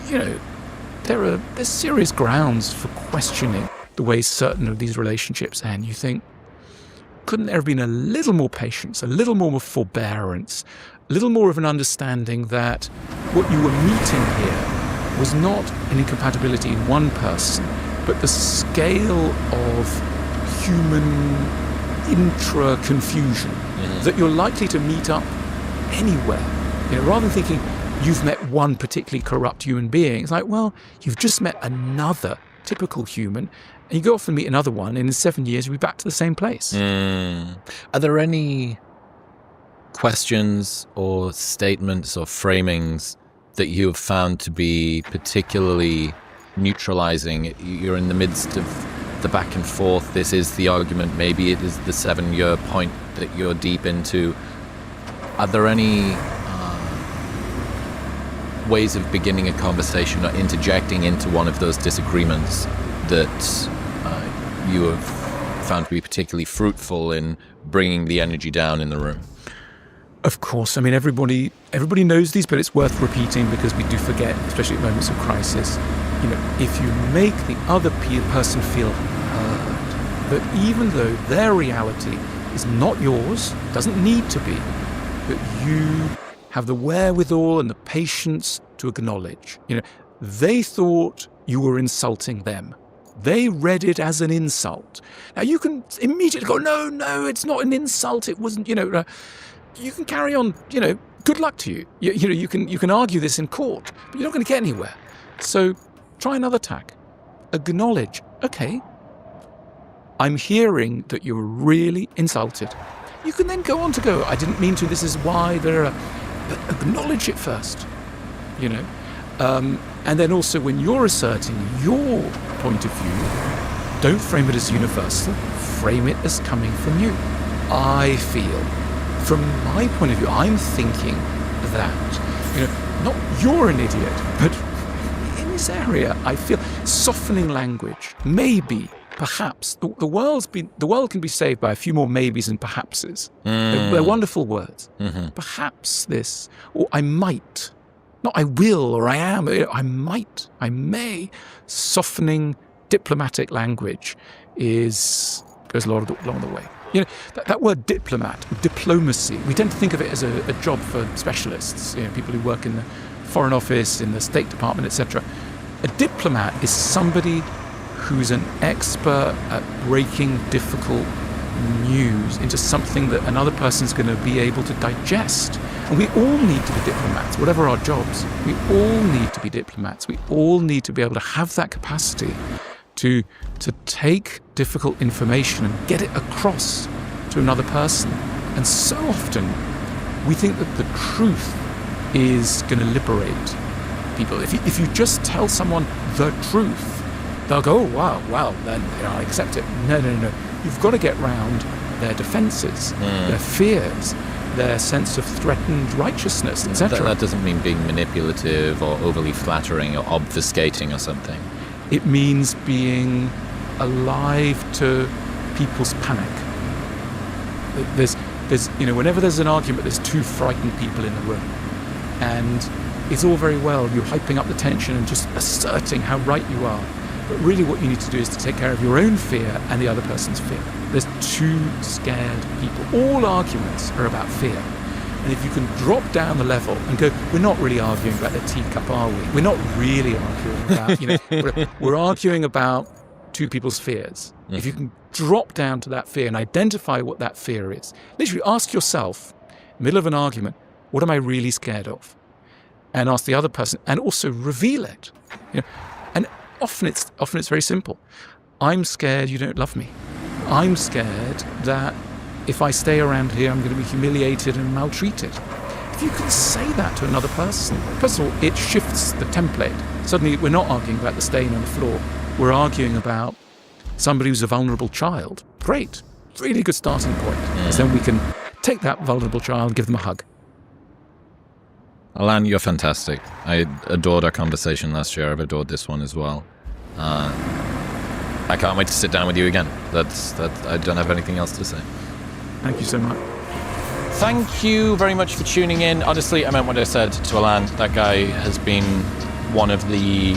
B: there's serious grounds for questioning the way certain of these relationships end. You think, couldn't there have been a little more patience, a little more forbearance, a little more of an understanding that what you were meeting here was not an incompatibility in one person, but the scale of human intra-confusion, that you're likely to meet up anywhere. Rather than thinking you've met one particularly corrupt human being, it's like, well, you've just met another typical human, and you go off and meet another one, and in 7 years you'll be back to the same place.
A: Are there any questions or statements or framings that you have found to be particularly neutralizing? You're in the midst of the back and forth. This is the argument. Maybe it is the 7-year point that you're deep into. Are there any ways of beginning a conversation or interjecting into one of those disagreements that you have found to be particularly fruitful in bringing the energy down in the room?
B: Of course. I mean, everybody knows these, but it's worth repeating because we do forget, especially at moments of crisis. If you make the other person feel heard, that even though their reality is not yours, doesn't need to be, that you have the wherewithal and the patience to acknowledge. They thought you were insulting them. They read it as an insult. Now, you can immediately go, no, it's not an insult. It wasn't, you can carry on, good luck to you. You can argue this in court, but you're not going to get anywhere. So try another tack. Acknowledge, okay, I'm hearing that you're really insulted. You can then go on to go, I didn't mean to, this is why, but acknowledge it first, and then also when you're asserting your point of view, don't frame it as universal, frame it as coming from you. I feel, from my point of view, I'm thinking that, not you're an idiot, but in this area, I feel softening language, maybe, perhaps. The world can be saved by a few more maybes and perhapses. They're wonderful words. Perhaps this, or I might, not I will or I am, I might, I may. Softening diplomatic language goes along the way. You know, that word diplomat, diplomacy, we tend to think of it as a job for specialists, you know, people who work in the Foreign Office, in the State Department, etc. A diplomat is somebody who's an expert at breaking difficult news into something that another person's going to be able to digest. And we all need to be diplomats, whatever our jobs. We all need to be diplomats. We all need to be able to have that capacity to take difficult information and get it across to another person. And so often we think that the truth is going to liberate people. If you just tell someone the truth, they'll go, oh, wow, then I accept it. No. You've got to get round their defences, their fears, their sense of threatened righteousness, etc.
A: That doesn't mean being manipulative or overly flattering or obfuscating or something.
B: It means being alive to people's panic. There's whenever there's an argument, there's two frightened people in the room. And it's all very well, you're hyping up the tension and just asserting how right you are. But really what you need to do is to take care of your own fear and the other person's fear. There's two scared people. All arguments are about fear. And if you can drop down the level and go, we're not really arguing about the teacup, are we? We're not really arguing about, we're arguing about two people's fears. If you can drop down to that fear and identify what that fear is, literally ask yourself, in the middle of an argument, what am I really scared of? And ask the other person, and also reveal it. And often it's very simple. I'm scared you don't love me. I'm scared that if I stay around here, I'm going to be humiliated and maltreated. If you can say that to another person, first of all, it shifts the template. Suddenly, we're not arguing about the stain on the floor. We're arguing about somebody who's a vulnerable child. Great. Really good starting point. Because then we can take that vulnerable child and give them a hug.
A: Alan, you're fantastic. I adored our conversation last year. I've adored this one as well. I can't wait to sit down with you again. I don't have anything else to say.
B: Thank you so much.
A: Thank you very much for tuning in. Honestly, I meant what I said to Alan. That guy has been one of the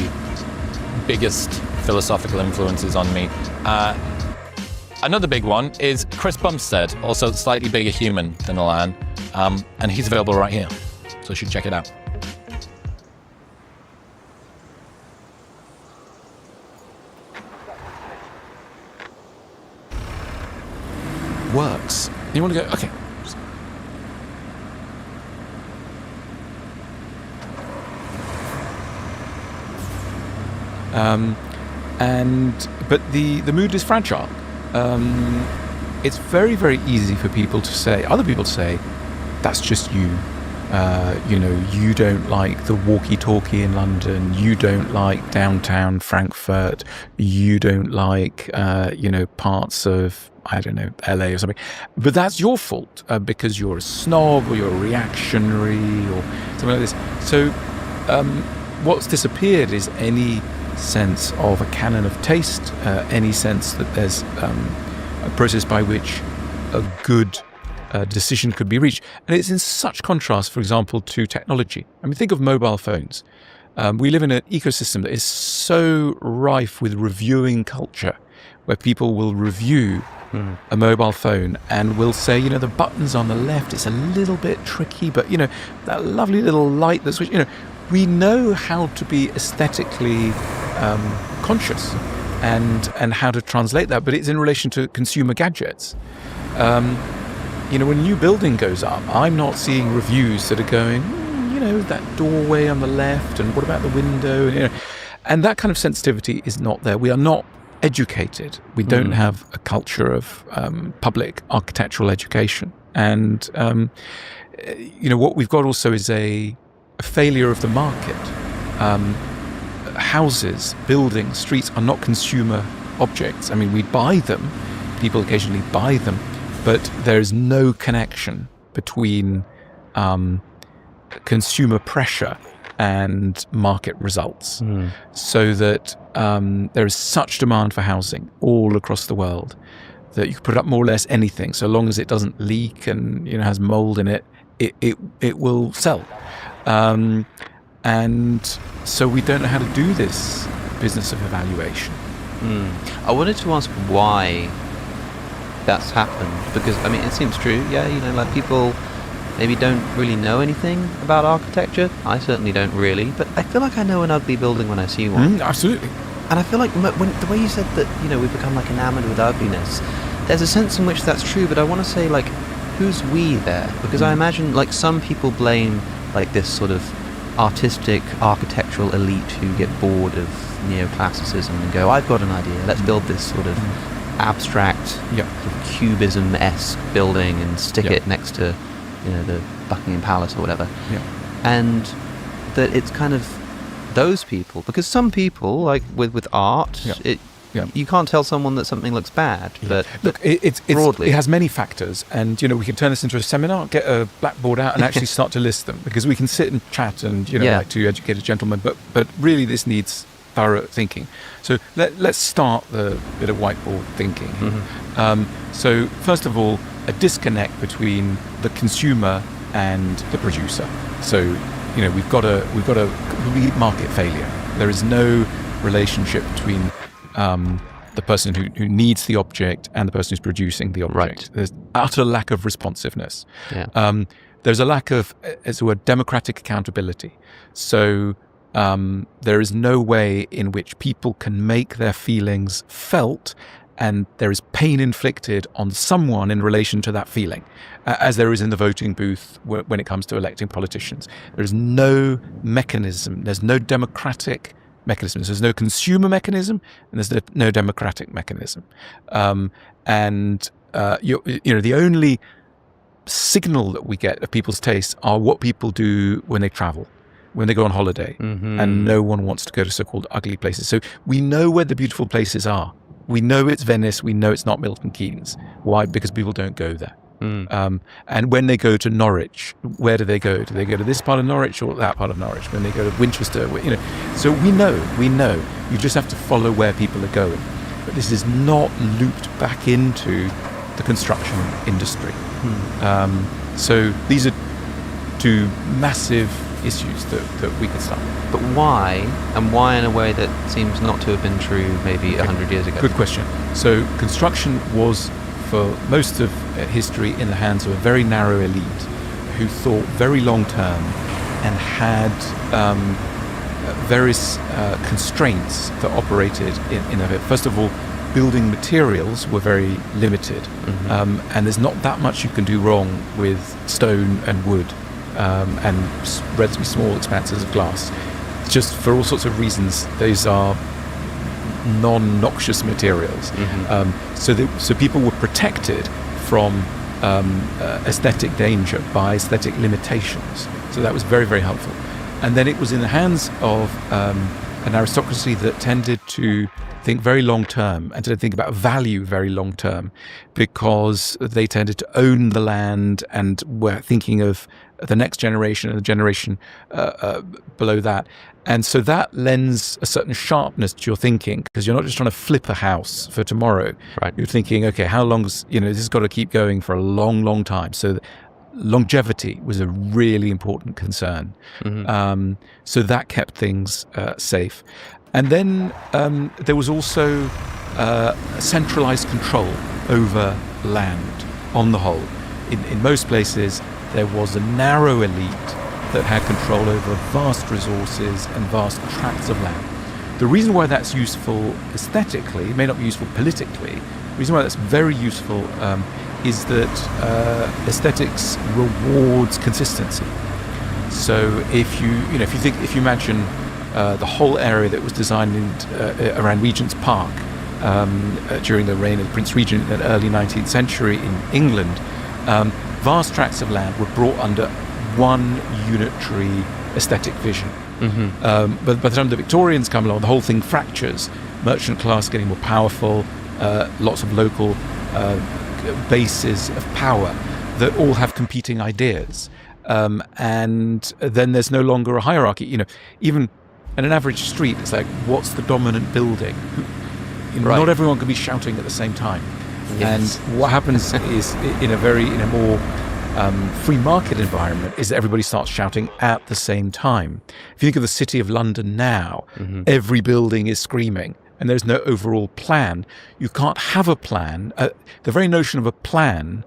A: biggest philosophical influences on me. Another big one is Chris Bumstead, also slightly bigger human than Alan, and he's available right here, so you should check it out.
B: Works. You want to go, okay. But the mood is fragile. It's very, very easy for other people to say, that's just you. You don't like the walkie-talkie in London. You don't like downtown Frankfurt. You don't like, parts of, I don't know, LA or something. But that's your fault because you're a snob or you're a reactionary or something like this. So what's disappeared is any sense of a canon of taste, any sense that there's a process by which a good decision could be reached. And it's in such contrast, for example, to technology. I mean, think of mobile phones. We live in an ecosystem that is so rife with reviewing culture, where people will review a mobile phone and will say, the buttons on the left, it's a little bit tricky, but, that lovely little light that's, we know how to be aesthetically conscious and how to translate that, but it's in relation to consumer gadgets. When a new building goes up, I'm not seeing reviews that are going, that doorway on the left, and what about the window? And that kind of sensitivity is not there. We are not educated. We don't have a culture of public architectural education. And, what we've got also is a failure of the market. Houses, buildings, streets are not consumer objects. I mean, we buy them. People occasionally buy them. But there is no connection between consumer pressure and market results, so that there is such demand for housing all across the world that you can put up more or less anything, so long as it doesn't leak and has mold in it, it will sell. And so we don't know how to do this business of evaluation.
D: I wanted to ask why that's happened, because I mean it seems true. Like people maybe don't really know anything about architecture. I certainly don't really, but I feel like I know an ugly building when I see one.
B: Absolutely.
D: And I feel like when the way you said that, we've become like enamored with ugliness, there's a sense in which that's true, but I want to say, like, who's we there? Because I imagine, like, some people blame, like, this sort of artistic, architectural elite who get bored of neoclassicism and go, I've got an idea, let's build this sort of abstract, sort of cubism-esque building and stick it next to, the Buckingham Palace or whatever. And that it's kind of those people, because some people, like with art, you can't tell someone that something looks bad. But
B: look,
D: broadly,
B: it has many factors, and we can turn this into a seminar, get a blackboard out, and actually start to list them, because we can sit and chat and like two educated gentlemen, but really this needs thorough thinking. So let's start the bit of whiteboard thinking. So first of all, a disconnect between the consumer and the producer. So we've got a complete market failure. There is no relationship between the person who needs the object and the person who's producing the object.
D: Right.
B: There's utter lack of responsiveness. There's a lack of, as it were, democratic accountability. So there is no way in which people can make their feelings felt, and there is pain inflicted on someone in relation to that feeling, as there is in the voting booth when it comes to electing politicians. There's no mechanism, there's no democratic mechanism, there's no consumer mechanism, and there's no democratic mechanism. The only signal that we get of people's tastes are what people do when they travel, when they go on holiday, and no one wants to go to so-called ugly places. So we know where the beautiful places are. We know it's Venice. We know it's not Milton Keynes. Why? Because people don't go there. And when they go to Norwich, where do they go? Do they go to this part of Norwich or that part of Norwich? When they go to Winchester, so we know. You just have to follow where people are going. But this is not looped back into the construction industry. So these are two massive issues that we could start.
D: But why? And why in a way that seems not to have been true maybe 100 years ago?
B: Good question. So construction was, for most of history, in the hands of a very narrow elite who thought very long term and had various constraints that operated in it. First of all, building materials were very limited, and there's not that much you can do wrong with stone and wood and relatively small expanses of glass. Just for all sorts of reasons, those are non-noxious materials. So people were protected from aesthetic danger by aesthetic limitations. So that was very, very helpful. And then it was in the hands of an aristocracy that tended to think very long term and to think about value very long term, because they tended to own the land and were thinking of the next generation and the generation below that. And so that lends a certain sharpness to your thinking, because you're not just trying to flip a house for tomorrow.
D: Right.
B: You're thinking, okay, how long's, this has got to keep going for a long, long time. So longevity was a really important concern. So that kept things safe. And then there was also centralized control over land on the whole. In most places, there was a narrow elite that had control over vast resources and vast tracts of land. The reason why that's useful aesthetically, it may not be useful politically, the reason why that's very useful is that aesthetics rewards consistency. So if you imagine the whole area that was designed around Regent's Park during the reign of Prince Regent in the early 19th century in England, vast tracts of land were brought under one unitary aesthetic vision. But by the time the Victorians come along, the whole thing fractures. Merchant class getting more powerful, lots of local bases of power that all have competing ideas. and then there's no longer a hierarchy. Even in an average street, it's like, what's the dominant building?
D: Right.
B: Not everyone can be shouting at the same time.
D: Yes.
B: And what happens is, in a more free market environment, is that everybody starts shouting at the same time. If you think of the City of London now, every building is screaming, and there's no overall plan. You can't have a plan. The very notion of a plan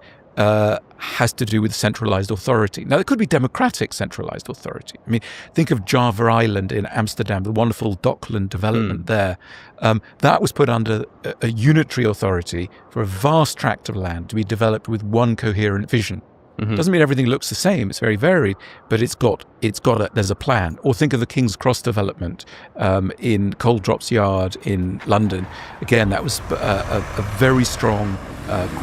B: has to do with centralized authority. Now, there could be democratic centralized authority. I mean, think of Java Island in Amsterdam, the wonderful Dockland development there. That was put under a unitary authority for a vast tract of land to be developed with one coherent vision. Doesn't mean everything looks the same. It's very varied, but there's a plan. Or think of the King's Cross development in Coal Drops Yard in London. Again, that was a very strong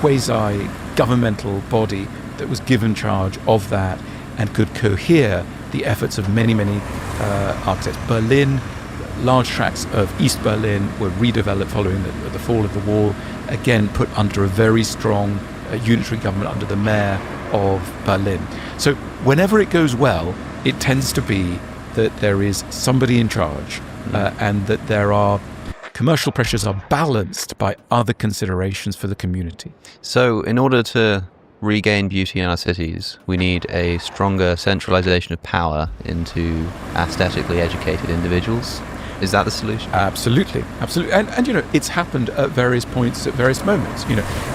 B: quasi-governmental body that was given charge of that and could cohere the efforts of many, many architects. Berlin, large tracts of East Berlin were redeveloped following the fall of the wall, again put under a very strong unitary government under the mayor of Berlin. So whenever it goes well, it tends to be that there is somebody in charge and that there are commercial pressures are balanced by other considerations for the community.
D: So in order to regain beauty in our cities, we need a stronger centralization of power into aesthetically educated individuals. Is that the solution?
B: Absolutely. And it's happened at various points, at various moments.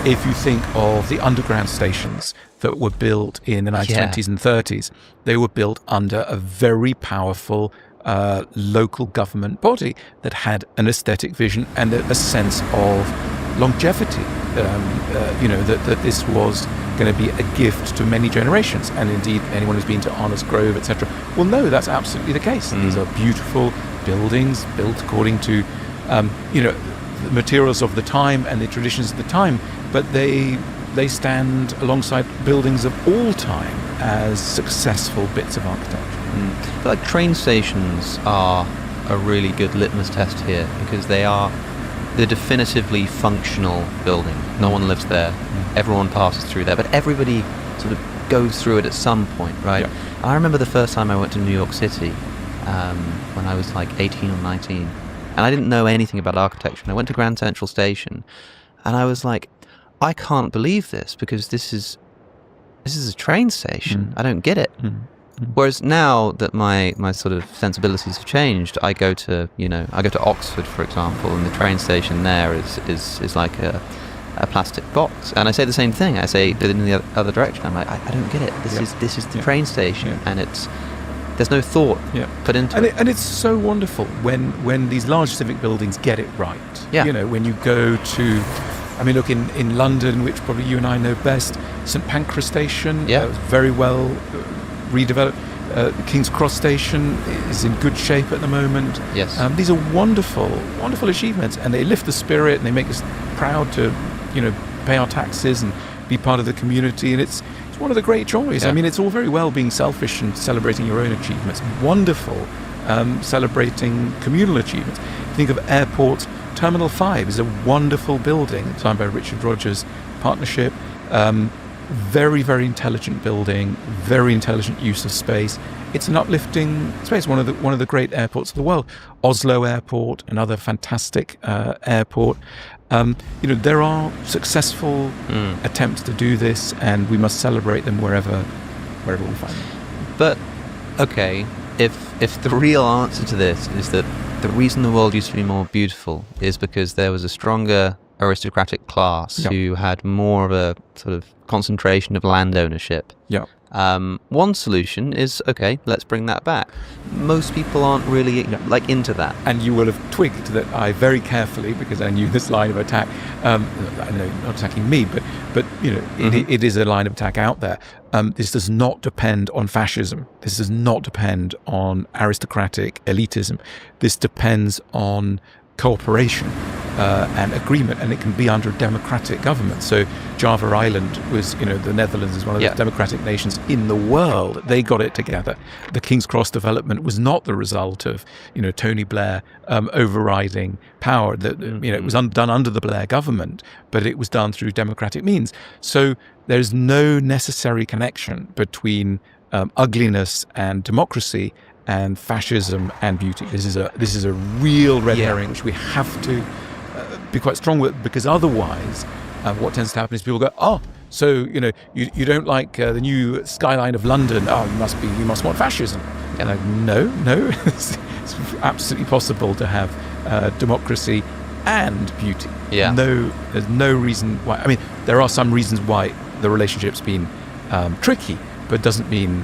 B: If you think of the underground stations that were built in the 1920s and 30s, they were built under a very powerful local government body that had an aesthetic vision and a sense of longevity. That this was going to be a gift to many generations, and indeed anyone who's been to Arnos Grove, etc., will know that's absolutely the case. These are beautiful buildings built according to the materials of the time and the traditions of the time, but they stand alongside buildings of all time as successful bits of architecture.
D: I feel like train stations are a really good litmus test here, because they are the definitively functional building. No one lives there. Everyone passes through there, but everybody sort of goes through it at some point, right?
B: Yeah.
D: I remember the first time I went to New York City when I was like 18 or 19, and I didn't know anything about architecture. And I went to Grand Central Station, and I was like, I can't believe this, because this is a train station. I don't get it. Whereas now that my sort of sensibilities have changed, I go to Oxford, for example, and the train station there is like a plastic box. And I say the same thing. I say it in the other direction. I'm like, I don't get it. This is the train station, and there's no thought put into it.
B: And it's so wonderful when these large civic buildings get it right.
D: Yeah.
B: When you go to, look, in London, which probably you and I know best, St Pancras Station, was very well redeveloped. King's Cross Station is in good shape at the moment.
D: Yes.
B: These are wonderful, wonderful achievements, and they lift the spirit and they make us proud to, pay our taxes and be part of the community. And it's one of the great joys.
D: Yeah.
B: It's all very well being selfish and celebrating your own achievements. Wonderful celebrating communal achievements. Think of Airport Terminal 5 is a wonderful building designed by Richard Rogers Partnership. Very, very intelligent building, very intelligent use of space. It's an uplifting space, one of the great airports of the world. Oslo Airport, another fantastic airport. There are successful attempts to do this, and we must celebrate them wherever we find them.
D: But okay, if the real answer to this is that the reason the world used to be more beautiful is because there was a stronger aristocratic class who had more of a sort of concentration of land ownership.
B: Yeah.
D: One solution is, okay, let's bring that back. Most people aren't really into that.
B: And you will have twigged that I very carefully, because I knew this line of attack, I know not attacking me, but it is a line of attack out there. This does not depend on fascism. This does not depend on aristocratic elitism. This depends on cooperation and agreement, and it can be under a democratic government. So Java Island was, the Netherlands is one of the democratic nations in the world. They got it together. The King's Cross development was not the result of, Tony Blair overriding power. It was done under the Blair government, but it was done through democratic means. So there's no necessary connection between ugliness and democracy and fascism and beauty. This is a real red herring which we have to be quite strong with, because otherwise what tends to happen is people go, oh, so you don't like the new skyline of London, oh, you must want fascism. And like, no, it's absolutely possible to have democracy and beauty. No, there's no reason why. I mean, there are some reasons why the relationship's been tricky, but it doesn't mean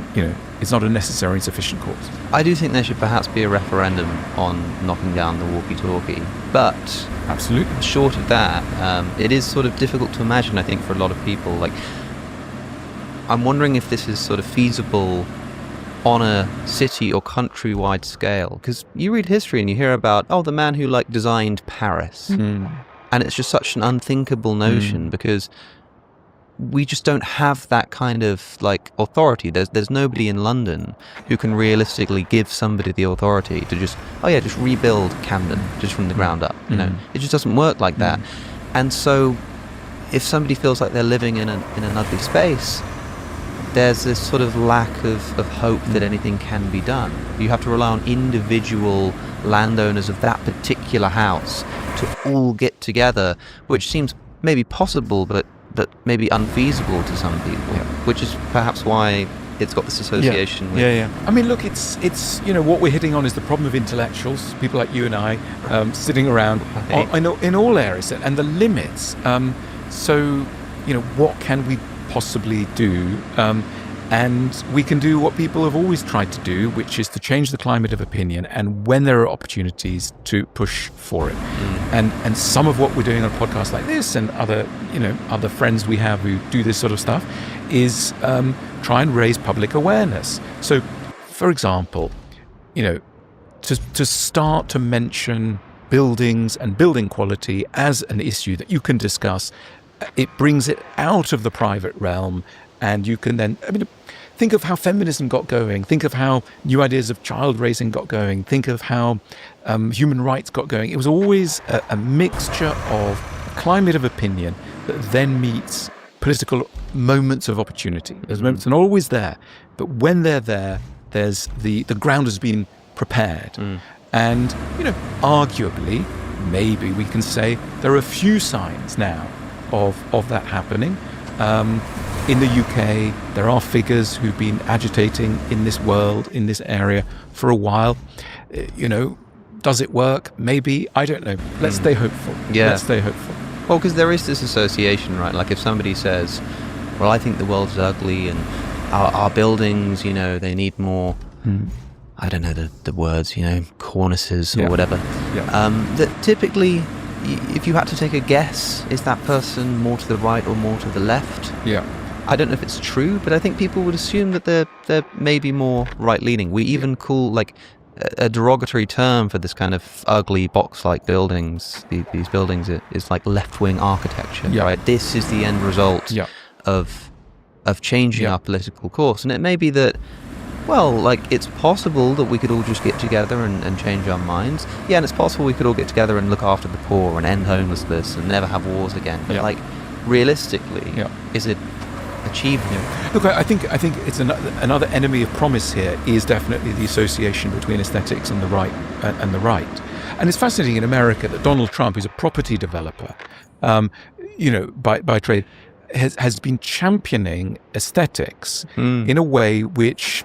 B: it's not a necessary and sufficient cause.
D: I do think there should perhaps be a referendum on knocking down the walkie-talkie, but
B: absolutely,
D: short of that, it is sort of difficult to imagine, I think, for a lot of people. Like, I'm wondering if this is sort of feasible on a city or countrywide scale, because you read history and you hear about, the man who designed Paris, and it's just such an unthinkable notion, because we just don't have that kind of authority. There's nobody in London who can realistically give somebody the authority to just rebuild Camden just from the ground up. It just doesn't work like that. And so if somebody feels like they're living in an ugly space, there's this sort of lack of hope that anything can be done. You have to rely on individual landowners of that particular house to all get together, which seems maybe possible, but maybe unfeasible to some people, which is perhaps why it's got this association with...
B: I mean, look, it's what we're hitting on is the problem of intellectuals, people like you and I, sitting around in all areas, and the limits. So, what can we possibly do? And we can do what people have always tried to do, which is to change the climate of opinion, and when there are opportunities, to push for it. And some of what we're doing on a podcast like this, and other friends we have who do this sort of stuff, is try and raise public awareness. So, for example, to start to mention buildings and building quality as an issue that you can discuss, it brings it out of the private realm. And you can then, think of how feminism got going. Think of how new ideas of child raising got going. Think of how human rights got going. It was always a mixture of climate of opinion that then meets political moments of opportunity. Those moments are not always there, but when they're there, there's the ground has been prepared. And, arguably, maybe we can say there are a few signs now of that happening. In the UK, there are figures who've been agitating in this world, in this area, for a while. Does it work? Maybe. I don't know. Let's stay hopeful. Let's stay hopeful.
D: Well, because there is this association, right? Like if somebody says, well, I think the world's ugly and our buildings, they need more, I don't know the words, cornices or whatever. That typically, if you had to take a guess, is that person more to the right or more to the left? I don't know if it's true, but I think people would assume that they're maybe more right-leaning. We even call a derogatory term for this kind of ugly box-like buildings. These buildings is like left-wing architecture, right? This is the end result of changing our political course, and it may be that. Well, it's possible that we could all just get together and change our minds. Yeah, and it's possible we could all get together and look after the poor and end homelessness and never have wars again. But realistically, is it achievable?
B: Look, I think it's another enemy of promise here is definitely the association between aesthetics and the right and the right. And it's fascinating in America that Donald Trump, who's a property developer, by trade, has been championing aesthetics in a way which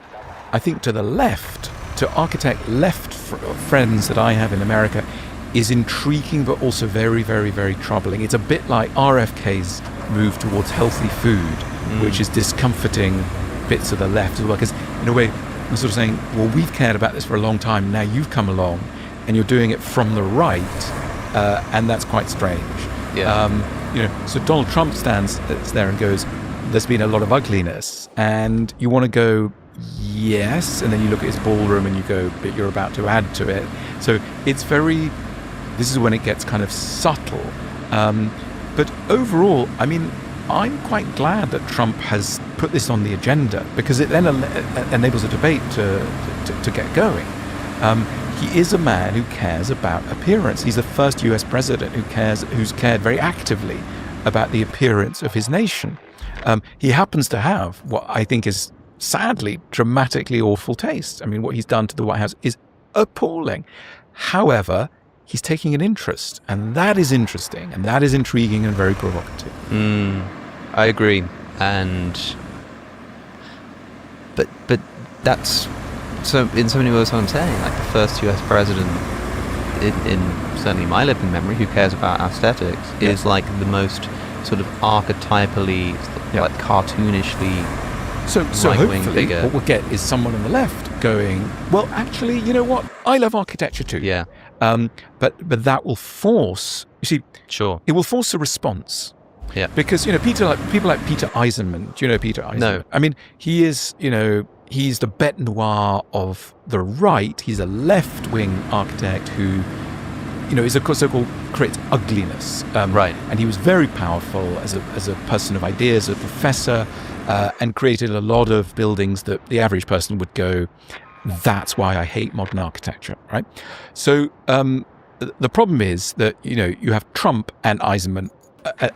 B: I think to the left, to architect left friends that I have in America, is intriguing but also very, very, very troubling. It's a bit like RFK's move towards healthy food, which is discomforting bits of the left as well. Because in a way, I'm sort of saying, well, we've cared about this for a long time. Now you've come along and you're doing it from the right, and that's quite strange. So Donald Trump stands there and goes, there's been a lot of ugliness, and you want to go, yes, and then you look at his ballroom and you go, but you're about to add to it. So it's this is when it gets kind of subtle. But overall, I'm quite glad that Trump has put this on the agenda, because it then enables a debate to get going. He is a man who cares about appearance. He's the first US president who's cared very actively about the appearance of his nation. He happens to have what I think is sadly, dramatically awful taste. I mean, what he's done to the White House is appalling. However, he's taking an interest, and that is interesting, and that is intriguing and very provocative.
D: I agree. But that's so in so many words what I'm saying. Like the first US president, in certainly my living memory, who cares about aesthetics, is like the most sort of archetypally, like cartoonishly. So
B: hopefully
D: figure.
B: What we'll get is someone on the left going, well, actually, you know what? I love architecture too.
D: Yeah.
B: But that will force, you see,
D: sure,
B: it will force a response.
D: Yeah.
B: Because, people like Peter Eisenman. Do you know Peter Eisenman?
D: No.
B: I mean, he is, he's the bête noire of the right. He's a left-wing architect who, is a so-called creates ugliness.
D: Right.
B: And he was very powerful as a person of ideas, a professor, and created a lot of buildings that the average person would go, that's why I hate modern architecture, right? So the problem is that, you have Trump and Eisenman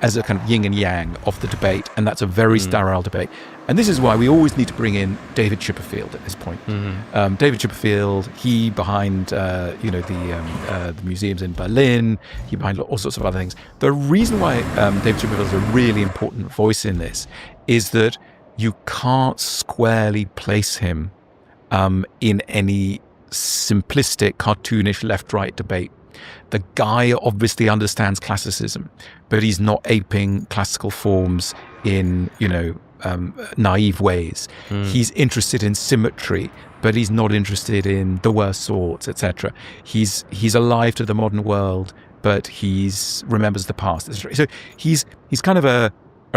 B: as a kind of yin and yang of the debate, and that's a very sterile debate. And this is why we always need to bring in David Chipperfield at this point. David Chipperfield, he behind the museums in Berlin, he behind all sorts of other things. The reason why David Chipperfield is a really important voice in this is that you can't squarely place him in any simplistic, cartoonish left-right debate. The guy obviously understands classicism, but he's not aping classical forms in, naive ways. He's interested in symmetry, but he's not interested in the worst sorts, etc. He's alive to the modern world, but he's remembers the past. So he's kind of a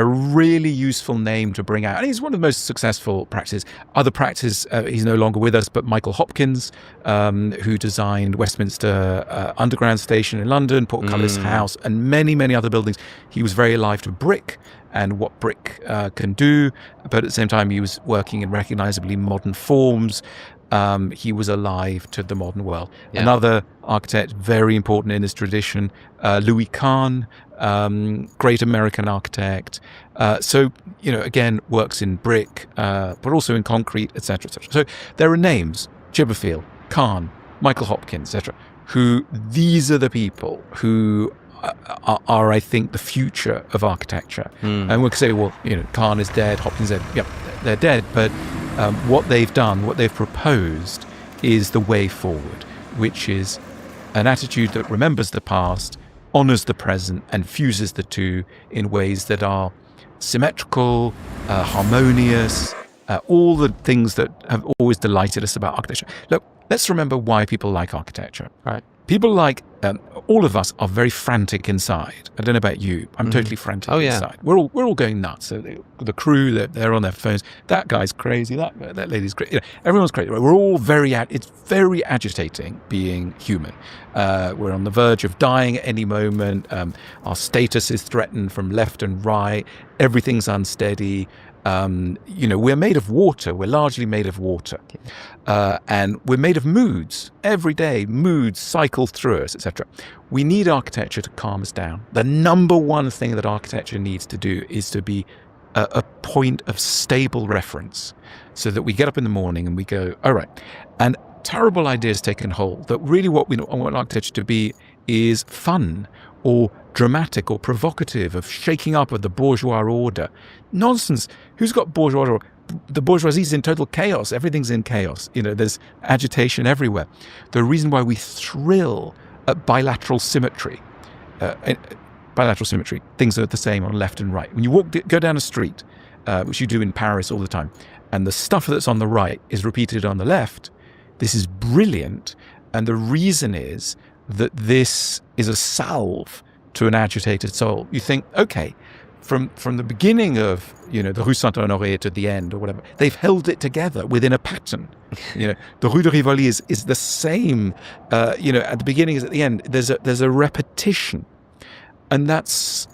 B: really useful name to bring out. And he's one of the most successful practices. Other practices, he's no longer with us, but Michael Hopkins, who designed Westminster Underground Station in London, Portcullis House, and many, many other buildings. He was very alive to brick and what brick can do, but at the same time, he was working in recognizably modern forms. He was alive to the modern world. Yeah. Another architect, very important in this tradition, Louis Kahn, great American architect. So, again, works in brick, but also in concrete, etc., etc. So there are names, Chipperfield, Kahn, Michael Hopkins, etc., who these are the people who are, I think, the future of architecture. And we can say, well, Kahn is dead, Hopkins is dead. Yep, they're dead, but what they've done, what they've proposed is the way forward, which is an attitude that remembers the past, honors the present, and fuses the two in ways that are symmetrical, harmonious, all the things that have always delighted us about architecture. Look, let's remember why people like architecture. Right? People like, all of us are very frantic inside. I don't know about you. I'm totally frantic inside. We're all going nuts. So the crew, they're on their phones. That guy's crazy. That lady's crazy. Everyone's crazy. We're all it's very agitating being human. We're on the verge of dying at any moment. Our status is threatened from left and right. Everything's unsteady. We're made of water. We're largely made of water. And we're made of moods. Every day, moods cycle through us, etc. We need architecture to calm us down. The number one thing that architecture needs to do is to be a point of stable reference, so that we get up in the morning and we go, all right. And terrible ideas taken hold, that really what we want architecture to be is fun or dramatic or provocative, of shaking up of the bourgeois order. Nonsense. Who's got bourgeois order? The bourgeoisie is in total chaos. Everything's in chaos. There's agitation everywhere. The reason why we thrill at bilateral symmetry, things are the same on left and right. When you go down a street, which you do in Paris all the time, and the stuff that's on the right is repeated on the left, this is brilliant. And the reason is that this is a salve to an agitated soul. You think, okay, from the beginning of the Rue Saint-Honoré to the end or whatever, they've held it together within a pattern. The Rue de Rivoli is the same. At the beginning as at the end. There's a repetition, and that's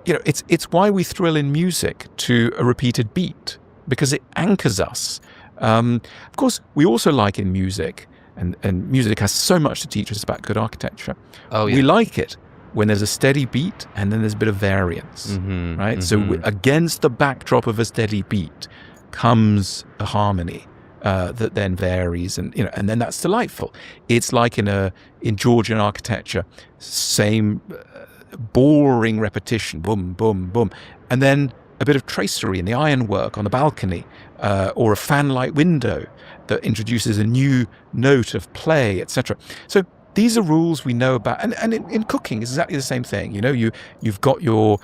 B: it's why we thrill in music to a repeated beat, because it anchors us. Of course, we also like in music, and music has so much to teach us about good architecture. Oh, yeah. We like it when there's a steady beat and then there's a bit of variance, right? So against the backdrop of a steady beat, comes a harmony that then varies, and and then that's delightful. It's like in Georgian architecture, same boring repetition, boom, boom, boom, and then a bit of tracery in the ironwork on the balcony, or a fan-light window that introduces a new note of play, etc. So these are rules we know about, and in cooking it's exactly the same thing. You've got your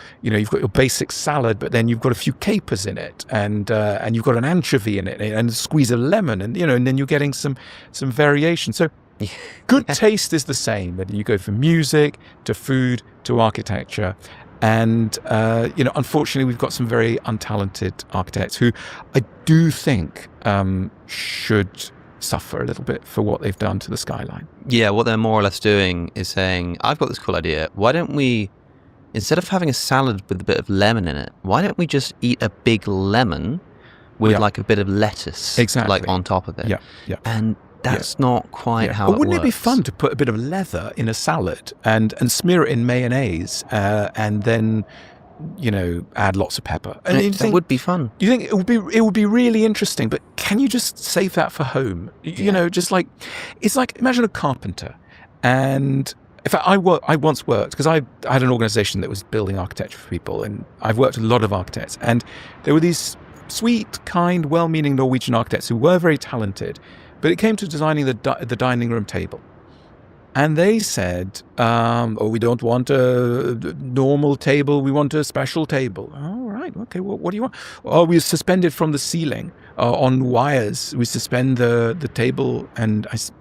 B: basic salad, but then you've got a few capers in it, and you've got an anchovy in it, and a squeeze of lemon, and then you're getting some variation. So good taste is the same, whether you go from music to food to architecture. And unfortunately, we've got some very untalented architects who I do think should suffer a little bit for what they've done to the skyline.
D: Yeah, what they're more or less doing is saying, I've got this cool idea. Why don't we, instead of having a salad with a bit of lemon in it, why don't we just eat a big lemon with like a bit of lettuce like on top of it?
B: Yeah.
D: And that's not quite how it works.
B: Wouldn't it be fun to put a bit of leather in a salad and smear it in mayonnaise and then add lots of pepper? And
D: that would be fun.
B: You think it would be really interesting, but can you just save that for home? Just like, it's like, imagine a carpenter. And in fact, I once worked, because I had an organization that was building architecture for people, and I've worked with a lot of architects, and there were these sweet, kind, well-meaning Norwegian architects who were very talented, but it came to designing the dining room table. And they said, we don't want a normal table, we want a special table. All right, okay, well, what do you want? Oh, we suspend it from the ceiling on wires. We suspend the table,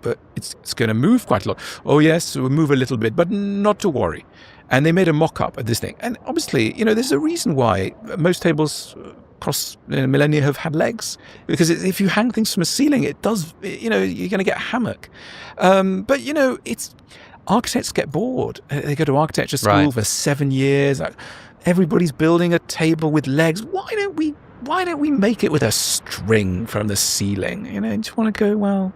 B: but it's going to move quite a lot. Oh, yes, we'll move a little bit, but not to worry. And they made a mock-up of this thing. And obviously, there's a reason why most tables across millennia have had legs, because if you hang things from a ceiling, it does, you're going to get a hammock. But it's, architects get bored. They go to architecture school for 7 years. Everybody's building a table with legs. Why don't we make it with a string from the ceiling? You just want to go, well,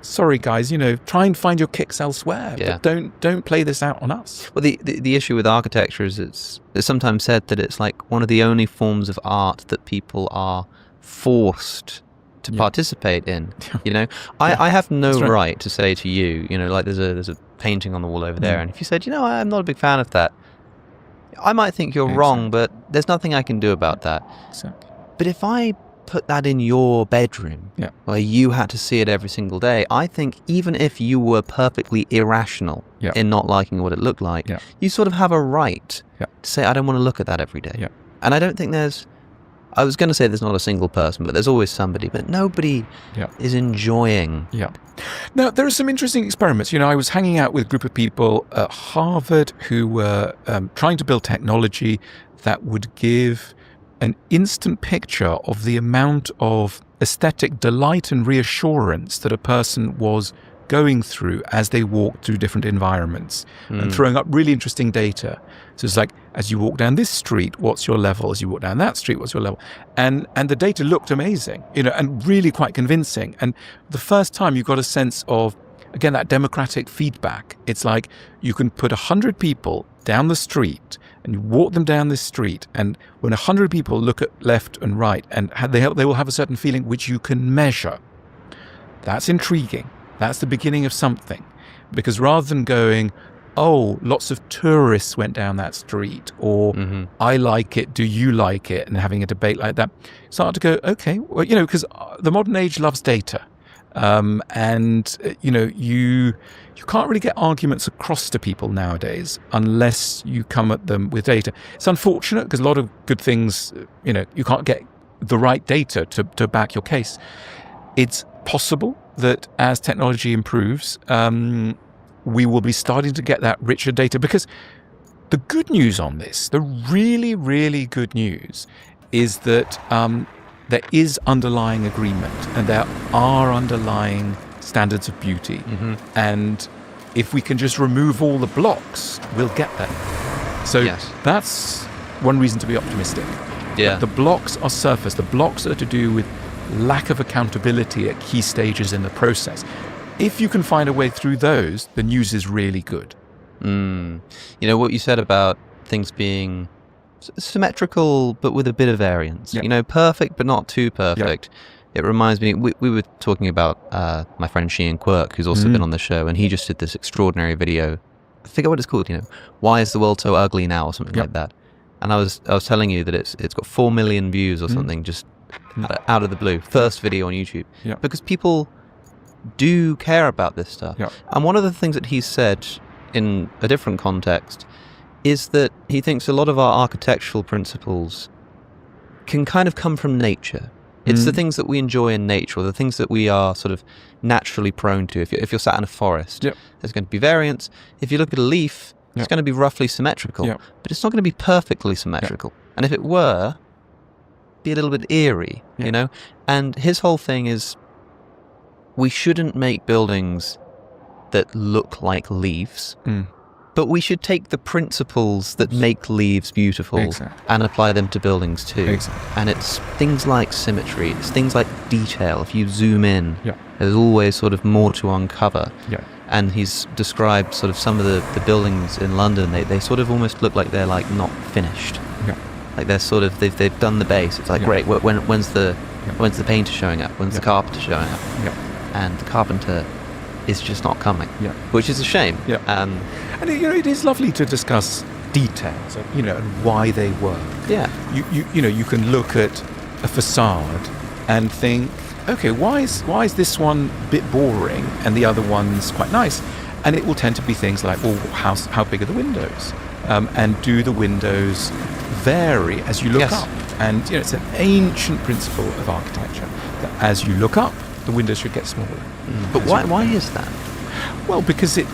B: sorry guys, try and find your kicks elsewhere, but don't play this out on us.
D: Well, the issue with architecture is it's sometimes said that it's like one of the only forms of art that people are forced to participate in. I have no right to say to you, like there's a painting on the wall over there, and if you said, I'm not a big fan of that, I might think you're wrong, but there's nothing I can do about that.
B: Exactly.
D: But if I put that in your bedroom where you had to see it every single day, I think even if you were perfectly irrational in not liking what it looked like, you sort of have a right to say, I don't want to look at that every day. And I don't think I was going to say there's not a single person, but there's always somebody, but nobody is enjoying.
B: Now, there are some interesting experiments. I was hanging out with a group of people at Harvard who were trying to build technology that would give an instant picture of the amount of aesthetic delight and reassurance that a person was going through as they walked through different environments, and throwing up really interesting data. So it's like, as you walk down this street, what's your level? As you walk down that street, what's your level? And the data looked amazing, and really quite convincing. And the first time you got a sense of, again, that democratic feedback. It's like you can put 100 people down the street, and you walk them down this street, and when 100 people look at left and right, and they will have a certain feeling which you can measure. That's intriguing. That's the beginning of something. Because rather than going, oh, lots of tourists went down that street, or I like it, do you like it, and having a debate like that, start to go, okay, well, because the modern age loves data. You can't really get arguments across to people nowadays unless you come at them with data. It's unfortunate because a lot of good things, you can't get the right data to back your case. It's possible that as technology improves, we will be starting to get that richer data, because the good news on this, the really, really good news, is that there is underlying agreement, and there are underlying standards of beauty. And if we can just remove all the blocks, we'll get there. So that's one reason to be optimistic. The blocks are surface. The blocks are to do with lack of accountability at key stages in the process. If you can find a way through those, the news is really good.
D: What you said about things being symmetrical, but with a bit of variance.
B: Yeah.
D: You know, perfect, but not too perfect. It reminds me, we were talking about my friend Sheehan Quirk, who's also been on the show, and he just did this extraordinary video. I forget what it's called, you know, Why is the World So Ugly Now, or something like that. And I was telling you that it's got 4 million views or something, just out of the blue. First video on YouTube.
B: Yeah.
D: Because people do care about this stuff.
B: Yeah.
D: And one of the things that he said in a different context is that he thinks a lot of our architectural principles can kind of come from nature. It's the things that we enjoy in nature, or the things that we are sort of naturally prone to. If you're sat in a forest, there's going to be variance. If you look at a leaf, it's going to be roughly symmetrical, but it's not going to be perfectly symmetrical. And if it were, be a little bit eerie, you know? And his whole thing is, we shouldn't make buildings that look like leaves, but we should take the principles that make leaves beautiful and apply them to buildings too. And it's things like symmetry, it's things like detail. If you zoom in, there's always sort of more to uncover. And he's described sort of some of the buildings in London, they sort of almost look like they're like not finished. Like they're sort of, they've done the base. It's like, great, when's the painter showing up? When's the carpenter showing up? And the carpenter is just not coming, which is a shame.
B: And you know, it is lovely to discuss details, you know, and why they work. You know, you can look at a facade and think, okay, why is this one a bit boring and the other one's quite nice? And it will tend to be things like, well, how big are the windows? And do the windows vary as you look up? And you know, it's an ancient principle of architecture that as you look up, the windows should get smaller.
D: But why is that?
B: Well, because it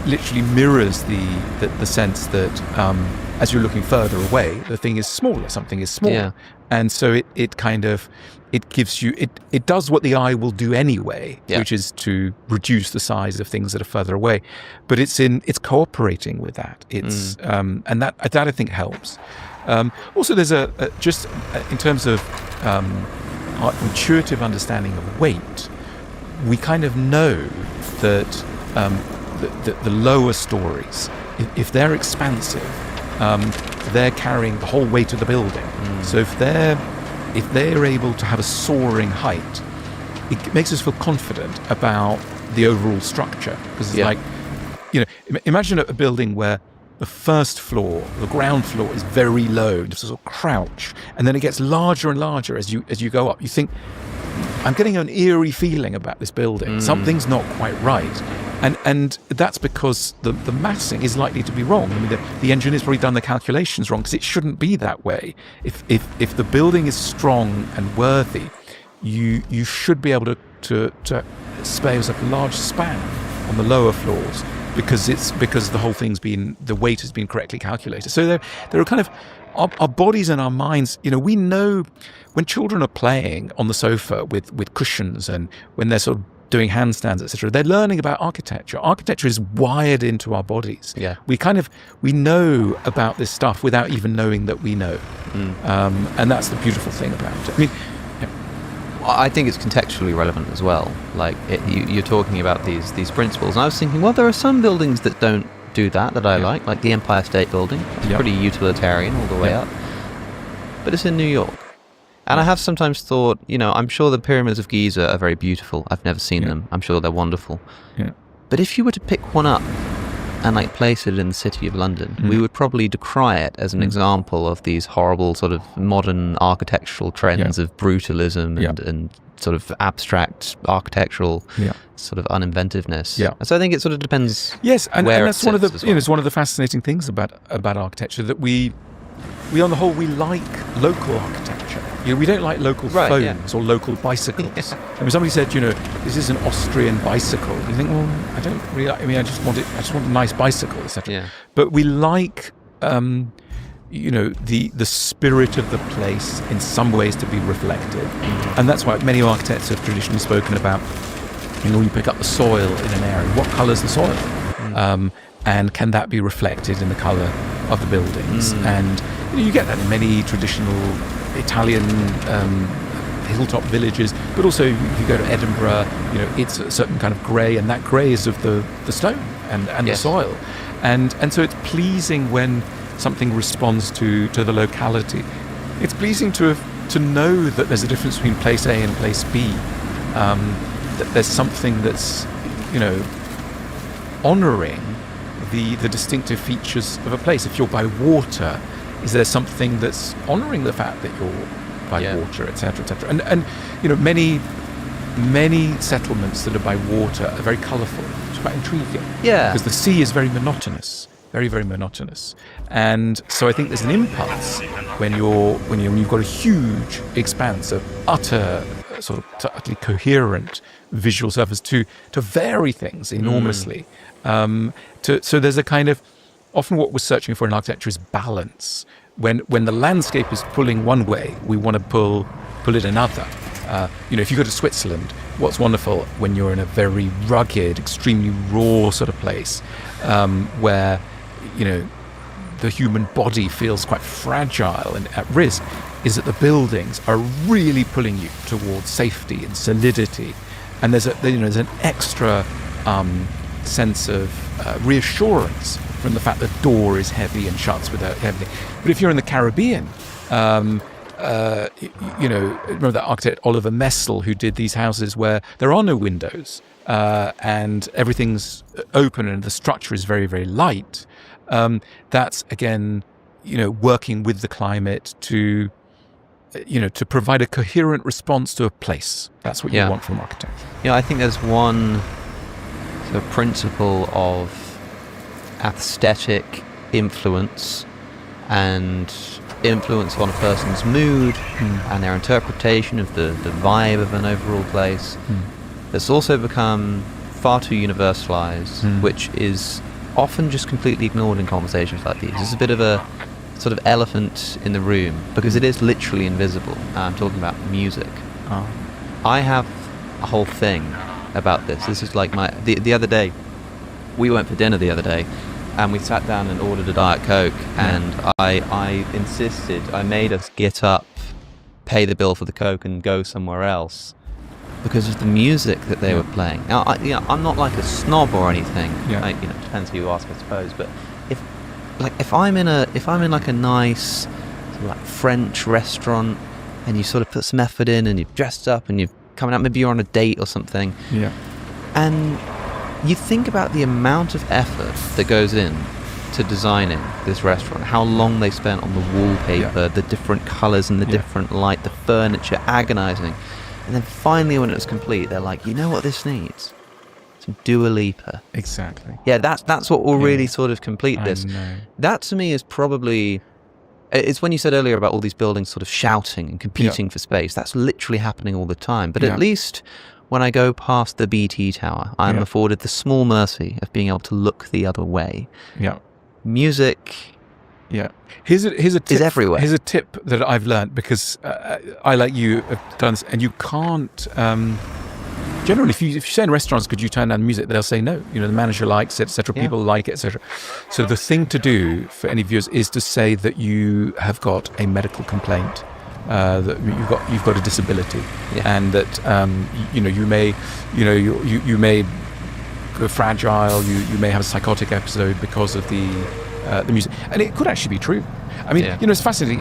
B: literally mirrors the sense that as you're looking further away, the thing is smaller, something is smaller. And so it kind of, it gives you, it does what the eye will do anyway, which is to reduce the size of things that are further away. But it's cooperating with that. It's and that I think helps. Also, there's just in terms of our intuitive understanding of weight, we kind of know that the lower stories, if they're expansive, they're carrying the whole weight of the building. So if they're able to have a soaring height, it makes us feel confident about the overall structure. Because it's like, you know, imagine a building where the first floor, the ground floor, is very low, just sort of crouch, and then it gets larger and larger as you go up. You think, I'm getting an eerie feeling about this building. Something's not quite right. And that's because the massing is likely to be wrong. I mean, the engineer's probably done the calculations wrong, because it shouldn't be that way. If the building is strong and worthy, you should be able to spare yourself a large span on the lower floors, because the whole the weight has been correctly calculated. So there are kind of our bodies and our minds. You know, we know when children are playing on the sofa with cushions, and when they're sort of doing handstands, etc., they're learning about architecture. Architecture is wired into our bodies. We know about this stuff without even knowing that we know. And that's the beautiful thing about it. I mean,
D: I think it's contextually relevant as well. Like you're talking about these principles, and I was thinking, well, there are some buildings that don't do that I like the Empire State Building. It's pretty utilitarian all the way up, but it's in New York. And I have sometimes thought, you know, I'm sure the pyramids of Giza are very beautiful. I've never seen them. I'm sure they're wonderful. But if you were to pick one up and like place it in the city of London, we would probably decry it as an example of these horrible sort of modern architectural trends of brutalism and sort of abstract architectural sort of uninventiveness. And so I think it sort of depends.
B: And that's one of the
D: it's
B: one of the fascinating things about architecture, that we on the whole, we like local architecture. You know, we don't like local phones or local bicycles. I mean, somebody said, you know, this is an Austrian bicycle. You think, well, I don't really like, I mean, I just want a nice bicycle, etc. But we like, you know, the spirit of the place in some ways to be reflected. And that's why many architects have traditionally spoken about, you know, you pick up the soil in an area. What colour is the soil? And can that be reflected in the colour of the buildings? And you get that in many traditional Italian hilltop villages, but also if you go to Edinburgh, you know, it's a certain kind of grey, and that grey is of the stone and the soil, and so it's pleasing when something responds to the locality. It's pleasing to know that there's a difference between place A and place B. That there's something that's, honouring the distinctive features of a place. If you're by water, is there something that's honouring the fact that you're by water, etc., etc.? And many settlements that are by water are very colourful. It's quite intriguing.
D: Yeah.
B: Because the sea is very monotonous, very, very monotonous. And so I think there's an impulse when you've got a huge expanse of utterly coherent visual surface to vary things enormously. So there's a kind of, often what we're searching for in architecture is balance. When the landscape is pulling one way, we want to pull it another. If you go to Switzerland, what's wonderful when you're in a very rugged, extremely raw sort of place, where the human body feels quite fragile and at risk, is that the buildings are really pulling you towards safety and solidity, and there's an extra sense of reassurance from the fact that the door is heavy and shuts without everything. But if you're in the Caribbean, remember that architect Oliver Messel, who did these houses where there are no windows and everything's open and the structure is very, very light. That's again, working with the climate to provide a coherent response to a place. That's what you want from architecture.
D: I think there's one sort of principle of aesthetic influence and influence on a person's mood and their interpretation of the vibe of an overall place. That's also become far too universalized, which is often just completely ignored in conversations like these. It's a bit of a sort of elephant in the room because it is literally invisible. I'm talking about music. I have a whole thing about this. This is like the other day, we went for dinner the other day, and we sat down and ordered a Diet Coke, and I insisted, I made us get up, pay the bill for the Coke and go somewhere else because of the music that they were playing. Now, I'm not like a snob or anything. Depends who you ask, I suppose. But if I'm in like a nice sort of like French restaurant, and you sort of put some effort in, and you've dressed up, and you've coming out, maybe you're on a date or something, and you think about the amount of effort that goes in to designing this restaurant, how long they spent on the wallpaper, the different colours and the different light, the furniture, agonising. And then finally when it was complete, they're like, you know what this needs? Some Dua Lipa.
B: Exactly.
D: Yeah, that's what will really sort of complete this. That to me is probably... It's when you said earlier about all these buildings sort of shouting and competing for space. That's literally happening all the time. But at least... when I go past the BT Tower, I'm afforded the small mercy of being able to look the other way. Music
B: Here's a tip,
D: is everywhere.
B: Here's a tip that I've learned, because I, like you, have done this, and you can't... generally, if you say in restaurants, could you turn down music, they'll say no. The manager likes it, etc. People like it, etc. So the thing to do for any viewers is to say that you have got a medical complaint. That you've got a disability, and that you may go fragile. You may have a psychotic episode because of the music, and it could actually be true. I mean, it's fascinating.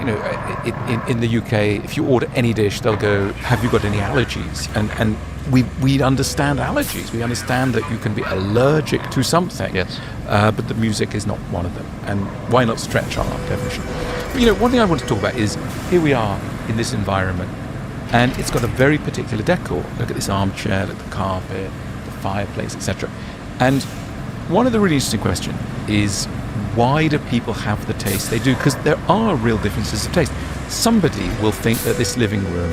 B: In the UK, if you order any dish, they'll go, "Have you got any allergies?" And we understand allergies. We understand that you can be allergic to something. But the music is not one of them. And why not stretch our definition? But, one thing I want to talk about is, here we are in this environment, and it's got a very particular decor. Look at this armchair, look at the carpet, the fireplace, etc. And one of the really interesting questions is, why do people have the taste they do? Because there are real differences of taste. Somebody will think that this living room,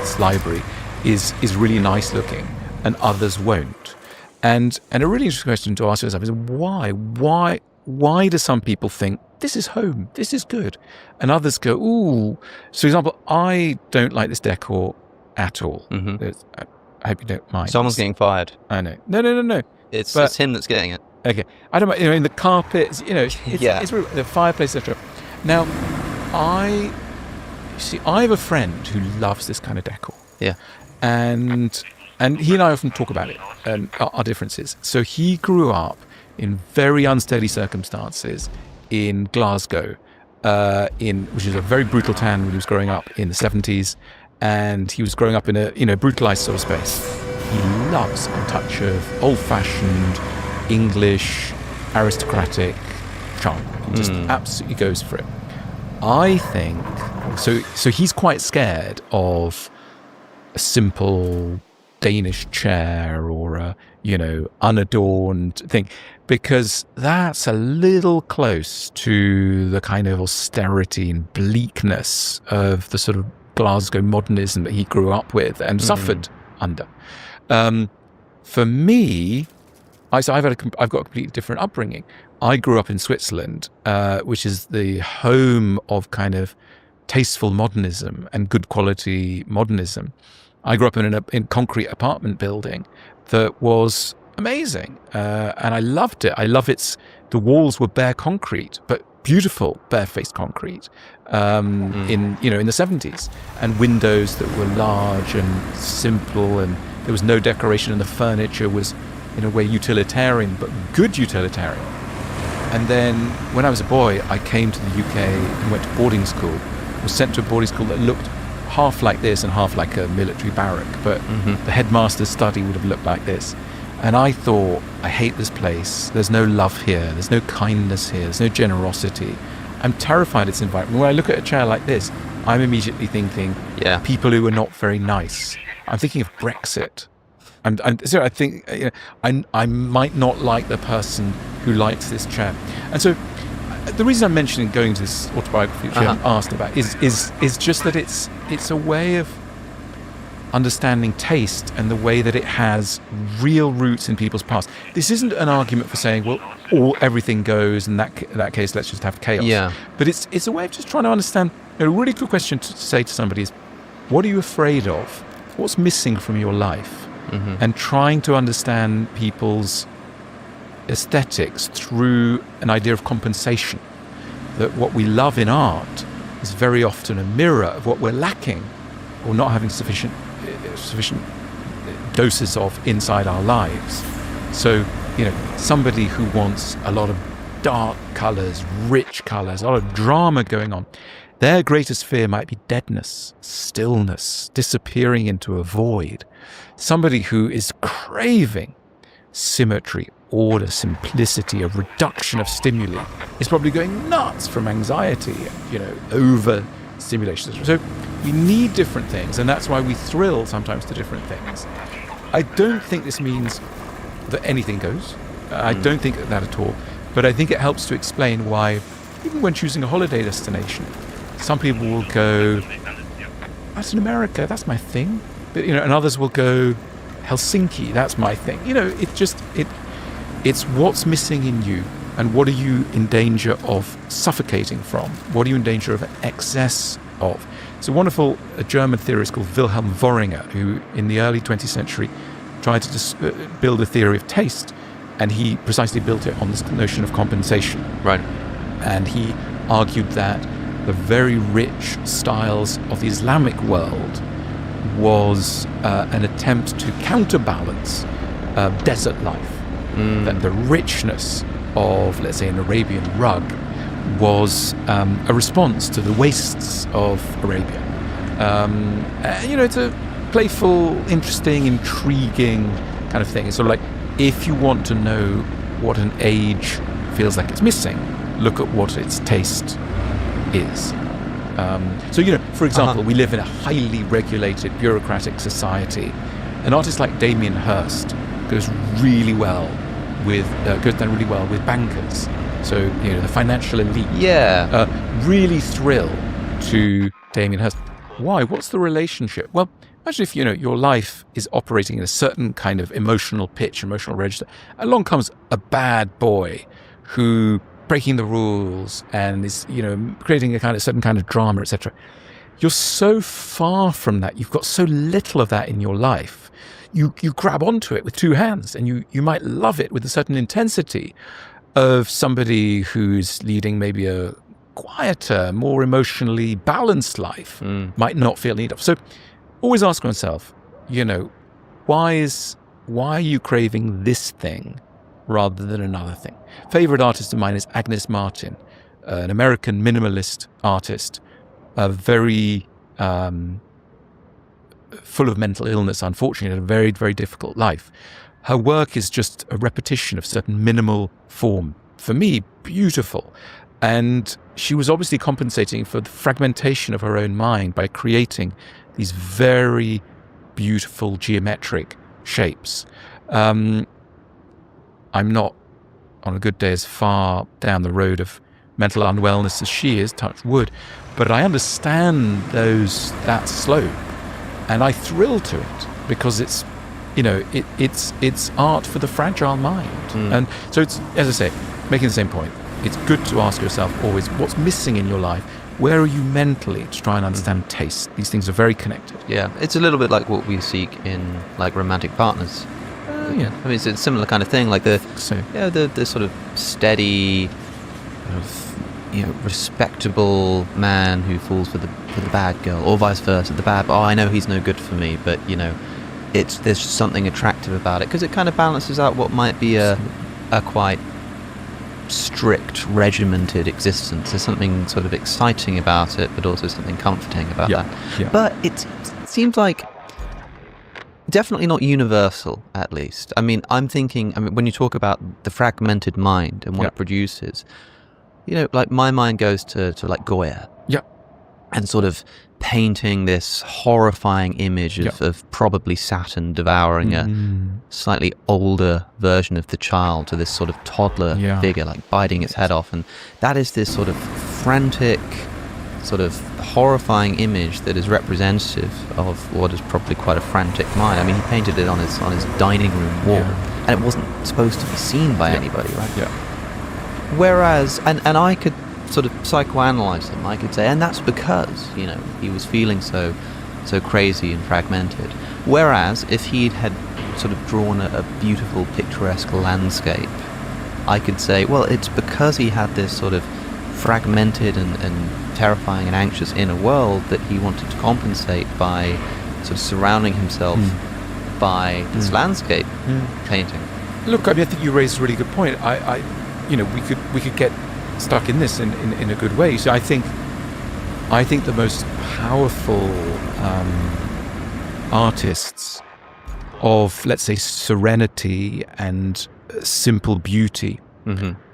B: this library, is really nice looking, and others won't. And a really interesting question to ask yourself is, why do some people think this is home, this is good, and others go, ooh. So, for example, I don't like this decor at all. I hope you don't mind.
D: Someone's getting fired.
B: I know. No.
D: It's him that's getting it.
B: Okay. I don't mind. In the carpet, it's really, the fireplace, etc. Now, I have a friend who loves this kind of decor. And he and I often talk about it and our differences. So he grew up in very unsteady circumstances in Glasgow, which is a very brutal town when he was growing up in the 70s, and he was growing up in a brutalized sort of space. He loves a touch of old-fashioned English aristocratic charm. He just absolutely goes for it. I think so he's quite scared of a simple Danish chair or a unadorned thing, because that's a little close to the kind of austerity and bleakness of the sort of Glasgow modernism that he grew up with and suffered under. For me, I've got a completely different upbringing. I grew up in Switzerland, which is the home of kind of tasteful modernism and good quality modernism. I grew up in a concrete apartment building that was amazing, and I loved it. The walls were bare concrete, but beautiful bare-faced concrete in the 70s, and windows that were large and simple, and there was no decoration, and the furniture was in a way utilitarian, but good utilitarian. And then when I was a boy, I came to the UK and went to boarding school. I was sent to a boarding school that looked half like this and half like a military barrack, but the headmaster's study would have looked like this. And I thought, I hate this place. There's no love here. There's no kindness here. There's no generosity. I'm terrified of this environment. When I look at a chair like this, I'm immediately thinking, people who are not very nice. I'm thinking of Brexit. I think I might not like the person who likes this chair. And so the reason I'm mentioning going to this autobiography, which you haven't asked about, is just that it's a way of understanding taste and the way that it has real roots in people's past. This isn't an argument for saying, well, everything goes, in that case, let's just have chaos. Yeah. But it's a way of just trying to understand. A really good question to say to somebody is, what are you afraid of? What's missing from your life? And trying to understand people's aesthetics through an idea of compensation. That what we love in art is very often a mirror of what we're lacking or not having sufficient doses of inside our lives. So, somebody who wants a lot of dark colours, rich colours, a lot of drama going on, their greatest fear might be deadness, stillness, disappearing into a void. Somebody who is craving symmetry, order, simplicity, a reduction of stimuli is probably going nuts from anxiety, over stimulation. So we need different things, and that's why we thrill sometimes to different things. I don't think this means that anything goes. I don't think that at all. But I think it helps to explain why, even when choosing a holiday destination, some people will go, Latin America, that's my thing. But, and others will go, Helsinki, that's my thing. It's what's missing in you, and what are you in danger of suffocating from? What are you in danger of excess of? It's a German theorist called Wilhelm Worringer, who in the early 20th century tried to build a theory of taste, and he precisely built it on this notion of compensation. Right. And he argued that the very rich styles of the Islamic world was an attempt to counterbalance desert life. That the richness of, let's say, an Arabian rug was a response to the wastes of Arabia. It's a playful, interesting, intriguing kind of thing. It's sort of like, if you want to know what an age feels like it's missing, look at what its taste is. For example, we live in a highly regulated, bureaucratic society. An artist like Damien Hirst goes down really well with bankers. So, the financial elite really thrill to Damien Hirst. Why? What's the relationship? Well, imagine if, your life is operating in a certain kind of emotional pitch, emotional register. Along comes a bad boy who breaking the rules and is, creating a certain kind of drama, etc. You're so far from that. You've got so little of that in your life. You grab onto it with two hands, and you might love it with a certain intensity of somebody who's leading maybe a quieter, more emotionally balanced life, might not feel need of. So always ask oneself, why are you craving this thing rather than another thing? Favorite artist of mine is Agnes Martin, an American minimalist artist, very full of mental illness, unfortunately, had a very, very difficult life. Her work is just a repetition of certain minimal form. For me, beautiful. And she was obviously compensating for the fragmentation of her own mind by creating these very beautiful geometric shapes. I'm not, on a good day, as far down the road of mental unwellness as she is, touch wood, but I understand that slope, and I thrill to it because it's, it's art for the fragile mind. And so it's, as I say, making the same point, it's good to ask yourself always, what's missing in your life? Where are you mentally to try and understand taste? These things are very connected.
D: Yeah, it's a little bit like what we seek in like romantic partners.
B: Yeah,
D: I mean, it's a similar kind of thing, like the sort of steady, respectable man who falls for the bad girl, or vice versa. The bad, I know he's no good for me, but there's something attractive about it because it kind of balances out what might be a quite strict, regimented existence. There's something sort of exciting about it, but also something comforting about that.
B: Yeah.
D: But it seems like definitely not universal, at least. I mean, when you talk about the fragmented mind and what it produces, like my mind goes to like Goya.
B: Yeah.
D: And sort of painting this horrifying image of probably Saturn devouring a slightly older version of the child to this sort of toddler figure, like biting its head off. And that is this sort of frantic, sort of horrifying image that is representative of what is probably quite a frantic mind. I mean, he painted it on his dining room wall, and it wasn't supposed to be seen by anybody, right?
B: Yeah.
D: Whereas, and I could sort of psychoanalyze him, I could say, and that's because, he was feeling so crazy and fragmented. Whereas, if he had sort of drawn a beautiful, picturesque landscape, I could say, well, it's because he had this sort of fragmented and terrifying and anxious inner world that he wanted to compensate by sort of surrounding himself by this landscape painting.
B: Look, I mean, I think you raised a really good point. We could get stuck in this in a good way. So I think the most powerful artists of, let's say, serenity and simple beauty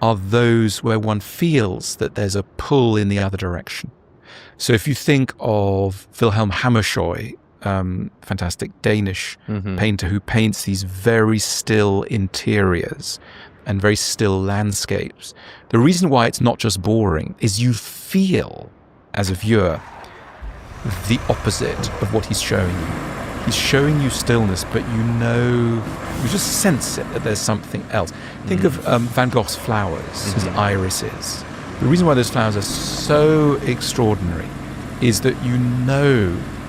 B: are those where one feels that there's a pull in the other direction. So if you think of Wilhelm Hammershøi, fantastic Danish painter who paints these very still interiors and very still landscapes, the reason why it's not just boring is you feel, as a viewer, the opposite of what he's showing you. He's showing you stillness, but you just sense it, that there's something else. Think of Van Gogh's flowers, his irises. The reason why those flowers are so extraordinary is that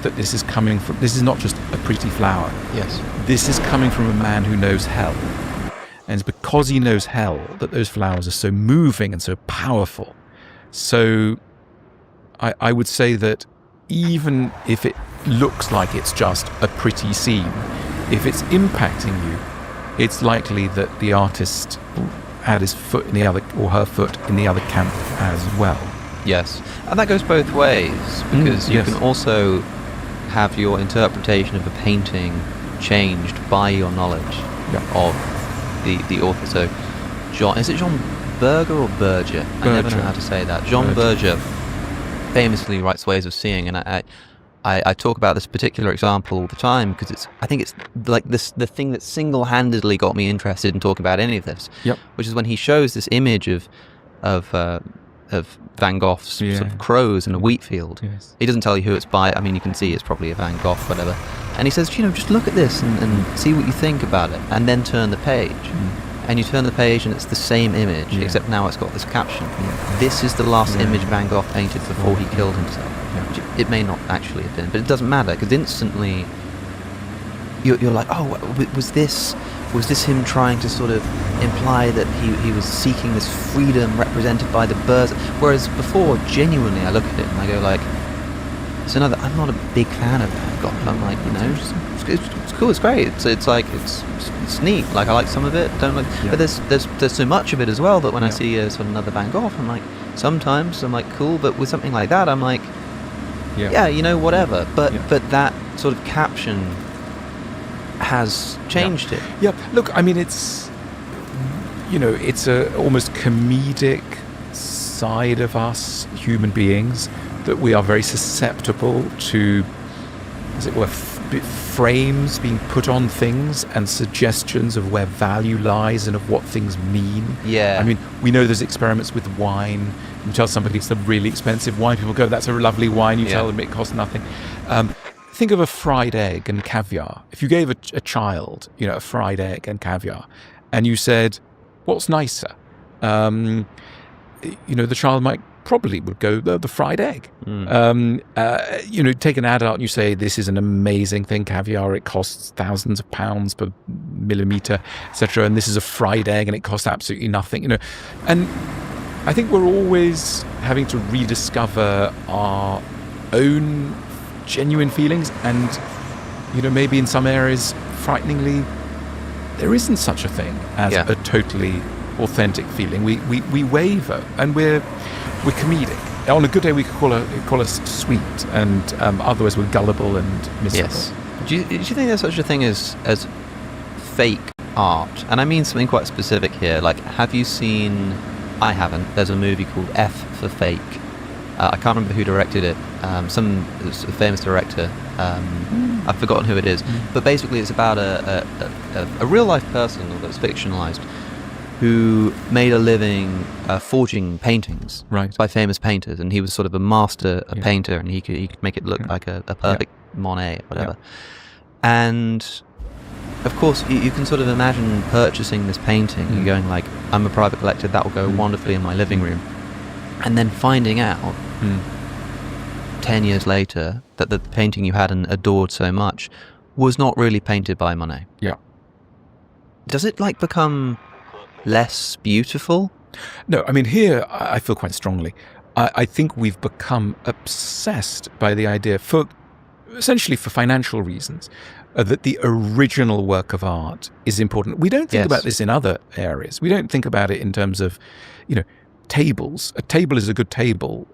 B: that this is not just a pretty flower.
D: Yes.
B: This is coming from a man who knows hell. And it's because he knows hell that those flowers are so moving and so powerful. So I would say that even if it looks like it's just a pretty scene, if it's impacting you, it's likely that the artist had his foot in the other, or her foot in the other camp as well.
D: Yes, and that goes both ways, because you can also have your interpretation of a painting changed by your knowledge of the author. So, is it John Berger or Berger? I never know how to say that. John Berger famously writes Ways of Seeing, and I talk about this particular example all the time because I think it's like the thing that single-handedly got me interested in talking about any of this. Which is when he shows this image of Van Gogh's sort of crows in a wheat field. He doesn't tell you who it's by. I mean, you can see it's probably a Van Gogh, whatever. And he says, just look at this and see what you think about it, and then turn the page. And you turn the page and it's the same image, except now it's got this caption. This is the last image Van Gogh painted before he killed himself. It may not actually have been, but it doesn't matter, because instantly you're like, oh, was this him trying to sort of imply that he was seeking this freedom represented by the birds? Whereas before, genuinely, I look at it and I go like, it's another. I'm not a big fan of Van Gogh. I'm like, it's cool, it's great. It's like it's neat. Like I like some of it, don't like. But there's so much of it as well that when I see sort of another Van Gogh, I'm like, sometimes I'm like, cool, but with something like that, I'm like,
B: Yeah.
D: whatever. But
B: Yeah.
D: but that sort of caption has changed it.
B: Yeah. Look, I mean, it's it's a almost comedic side of us human beings that we are very susceptible to, as it were, frames being put on things and suggestions of where value lies and of what things mean.
D: Yeah.
B: I mean, we know there's experiments with wine. You tell somebody it's a really expensive wine, people go, that's a lovely wine. You tell them it costs nothing. Think of a fried egg and caviar. If you gave a child, a fried egg and caviar, and you said, what's nicer? The child probably would go the fried egg. Take an adult and you say, this is an amazing thing, caviar, it costs thousands of pounds per millimeter, etc. And this is a fried egg and it costs absolutely nothing, And I think we're always having to rediscover our own genuine feelings, and maybe in some areas, frighteningly, there isn't such a thing as a totally authentic feeling. We waver, and we're comedic. On a good day, we could call us sweet, and otherwise we're gullible and miserable.
D: Yes. Do you think there's such a thing as fake art? And I mean something quite specific here. Like, have you seen? I haven't. There's a movie called F for Fake. I can't remember who directed it. Some famous director. I've forgotten who it is. But basically, it's about a real life person, although it's fictionalized, who made a living forging paintings by famous painters, and he was sort of a master painter, and he could make it look like a perfect Monet or whatever. And of course, you can sort of imagine purchasing this painting and going like, I'm a private collector, that will go wonderfully in my living room. And then finding out 10 years later that the painting you had and adored so much was not really painted by Monet.
B: Yeah.
D: Does it become less beautiful?
B: No, I mean, here I feel quite strongly. I think we've become obsessed by the idea, essentially for financial reasons, that the original work of art is important. We don't think about this in other areas. We don't think about it in terms of, tables. A table is a good table,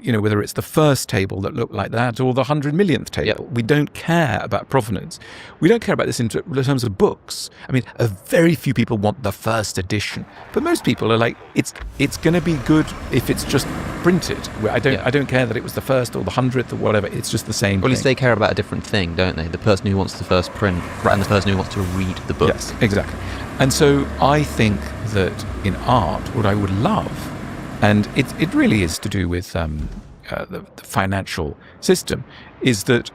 B: whether it's the first table that looked like that or the 100 millionth table. We don't care about provenance. We don't care about this in terms of books. I mean, very few people want the first edition, but most people are like, it's going to be good if it's just printed. I don't care that it was the first or the 100th or whatever. It's just the same.
D: Well, at least they care about a different thing, don't they? The person who wants the first print and the person who wants to read the book.
B: Yes, exactly. And so I think that in art, what I would love, and it really is to do with the financial system, is that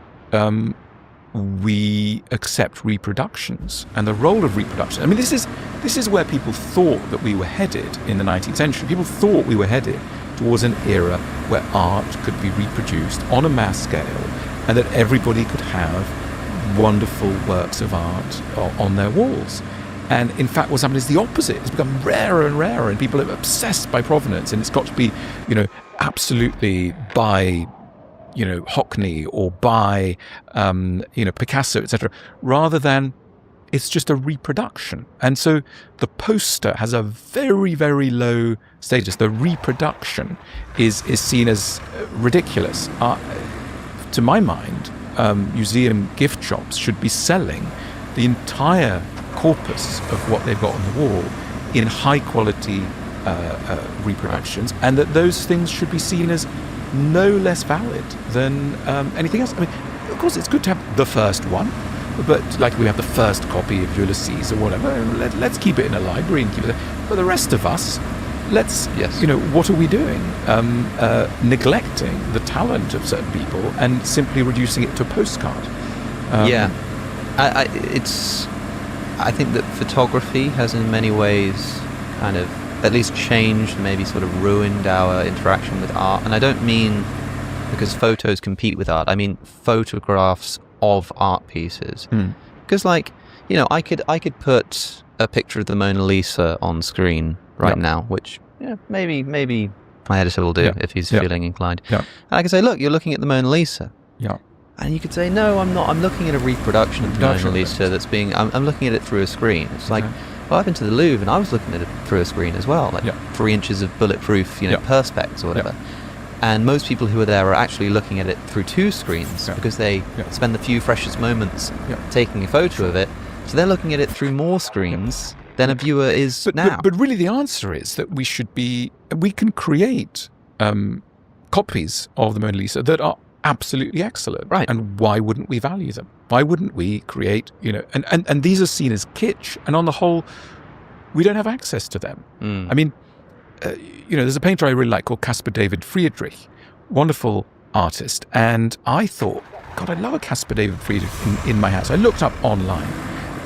B: we accept reproductions and the role of reproduction. I mean, this is where people thought that we were headed in the 19th century. People thought we were headed towards an era where art could be reproduced on a mass scale, and that everybody could have wonderful works of art on their walls. And in fact, what's happened is the opposite. It's become rarer and rarer, and people are obsessed by provenance, and it's got to be, absolutely by, Hockney or by, Picasso, etc., rather than it's just a reproduction. And so the poster has a very, very low status. The reproduction is seen as ridiculous. To my mind, museum gift shops should be selling the entire corpus of what they've got on the wall in high quality reproductions, and that those things should be seen as no less valid than anything else. I mean, of course, it's good to have the first one, but like we have the first copy of Ulysses or whatever, let's keep it in a library and keep it there. But the rest of us, what are we doing? Neglecting the talent of certain people and simply reducing it to a postcard.
D: I think that photography has in many ways kind of at least changed, maybe sort of ruined our interaction with art. And I don't mean because photos compete with art. I mean photographs of art pieces. Because I could put a picture of the Mona Lisa on screen right now, which maybe my editor will do if he's feeling inclined. And I can say, look, you're looking at the Mona Lisa. And you could say, no, I'm not. I'm looking at a reproduction of the Mona Lisa that's being... I'm looking at it through a screen. It's like, Well, I've been to the Louvre and I was looking at it through a screen as well, like 3 inches of bulletproof, perspex or whatever. And most people who are there are actually looking at it through 2 screens because they spend the few precious moments taking a photo of it. So they're looking at it through more screens than a viewer is now.
B: But really the answer is that we can create copies of the Mona Lisa that are absolutely excellent.
D: Right.
B: And why wouldn't we value them? Why wouldn't we create, and these are seen as kitsch, and on the whole, we don't have access to them. I mean, there's a painter I really like called Caspar David Friedrich, wonderful artist, and I thought, God, I'd love a Caspar David Friedrich in my house. I looked up online,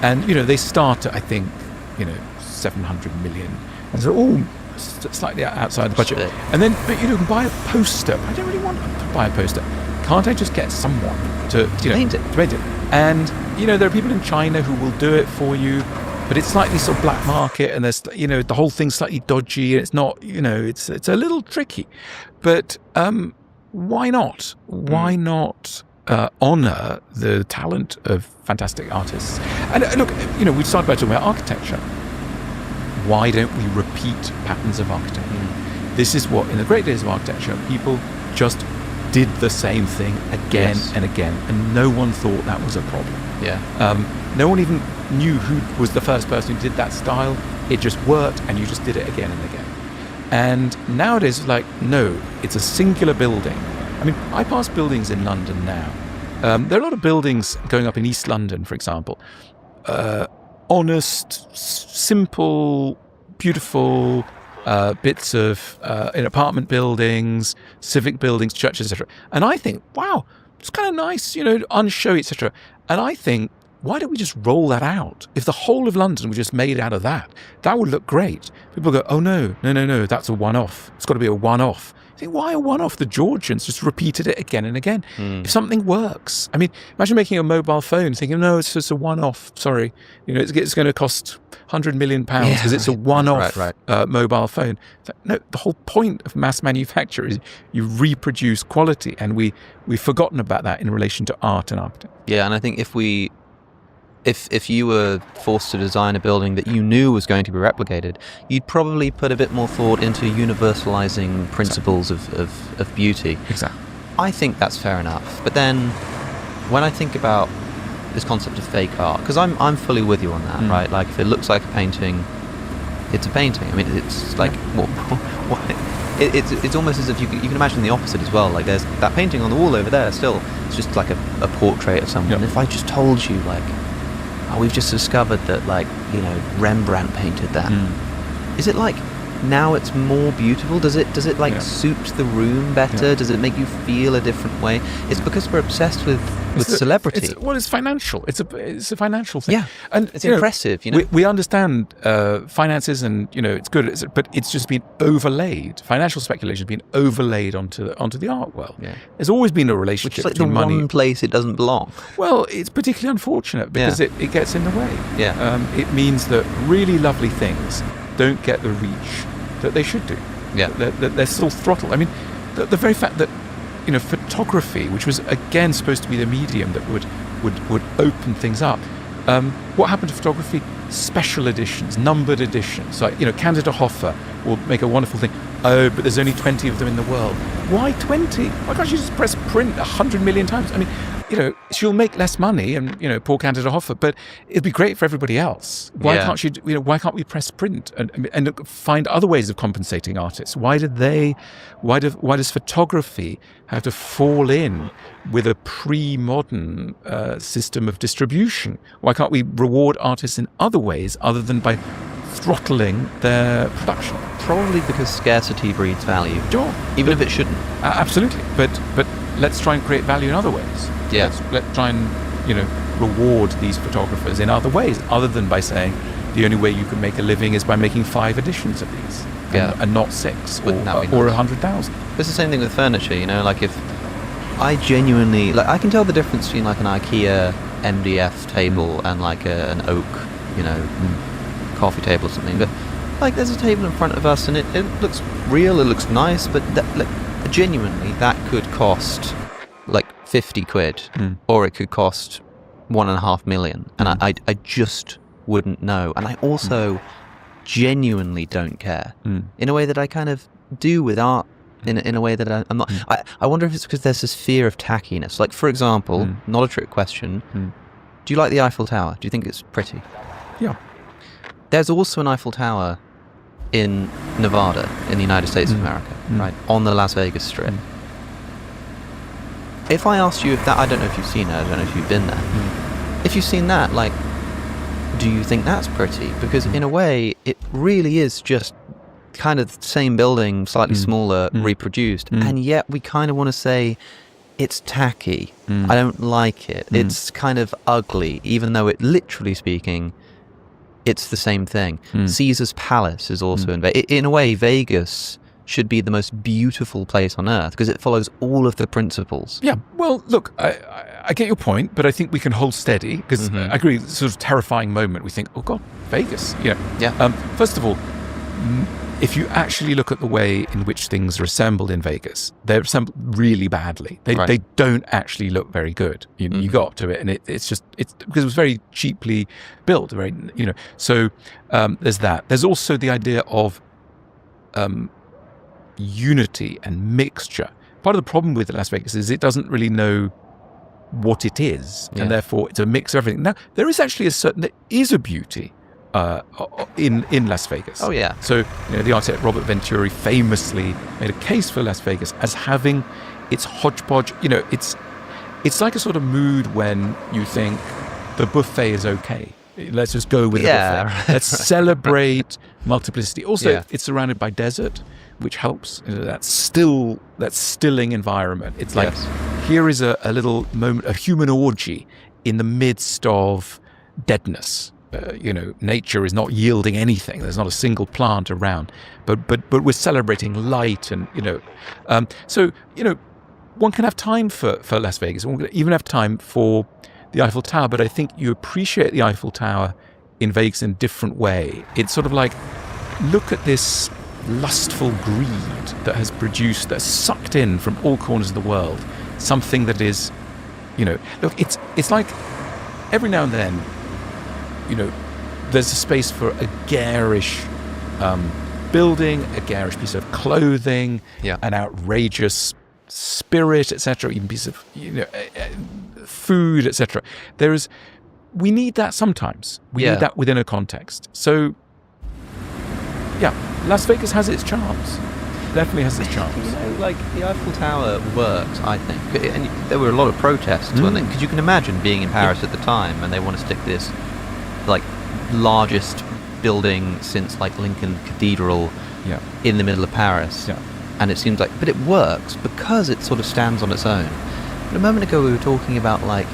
B: and, they start at, I think, 700 million, and they're all slightly outside the budget. And then, but you can buy a poster. I don't really want to buy a poster. Can't I just get someone to
D: paint it?
B: And there are people in China who will do it for you, but it's slightly sort of black market, and there's the whole thing's slightly dodgy, and it's not it's a little tricky. But why not? Why not honor the talent of fantastic artists? And look, we started by talking about architecture. Why don't we repeat patterns of architecture? This is what, in the great days of architecture, people just did the same thing again and again, and no one thought that was a problem. No one even knew who was the first person who did that style. It just worked, and you just did it again and again. And nowadays, it's like, no, it's a singular building. I mean, I pass buildings in London now. There are a lot of buildings going up in East London, for example. Honest, simple, beautiful bits of apartment buildings, civic buildings, churches, etc. And I think, wow, it's kind of nice, unshowy, etc. And I think, why don't we just roll that out? If the whole of London were just made out of that would look great. People go, oh no, that's a one-off. It's got to be a one-off. I think, why a one-off? The Georgians just repeated it again and again. If something works, I mean, imagine making a mobile phone, thinking, no, it's just a one-off. Sorry, it's going to cost £100 million because it's a one-off mobile phone. No, the whole point of mass manufacture is you reproduce quality, and we've forgotten about that in relation to art and architecture.
D: Yeah, and I think if you were forced to design a building that you knew was going to be replicated, you'd probably put a bit more thought into universalizing principles of beauty.
B: Exactly.
D: I think that's fair enough. But then when I think about this concept of fake art, because I'm fully with you on that, right? Like, if it looks like a painting, it's a painting. I mean, it's like, it's almost as if you can imagine the opposite as well. Like, there's that painting on the wall over there still. It's just like a portrait of someone. And if I just told you, like, we've just discovered that, like, Rembrandt painted that. Is it like, now it's more beautiful? Does it suit the room better? Does it make you feel a different way? It's because we're obsessed with celebrity.
B: It's financial. It's a financial thing.
D: Yeah,
B: and
D: it's impressive.
B: We understand finances, and it's good, but it's just been overlaid. Financial speculation has been overlaid onto the art world. Yeah. There's always been a relationship
D: Which is like
B: between
D: the
B: money.
D: one place it doesn't belong.
B: Well, it's particularly unfortunate because it gets in the way.
D: Yeah.
B: It means that really lovely things don't get the reach that they should do.
D: Yeah.
B: They're still throttled. I mean, the very fact that photography, which was again supposed to be the medium that would open things up, what happened to photography? Special editions, numbered editions. Like, Candida Hoffer will make a wonderful thing. Oh, but there's only 20 of them in the world. Why 20? Why can't you just press print 100 million times? I mean, she'll make less money, and poor Candida Hoffer, but it'd be great for everybody else. Why can't she? Why can't we press print and find other ways of compensating artists? Why does photography have to fall in with a pre-modern system of distribution? Why can't we reward artists in other ways other than by throttling their production?
D: Probably because scarcity breeds value.
B: Sure.
D: Even if it shouldn't.
B: Absolutely. But let's try and create value in other ways.
D: Yeah.
B: Let's try and, reward these photographers in other ways, other than by saying the only way you can make a living is by making 5 editions of these. And not 6 or 100,000.
D: It's the same thing with furniture, like, if I genuinely, like, I can tell the difference between, like, an IKEA MDF table and, like, an oak, coffee table or something, but, like, there's a table in front of us and it looks real, it looks nice, but genuinely that could cost like 50 quid or it could cost 1.5 million, and I just wouldn't know. And I also genuinely don't care in a way that I kind of do with art. In a way that I'm not. I wonder if it's because there's this fear of tackiness. Like, for example, not a trick question. Do you like the Eiffel Tower? Do you think it's pretty?
B: Yeah.
D: There's also an Eiffel Tower in Nevada, in the United States of America, right? On the Las Vegas Strip. If I asked you if that, I don't know if you've seen it, I don't know if you've been there. If you've seen that, like, do you think that's pretty? Because in a way, it really is just kind of the same building, slightly smaller, reproduced, and yet we kind of want to say it's tacky. I don't like it. It's kind of ugly, even though it, literally speaking, it's the same thing. Caesar's Palace is also in a way, Vegas should be the most beautiful place on earth because it follows all of the principles.
B: Yeah, well, look, I get your point, but I think we can hold steady because I agree, it's a sort of terrifying moment. We think, oh God, Vegas. Yeah. First of all, if you actually look at the way in which things are assembled in Vegas, they're assembled really badly. They don't actually look very good. You go up to it and it's because it was very cheaply built, so there's that. There's also the idea of unity and mixture. Part of the problem with Las Vegas is it doesn't really know what it is, and therefore it's a mix of everything. Now, there is actually there is a beauty in Las Vegas.
D: Oh yeah.
B: So the architect Robert Venturi famously made a case for Las Vegas as having its hodgepodge. It's like a sort of mood when you think the buffet is okay. Let's just go with the buffet. Let's celebrate multiplicity. Also, it's surrounded by desert, which helps. That stilling environment. It's like here is a little moment, a human orgy in the midst of deadness. Nature is not yielding anything. There's not a single plant around, but we're celebrating light, and so one can have time for Las Vegas. One can even have time for the Eiffel Tower. But I think you appreciate the Eiffel Tower in Vegas in a different way. It's sort of like, look at this lustful greed that's sucked in from all corners of the world, something that is, look, it's like every now and then, there's a space for a garish building, a garish piece of clothing, an outrageous spirit, etc., even piece of food, etc. We need that sometimes. We need that within a context. So, Las Vegas has its charms. Definitely has its charms.
D: Like the Eiffel Tower works, I think. And there were a lot of protests, because you can imagine being in Paris at the time, and they want to stick this like largest building since like Lincoln Cathedral in the middle of Paris. And it seems like, but it works because it sort of stands on its own. But a moment ago we were talking about like,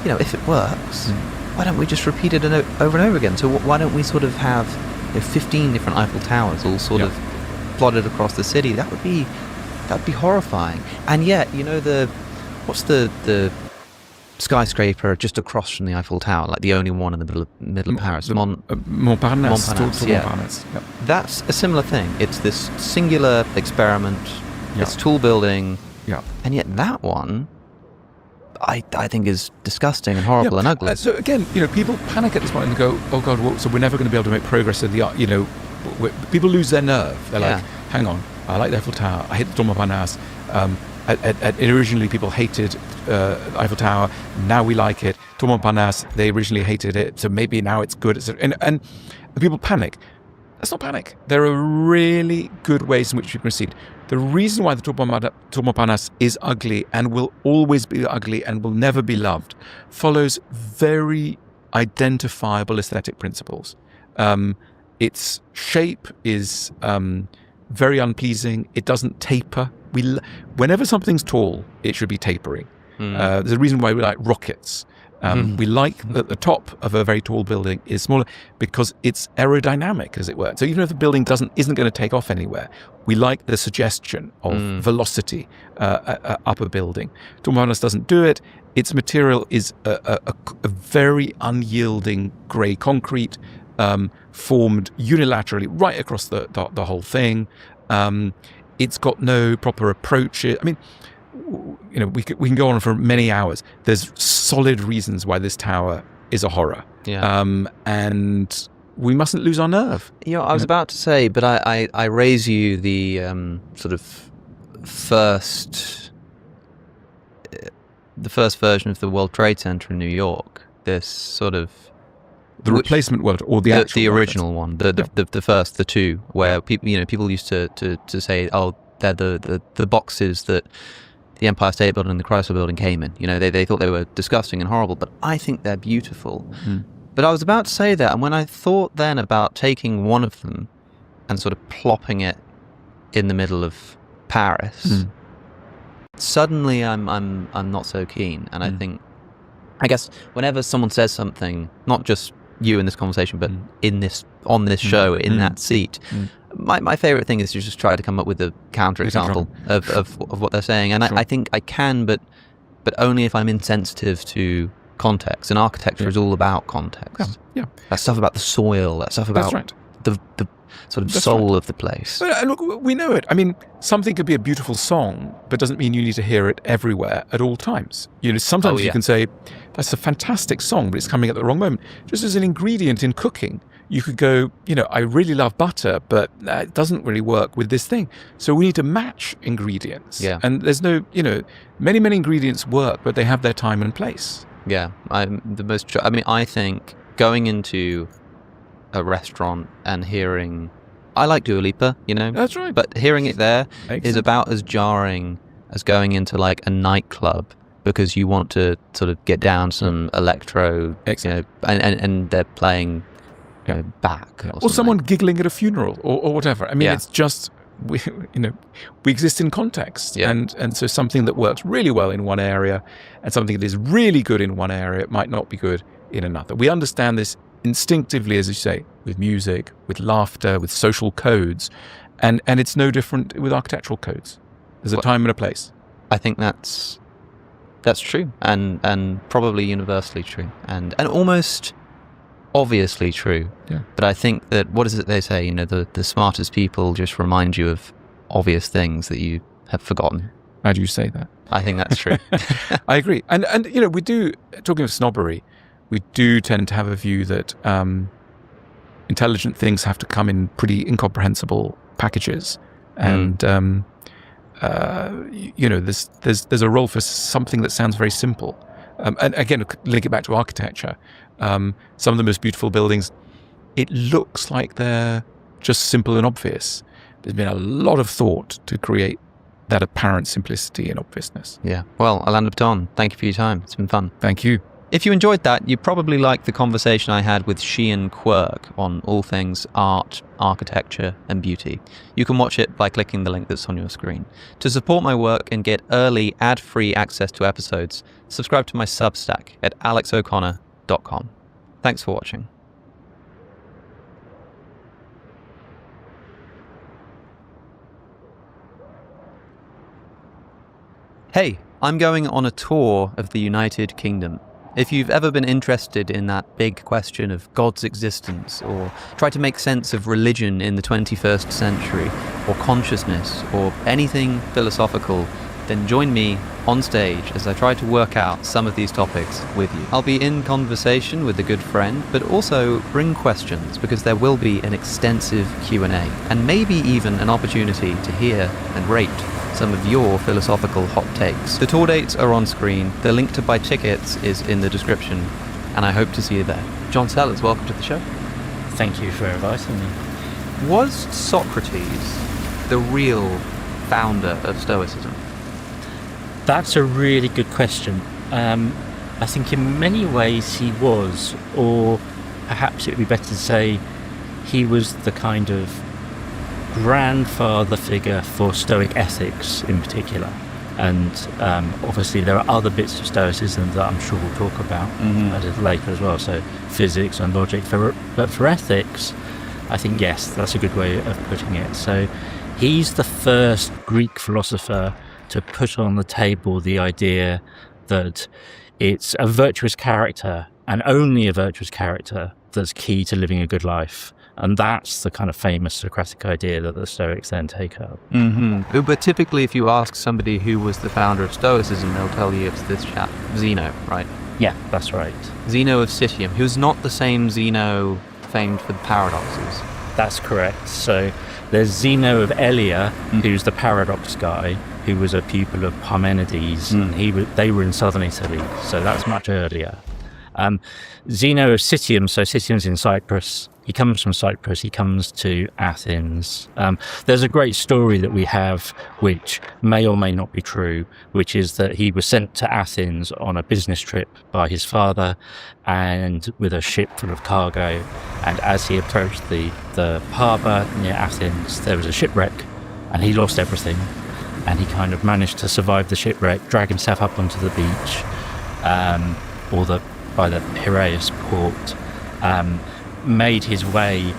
D: if it works, why don't we just repeat it over and over again? So why don't we sort of have 15 different Eiffel Towers all sort of plotted across the city? That would be horrifying. And yet, what's the skyscraper just across from the Eiffel Tower, like the only one in the middle of Paris?
B: Montparnasse.
D: Yeah. That's a similar thing. It's this singular experiment. It's tall building. And yet that one, I think, is disgusting and horrible and ugly.
B: So again, people panic at this point and go, "Oh God, so we're never going to be able to make progress in the art." People lose their nerve. They're like, "Hang on, I like the Eiffel Tower. I hate the Montparnasse. Originally, people hated Eiffel Tower. Now we like it. Tour Montparnasse, they originally hated it, so maybe now it's good." And people panic. Let's not panic. There are really good ways in which you can proceed. The reason why the Tour Montparnasse is ugly and will always be ugly and will never be loved follows very identifiable aesthetic principles. Its shape is very unpleasing. It doesn't taper. Whenever something's tall, it should be tapering. There's a reason why we like rockets. We like that the top of a very tall building is smaller because it's aerodynamic, as it were. So even if the building isn't going to take off anywhere, we like the suggestion of velocity up a building. Tour Montparnasse doesn't do it. Its material is a very unyielding grey concrete, formed unilaterally right across the whole thing. It's got no proper approach. I mean, we can go on for many hours. There's solid reasons why this tower is a horror. and we mustn't lose our nerve.
D: I was about to say, but I raise you the sort of first version of the World Trade Center in New York. This sort of
B: replacement world, or the actual
D: the original one, the first, the two, where people used to say, oh, they're the boxes that the Empire State Building and the Chrysler Building came in. They thought they were disgusting and horrible, but I think they're beautiful. But I was about to say that, and when I thought then about taking one of them and sort of plopping it in the middle of Paris, suddenly I'm not so keen. And I guess whenever someone says something, not just you in this conversation, but on this show, in that seat, my favorite thing is to just try to come up with a counterexample of what they're saying. And I think I can, but only if I'm insensitive to context. And architecture is all about context. That stuff about the soil, that stuff about the sort of soul of the place.
B: And look, we know it. I mean, something could be a beautiful song, but doesn't mean you need to hear it everywhere at all times. Sometimes you can say, that's a fantastic song, but it's coming at the wrong moment. Just as an ingredient in cooking, you could go, I really love butter, but it doesn't really work with this thing. So we need to match ingredients. And there's no, many ingredients work, but they have their time and place. I think going into a restaurant and hearing, I like Dua Lipa, That's right.
D: But hearing it there is about as jarring as going into like a nightclub because you want to sort of get down some electro, and they're playing Bach.
B: Or someone giggling at a funeral or whatever. I mean, it's just, we exist in context. And so something that works really well in one area and something that is really good in one area might not be good in another. We understand this instinctively, as you say, with music, with laughter, with social codes, and it's no different with architectural codes. There's a time and a place. I
D: think that's true, and probably universally true, and almost obviously true. But I think that, what is it they say? The smartest people just remind you of obvious things that you have forgotten.
B: How do you say that?
D: I think that's true.
B: I agree, and we do, talking of snobbery, we do tend to have a view that intelligent things have to come in pretty incomprehensible packages, and there's a role for something that sounds very simple. And again, link it back to architecture. Some of the most beautiful buildings, it looks like they're just simple and obvious. There's been a lot of thought to create that apparent simplicity and obviousness.
D: Well, Alain Pt.n, thank you for your time. It's been fun.
B: Thank you.
D: If you enjoyed that, you probably liked the conversation I had with Sheehan Quirk on all things art, architecture, and beauty. You can watch it by clicking the link that's on your screen. To support my work and get early, ad-free access to episodes, subscribe to my Substack at alexoconnor.com. Thanks for watching. Hey, I'm going on a tour of the United Kingdom. If you've ever been interested in that big question of God's existence, or tried to make sense of religion in the 21st century, or consciousness, or anything philosophical, then join me on stage as I try to work out some of these topics with you. I'll be in conversation with a good friend, but also bring questions, because there will be an extensive Q&A, and maybe even an opportunity to hear and rate some of your philosophical hot takes. The tour dates are on screen, the link to buy tickets is in the description, and I hope to see you there. John Sellers, welcome to the show.
E: Thank you for inviting me.
D: Was Socrates the real founder of Stoicism?
E: That's a really good question. I think in many ways he was, or perhaps it would be better to say he was the kind of grandfather figure for Stoic ethics in particular. And obviously there are other bits of Stoicism that I'm sure we'll talk about a little later as well, so physics and logic. But for ethics, I think, yes, that's a good way of putting it. So he's the first Greek philosopher to put on the table the idea that it's a virtuous character, and only a virtuous character, that's key to living a good life. And that's the kind of famous Socratic idea that the Stoics then take up.
D: But typically, if you ask somebody who was the founder of Stoicism, they'll tell you it's this chap, Zeno, right?
E: Yeah, that's right.
D: Zeno of Citium, who's not the same Zeno famed for the paradoxes.
E: That's correct. So there's Zeno of Elea, who's the paradox guy, who was a pupil of Parmenides, and they were in southern Italy, so that's much earlier. Zeno of Citium, so Citium's in Cyprus. He comes from Cyprus, he comes to Athens. There's a great story that we have, which may or may not be true, which is that he was sent to Athens on a business trip by his father, and with a ship full of cargo. And as he approached the harbour near Athens, there was a shipwreck, and he lost everything. And he kind of managed to survive the shipwreck, drag himself up onto the beach, by the Piraeus port, made his way,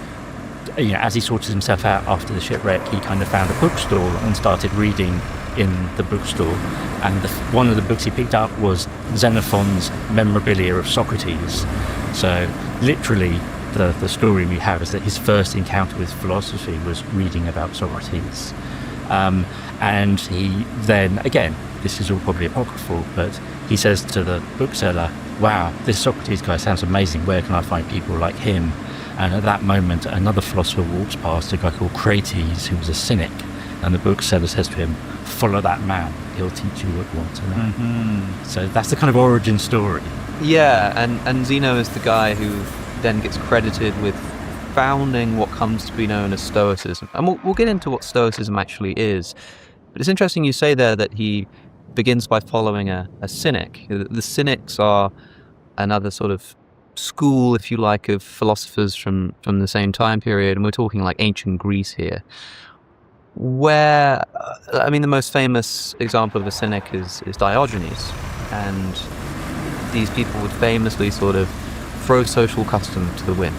E: as he sorted himself out after the shipwreck, he kind of found a bookstore and started reading in the bookstore. And one of the books he picked up was Xenophon's Memorabilia of Socrates. So literally, the story we have is that his first encounter with philosophy was reading about Socrates. And he then, again, this is all probably apocryphal, but he says to the bookseller, "Wow, this Socrates guy sounds amazing. Where can I find people like him?" And at that moment, another philosopher walks past, a guy called Crates, who was a cynic. And the bookseller says to him, "Follow that man. He'll teach you what you want to know." So that's the kind of origin story.
D: Yeah, and Zeno is the guy who then gets credited with founding what comes to be known as Stoicism. And we'll get into what Stoicism actually is. But it's interesting you say there that he begins by following a cynic. The cynics are another sort of school, if you like, of philosophers from the same time period, and we're talking like ancient Greece here, where, the most famous example of a cynic is Diogenes, and these people would famously sort of throw social custom to the wind.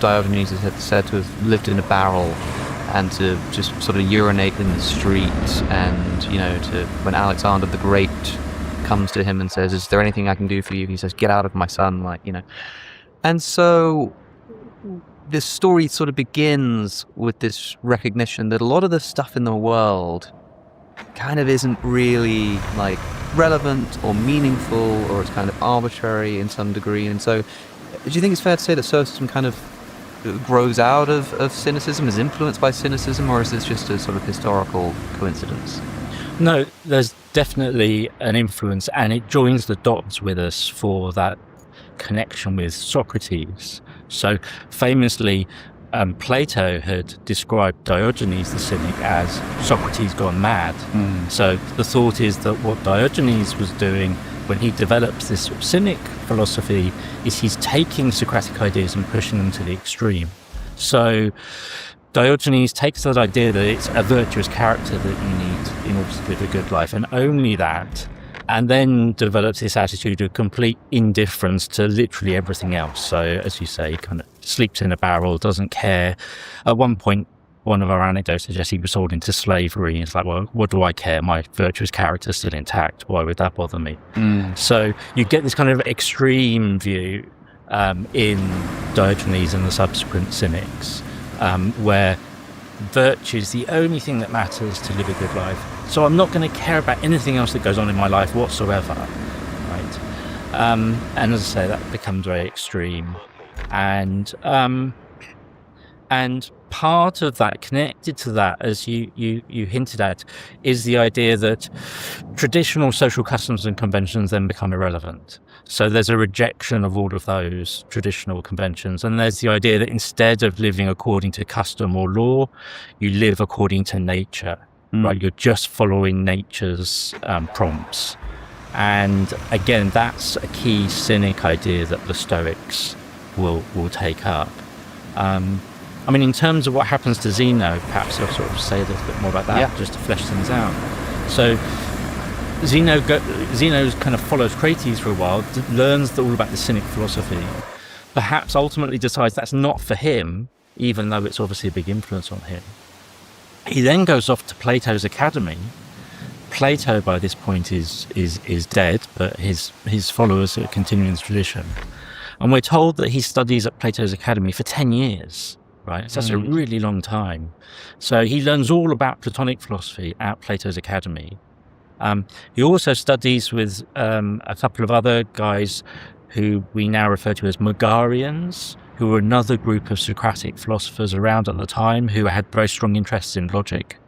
D: Diogenes is said to have lived in a barrel and to just sort of urinate in the street, and when Alexander the Great comes to him and says, "Is there anything I can do for you?" he says, "Get out of my sunlight," And so this story sort of begins with this recognition that a lot of the stuff in the world kind of isn't really like relevant or meaningful, or it's kind of arbitrary in some degree. And so do you think it's fair to say that Stoicism kind of grows out of cynicism, is influenced by cynicism, or is this just a sort of historical coincidence?
E: No, there's definitely an influence, and it joins the dots with us for that connection with Socrates. So famously, Plato had described Diogenes the cynic as Socrates gone mad. So the thought is that what Diogenes was doing when he develops this sort of cynic philosophy is he's taking Socratic ideas and pushing them to the extreme. So Diogenes takes that idea that it's a virtuous character that you need in order to live a good life, and only that, and then develops this attitude of complete indifference to literally everything else. So, as you say, kind of sleeps in a barrel, doesn't care. At one point, one of our anecdotes suggests he was sold into slavery. It's like, well, what do I care? My virtuous character is still intact. Why would that bother me? So you get this kind of extreme view in Diogenes and the subsequent cynics, where virtue is the only thing that matters to live a good life. So I'm not going to care about anything else that goes on in my life whatsoever, right? And as I say, that becomes very extreme. And part of that, connected to that, as you hinted at, is the idea that traditional social customs and conventions then become irrelevant. So there's a rejection of all of those traditional conventions, and there's the idea that instead of living according to custom or law, you live according to nature, right? You're just following nature's prompts. And again, that's a key cynic idea that the Stoics will take up. In terms of what happens to Zeno, perhaps I'll sort of say a little bit more about that, just to flesh things out. So Zeno kind of follows Crates for a while, learns all about the cynic philosophy, perhaps ultimately decides that's not for him, even though it's obviously a big influence on him. He then goes off to Plato's academy. Plato, by this point, is dead, but his followers are continuing the tradition. And we're told that he studies at Plato's academy for 10 years, right? So that's a really long time. So he learns all about Platonic philosophy at Plato's academy. He also studies with a couple of other guys who we now refer to as Megarians, who were another group of Socratic philosophers around at the time who had very strong interests in logic.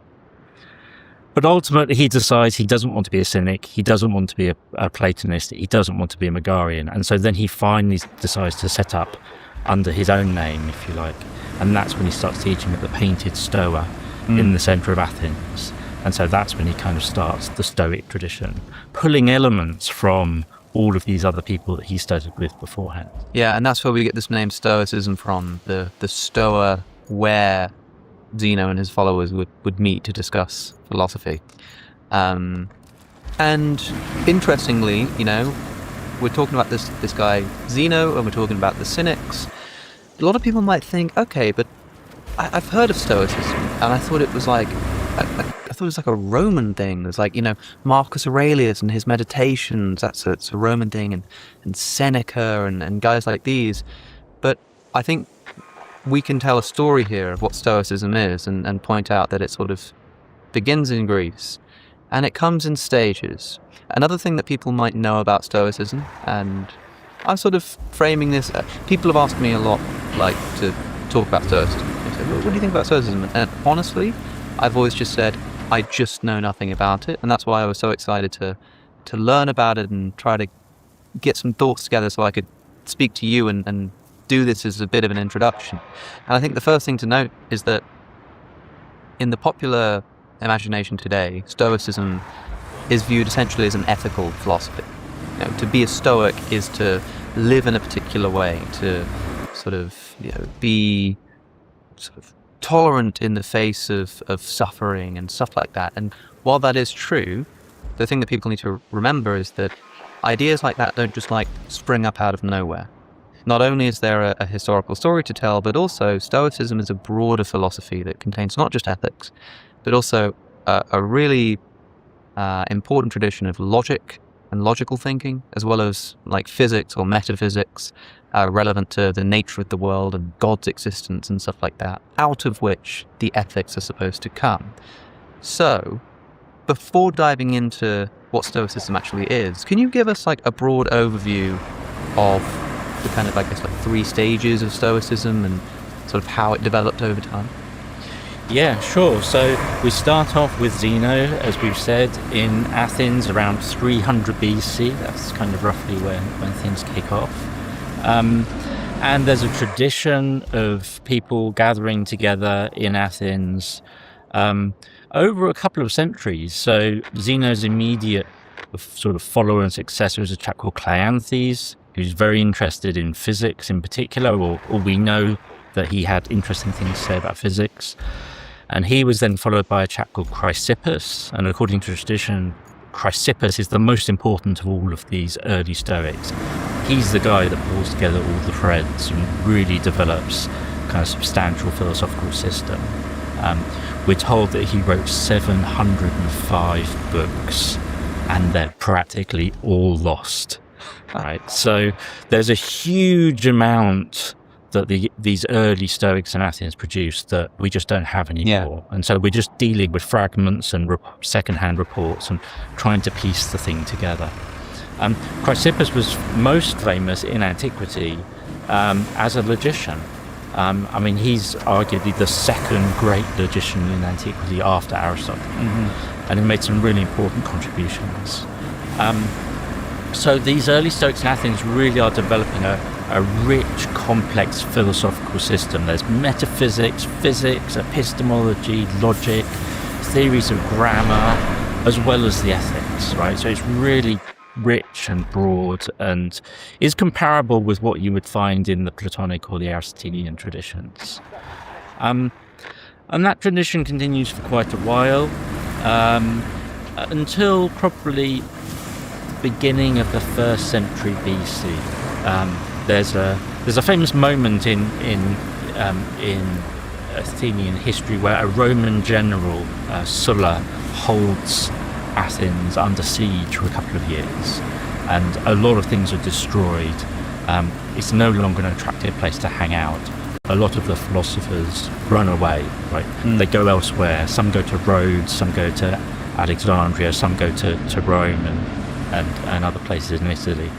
E: But ultimately he decides he doesn't want to be a Cynic, he doesn't want to be a Platonist, he doesn't want to be a Megarian, and so then he finally decides to set up under his own name, if you like, and that's when he starts teaching at the Painted Stoa in the centre of Athens. And so that's when he kind of starts the Stoic tradition, pulling elements from all of these other people that he studied with beforehand.
D: Yeah, and that's where we get this name Stoicism from, the Stoa where Zeno and his followers would meet to discuss philosophy. And interestingly, we're talking about this guy Zeno, and we're talking about the Cynics. A lot of people might think, okay, but I've heard of Stoicism, and I thought it was like a Roman thing. There's like, Marcus Aurelius and his meditations, it's a Roman thing, and Seneca and guys like these. But I think we can tell a story here of what Stoicism is and point out that it sort of begins in Greece and it comes in stages. Another thing that people might know about Stoicism, and I'm sort of framing this, people have asked me a lot, like, to talk about Stoicism. They say, what do you think about Stoicism? And honestly, I've always just said, I just know nothing about it, and that's why I was so excited to learn about it and try to get some thoughts together so I could speak to you and do this as a bit of an introduction. And I think the first thing to note is that in the popular imagination today, Stoicism is viewed essentially as an ethical philosophy. To be a Stoic is to live in a particular way, to sort of be sort of tolerant in the face of suffering and stuff like that. And while that is true, the thing that people need to remember is that ideas like that don't just spring up out of nowhere. Not only is there a historical story to tell, but also Stoicism is a broader philosophy that contains not just ethics, but also a really important tradition of logic and logical thinking, as well as physics or metaphysics relevant to the nature of the world and God's existence and stuff like that, out of which the ethics are supposed to come. So, before diving into what Stoicism actually is, can you give us a broad overview of the kind of, 3 stages of Stoicism and sort of how it developed over time?
E: Yeah, sure. So we start off with Zeno, as we've said, in Athens around 300 BC. That's kind of roughly when things kick off. And there's a tradition of people gathering together in Athens over a couple of centuries. So Zeno's immediate sort of follower and successor is a chap called Cleanthes, who's very interested in physics in particular, or we know that he had interesting things to say about physics. And he was then followed by a chap called Chrysippus, and according to tradition, Chrysippus is the most important of all of these early Stoics. He's the guy that pulls together all the threads and really develops kind of substantial philosophical system. We're told that he wrote 705 books, and they're practically all lost. Right, so there's a huge amount that these early Stoics in Athens produced that we just don't have anymore. And so we're just dealing with fragments and second-hand reports and trying to piece the thing together. Chrysippus was most famous in antiquity as a logician. He's arguably the second great logician in antiquity after Aristotle. And he made some really important contributions. So these early Stoics in Athens really are developing a rich, complex philosophical system. There's metaphysics, physics, epistemology, logic, theories of grammar, as well as the ethics, right? So it's really rich and broad and is comparable with what you would find in the Platonic or the Aristotelian traditions. And that tradition continues for quite a while, until probably beginning of the 1st century BC. There's a famous moment in Athenian history where a Roman general, Sulla, holds Athens under siege for a couple of years, and a lot of things are destroyed. It's no longer an attractive place to hang out. A lot of the philosophers run away, right? They go elsewhere. Some go to Rhodes, some go to Alexandria, some go to Rome and other places in Italy.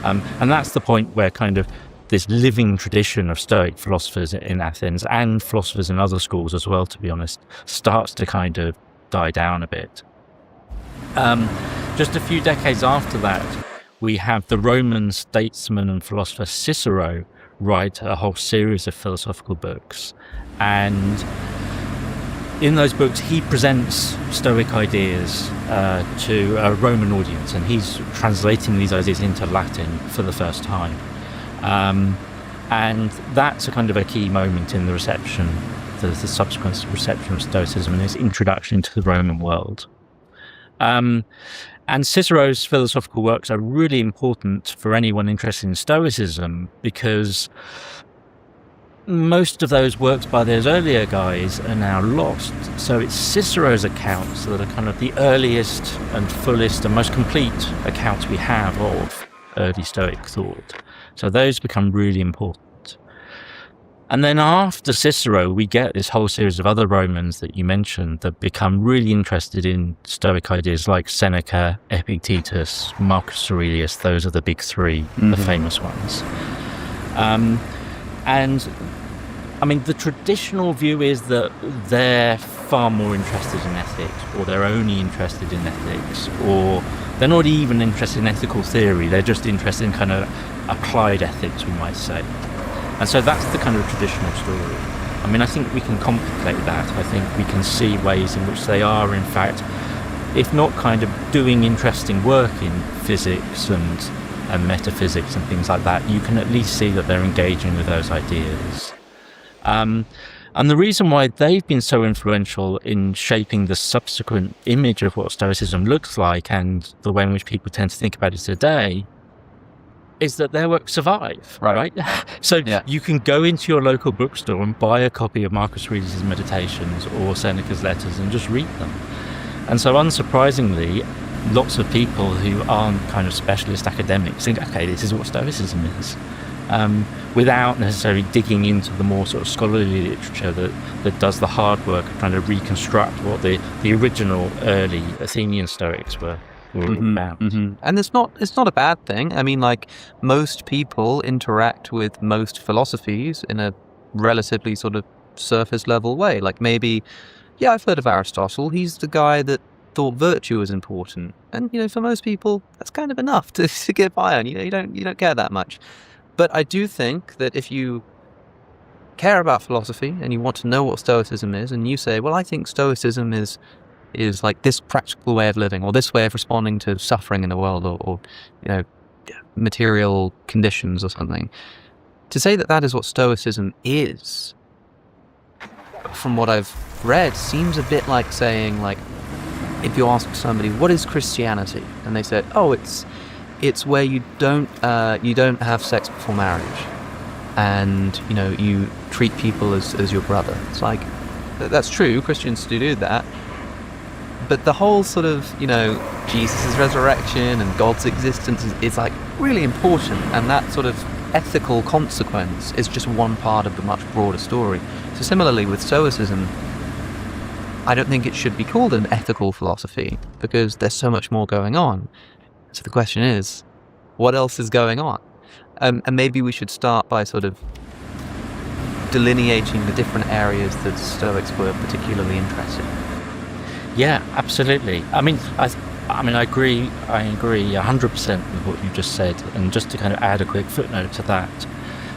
E: And that's the point where kind of this living tradition of Stoic philosophers in Athens, and philosophers in other schools as well, to be honest, starts to kind of die down a bit. Just a few decades after that, we have the Roman statesman and philosopher Cicero write a whole series of philosophical books. And in those books, he presents Stoic ideas to a Roman audience, and he's translating these ideas into Latin for the first time. And that's a kind of a key moment in the reception, the subsequent reception of Stoicism and its introduction into the Roman world. And Cicero's philosophical works are really important for anyone interested in Stoicism, because most of those works by those earlier guys are now lost. So it's Cicero's accounts that are kind of the earliest and fullest and most complete accounts we have of early Stoic thought. So those become really important. And then after Cicero, we get this whole series of other Romans that you mentioned that become really interested in Stoic ideas, like Seneca, Epictetus, Marcus Aurelius. Those are the big three, the famous ones. And I mean, the traditional view is that they're far more interested in ethics, or they're only interested in ethics, or they're not even interested in ethical theory. They're just interested in kind of applied ethics, we might say. And so that's the kind of traditional story. I mean, I think we can complicate that. I think we can see ways in which they are, in fact, if not kind of doing interesting work in physics and metaphysics and things like that, you can at least see that they're engaging with those ideas. And the reason why they've been so influential in shaping the subsequent image of what Stoicism looks like and the way in which people tend to think about it today is that their work survive, right? So you can go into your local bookstore and buy a copy of Marcus Aurelius' Meditations or Seneca's Letters and just read them. And so unsurprisingly, lots of people who aren't kind of specialist academics think, okay, this is what Stoicism is, without necessarily digging into the more sort of scholarly literature that does the hard work of trying to reconstruct what the original early Athenian Stoics were about.
D: And it's not a bad thing. I mean, like, most people interact with most philosophies in a relatively sort of surface level way. Like, maybe, yeah, I've heard of Aristotle. He's the guy that thought virtue was important, and for most people that's kind of enough to get by on. You don't care that much. But I do think that if you care about philosophy and you want to know what Stoicism is, and you say, well, I think Stoicism is like this practical way of living, or this way of responding to suffering in the world, or material conditions or something, to say that is what Stoicism is, from what I've read, seems a bit like saying, like, if you ask somebody, what is Christianity? And they said, oh, it's where you don't have sex before marriage, and you treat people as your brother. It's like, that's true, Christians do that, but the whole sort of Jesus' resurrection and God's existence is like really important, and that sort of ethical consequence is just one part of the much broader story. So similarly with Stoicism, I don't think it should be called an ethical philosophy, because there's so much more going on. So the question is, what else is going on? And maybe we should start by sort of delineating the different areas that Stoics were particularly interested in.
E: Yeah, absolutely. I mean, I agree 100% with what you just said. And just to kind of add a quick footnote to that.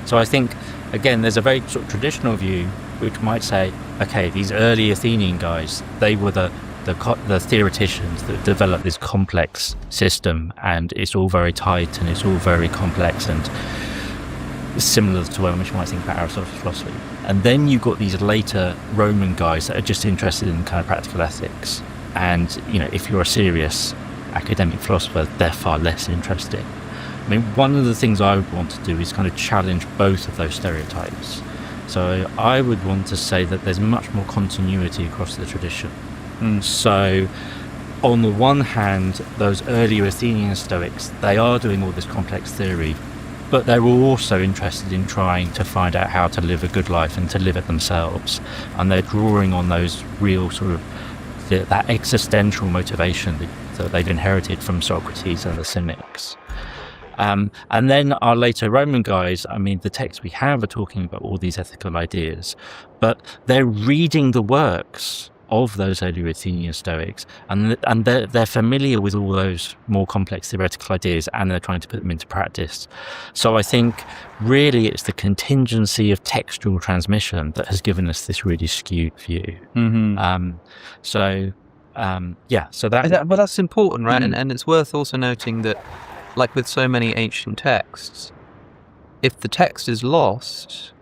E: So I think, again, there's a very sort of traditional view which might say, okay, these early Athenian guys, they were the theoreticians that developed this complex system, and it's all very tight and it's all very complex and similar to when we might think about Aristotle's philosophy. And then you've got these later Roman guys that are just interested in kind of practical ethics. And, if you're a serious academic philosopher, they're far less interesting. I mean, one of the things I would want to do is kind of challenge both of those stereotypes. So I would want to say that there's much more continuity across the tradition. So on the one hand, those earlier Athenian Stoics, they are doing all this complex theory, but they're also interested in trying to find out how to live a good life and to live it themselves. And they're drawing on those real sort of that existential motivation that they've inherited from Socrates and the Cynics. And then our later Roman guys, I mean, the texts we have are talking about all these ethical ideas, but they're reading the works of those early Athenian Stoics, and they're familiar with all those more complex theoretical ideas, and they're trying to put them into practice. So I think really it's the contingency of textual transmission that has given us this really skewed view. So that...
D: Well, that's important, right? And it's worth also noting that, like with so many ancient texts, if the text is lost,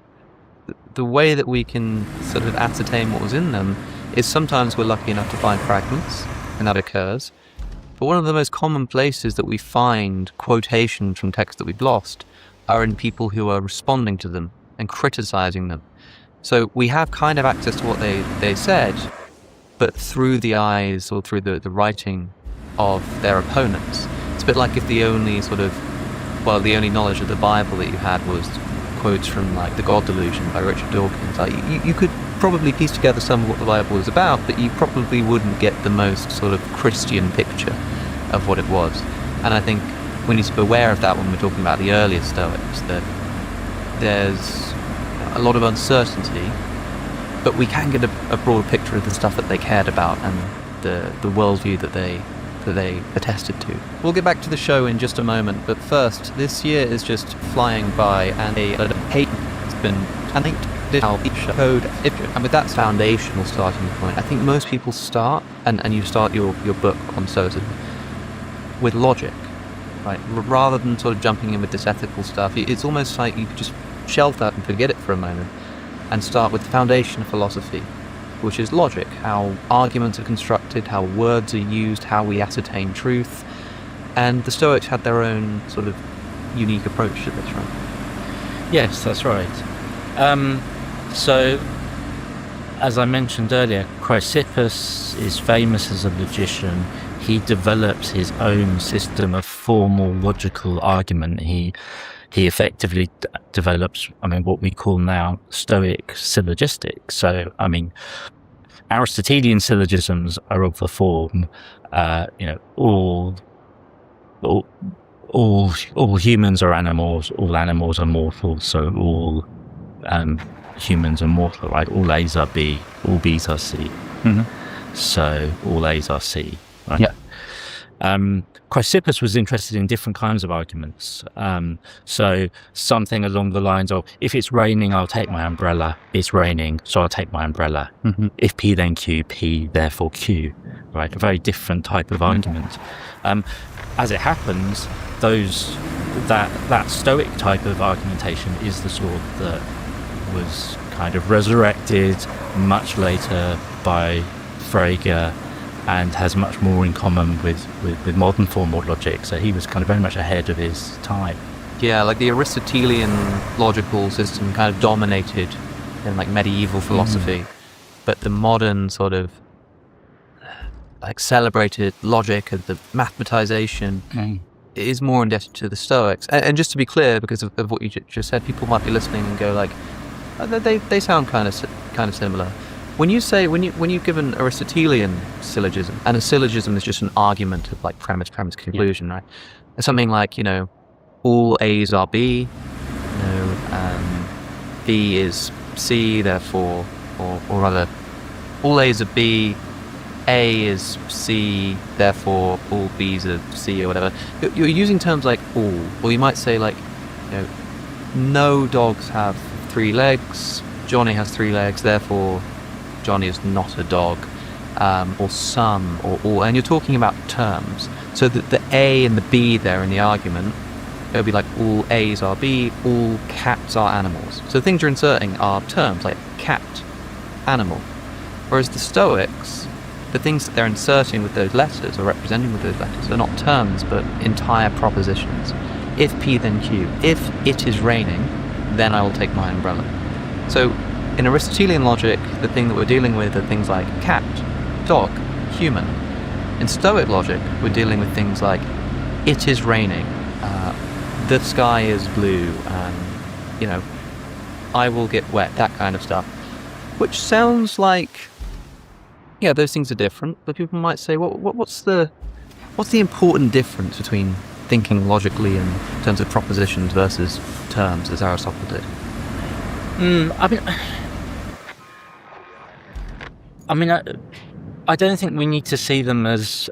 D: the way that we can sort of ascertain what was in them is sometimes we're lucky enough to find fragments, and that occurs. But one of the most common places that we find quotations from texts that we've lost are in people who are responding to them and criticizing them. So we have kind of access to what they said, but through the eyes or through the writing of their opponents. It's a bit like if the only knowledge of the Bible that you had was quotes from like The God Delusion by Richard Dawkins. Like, you could probably piece together some of what the Bible was about, but you probably wouldn't get the most sort of Christian picture of what it was. And I think we need to be aware of that when we're talking about the earlier Stoics, that there's a lot of uncertainty, but we can get a broad picture of the stuff that they cared about and the worldview that they attested to. We'll get back to the show in just a moment, but first, this year is just flying by, and a patent has been code, and with that foundational starting point, I think most people start, and you start your book on Stoicism with logic, right? Rather than sort of jumping in with this ethical stuff, it's almost like you could just shelve that and forget it for a moment, and start with the foundation of philosophy, which is logic, how arguments are constructed, how words are used, how we ascertain truth. And the Stoics had their own sort of unique approach to this, right?
E: Yes, that's right. So, as I mentioned earlier, Chrysippus is famous as a logician. He develops his own system of formal logical argument. He effectively develops, what we call now Stoic syllogistics. So, Aristotelian syllogisms are of the form, all humans are animals, all animals are mortal, so all humans are mortal, right? All A's are B, all B's are C. So all A's are C, right?
D: Yeah.
E: Chrysippus was interested in different kinds of arguments. So something along the lines of, if it's raining, I'll take my umbrella. It's raining, so I'll take my umbrella. If P then Q, P therefore Q, right? A very different type of argument. As it happens, that Stoic type of argumentation is the sort that was kind of resurrected much later by Frege, and has much more in common with modern formal logic. So he was kind of very much ahead of his time.
D: Yeah, like the Aristotelian logical system kind of dominated in like medieval philosophy, but the modern sort of like celebrated logic and the mathematization is more indebted to the Stoics. And just to be clear, because of what you just said, people might be listening and go like, they sound kind of similar. When you give an Aristotelian syllogism, and a syllogism is just an argument of like premise, conclusion, right? It's something like, all A's are B, B is C, therefore, or rather, all A's are B, A is C, therefore all B's are C, or whatever. You're using terms like all, or you might say like, no dogs have 3 legs, Johnny has 3 legs, therefore Johnny is not a dog, or some, or all, and you're talking about terms. So that the A and the B there in the argument, it'll be like all A's are B, all cats are animals. So the things you're inserting are terms like cat, animal. Whereas the Stoics, the things that they're inserting with those letters or representing with those letters are not terms but entire propositions. If P then Q, if it is raining, then I will take my umbrella. So in Aristotelian logic, the thing that we're dealing with are things like cat, dog, human. In Stoic logic, we're dealing with things like it is raining, the sky is blue, I will get wet, that kind of stuff. Which sounds like yeah, those things are different, but people might say, what's the important difference between thinking logically in terms of propositions versus terms, as Aristotle did?
E: I don't think we need to see them as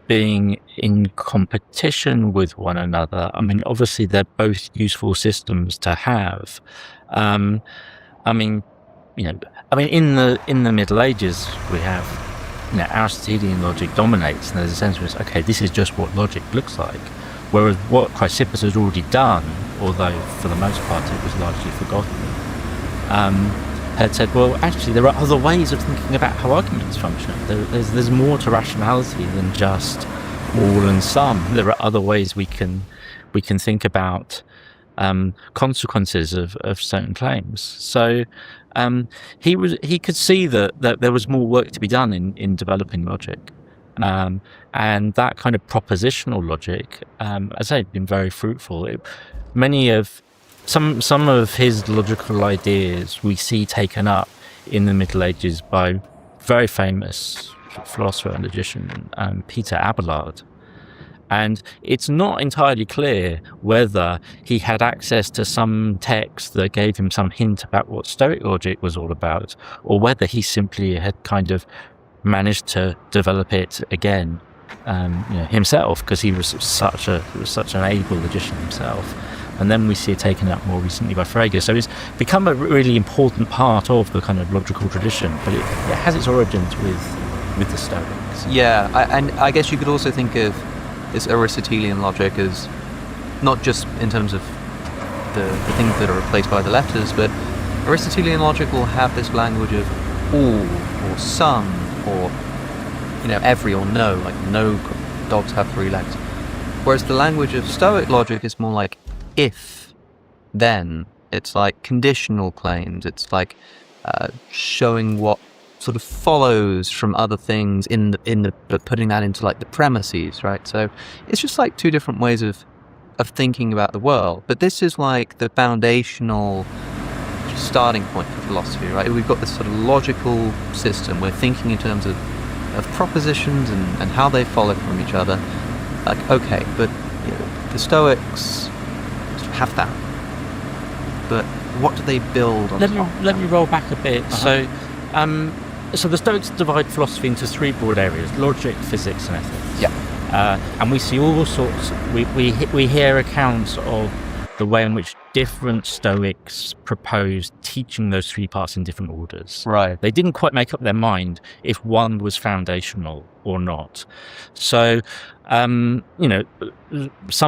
E: being in competition with one another. I mean, obviously they're both useful systems to have. In the Middle Ages, we have, Aristotelian logic dominates, and there's a sense where it's, okay, this is just what logic looks like. Whereas what Chrysippus had already done, although for the most part it was largely forgotten, had said, well, actually there are other ways of thinking about how arguments function. There's more to rationality than just all and some. There are other ways we can think about consequences of certain claims. So he could see that there was more work to be done in developing logic. And that kind of propositional logic, as I say, had been very fruitful. Some of his logical ideas we see taken up in the Middle Ages by very famous philosopher and logician Peter Abelard. And it's not entirely clear whether he had access to some text that gave him some hint about what Stoic logic was all about, or whether he simply had kind of managed to develop it again himself, because he was such an able logician himself. And then we see it taken up more recently by Frege. So it's become a really important part of the kind of logical tradition, but it has its origins with the Stoics.
D: Yeah, and I guess you could also think of this Aristotelian logic as not just in terms of the things that are replaced by the letters, but Aristotelian logic will have this language of all or some or every or no, like no dogs have 3 legs. Whereas the language of Stoic logic is more like if, then. It's like conditional claims. It's like showing what sort of follows from other things but putting that into like the premises, right? So it's just like 2 different ways of thinking about the world. But this is like the foundational starting point for philosophy, right? We've got this sort of logical system. We're thinking in terms of propositions and how they follow from each other. Like, okay, but the Stoics have that. But what do they build on top?
E: Let me roll back a bit. Uh-huh. So the Stoics divide philosophy into 3 broad areas: logic, physics, and ethics.
D: Yeah.
E: And we see all sorts. We hear accounts of the way in which different Stoics proposed teaching those 3 parts in different orders.
D: Right.
E: They didn't quite make up their mind if one was foundational or not. So, some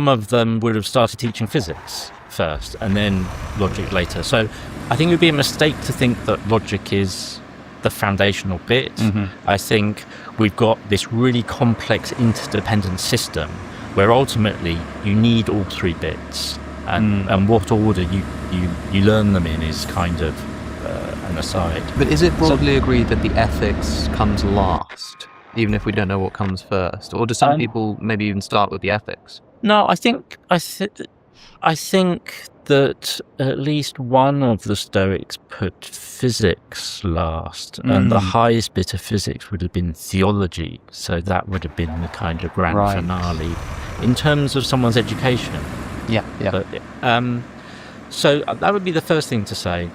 E: of them would have started teaching physics first and then logic later. So I think it would be a mistake to think that logic is the foundational bit. Mm-hmm. I think we've got this really complex interdependent system where ultimately you need all 3 bits. And what order you learn them in is kind of an aside.
D: But is it broadly agreed that the ethics comes last, even if we don't know what comes first? Or do some people maybe even start with the ethics?
E: No, I think that at least one of the Stoics put physics last, and the highest bit of physics would have been theology. So that would have been the kind of grand finale in terms of someone's education.
D: Yeah.
E: But, so that would be the first thing to say.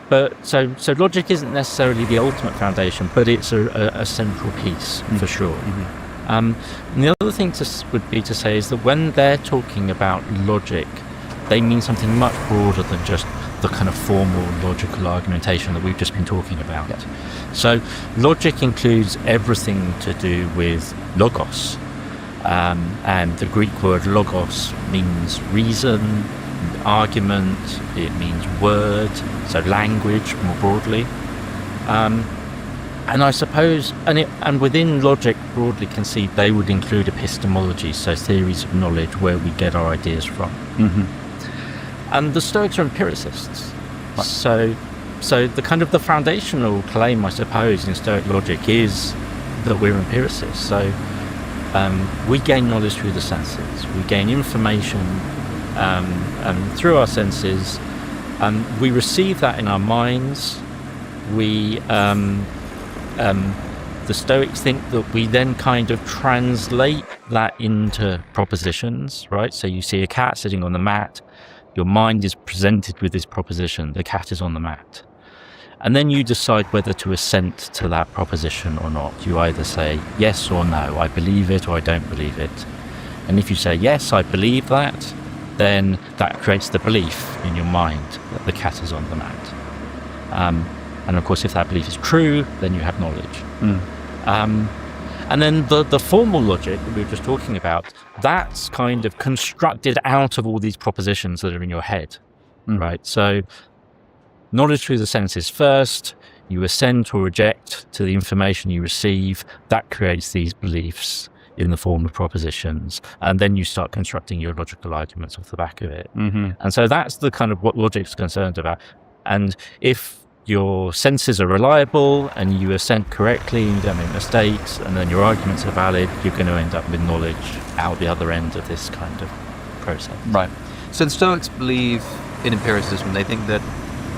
E: But so logic isn't necessarily the ultimate foundation, but it's a central piece for sure. Mm-hmm. And the other thing would be to say is that when they're talking about logic, they mean something much broader than just the kind of formal logical argumentation that we've just been talking about. Yeah. So logic includes everything to do with logos. And the Greek word logos means reason, argument, it means word, so language more broadly. And I suppose, and within logic broadly conceived, they would include epistemology, so theories of knowledge, where we get our ideas from. Mm-hmm. And the Stoics are empiricists. Right. So the kind of the foundational claim, I suppose, in Stoic logic is that we're empiricists. So we gain knowledge through the senses. We gain information through our senses. We receive that in our minds. The the Stoics think that we then kind of translate that into propositions, right? So you see a cat sitting on the mat, your mind is presented with this proposition, the cat is on the mat. And then you decide whether to assent to that proposition or not. You either say yes or no, I believe it or I don't believe it. And if you say yes, I believe that, then that creates the belief in your mind that the cat is on the mat. And of course, if that belief is true, then you have knowledge. And then the formal logic that we were just talking about, that's kind of constructed out of all these propositions that are in your head, right? So knowledge through the senses first, you assent or reject to the information you receive, that creates these beliefs in the form of propositions, and then you start constructing your logical arguments off the back of it. And so that's the kind of what logic's concerned about. And if your senses are reliable and you assent correctly and you don't make mistakes and then your arguments are valid, you're going to end up with knowledge out the other end of this kind of process.
D: Right. So the Stoics believe in empiricism. They think that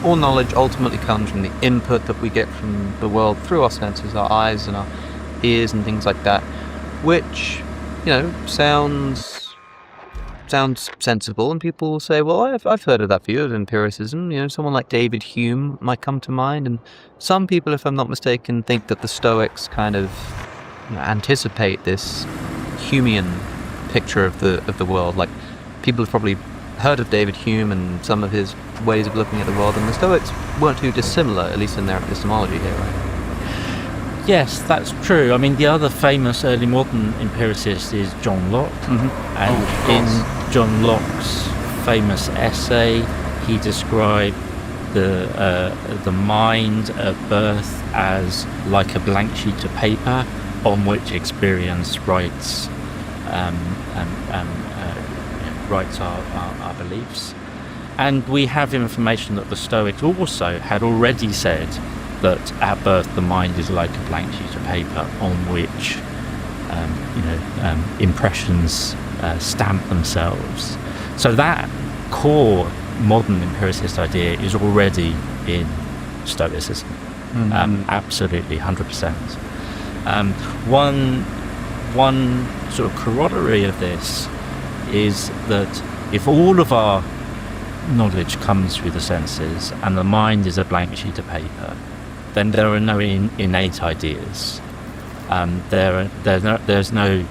D: all knowledge ultimately comes from the input that we get from the world through our senses, our eyes and our ears and things like that, which, sounds sensible, and people will say, well, I've heard of that view of empiricism. Someone like David Hume might come to mind, and some people, if I'm not mistaken, think that the Stoics kind of anticipate this Humean picture of the world. Like, people have probably heard of David Hume and some of his ways of looking at the world, and the Stoics weren't too dissimilar, at least in their epistemology here, right?
E: Yes, that's true. I mean, the other famous early modern empiricist is John Locke. And in John Locke's famous essay, he described the mind at birth as like a blank sheet of paper on which experience writes our beliefs. And we have information that the Stoics also had already said that at birth the mind is like a blank sheet of paper on which impressions stamp themselves. So that core modern empiricist idea is already in Stoicism. Absolutely, 100%. One sort of corollary of this is that if all of our knowledge comes through the senses and the mind is a blank sheet of paper, then there are no innate ideas. There's no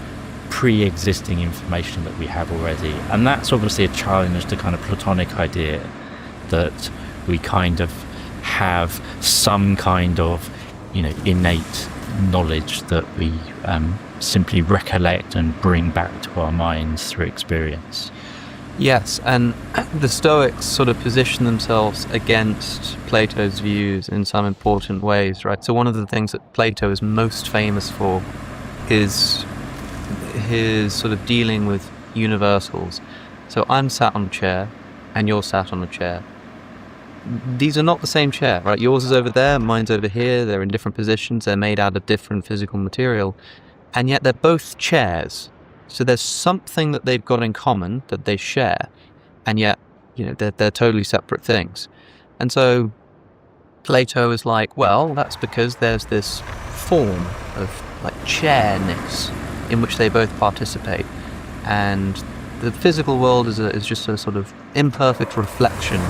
E: pre-existing information that we have already. And that's obviously a challenge to kind of Platonic idea that we kind of have some kind of, innate knowledge that we simply recollect and bring back to our minds through experience.
D: Yes, and the Stoics sort of position themselves against Plato's views in some important ways, right? So one of the things that Plato is most famous for is his sort of dealing with universals. So I'm sat on a chair, and you're sat on a chair. These are not the same chair, right? Yours is over there, mine's over here, they're in different positions, they're made out of different physical material, and yet they're both chairs. So there's something that they've got in common that they share, and yet, they're totally separate things. And so Plato is like, well, that's because there's this form of like chairness in which they both participate, and the physical world is just a sort of imperfect reflection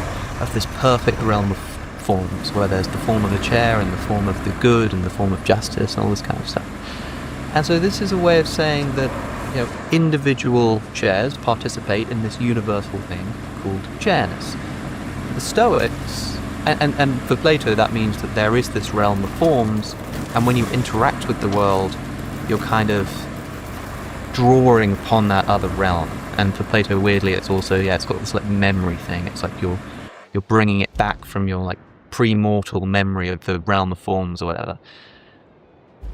D: of this perfect realm of forms, where there's the form of a chair and the form of the good and the form of justice and all this kind of stuff. And so this is a way of saying that individual chairs participate in this universal thing called chairness. The Stoics, and for Plato that means that there is this realm of forms, and when you interact with the world, you're kind of drawing upon that other realm. And for Plato, weirdly, it's also, it's got this like memory thing. It's like you're bringing it back from your like pre-mortal memory of the realm of forms or whatever.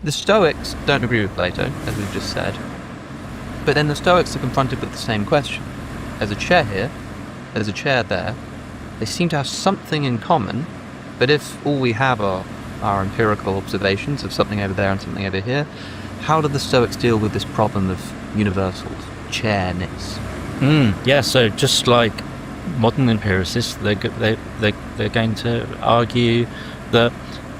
D: The Stoics don't agree with Plato, as we've just said. But then the Stoics are confronted with the same question. There's a chair here, there's a chair there. They seem to have something in common, but if all we have are our empirical observations of something over there and something over here, how do the Stoics deal with this problem of universals, chairness?
E: Yeah, so just like modern empiricists, they're going to argue that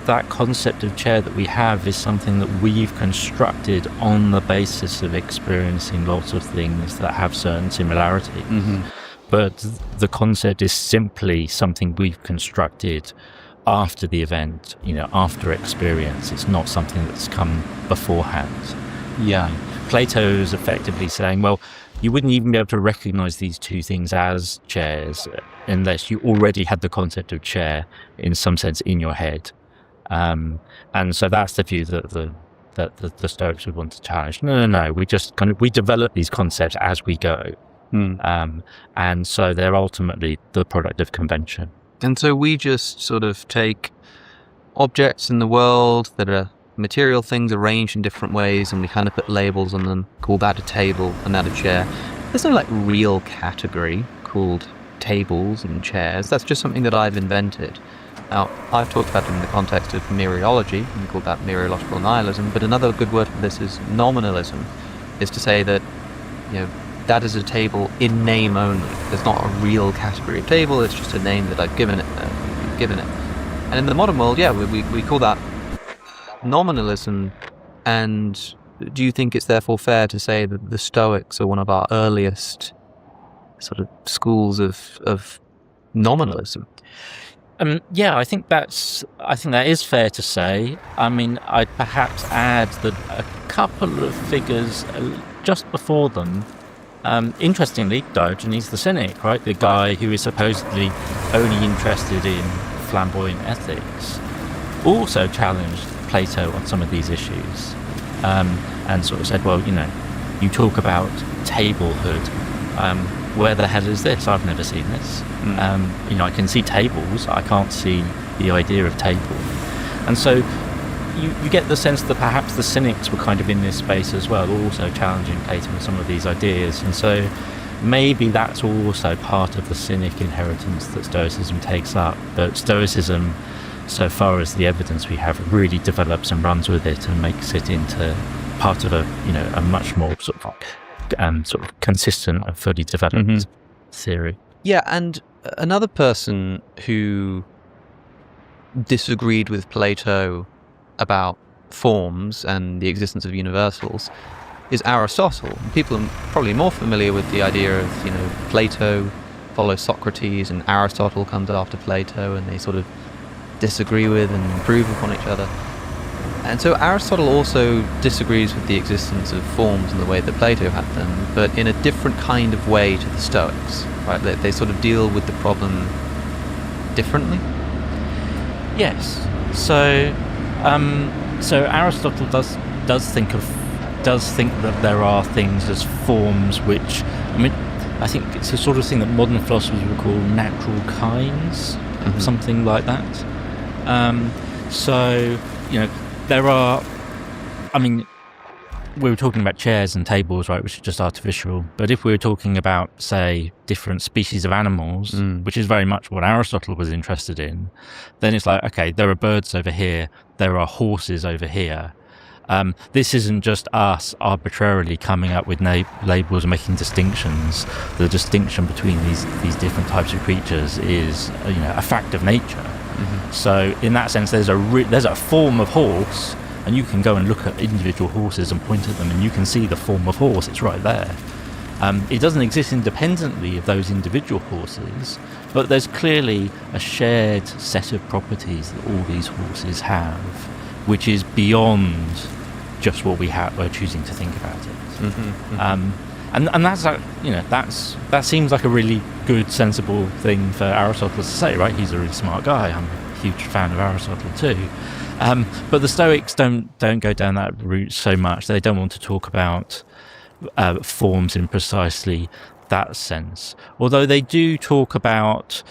E: that concept of chair that we have is something that we've constructed on the basis of experiencing lots of things that have certain similarities. But the concept is simply something we've constructed after the event, after experience. It's not something that's come beforehand.
D: Yeah.
E: Plato's effectively saying, well, you wouldn't even be able to recognize these two things as chairs unless you already had the concept of chair in some sense in your head. And so that's the view that the Stoics would want to challenge. No. We just we develop these concepts as we go. And so they're ultimately the product of convention.
D: And so we just sort of take objects in the world that are material things arranged in different ways, and we kind of put labels on them, call that a table and that a chair. There's no real category called tables and chairs. That's just something that I've invented. Now, I've talked about it in the context of mereology, and we call that mereological nihilism, but another good word for this is nominalism, is to say that, that is a table in name only. There's not a real category of table, it's just a name that I've given it. And in the modern world, we call that nominalism. And do you think it's therefore fair to say that the Stoics are one of our earliest sort of schools of nominalism?
E: I think that is fair to say. I mean, I'd perhaps add that a couple of figures just before them, interestingly, Diogenes the Cynic, right, the guy who is supposedly only interested in flamboyant ethics, also challenged Plato on some of these issues, and sort of said, well, you talk about tablehood. Where the hell is this? I've never seen this. I can see tables, I can't see the idea of table. And so you get the sense that perhaps the Cynics were kind of in this space as well, also challenging Plato with some of these ideas. And so maybe that's also part of the Cynic inheritance that Stoicism takes up. But Stoicism, so far as the evidence we have, really develops and runs with it and makes it into part of a much more sort of consistent and fully developed theory.
D: Yeah, and another person who disagreed with Plato about forms and the existence of universals is Aristotle. People are probably more familiar with the idea of, Plato follows Socrates and Aristotle comes after Plato, and they sort of disagree with and improve upon each other. And so Aristotle also disagrees with the existence of forms in the way that Plato had them, but in a different kind of way to the Stoics, right? They sort of deal with the problem differently.
E: Yes. So Aristotle does think that there are things as forms which, I think it's the sort of thing that modern philosophers would call natural kinds, something like that. There are, we were talking about chairs and tables, right, which are just artificial. But if we were talking about, say, different species of animals, which is very much what Aristotle was interested in, then it's like, okay, there are birds over here, there are horses over here. This isn't just us arbitrarily coming up with labels and making distinctions. The distinction between these different types of creatures is, a fact of nature. So in that sense, there's a form of horse, and you can go and look at individual horses and point at them, and you can see the form of horse. It's right there. It doesn't exist independently of those individual horses, but there's clearly a shared set of properties that all these horses have, which is beyond just what we're choosing to think about it. And that's that seems like a really good, sensible thing for Aristotle to say, right? He's a really smart guy. I'm a huge fan of Aristotle too. But the Stoics don't go down that route so much. They don't want to talk about forms in precisely that sense. Although they do talk about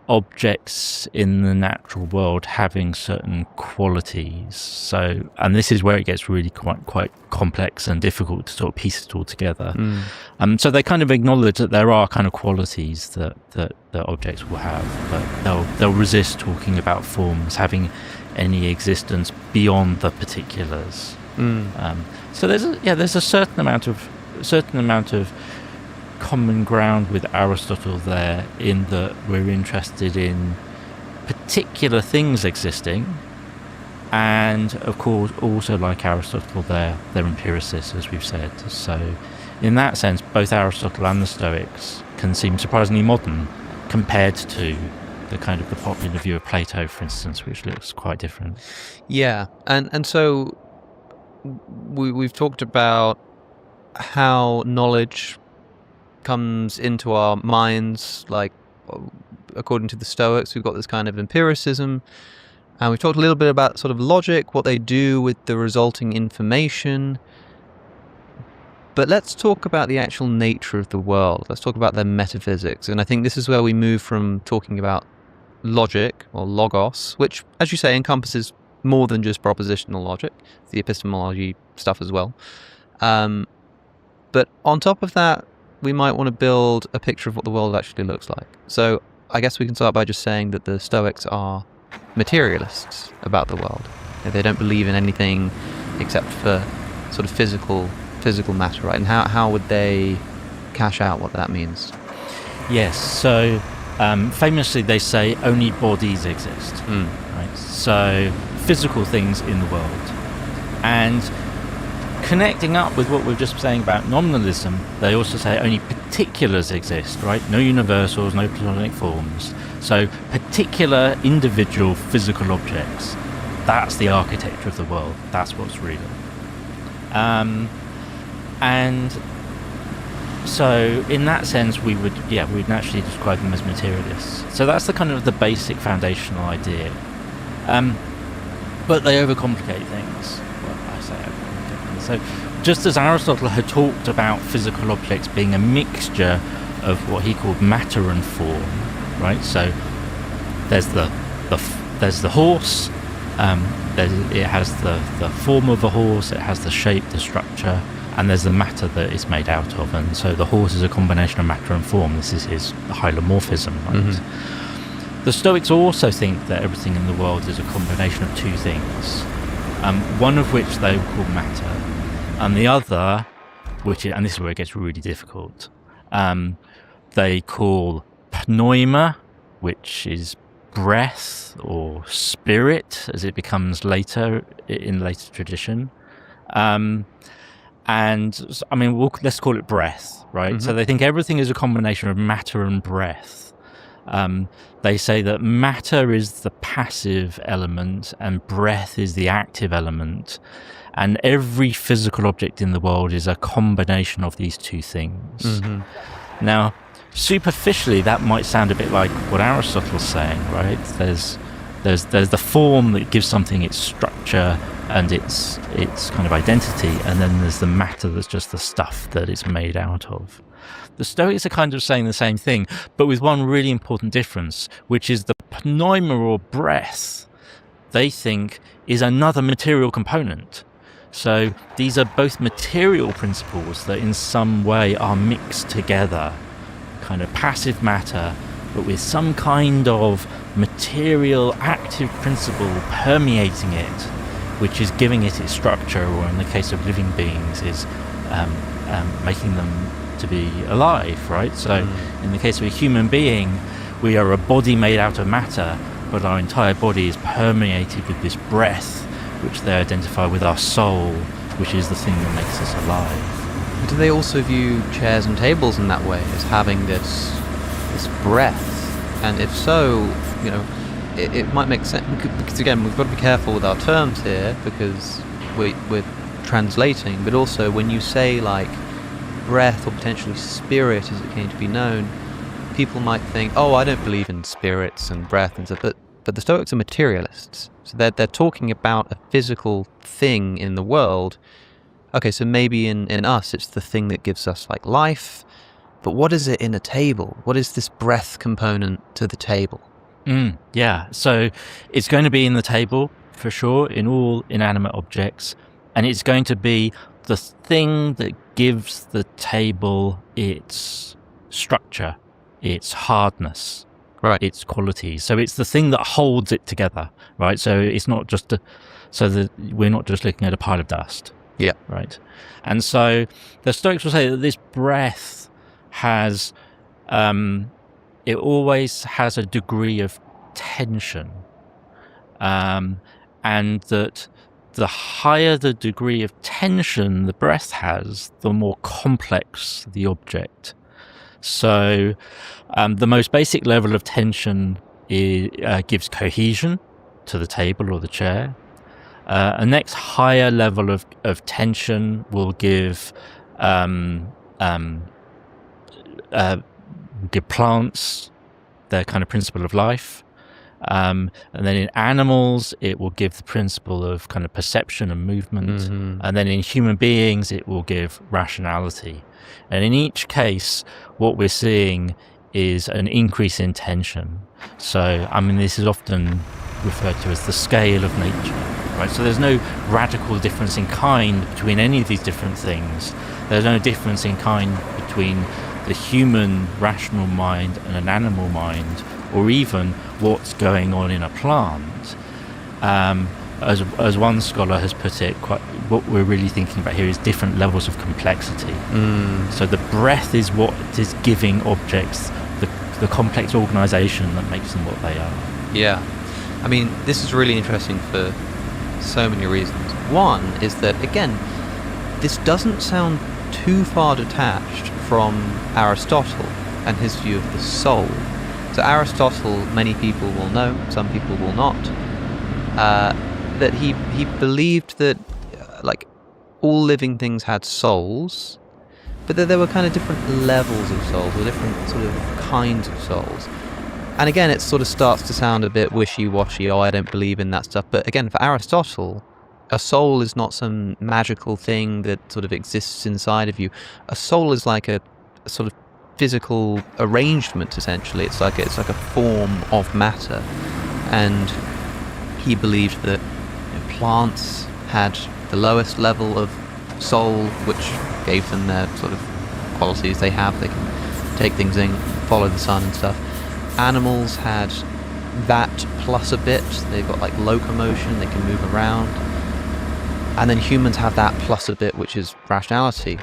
E: objects in the natural world having certain qualities. So, and this is where it gets really quite complex and difficult to sort of piece it all together. So they kind of acknowledge that there are kind of qualities that objects will have, but they'll resist talking about forms having any existence beyond the particulars. So there's a certain amount of common ground with Aristotle there, in that we're interested in particular things existing, and of course also, like Aristotle, they're empiricists, as we've said. So in that sense, both Aristotle and the Stoics can seem surprisingly modern compared to the kind of the popular view of Plato, for instance, which looks quite different.
D: Yeah, and so we've talked about how knowledge comes into our minds, like according to the Stoics, we've got this kind of empiricism, and we've talked a little bit about sort of logic, what they do with the resulting information. But let's talk about the actual nature of the world. Let's talk about their metaphysics. And I think this is where we move from talking about logic, or logos, which, as you say, encompasses more than just propositional logic, the epistemology stuff as well. But on top of that, we might want to build a picture of what the world actually looks like. So I guess we can start by just saying that the Stoics are materialists about the world. They don't believe in anything except for sort of physical matter, right? And how would they cash out what that means?
E: Yes, so famously they say only bodies exist, right? So physical things in the world. And connecting up with what we were just saying about nominalism, they also say only particulars exist, right? No universals, no platonic forms. So particular individual physical objects, that's the architecture of the world. That's what's real. And so in that sense, we would naturally describe them as materialists. So that's the kind of the basic foundational idea. But they overcomplicate things. Well, I say overcomplicate. So just as Aristotle had talked about physical objects being a mixture of what he called matter and form, right? So there's the horse. It has the form of a horse. It has the shape, the structure. And there's the matter that it's made out of. And so the horse is a combination of matter and form. This is his hylomorphism, right? Mm-hmm. The Stoics also think that everything in the world is a combination of two things, one of which they call matter, and the other, and this is where it gets really difficult, they call pneuma, which is breath or spirit, as it becomes later in later tradition. And I mean, let's call it breath, right? Mm-hmm. So they think everything is a combination of matter and breath. They say that matter is the passive element and breath is the active element. And every physical object in the world is a combination of these two things. Mm-hmm. Now, superficially, that might sound a bit like what Aristotle's saying, right? There's the form that gives something its structure and its kind of identity, and then there's the matter that's just the stuff that it's made out of. The Stoics are kind of saying the same thing, but with one really important difference, which is the pneuma or breath, they think, is another material component. So these are both material principles that in some way are mixed together, kind of passive matter, but with some kind of material active principle permeating it, which is giving it its structure, or in the case of living beings, is making them to be alive, right? So in the case of a human being, we are a body made out of matter, but our entire body is permeated with this breath, which they identify with our soul, which is the thing that makes us alive.
D: Do they also view chairs and tables in that way, as having this breath? And if so, it might make sense, because again, we've got to be careful with our terms here, because we're translating, but also when you say like breath or potentially spirit as it came to be known, people might think, oh, I don't believe in spirits and breath and stuff, but the Stoics are materialists, so they're talking about a physical thing in the world. Okay, so maybe in us it's the thing that gives us like life, but what is it in a table? What is this breath component to the table?
E: Yeah, so it's going to be in the table, for sure, in all inanimate objects, and it's going to be the thing that gives the table its structure, its hardness,
D: right,
E: its quality. So it's the thing that holds it together, right? So it's not just so that we're not just looking at a pile of dust.
D: Yeah.
E: Right. And so the Stoics will say that this breath has, it always has a degree of tension, and that the higher the degree of tension the breath has, the more complex the object. So the most basic level of tension gives cohesion to the table or the chair. A next higher level of tension will give plants their kind of principle of life. And then in animals, it will give the principle of kind of perception and movement. And then in human beings, it will give rationality. And in each case, what we're seeing is an increase in tension. So, I mean, this is often referred to as the scale of nature, right? So there's no radical difference in kind between any of these different things. There's no difference in kind between the human rational mind and an animal mind, or even what's going on in a plant. As one scholar has put it, what we're really thinking about here is different levels of complexity. So the breath is what is giving objects the complex organisation that makes them what they are.
D: Yeah. I mean, this is really interesting for so many reasons. One is that, again, this doesn't sound too far detached from Aristotle and his view of the soul. So Aristotle, many people will know, some people will not, that he believed that like all living things had souls, but that there were kind of different levels of souls, or different sort of kinds of souls. And again, it sort of starts to sound a bit wishy-washy, I don't believe in that stuff. But again, for Aristotle, a soul is not some magical thing that sort of exists inside of you. A soul is like a sort of physical arrangement, essentially. It's like a form of matter. And he believed that plants had the lowest level of soul, which gave them their sort of qualities they have. They can take things in, follow the sun and stuff. Animals had that plus a bit. They've got like locomotion, they can move around. And then humans have that plus a bit, which is rationality.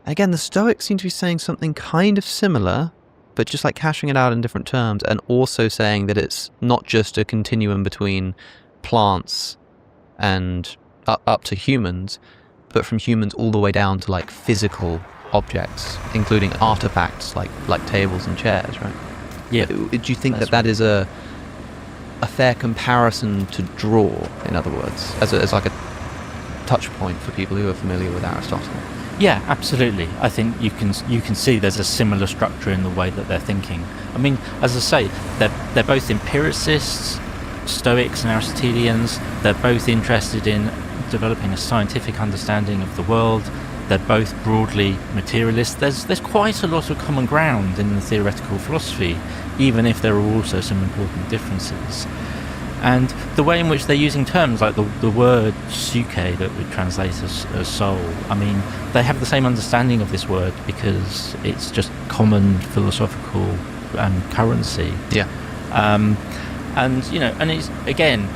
D: Again, the Stoics seem to be saying something kind of similar, but just like cashing it out in different terms, and also saying that it's not just a continuum between plants and up to humans, but from humans all the way down to like physical objects, including artifacts like tables and chairs, right?
E: Yeah.
D: Do you think that is a fair comparison to draw, in other words, as like a touch point for people who are familiar with Aristotle?
E: Yeah, absolutely. I think you can see there's a similar structure in the way that they're thinking. I mean, as I say, they're both empiricists, Stoics and Aristotelians. They're both interested in developing a scientific understanding of the world. They're both broadly materialists. There's quite a lot of common ground in the theoretical philosophy, even if there are also some important differences. And the way in which they're using terms like the word psyche that we translate as soul, I mean, they have the same understanding of this word because it's just common philosophical currency.
D: Yeah.
E: And it's, again,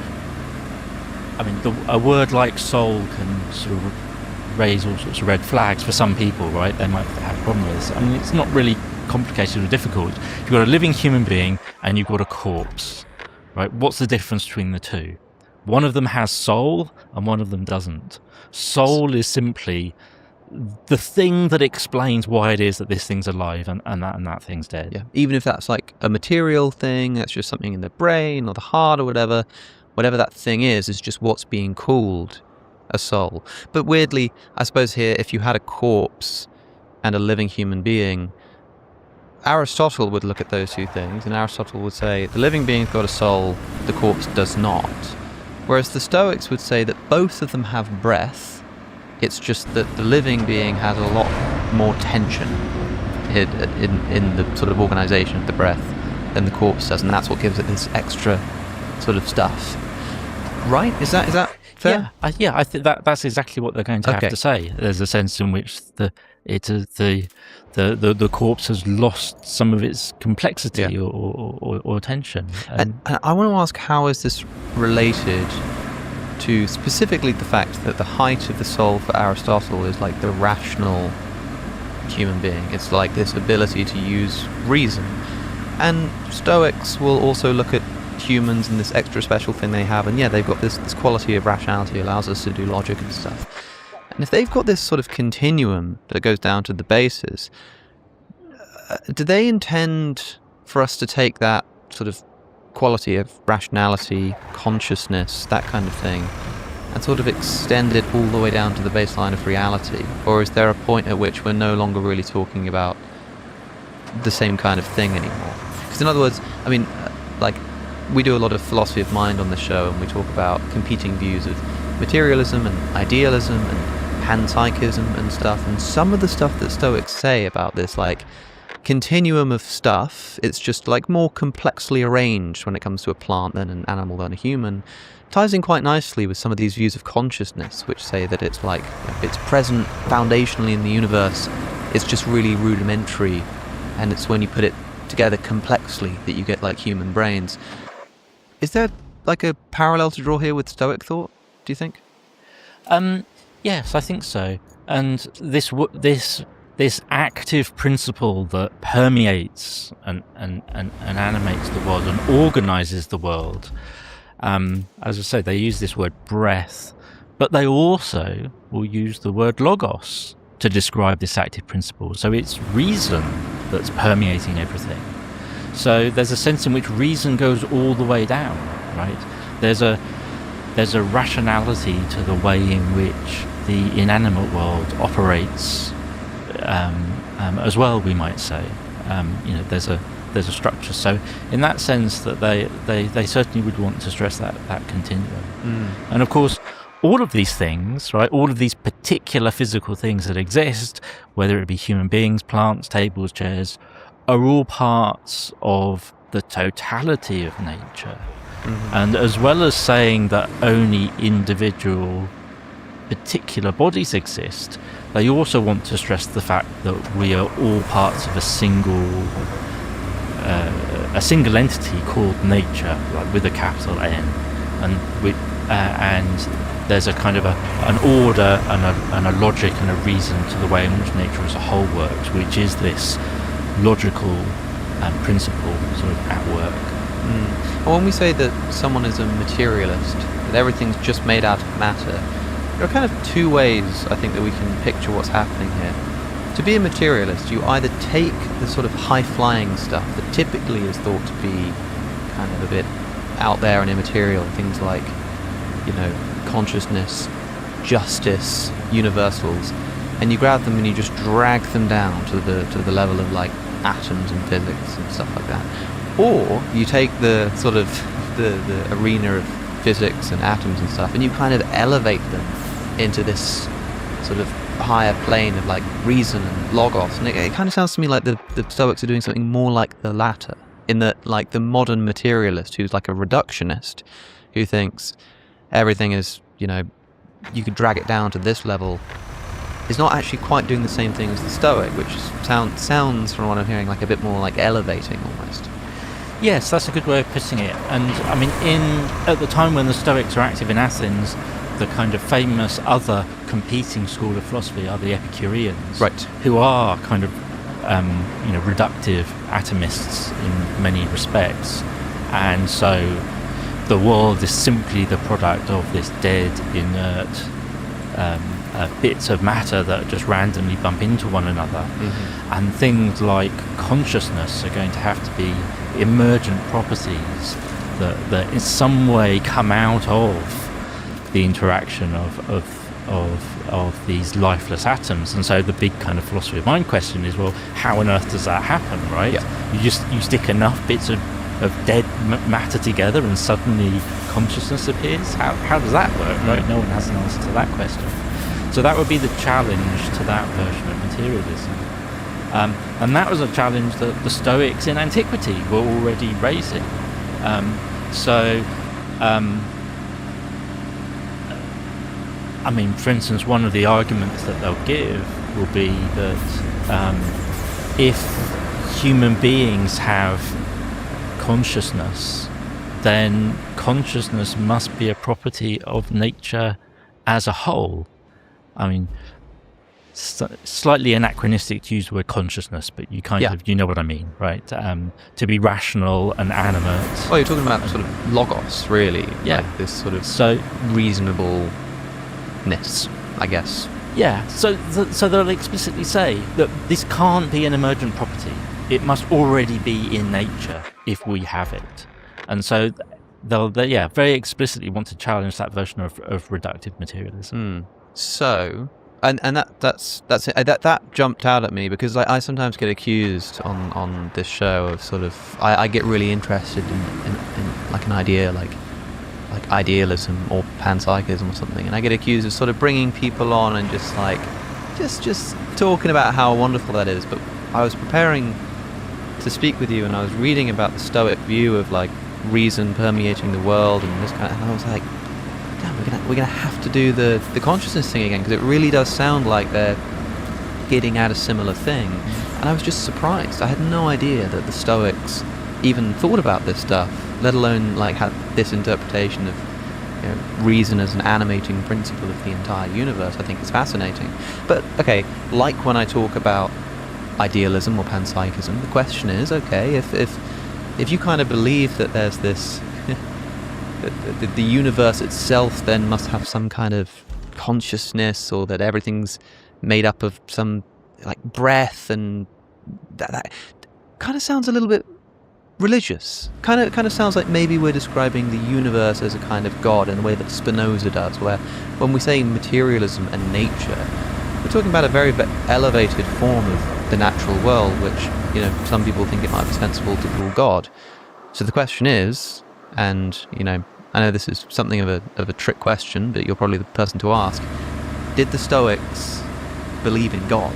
E: I mean, a word like soul can sort of raise all sorts of red flags for some people, right? They might have a problem with this. I mean, it's not really complicated or difficult. You've got a living human being and you've got a corpse. Right? What's the difference between the two? One of them has soul and one of them doesn't. Soul is simply the thing that explains why it is that this thing's alive and that thing's dead.
D: Yeah. Even if that's like a material thing, that's just something in the brain or the heart or whatever that thing is just what's being called a soul. But weirdly, I suppose here, if you had a corpse and a living human being, Aristotle would look at those two things, and Aristotle would say the living being's got a soul, the corpse does not. Whereas the Stoics would say that both of them have breath, it's just that the living being has a lot more tension in the sort of organisation of the breath than the corpse does, and that's what gives it this extra sort of stuff. Right? Is that fair?
E: Yeah, I think that's exactly what they're going to have to say. There's a sense in which the corpse has lost some of its complexity or tension.
D: And I want to ask, how is this related to specifically the fact that the height of the soul for Aristotle is like the rational human being? It's like this ability to use reason. And Stoics will also look at humans and this extra special thing they have, and yeah, they've got this quality of rationality, allows us to do logic and stuff. And if they've got this sort of continuum that goes down to the bases, do they intend for us to take that sort of quality of rationality, consciousness, that kind of thing, and sort of extend it all the way down to the baseline of reality? Or is there a point at which we're no longer really talking about the same kind of thing anymore? Because in other words, I mean, like, we do a lot of philosophy of mind on the show, and we talk about competing views of materialism and idealism and panpsychism and stuff, and some of the stuff that Stoics say about this, like, continuum of stuff, it's just, like, more complexly arranged when it comes to a plant than an animal than a human, ties in quite nicely with some of these views of consciousness, which say that it's like, it's present foundationally in the universe, it's just really rudimentary, and it's when you put it together complexly that you get, like, human brains. Is there, like, a parallel to draw here with Stoic thought, do you think?
E: Yes, I think so. And this active principle that permeates and animates the world and organizes the world. As I say, they use this word breath, but they also will use the word logos to describe this active principle. So it's reason that's permeating everything. So there's a sense in which reason goes all the way down, right? There's a rationality to the way in which the inanimate world operates, as well, we might say. There's a structure. So in that sense, that they certainly would want to stress that continuum. And of course, all of these things, right, all of these particular physical things that exist, whether it be human beings, plants, tables, chairs, are all parts of the totality of nature. And as well as saying that only individual particular bodies exist, they also want to stress the fact that we are all parts of a single entity called nature, like with a capital N, and there's a kind of an order and a logic and a reason to the way in which nature as a whole works, which is this logical principle sort of at work.
D: Well, when we say that someone is a materialist, that everything's just made out of matter, there are kind of two ways, I think, that we can picture what's happening here. To be a materialist, you either take the sort of high-flying stuff that typically is thought to be kind of a bit out there and immaterial, things like, consciousness, justice, universals, and you grab them and you just drag them down to the level of, like, atoms and physics and stuff like that. Or you take the sort of the arena of physics and atoms and stuff, and you kind of elevate them into this sort of higher plane of, like, reason and logos. And it kind of sounds to me like the Stoics are doing something more like the latter, in that, like, the modern materialist who's like a reductionist, who thinks everything is, you could drag it down to this level, is not actually quite doing the same thing as the Stoic, which sounds from what I'm hearing like a bit more like elevating almost.
E: Yes, that's a good way of putting it. And I mean, at the time when the Stoics are active in Athens, the kind of famous other competing school of philosophy are the Epicureans,
D: right? Who
E: are kind of reductive atomists in many respects, and so the world is simply the product of this dead, inert bits of matter that just randomly bump into one another. And things like consciousness are going to have to be emergent properties that in some way come out of the interaction of these lifeless atoms. And so the big kind of philosophy of mind question is, well, how on earth does that happen, right? Yeah. You stick enough bits of dead matter together and suddenly consciousness appears? How does that work, right? No one has an answer to that question. So that would be the challenge to that version of materialism. And that was a challenge that the Stoics in antiquity were already raising. I mean, for instance, one of the arguments that they'll give will be that if human beings have consciousness, then consciousness must be a property of nature as a whole. I mean, slightly anachronistic to use the word consciousness, but you kind of, you know what I mean, right? To be rational and animate.
D: Oh, you're talking about sort of logos, really.
E: Yeah.
D: Like this sort of reasonableness, I guess.
E: Yeah, so they'll explicitly say that this can't be an emergent property. It must already be in nature if we have it. And so they'll very explicitly want to challenge that version of reductive materialism.
D: So, and that's it. That jumped out at me because I sometimes get accused on this show of sort of I get really interested in like an idea like idealism or panpsychism or something, and I get accused of sort of bringing people on and just talking about how wonderful that is. But I was preparing to speak with you, and I was reading about the Stoic view of like reason permeating the world and this kind of, and I was like, damn, we're gonna have to do the consciousness thing again, because it really does sound like they're getting at a similar thing. And I was just surprised. I had no idea that the Stoics even thought about this stuff, let alone like had this interpretation of, you know, reason as an animating principle of the entire universe. I think it's fascinating. But okay, like when I talk about idealism or panpsychism, the question is, okay, if you kind of believe that there's this the universe itself then must have some kind of consciousness, or that everything's made up of some like breath, and that kind of sounds a little bit religious. Kind of sounds like maybe we're describing the universe as a kind of god in the way that Spinoza does, where when we say materialism and nature, we're talking about a very elevated form of the natural world, which, you know, some people think it might be sensible to call God. So the question is, and, you know, I know this is something of a trick question, but you're probably the person to ask, did the Stoics believe in God?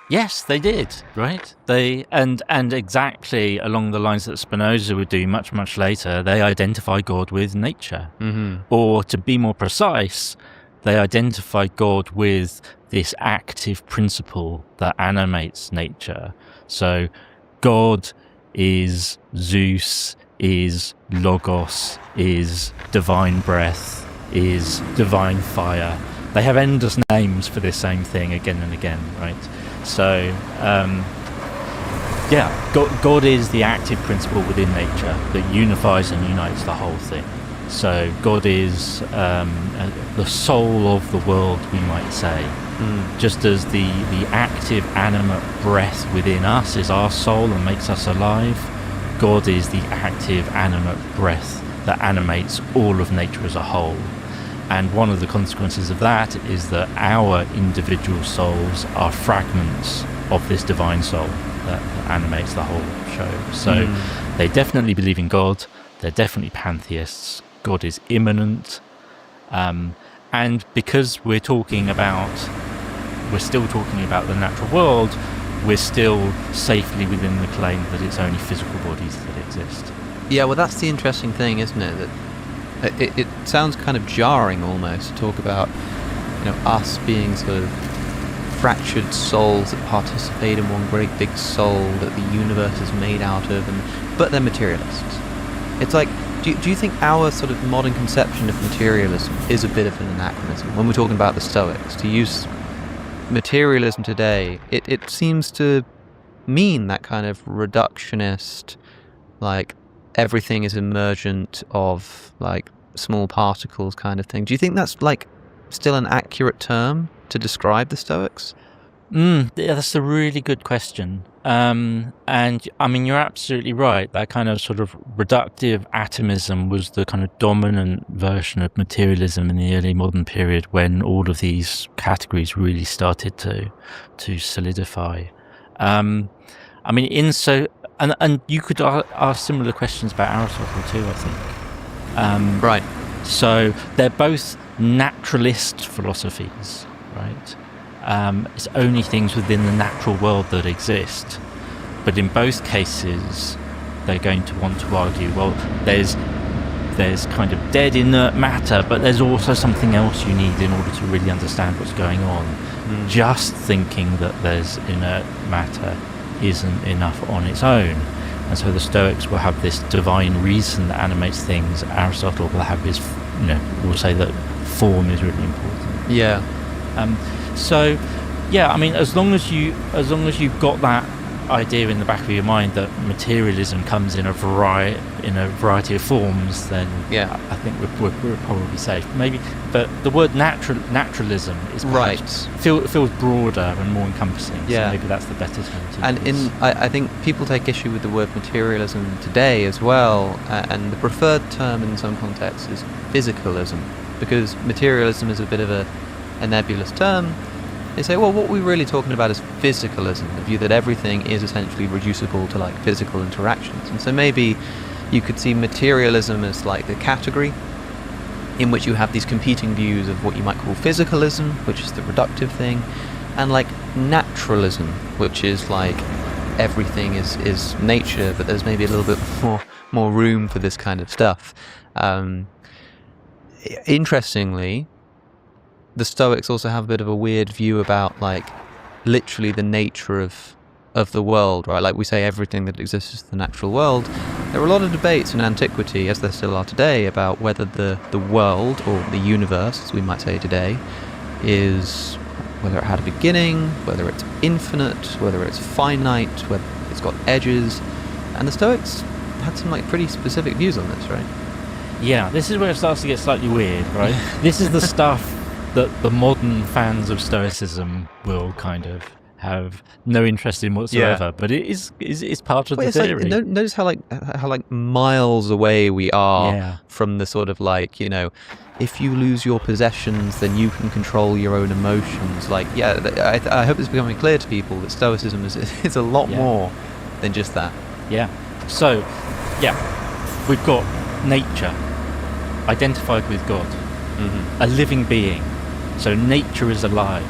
E: Yes, they did, right? They and exactly along the lines that Spinoza would do much later, they identify God with nature. Or to be more precise, they identify God with this active principle that animates nature. So God is Zeus, is Logos, is divine breath, is divine fire. They have endless names for this same thing again and again, right? So, God is the active principle within nature that unifies and unites the whole thing. So God is the soul of the world, we might say. Just as the active, animate breath within us is our soul and makes us alive, God is the active, animate breath that animates all of nature as a whole. And one of the consequences of that is that our individual souls are fragments of this divine soul that animates the whole show. So they definitely believe in God. They're definitely pantheists. God is immanent. And because we're still talking about the natural world, we're still safely within the claim that it's only physical bodies that exist.
D: Yeah, well, that's the interesting thing, isn't it? That it sounds kind of jarring almost to talk about, you know, us being sort of fractured souls that participate in one great big soul that the universe is made out of, but they're materialists. It's like, do you think our sort of modern conception of materialism is a bit of an anachronism when we're talking about the Stoics? To use materialism today, it seems to mean that kind of reductionist, like everything is emergent of like small particles kind of thing. Do you think that's like still an accurate term to describe the Stoics?
E: Yeah, that's a really good question. And I mean, you're absolutely right. That kind of sort of reductive atomism was the kind of dominant version of materialism in the early modern period, when all of these categories really started to solidify. I mean, and you could ask similar questions about Aristotle too, I think.
D: Right.
E: So they're both naturalist philosophies, right? It's only things within the natural world that exist. But in both cases, they're going to want to argue, well, there's kind of dead inert matter, but there's also something else you need in order to really understand what's going on. Just thinking that there's inert matter isn't enough on its own. And so the Stoics will have this divine reason that animates things. Aristotle will have his, will say that form is really important.
D: Yeah.
E: So, yeah, I mean, as long as you've got that idea in the back of your mind that materialism comes in a variety of forms, then I think we're probably safe. Maybe, but the word naturalism is perhaps feels broader and more encompassing.
D: Yeah.
E: So maybe that's the better term to
D: And
E: use.
D: I think people take issue with the word materialism today as well, and the preferred term in some contexts is physicalism, because materialism is a bit of a nebulous term. They say, well, what we're really talking about is physicalism, the view that everything is essentially reducible to like physical interactions. And so maybe you could see materialism as like the category in which you have these competing views of what you might call physicalism, which is the reductive thing, and like naturalism, which is like everything is nature, but there's maybe a little bit more room for this kind of stuff. Interestingly, the Stoics also have a bit of a weird view about like literally the nature of the world, right? Like we say everything that exists is the natural world. There were a lot of debates in antiquity, as there still are today, about whether the world, or the universe as we might say today, is whether it had a beginning, whether it's infinite, whether it's finite, whether it's got edges. And the Stoics had some like pretty specific views on this, right?
E: Yeah, this is where it starts to get slightly weird, right? This is the stuff that the modern fans of Stoicism will kind of have no interest in whatsoever, but it is part of the theory.
D: Like, notice how miles away we are from the sort of like, you know, if you lose your possessions, then you can control your own emotions. Like, I hope it's becoming clear to people that Stoicism is a lot more than just that.
E: Yeah. So, we've got nature identified with God, a living being. So nature is alive,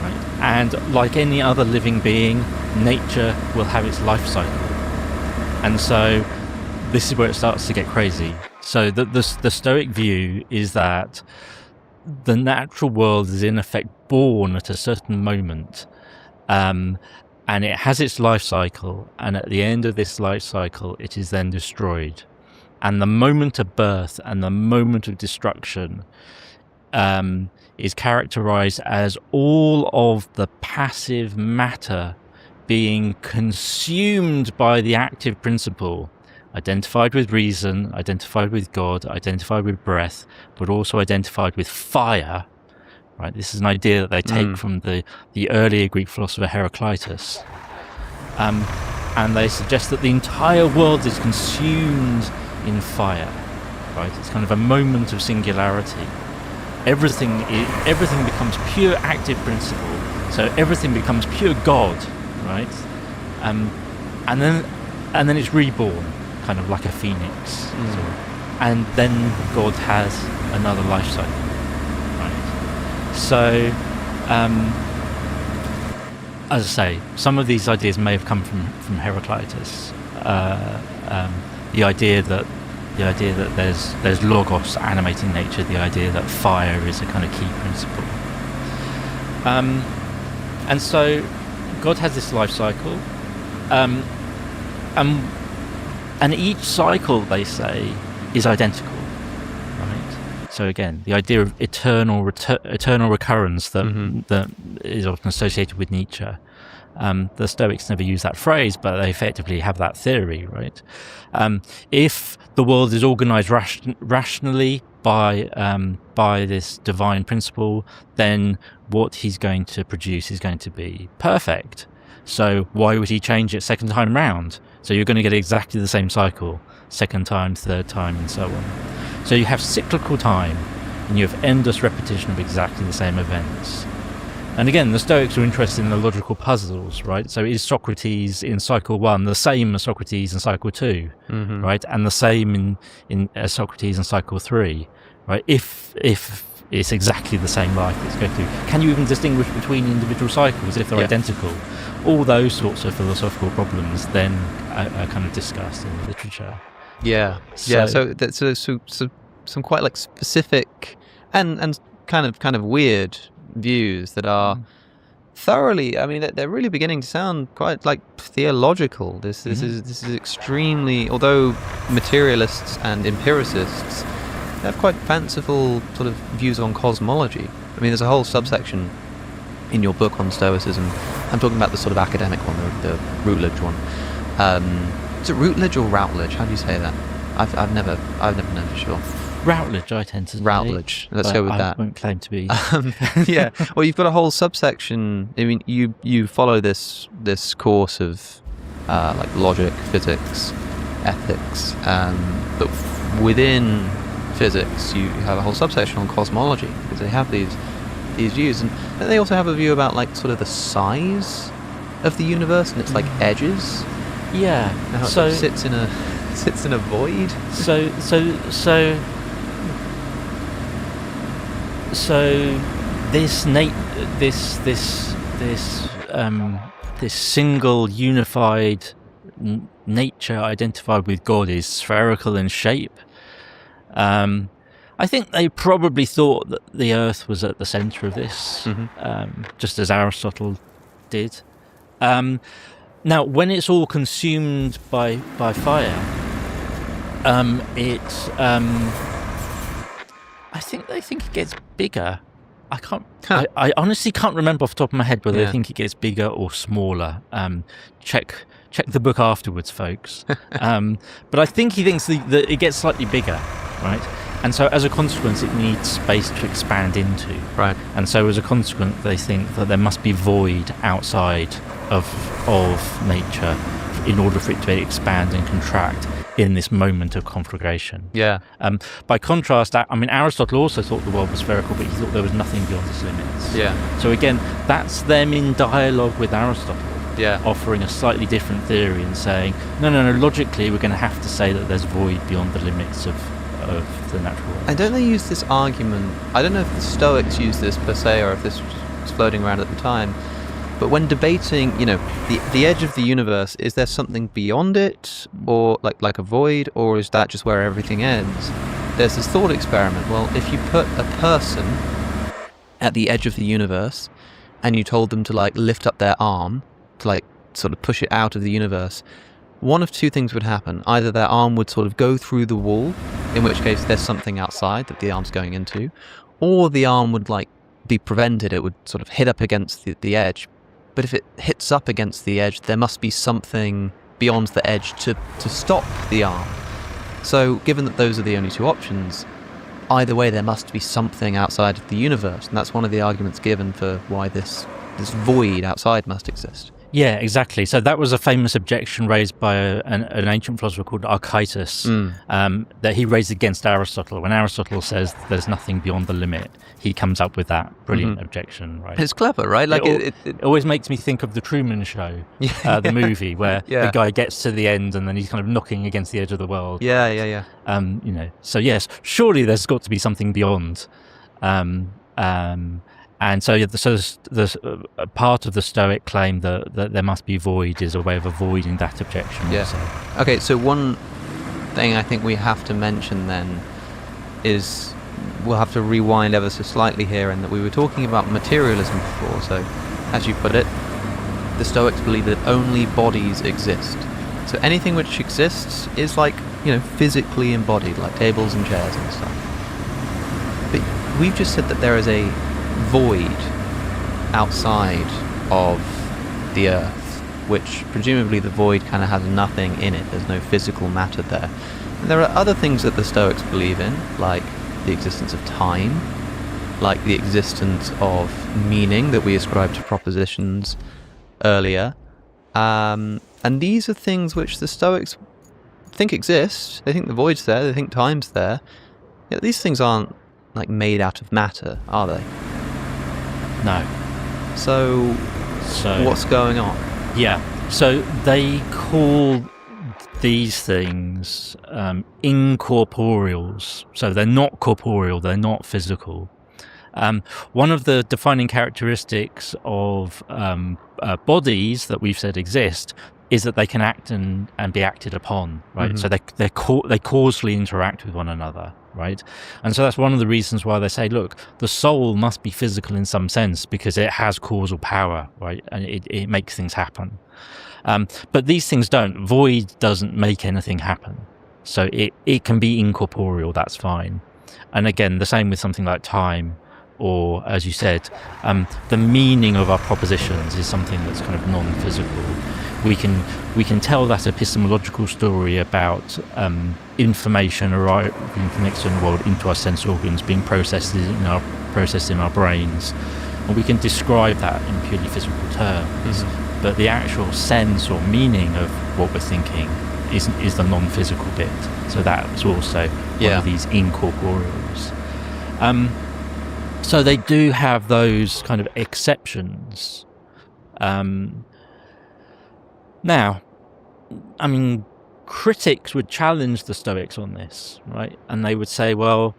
E: right? And like any other living being, nature will have its life cycle. And so this is where it starts to get crazy. So the Stoic view is that the natural world is in effect born at a certain moment, and it has its life cycle, and at the end of this life cycle, it is then destroyed. And the moment of birth and the moment of destruction is characterized as all of the passive matter being consumed by the active principle, identified with reason, identified with God, identified with breath, but also identified with fire. Right? This is an idea that they take from the earlier Greek philosopher Heraclitus. And they suggest that the entire world is consumed in fire. Right? It's kind of a moment of singularity. Everything becomes pure active principle, so everything becomes pure God, right? And then it's reborn, kind of like a phoenix, and then God has another life cycle, right? So, as I say, some of these ideas may have come from Heraclitus. The idea that there's logos animating nature, the idea that fire is a kind of key principle. And so God has this life cycle, and each cycle, they say, is identical, right? So again, the idea of eternal recurrence that is often associated with Nietzsche. The Stoics never use that phrase, but they effectively have that theory, right? If the world is organized rationally by this divine principle, then what he's going to produce is going to be perfect. So why would he change it second time round? So you're going to get exactly the same cycle, second time, third time, and so on. So you have cyclical time, and you have endless repetition of exactly the same events. And again, the Stoics are interested in the logical puzzles, right? So is Socrates in cycle 1 the same as Socrates in cycle 2, right? And the same in Socrates in cycle 3, right? If it's exactly the same life it's going through, can you even distinguish between individual cycles if they're identical? All those sorts of philosophical problems then are kind of discussed in the literature.
D: Yeah. So some quite like specific and kind of weird views that are thoroughly, I mean, they're really beginning to sound quite like theological. This is extremely, although materialists and empiricists have quite fanciful sort of views on cosmology. I mean, there's a whole subsection in your book on Stoicism. I'm talking about the sort of academic one, the Routledge one. Is it Routledge or Routledge? How do you say that? I've never known for sure.
E: Routledge, I tend to say.
D: Routledge. Let's go with that.
E: I won't claim to be.
D: Yeah. Well, you've got a whole subsection. I mean, you follow this course of like logic, physics, ethics, but within physics, you have a whole subsection on cosmology, because they have these views, and they also have a view about like sort of the size of the universe and its like edges.
E: Yeah.
D: And how it
E: So
D: sort of sits in a void.
E: So this single unified nature identified with God is spherical in shape. I think they probably thought that the Earth was at the centre of this, just as Aristotle did. Now, when it's all consumed by fire, I think they think it gets bigger. I honestly can't remember off the top of my head whether they think it gets bigger or smaller. Check the book afterwards, folks. But I think he thinks that it gets slightly bigger, right? And so as a consequence, it needs space to expand into.
D: Right.
E: And so as a consequence, they think that there must be void outside of nature in order for it to expand and contract in this moment of conflagration.
D: Yeah.
E: By contrast, I mean, Aristotle also thought the world was spherical, but he thought there was nothing beyond its limits.
D: Yeah.
E: So again, that's them in dialogue with Aristotle.
D: Yeah.
E: Offering a slightly different theory and saying, no, logically we're going to have to say that there's void beyond the limits of the natural world.
D: And don't they use this argument? I don't know if the Stoics used this per se, or if this was floating around at the time. But when debating, the edge of the universe, is there something beyond it, or like a void, or is that just where everything ends? There's this thought experiment. Well, if you put a person at the edge of the universe, and you told them to like lift up their arm to like sort of push it out of the universe, one of two things would happen. Either their arm would sort of go through the wall, in which case there's something outside that the arm's going into, or the arm would like be prevented. It would sort of hit up against the edge. But if it hits up against the edge, there must be something beyond the edge to stop the arm. So given that those are the only two options, either way there must be something outside of the universe. And that's one of the arguments given for why this void outside must exist.
E: Yeah, exactly. So that was a famous objection raised by an ancient philosopher called Archytas, that he raised against Aristotle. When Aristotle says there's nothing beyond the limit, he comes up with that brilliant objection. Right?
D: It's clever, right? Like
E: it always makes me think of The Truman Show, the movie, where the guy gets to the end and then he's kind of knocking against the edge of the world.
D: Yeah.
E: So yes, surely there's got to be something beyond. And so the part of the Stoic claim that there must be void is a way of avoiding that objection.
D: Yeah.
E: Also.
D: Okay, so one thing I think we have to mention then is we'll have to rewind ever so slightly here, in that we were talking about materialism before. So, as you put it, the Stoics believe that only bodies exist. So anything which exists is like, physically embodied, like tables and chairs and stuff. But we've just said that there is a void outside of the Earth, which presumably the void kind of has nothing in it. There's no physical matter there. And there are other things that the Stoics believe in, like the existence of time, like the existence of meaning that we ascribe to propositions earlier. And these are things which the Stoics think exist. They think the void's there, they think time's there. Yet these things aren't like made out of matter, are they?
E: No.
D: So what's going on?
E: Yeah. So they call these things incorporeals. So they're not corporeal, they're not physical. One of the defining characteristics of bodies that we've said exist is that they can act and be acted upon, right? So they causally interact with one another, right? And so that's one of the reasons why they say, look, the soul must be physical in some sense because it has causal power, right? And it makes things happen. But these things don't. Void doesn't make anything happen. So it can be incorporeal, that's fine. And again, the same with something like time. or as you said, the meaning of our propositions is something that's kind of non-physical. We can tell that epistemological story about information arriving from the external world into our sense organs, being processed in our brains, and we can describe that in purely physical terms. But the actual sense or meaning of what we're thinking is the non-physical bit. So that's also one of these incorporeals. So they do have those kind of exceptions. Now, I mean, critics would challenge the Stoics on this, right? And they would say, well,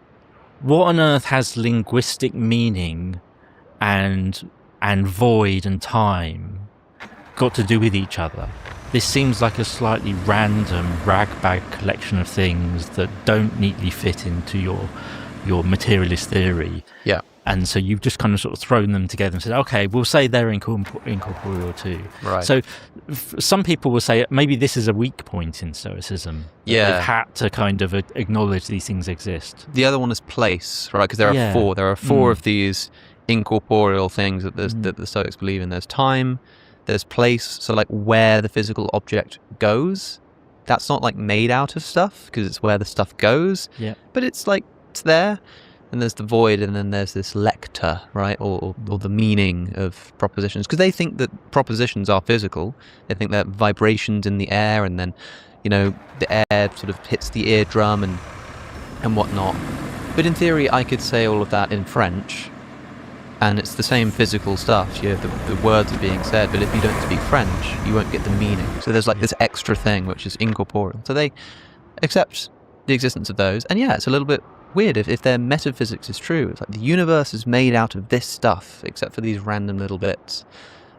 E: what on earth has linguistic meaning and void and time got to do with each other? This seems like a slightly random ragbag collection of things that don't neatly fit into your materialist theory.
D: Yeah.
E: And so you've just kind of sort of thrown them together and said, okay, we'll say they're incorporeal too.
D: Right.
E: So some people will say maybe this is a weak point in Stoicism.
D: Yeah.
E: They've had to kind of acknowledge these things exist.
D: The other one is place, right? Because there are four. There are four of these incorporeal things that the Stoics believe in. There's time, there's place, so like where the physical object goes. That's not like made out of stuff because it's where the stuff goes.
E: Yeah.
D: But it's like, it's there. And there's the void, and then there's this lector, right? Or the meaning of propositions. Because they think that propositions are physical. They think that vibrations in the air, and then, the air sort of hits the eardrum and whatnot. But in theory, I could say all of that in French, and it's the same physical stuff. The words are being said, but if you don't speak French, you won't get the meaning. So there's like this extra thing, which is incorporeal. So they accept the existence of those. And yeah, it's a little bit weird if their metaphysics is true. It's like the universe is made out of this stuff, except for these random little bits.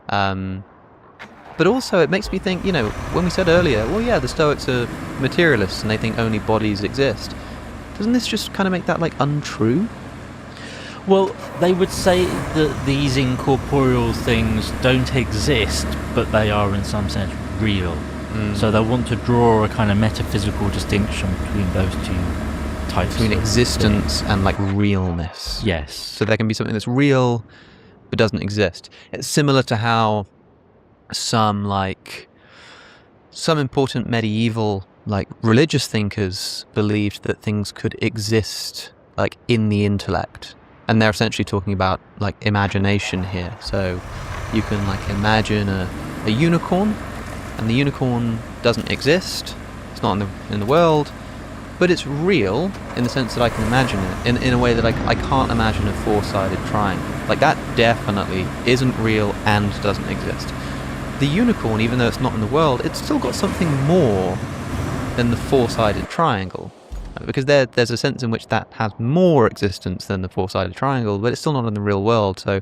D: But also it makes me think, when we said earlier, well, yeah, the Stoics are materialists and they think only bodies exist. Doesn't this just kind of make that like untrue?
E: Well, they would say that these incorporeal things don't exist, but they are in some sense real. So they want to draw a kind of metaphysical distinction between those two types.
D: Between existence and like realness.
E: Yes.
D: So there can be something that's real but doesn't exist. It's similar to how some important medieval like religious thinkers believed that things could exist like in the intellect. And they're essentially talking about like imagination here. So you can like imagine a unicorn, and the unicorn doesn't exist. It's not in the world, but it's real in the sense that I can imagine it in a way that I can't imagine a four-sided triangle. Like that definitely isn't real and doesn't exist. The unicorn, even though it's not in the world, it's still got something more than the four-sided triangle. Because there's a sense in which that has more existence than the four-sided triangle, but it's still not in the real world. So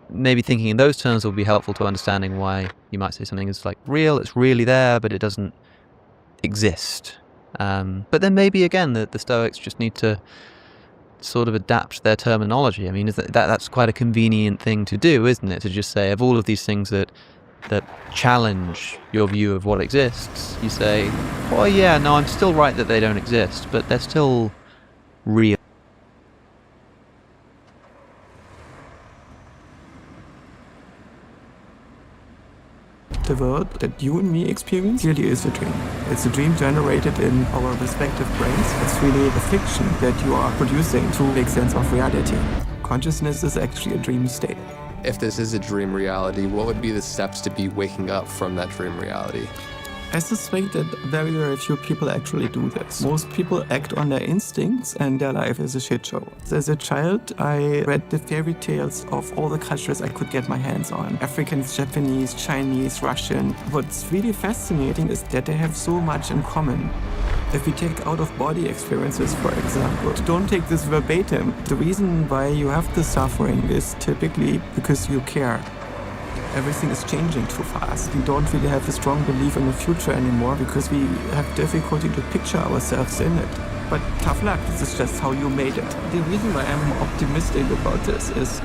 D: maybe thinking in those terms will be helpful to understanding why you might say something is like real, it's really there, but it doesn't exist. But then maybe again the Stoics just need to sort of adapt their terminology. I mean, that's quite a convenient thing to do, isn't it? To just say of all of these things that challenge your view of what exists, you say, well, yeah, no, I'm still right that they don't exist, but they're still real.
F: The world that you and me experience really is a dream. It's a dream generated in our respective brains. It's really a fiction that you are producing to make sense of reality. Consciousness is actually a dream state.
G: If this is a dream reality, what would be the steps to be waking up from that dream reality?
F: I suspect that very, very few people actually do this. Most people act on their instincts and their life is a shit show. As a child, I read the fairy tales of all the cultures I could get my hands on. Africans, Japanese, Chinese, Russian. What's really fascinating is that they have so much in common. If we take out-of-body experiences, for example, don't take this verbatim. The reason why you have the suffering is typically because you care. Everything is changing too fast. We don't really have a strong belief in the future anymore because we have difficulty to picture ourselves in it. But tough luck, this is just how you made it. The reason why I'm optimistic about this is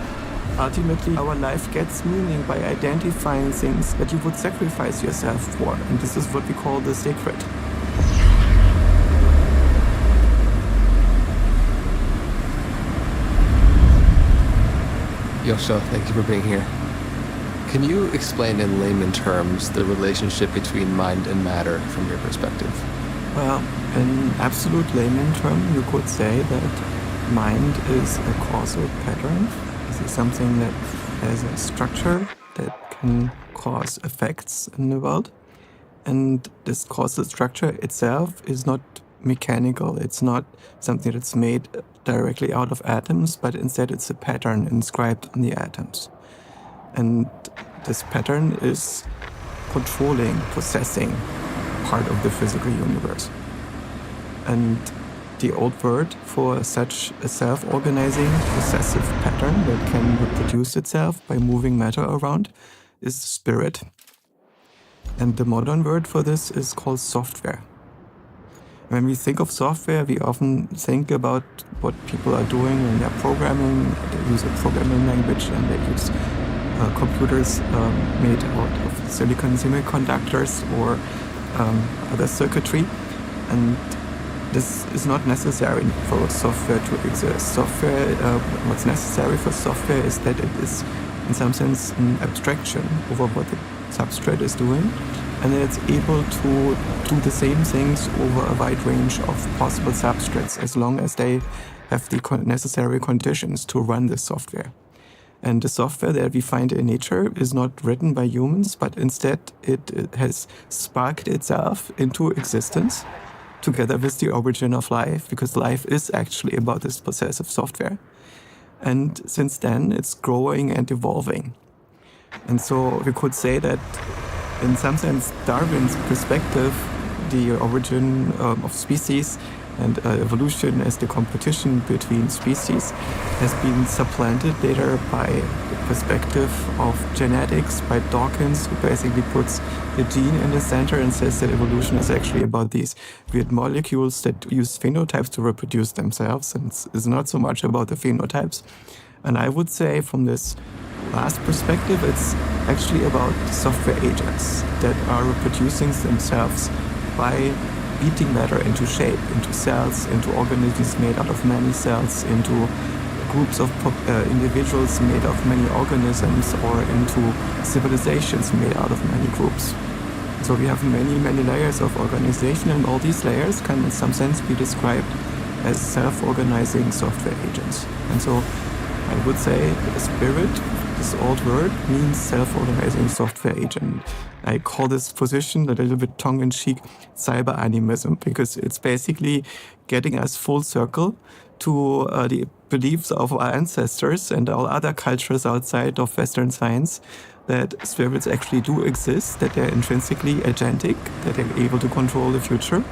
F: ultimately our life gets meaning by identifying things that you would sacrifice yourself for. And this is what we call the sacred.
G: Yosho, thank you for being here. Can you explain in layman terms the relationship between mind and matter from your perspective?
F: Well, in absolute layman term, you could say that mind is a causal pattern. This is something that has a structure that can cause effects in the world. And this causal structure itself is not mechanical. It's not something that's made directly out of atoms, but instead it's a pattern inscribed on the atoms. And this pattern is controlling, possessing part of the physical universe. And the old word for such a self-organizing, possessive pattern that can reproduce itself by moving matter around is spirit. And the modern word for this is called software. When we think of software, we often think about what people are doing when they're programming. They use a programming language and they use computers made out of silicon semiconductors or other circuitry. And this is not necessary for software to exist. Software, what's necessary for software is that it is, in some sense, an abstraction over what the substrate is doing, and it's able to do the same things over a wide range of possible substrates as long as they have the necessary conditions to run this software. And the software that we find in nature is not written by humans, but instead it has sparked itself into existence together with the origin of life, because life is actually about this possessive software. And since then, it's growing and evolving. And so we could say that, in some sense, Darwin's perspective, the origin of species and evolution as the competition between species, has been supplanted later by the perspective of genetics by Dawkins, who basically puts the gene in the center and says that evolution is actually about these weird molecules that use phenotypes to reproduce themselves, and is not so much about the phenotypes. And I would say from this last perspective, it's actually about software agents that are reproducing themselves by beating matter into shape, into cells, into organisms made out of many cells, into groups of individuals made of many organisms, or into civilizations made out of many groups. So we have many layers of organization, and all these layers can in some sense be described as self-organizing software agents. And so I would say the spirit, this old word, means self-organizing software agent. I call this position a little bit tongue-in-cheek cyber animism, because it's basically getting us full circle to the beliefs of our ancestors and all other cultures outside of Western science, that spirits actually do exist, that they're intrinsically agentic, that they're able to control the future,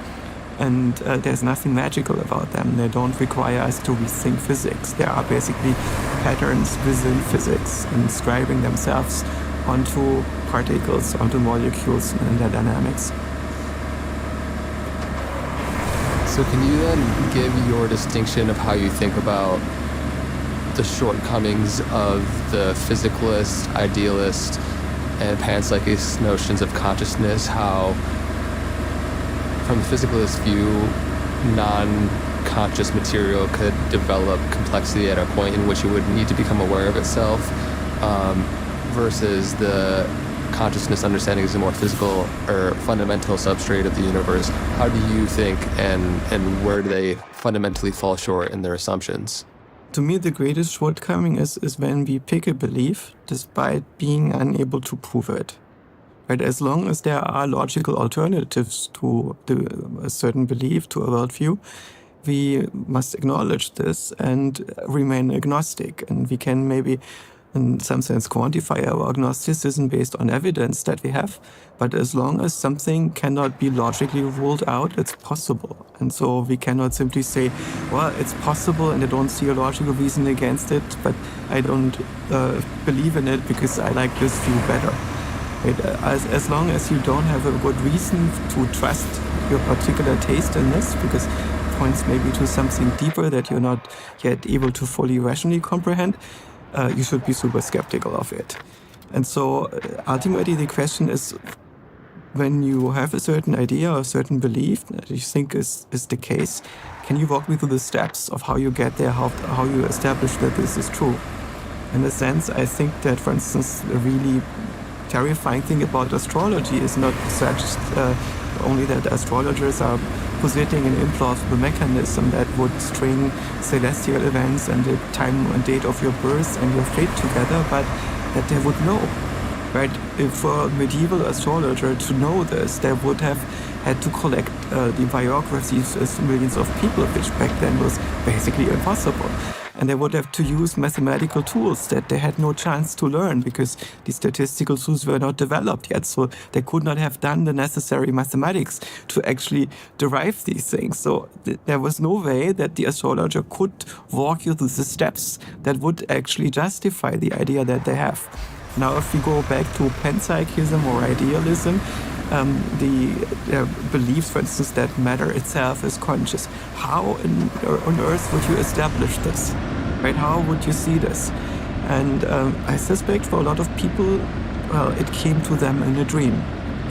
F: and there's nothing magical about them. They don't require us to rethink physics. They are basically patterns within physics, inscribing themselves onto particles, onto molecules and their dynamics.
G: So can you then give your distinction of how you think about the shortcomings of the physicalist, idealist, and panpsychist notions of consciousness, how from the physicalist view, non-conscious material could develop complexity at a point in which it would need to become aware of itself, versus the consciousness understanding is a more physical or fundamental substrate of the universe. How do you think, and where do they fundamentally fall short in their assumptions?
F: To me, the greatest shortcoming is when we pick a belief despite being unable to prove it. Right? As long as there are logical alternatives to a certain belief, to a worldview, we must acknowledge this and remain agnostic. And we can maybe, in some sense, quantify our agnosticism based on evidence that we have. But as long as something cannot be logically ruled out, it's possible. And so we cannot simply say, well, it's possible and I don't see a logical reason against it, but I don't believe in it because I like this view better. Right? As long as you don't have a good reason to trust your particular taste in this, because it points maybe to something deeper that you're not yet able to fully rationally comprehend, you should be super skeptical of it. And so ultimately the question is, when you have a certain idea or a certain belief that you think is the case, can you walk me through the steps of how you get there, how you establish that this is true? In a sense, I think that, for instance, a really terrifying thing about astrology is not such only that astrologers are positing an implausible mechanism that would string celestial events and the time and date of your birth and your fate together, but that they would know. Right? If for a medieval astrologer to know this, they would have had to collect the biographies of millions of people, which back then was basically impossible. And they would have to use mathematical tools that they had no chance to learn because the statistical tools were not developed yet. So they could not have done the necessary mathematics to actually derive these things. So there was no way that the astrologer could walk you through the steps that would actually justify the idea that they have. Now, if we go back to panpsychism or idealism, the beliefs, for instance, that matter itself is conscious. How on earth would you establish this? Right? How would you see this? And I suspect for a lot of people, well, it came to them in a dream.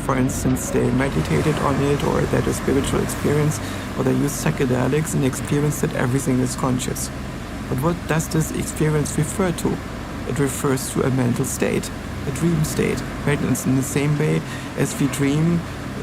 F: For instance, they meditated on it, or they had a spiritual experience, or they used psychedelics and experienced that everything is conscious. But what does this experience refer to? It refers to a mental state, a dream state, right? And it's in the same way as we dream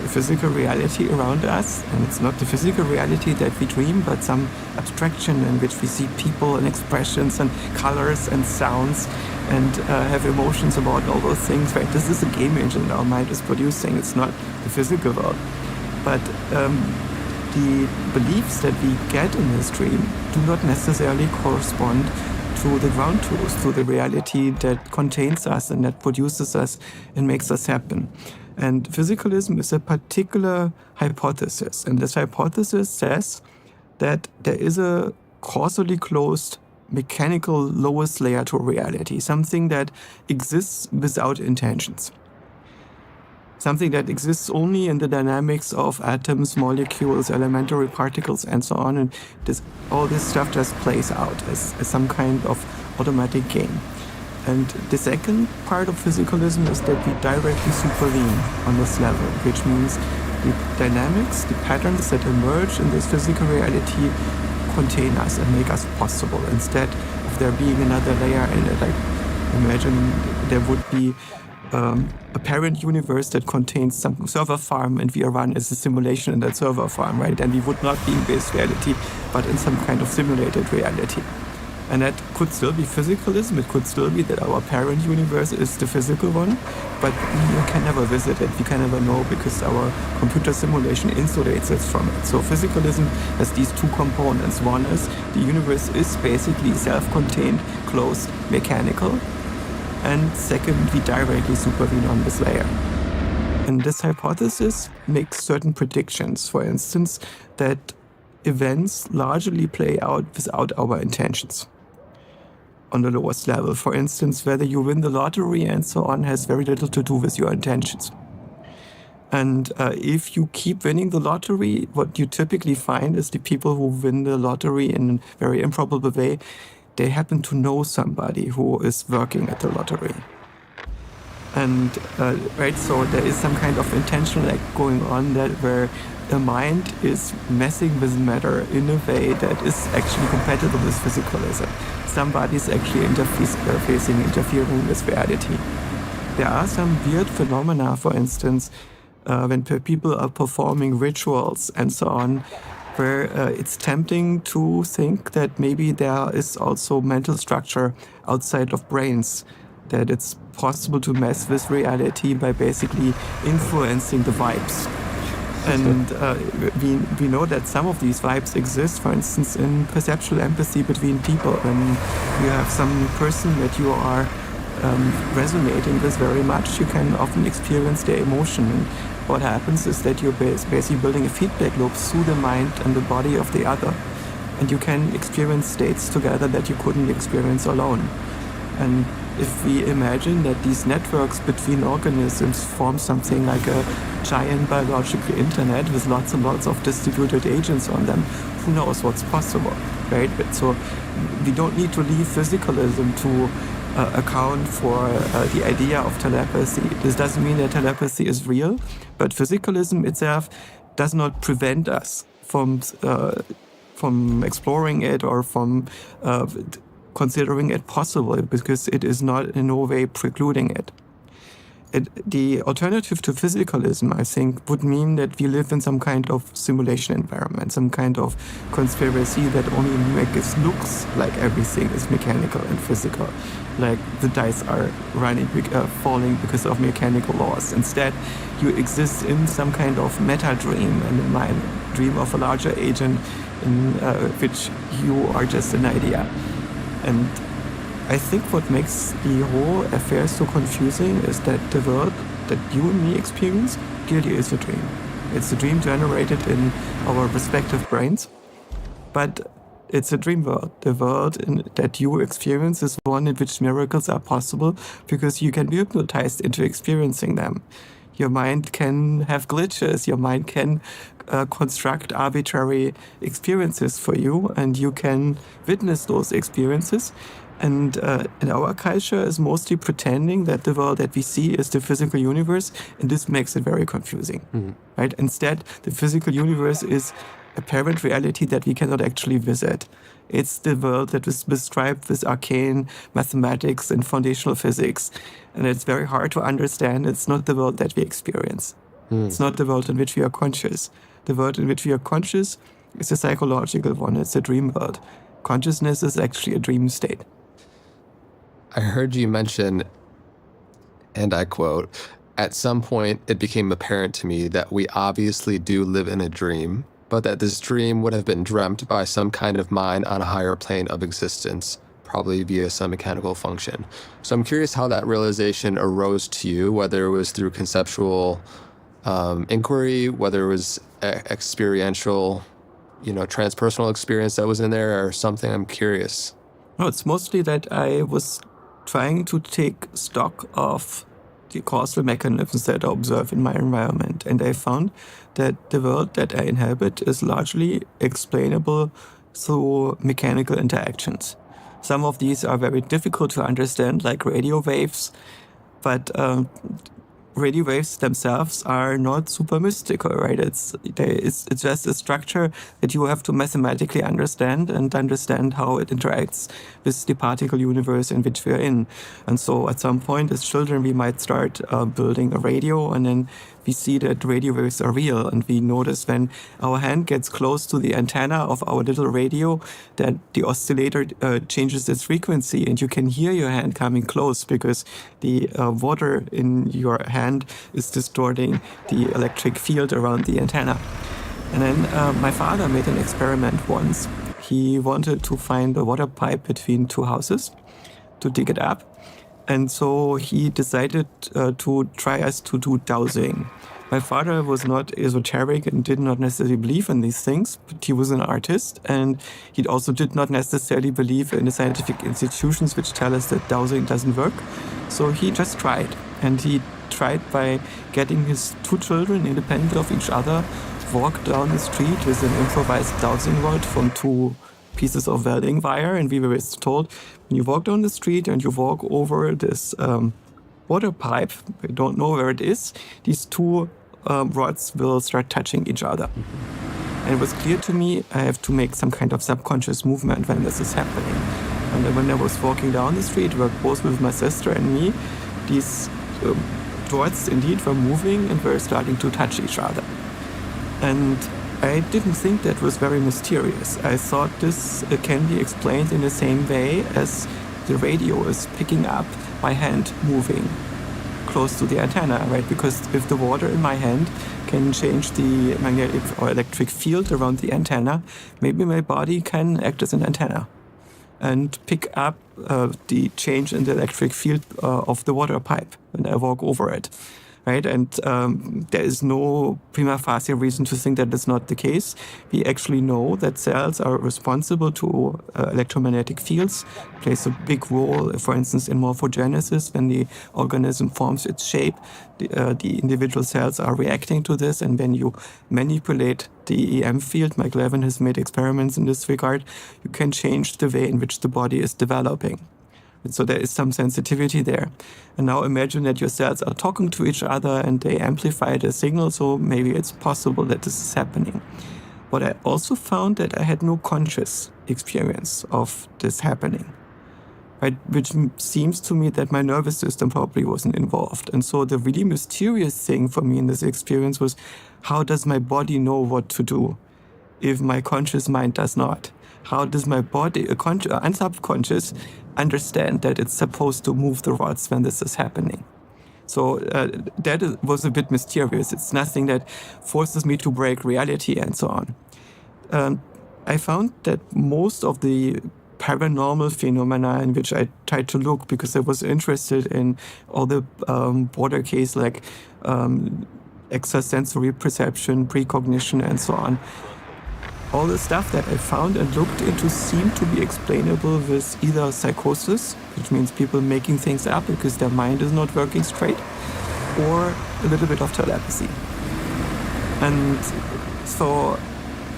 F: physical reality around us, and it's not the physical reality that we dream, but some abstraction in which we see people and expressions and colors and sounds and have emotions about all those things, right? This is a game engine our mind is producing. It's not the physical world. But the beliefs that we get in this dream do not necessarily correspond to the ground truth, to the reality that contains us and that produces us and makes us happen. And physicalism is a particular hypothesis. And this hypothesis says that there is a causally closed mechanical lowest layer to reality, something that exists without intentions. Something that exists only in the dynamics of atoms, molecules, elementary particles, and so on. And all this stuff just plays out as some kind of automatic game. And the second part of physicalism is that we directly supervene on this level, which means the dynamics, the patterns that emerge in this physical reality contain us and make us possible, instead of there being another layer in it. Like, imagine there would be a parent universe that contains some server farm, and we are run as a simulation in that server farm, right? And we would not be in base reality, but in some kind of simulated reality. And that could still be physicalism. It could still be that our parent universe is the physical one, but you can never visit it. We can never know because our computer simulation insulates us from it. So physicalism has these two components. One is the universe is basically self-contained, closed, mechanical. And second, we directly supervene on this layer. And this hypothesis makes certain predictions. For instance, that events largely play out without our intentions on the lowest level. For instance, whether you win the lottery and so on has very little to do with your intentions. And if you keep winning the lottery, what you typically find is the people who win the lottery in a very improbable way, they happen to know somebody who is working at the lottery. And right, so there is some kind of intentional act going on that where the mind is messing with matter in a way that is actually compatible with physicalism. Somebody is actually interfering with reality. There are some weird phenomena, for instance, when people are performing rituals and so on, where it's tempting to think that maybe there is also mental structure outside of brains, that it's possible to mess with reality by basically influencing the vibes. And we know that some of these vibes exist, for instance, in perceptual empathy between people. When you have some person that you are resonating with very much, you can often experience their emotion. And what happens is that you're basically building a feedback loop through the mind and the body of the other. And you can experience states together that you couldn't experience alone. And if we imagine that these networks between organisms form something like a giant biological internet with lots and lots of distributed agents on them, who knows what's possible, right? But so we don't need to leave physicalism to account for the idea of telepathy. This doesn't mean that telepathy is real, but physicalism itself does not prevent us from exploring it or from considering it possible because it is not in no way precluding it. The alternative to physicalism, I think, would mean that we live in some kind of simulation environment, some kind of conspiracy that only makes it looks like everything is mechanical and physical, like the dice are falling because of mechanical laws. Instead, you exist in some kind of meta dream, and in my dream of a larger agent in which you are just an idea. And I think what makes the whole affair so confusing is that the world that you and me experience clearly is a dream. It's a dream generated in our respective brains, but it's a dream world. The world that you experience is one in which miracles are possible because you can be hypnotized into experiencing them. Your mind can have glitches, your mind can construct arbitrary experiences for you, and you can witness those experiences. And in our culture is mostly pretending that the world that we see is the physical universe, and this makes it very confusing, right? Instead, the physical universe is apparent reality that we cannot actually visit. It's the world that is described with arcane mathematics and foundational physics, and it's very hard to understand. It's not the world that we experience. It's not the world in which we are conscious. The world in which we are conscious is a psychological one. It's a dream world. Consciousness is actually a dream state.
G: I heard you mention, and I quote, "At some point it became apparent to me that we obviously do live in a dream, but that this dream would have been dreamt by some kind of mind on a higher plane of existence, probably via some mechanical function." So I'm curious how that realization arose to you, whether it was through conceptual inquiry, whether it was experiential, transpersonal experience that was in there or something. I'm curious.
F: No, it's mostly that I was trying to take stock of the causal mechanisms that I observe in my environment. And I found that the world that I inhabit is largely explainable through mechanical interactions. Some of these are very difficult to understand, like radio waves, but radio waves themselves are not super mystical, right? It's just a structure that you have to mathematically understand and understand how it interacts with the particle universe in which we're in. And so at some point as children, we might start building a radio, and then we see that radio waves are real, and we notice when our hand gets close to the antenna of our little radio that the oscillator changes its frequency, and you can hear your hand coming close because the water in your hand is distorting the electric field around the antenna. And then my father made an experiment once. He wanted to find a water pipe between two houses to dig it up. And so he decided to try us to do dowsing. My father was not esoteric and did not necessarily believe in these things, but he was an artist, and he also did not necessarily believe in the scientific institutions which tell us that dowsing doesn't work. So he just tried. And he tried by getting his two children, independent of each other, walk down the street with an improvised dowsing rod from two pieces of welding wire. And we were told, when you walk down the street and you walk over this water pipe, we don't know where it is, these two rods will start touching each other. And it was clear to me I have to make some kind of subconscious movement when this is happening. And then when I was walking down the street, both with my sister and me, these rods indeed were moving and were starting to touch each other. And I didn't think that was very mysterious. I thought this can be explained in the same way as the radio is picking up my hand moving close to the antenna, right? Because if the water in my hand can change the magnetic or electric field around the antenna, maybe my body can act as an antenna and pick up the change in the electric field of the water pipe when I walk over it. Right, and there is no prima facie reason to think that is not the case. We actually know that cells are responsible to electromagnetic fields, plays a big role, for instance, in morphogenesis. When the organism forms its shape, the individual cells are reacting to this, and when you manipulate the EM field, Mike Levin has made experiments in this regard, you can change the way in which the body is developing. So there is some sensitivity there. And now imagine that your cells are talking to each other and they amplify the signal, so maybe it's possible that this is happening. What I also found that I had no conscious experience of this happening. right? Which seems to me that my nervous system probably wasn't involved. And so the really mysterious thing for me in this experience was, how does my body know what to do if my conscious mind does not? How does my body, unsubconscious, understand that it's supposed to move the rods when this is happening? So that was a bit mysterious. It's nothing that forces me to break reality and so on. I found that most of the paranormal phenomena in which I tried to look, because I was interested in all the border case like extrasensory perception, precognition, and so on. All the stuff that I found and looked into seemed to be explainable with either psychosis, which means people making things up because their mind is not working straight, or a little bit of telepathy. And so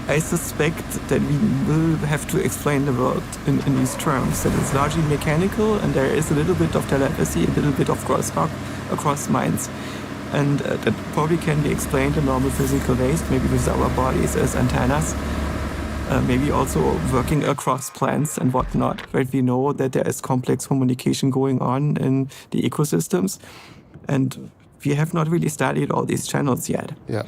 F: I suspect that we will have to explain the world in these terms, that it's largely mechanical and there is a little bit of telepathy, a little bit of crosstalk across minds. And that probably can be explained in normal physical ways, maybe with our bodies as antennas. Maybe also working across plants and whatnot, right? We know that there is complex communication going on in the ecosystems, and we have not really studied all these channels yet.
G: Yeah.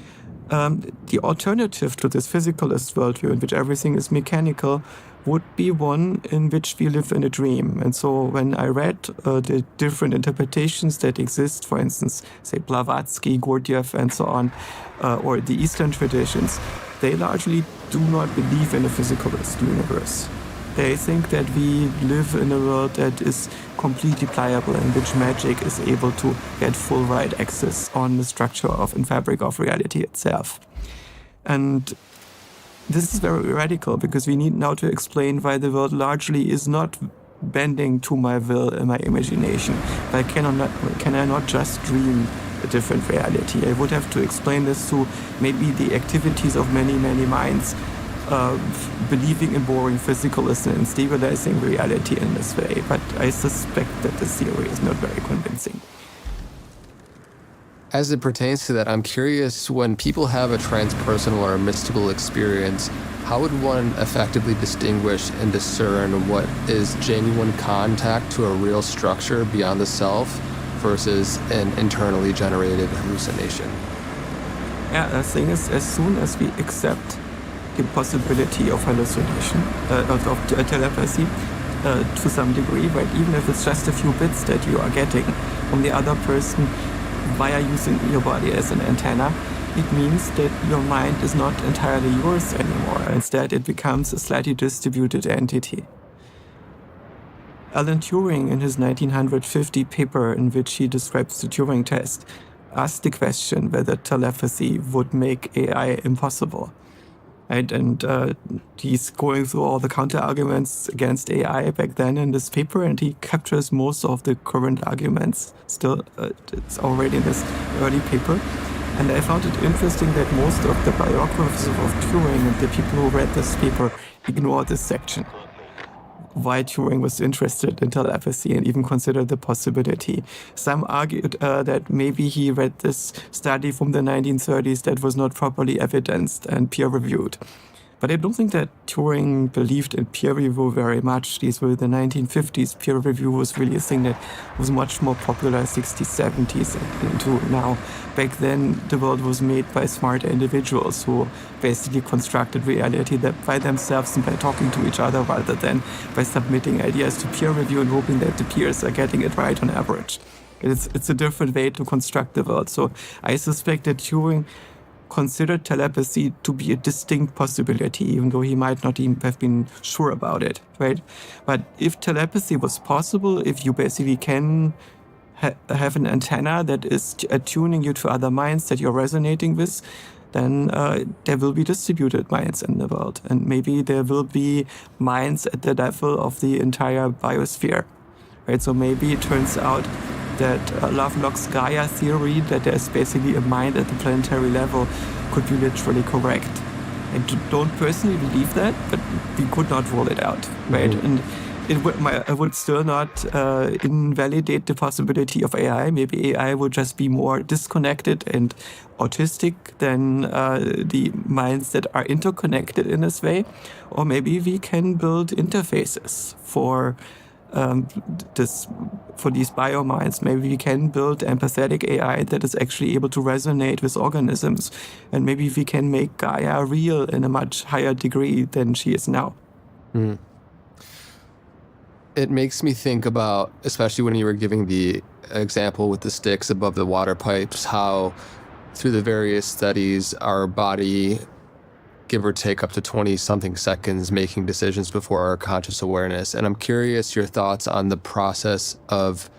F: The alternative to this physicalist worldview in which everything is mechanical would be one in which we live in a dream. And so when I read the different interpretations that exist, for instance, say Blavatsky, Gurdjieff, and so on, or the Eastern traditions, they largely do not believe in a physicalist universe. They think that we live in a world that is completely pliable, in which magic is able to get full right access on the structure of and fabric of reality itself. And this is very radical, because we need now to explain why the world largely is not bending to my will and my imagination. Why can I not just dream a different reality? I would have to explain this to maybe the activities of many, many minds, believing in boring physicalism and stabilizing reality in this way. But I suspect that this theory is not very convincing.
G: As it pertains to that, I'm curious, when people have a transpersonal or a mystical experience, how would one effectively distinguish and discern what is genuine contact to a real structure beyond the self versus an internally generated hallucination?
F: Yeah, the thing is, as soon as we accept the possibility of hallucination, of telepathy, to some degree, right? Even if it's just a few bits that you are getting from the other person via using your body as an antenna, it means that your mind is not entirely yours anymore. Instead, it becomes a slightly distributed entity. Alan Turing, in his 1950 paper in which he describes the Turing test, asked the question whether telepathy would make AI impossible. Right? And he's going through all the counter-arguments against AI back then in this paper, and he captures most of the current arguments still. It's already in this early paper. And I found it interesting that most of the biographers of Turing and the people who read this paper ignore this section. Why Turing was interested in telepathy and even considered the possibility. Some argued that maybe he read this study from the 1930s that was not properly evidenced and peer-reviewed. But I don't think that Turing believed in peer review very much. These were the 1950s. Peer review was really a thing that was much more popular 60s, 70s into now. Back then, the world was made by smart individuals who basically constructed reality that by themselves and by talking to each other rather than by submitting ideas to peer review and hoping that the peers are getting it right on average. It's a different way to construct the world. So I suspect that Turing considered telepathy to be a distinct possibility, even though he might not even have been sure about it, right? But if telepathy was possible, if you basically can have an antenna that is attuning you to other minds that you're resonating with, then there will be distributed minds in the world. And maybe there will be minds at the level of the entire biosphere, right? So maybe it turns out that Lovelock's Gaia theory, that there's basically a mind at the planetary level, could be literally correct. I don't personally believe that, but we could not rule it out, right? Mm-hmm. And I would still not invalidate the possibility of AI. Maybe AI would just be more disconnected and autistic than the minds that are interconnected in this way. Or maybe we can build interfaces for for these biominds. Maybe we can build empathetic AI that is actually able to resonate with organisms, and maybe we can make Gaia real in a much higher degree than she is now.
G: Mm. It makes me think about, especially when you were giving the example with the sticks above the water pipes, how through the various studies, our body, give or take up to 20-something seconds, making decisions before our conscious awareness. And I'm curious your thoughts on the process of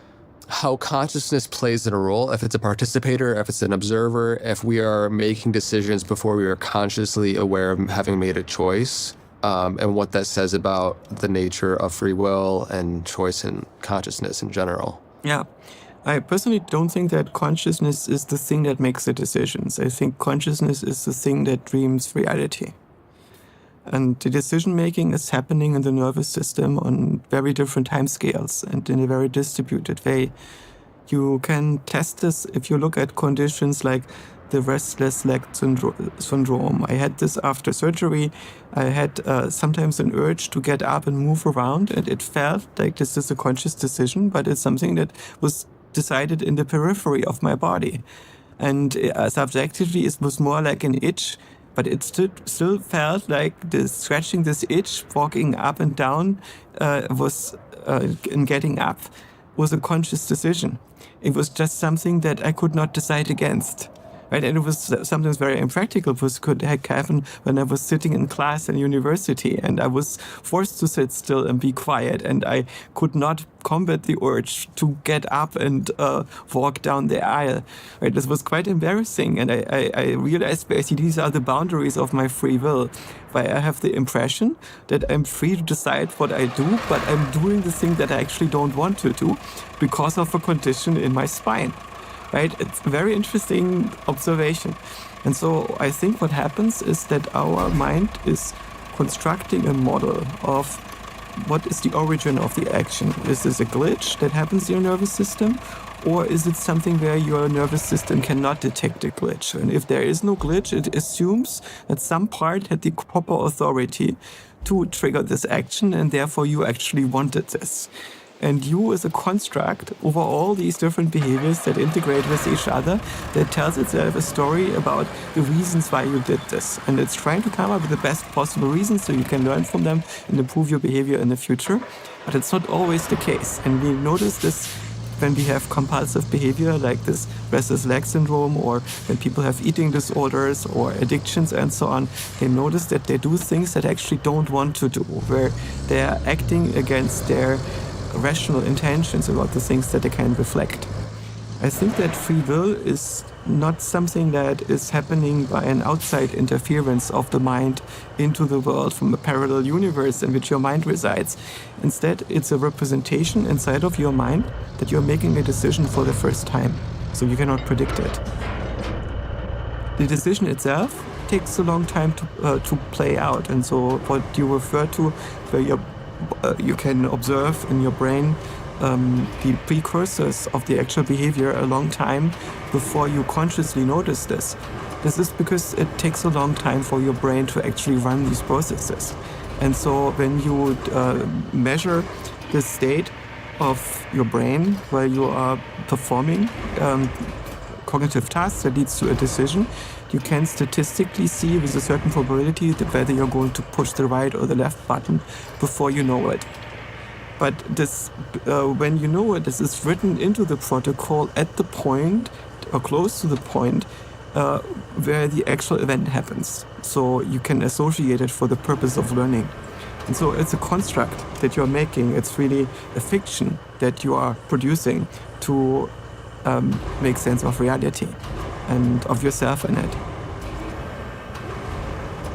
G: how consciousness plays in a role, if it's a participator, if it's an observer, if we are making decisions before we are consciously aware of having made a choice, and what that says about the nature of free will and choice and consciousness in general.
F: Yeah. I personally don't think that consciousness is the thing that makes the decisions. I think consciousness is the thing that dreams reality. And the decision-making is happening in the nervous system on very different timescales and in a very distributed way. You can test this if you look at conditions like the restless leg syndrome. I had this after surgery. I had sometimes an urge to get up and move around, and it felt like this is a conscious decision, but it's something that was decided in the periphery of my body. And subjectively, it was more like an itch, but it still felt like scratching this itch, walking up and down, and getting up was a conscious decision. It was just something that I could not decide against. Right? And it was sometimes very impractical, because could happen when I was sitting in class in university and I was forced to sit still and be quiet, and I could not combat the urge to get up and walk down the aisle. Right? This was quite embarrassing, and I realized basically these are the boundaries of my free will, where I have the impression that I'm free to decide what I do, but I'm doing the thing that I actually don't want to do because of a condition in my spine. Right? It's a very interesting observation. And so I think what happens is that our mind is constructing a model of what is the origin of the action. Is this a glitch that happens in your nervous system? Or is it something where your nervous system cannot detect a glitch? And if there is no glitch, it assumes that some part had the proper authority to trigger this action, and therefore you actually wanted this. And you is a construct over all these different behaviors that integrate with each other, that tells itself a story about the reasons why you did this. And it's trying to come up with the best possible reasons so you can learn from them and improve your behavior in the future. But it's not always the case. And we notice this when we have compulsive behavior like this restless leg syndrome, or when people have eating disorders or addictions and so on. They notice that they do things that they actually don't want to do, where they are acting against their rational intentions about the things that they can reflect. I think that free will is not something that is happening by an outside interference of the mind into the world from a parallel universe in which your mind resides. Instead, it's a representation inside of your mind that you're making a decision for the first time, so you cannot predict it. The decision itself takes a long time to play out, and so what you refer to, where you can observe in your brain the precursors of the actual behavior a long time before you consciously notice this. This is because it takes a long time for your brain to actually run these processes. And so when you measure the state of your brain while you are performing cognitive tasks that leads to a decision, you can statistically see with a certain probability that whether you're going to push the right or the left button before you know it. But this, when you know it, this is written into the protocol at the point, or close to the point, where the actual event happens. So you can associate it for the purpose of learning. And so it's a construct that you're making. It's really a fiction that you are producing to make sense of reality and of yourself in it.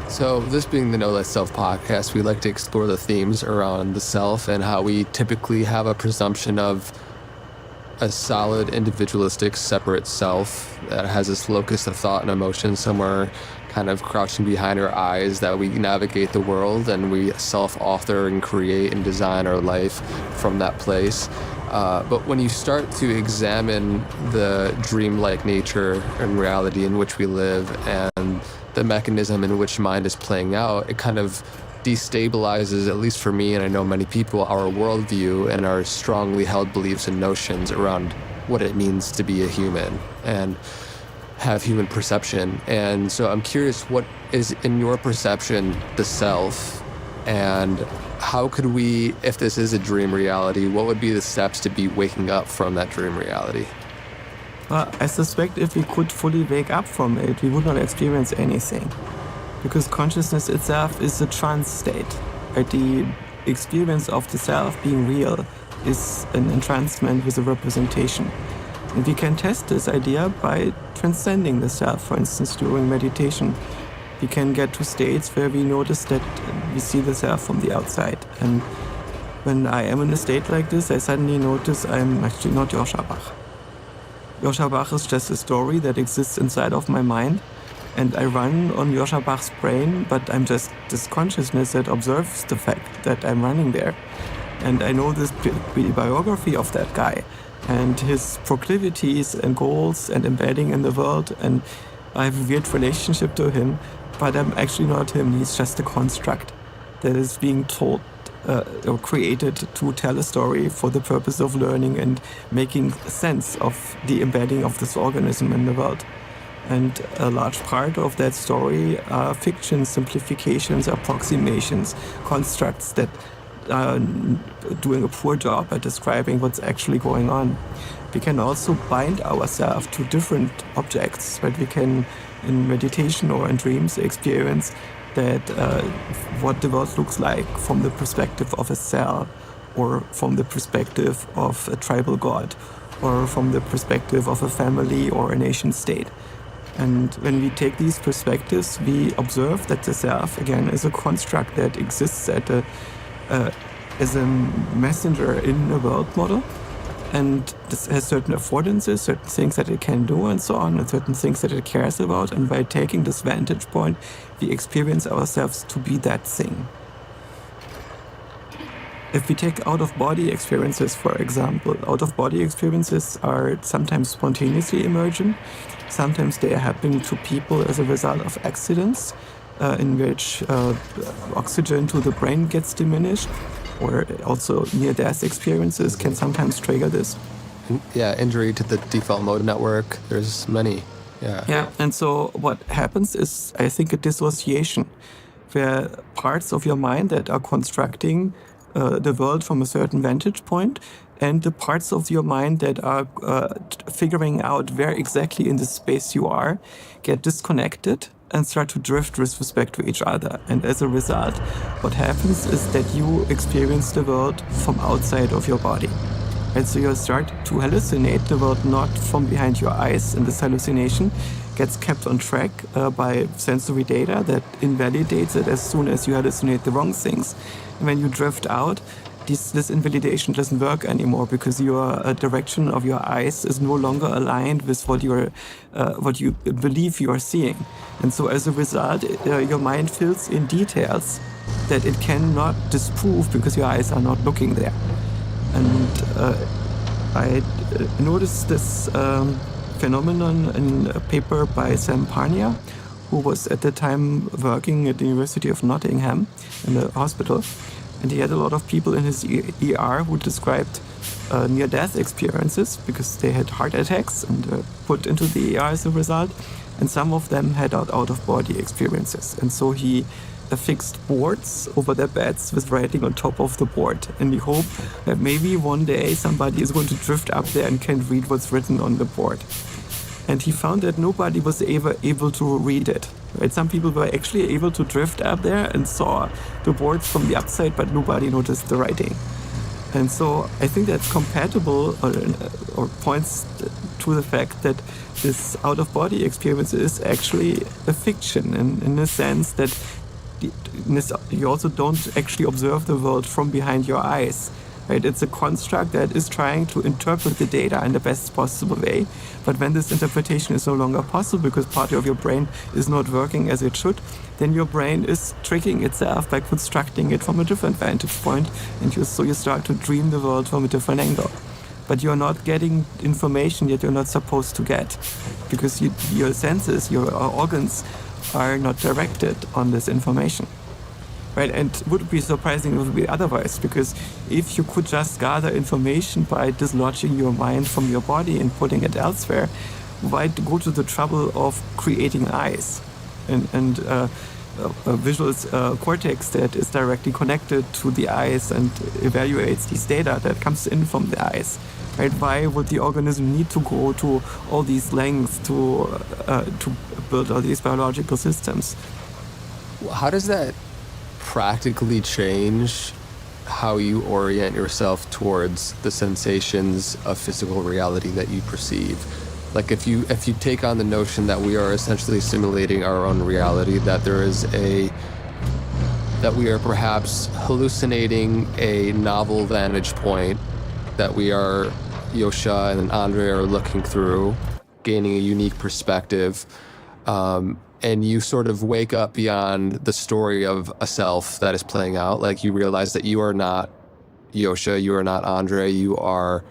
G: So this being the Know Thyself podcast, we like to explore the themes around the self and how we typically have a presumption of a solid, individualistic, separate self that has this locus of thought and emotion somewhere kind of crouching behind our eyes, that we navigate the world and we self-author and create and design our life from that place. But when you start to examine the dreamlike nature and reality in which we live and the mechanism in which mind is playing out, it kind of destabilizes, at least for me, and I know many people, our worldview and our strongly held beliefs and notions around what it means to be a human and have human perception. And so I'm curious, what is, in your perception, the self, and how could we, if this is a dream reality, what would be the steps to be waking up from that dream reality?
F: Well, I suspect if we could fully wake up from it, we would not experience anything. Because consciousness itself is a trance state. Right? The experience of the self being real is an entrancement with a representation. And we can test this idea by transcending the self, for instance, during meditation. We can get to states where we notice that we see the self from the outside. And when I am in a state like this, I suddenly notice I'm actually not Joscha Bach. Joscha Bach is just a story that exists inside of my mind. And I run on Joscha Bach's brain, but I'm just this consciousness that observes the fact that I'm running there. And I know this biography of that guy and his proclivities and goals and embedding in the world. And I have a weird relationship to him, but I'm actually not him. He's just a construct that is being told or created to tell a story for the purpose of learning and making sense of the embedding of this organism in the world. And a large part of that story are fictions, simplifications, approximations, constructs that are doing a poor job at describing what's actually going on. We can also bind ourselves to different objects, but we can, in meditation or in dreams, experience that what the world looks like from the perspective of a cell, or from the perspective of a tribal god, or from the perspective of a family or a nation state. And when we take these perspectives, we observe that the self, again, is a construct that exists as a messenger in a world model. And this has certain affordances, certain things that it can do and so on, and certain things that it cares about. And by taking this vantage point, we experience ourselves to be that thing. If we take out-of-body experiences, for example, out-of-body experiences are sometimes spontaneously emergent. Sometimes they are happening to people as a result of accidents in which oxygen to the brain gets diminished, or also near-death experiences can sometimes trigger this.
G: Yeah, injury to the default mode network. There's many.
F: Yeah, and so what happens is, I think, a dissociation, where parts of your mind that are constructing the world from a certain vantage point, and the parts of your mind that are figuring out where exactly in the space you are, get disconnected and start to drift with respect to each other. And as a result, what happens is that you experience the world from outside of your body. And so you start to hallucinate the world not from behind your eyes, and this hallucination gets kept on track by sensory data that invalidates it as soon as you hallucinate the wrong things. And when you drift out, this invalidation doesn't work anymore, because your direction of your eyes is no longer aligned with what you believe you are seeing. And so as a result, your mind fills in details that it cannot disprove because your eyes are not looking there. And I noticed this phenomenon in a paper by Sam Parnia, who was at the time working at the University of Nottingham in the hospital. And he had a lot of people in his ER who described near-death experiences because they had heart attacks and put into the ER as a result. And some of them had out-of-body experiences. And so he affixed boards over their beds with writing on top of the board. And he hoped that maybe one day somebody is going to drift up there and can read what's written on the board. And he found that nobody was able to read it. Right? Some people were actually able to drift up there and saw the boards from the upside, but nobody noticed the writing. And so I think that's compatible or points to the fact that this out-of-body experience is actually a fiction, in the sense that you also don't actually observe the world from behind your eyes. Right? It's a construct that is trying to interpret the data in the best possible way. But when this interpretation is no longer possible because part of your brain is not working as it should, then your brain is tricking itself by constructing it from a different vantage point. And so you start to dream the world from a different angle. But you're not getting information that you're not supposed to get, because your senses, your organs are not directed on this information. right? And would it be surprising if it would be otherwise? Because if you could just gather information by dislodging your mind from your body and putting it elsewhere, why go to the trouble of creating eyes and a visual cortex that is directly connected to the eyes and evaluates these data that comes in from the eyes? Right? Why would the organism need to go to all these lengths to build all these biological systems?
G: How does that practically change how you orient yourself towards the sensations of physical reality that you perceive? Like if you take on the notion that we are essentially simulating our own reality, that we are perhaps hallucinating a novel vantage point that we are, Yosha and Andre are looking through, gaining a unique perspective, and you sort of wake up beyond the story of a self that is playing out. Like you realize that you are not Yosha, you are not Andre, you are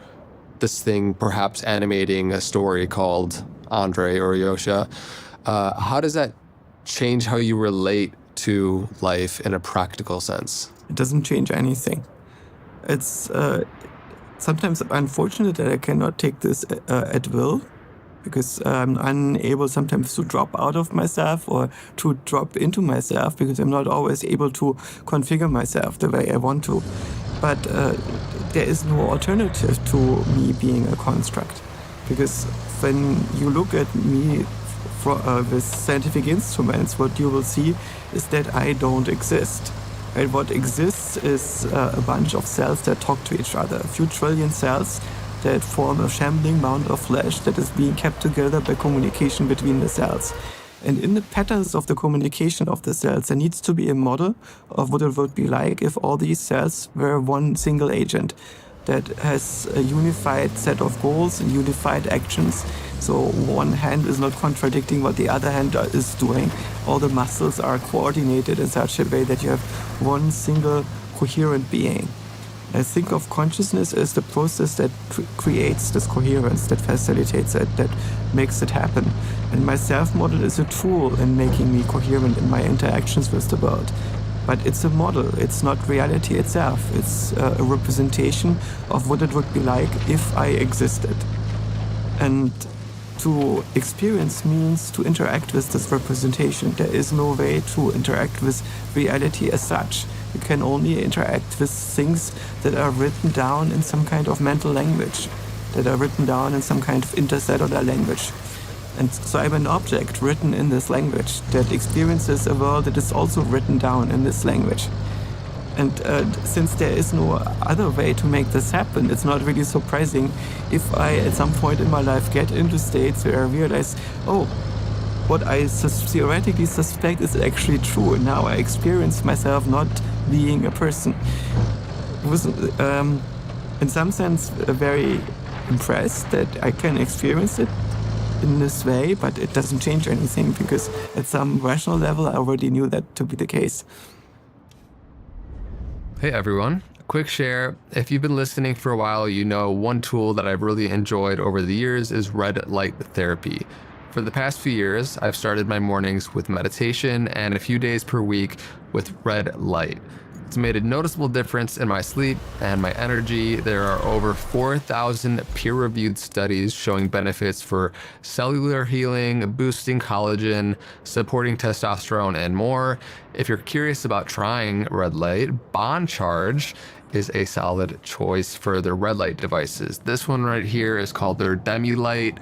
G: this thing perhaps animating a story called Andre or Yosha. How does that change how you relate to life in a practical sense?
F: It doesn't change anything. It's sometimes unfortunate that I cannot take this at will, because I'm unable sometimes to drop out of myself or to drop into myself, because I'm not always able to configure myself the way I want to. But there is no alternative to me being a construct, because when you look at me with scientific instruments, what you will see is that I don't exist. Right? What exists is a bunch of cells that talk to each other, a few trillion cells that form a shambling mound of flesh that is being kept together by communication between the cells. And in the patterns of the communication of the cells, there needs to be a model of what it would be like if all these cells were one single agent that has a unified set of goals and unified actions. So one hand is not contradicting what the other hand is doing. All the muscles are coordinated in such a way that you have one single coherent being. I think of consciousness as the process that creates this coherence, that facilitates it, that makes it happen. And my self-model is a tool in making me coherent in my interactions with the world. But it's a model, it's not reality itself. It's a representation of what it would be like if I existed. And to experience means to interact with this representation. There is no way to interact with reality as such. You can only interact with things that are written down in some kind of mental language, that are written down in some kind of intercellular language. And so I'm an object written in this language that experiences a world that is also written down in this language. And since there is no other way to make this happen, it's not really surprising if I, at some point in my life, get into states where I realize, oh, what I theoretically suspect is actually true. And now I experience myself not being a person. I was, in some sense, very impressed that I can experience it in this way, but it doesn't change anything, because at some rational level, I already knew that to be the case.
G: Hey everyone, a quick share. If you've been listening for a while, you know one tool that I've really enjoyed over the years is red light therapy. For the past few years, I've started my mornings with meditation and a few days per week with red light. It's made a noticeable difference in my sleep and my energy. There are over 4,000 peer-reviewed studies showing benefits for cellular healing, boosting collagen, supporting testosterone, and more. If you're curious about trying red light, Bond Charge is a solid choice for their red light devices. This one right here is called their Demi Light.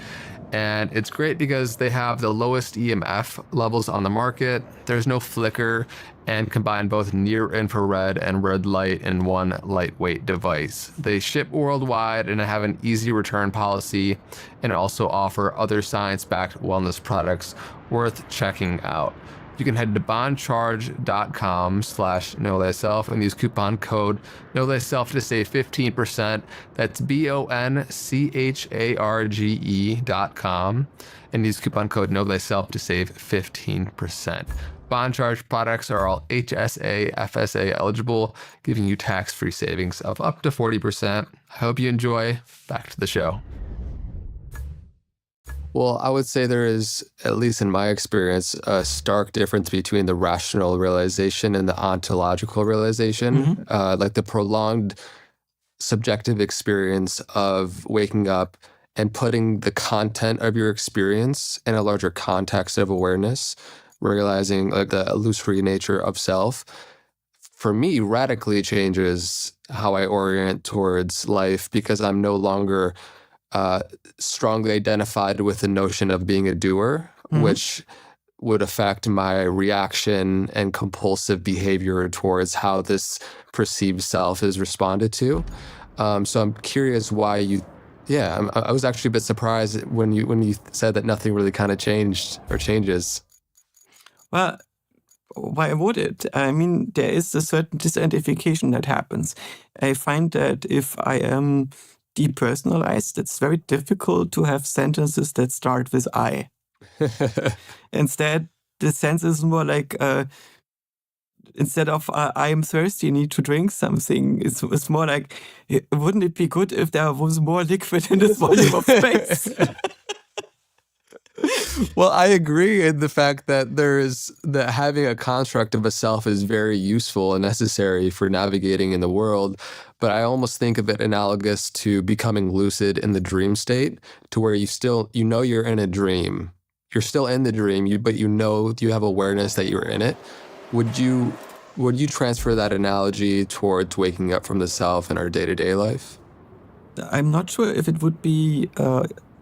G: And it's great because they have the lowest EMF levels on the market. There's no flicker, and combine both near infrared and red light in one lightweight device. They ship worldwide and have an easy return policy, and also offer other science-backed wellness products worth checking out. You can head to bondcharge.com/knowthyself and use coupon code knowthyself to save 15%. That's BONCHARGE.com and use coupon code knowthyself to save 15%. Bond Charge products are all HSA, FSA eligible, giving you tax-free savings of up to 40%. I hope you enjoy. Back to the show. Well, I would say there is, at least in my experience, a stark difference between the rational realization and the ontological realization. Like the prolonged subjective experience of waking up and putting the content of your experience in a larger context of awareness, realizing like the illusory nature of self, for me, radically changes how I orient towards life, because I'm no longer strongly identified with the notion of being a doer, which would affect my reaction and compulsive behavior towards how this perceived self is responded to. So I'm curious why you, I was actually a bit surprised when you said that nothing really kind of changed or changes.
F: Well, why would it? I mean, there is a certain disidentification that happens. I find that if I am depersonalized, it's very difficult to have sentences that start with I. Instead, the sense is more like, instead of I am thirsty, I need to drink something, it's more like, wouldn't it be good if there was more liquid in this volume of space?
G: Well, I agree in the fact that that having a construct of a self is very useful and necessary for navigating in the world. But I almost think of it analogous to becoming lucid in the dream state, to where you know you're in a dream. You're still in the dream, but you know you have awareness that you're in it. Would you transfer that analogy towards waking up from the self in our day-to-day life?
F: I'm not sure if it would be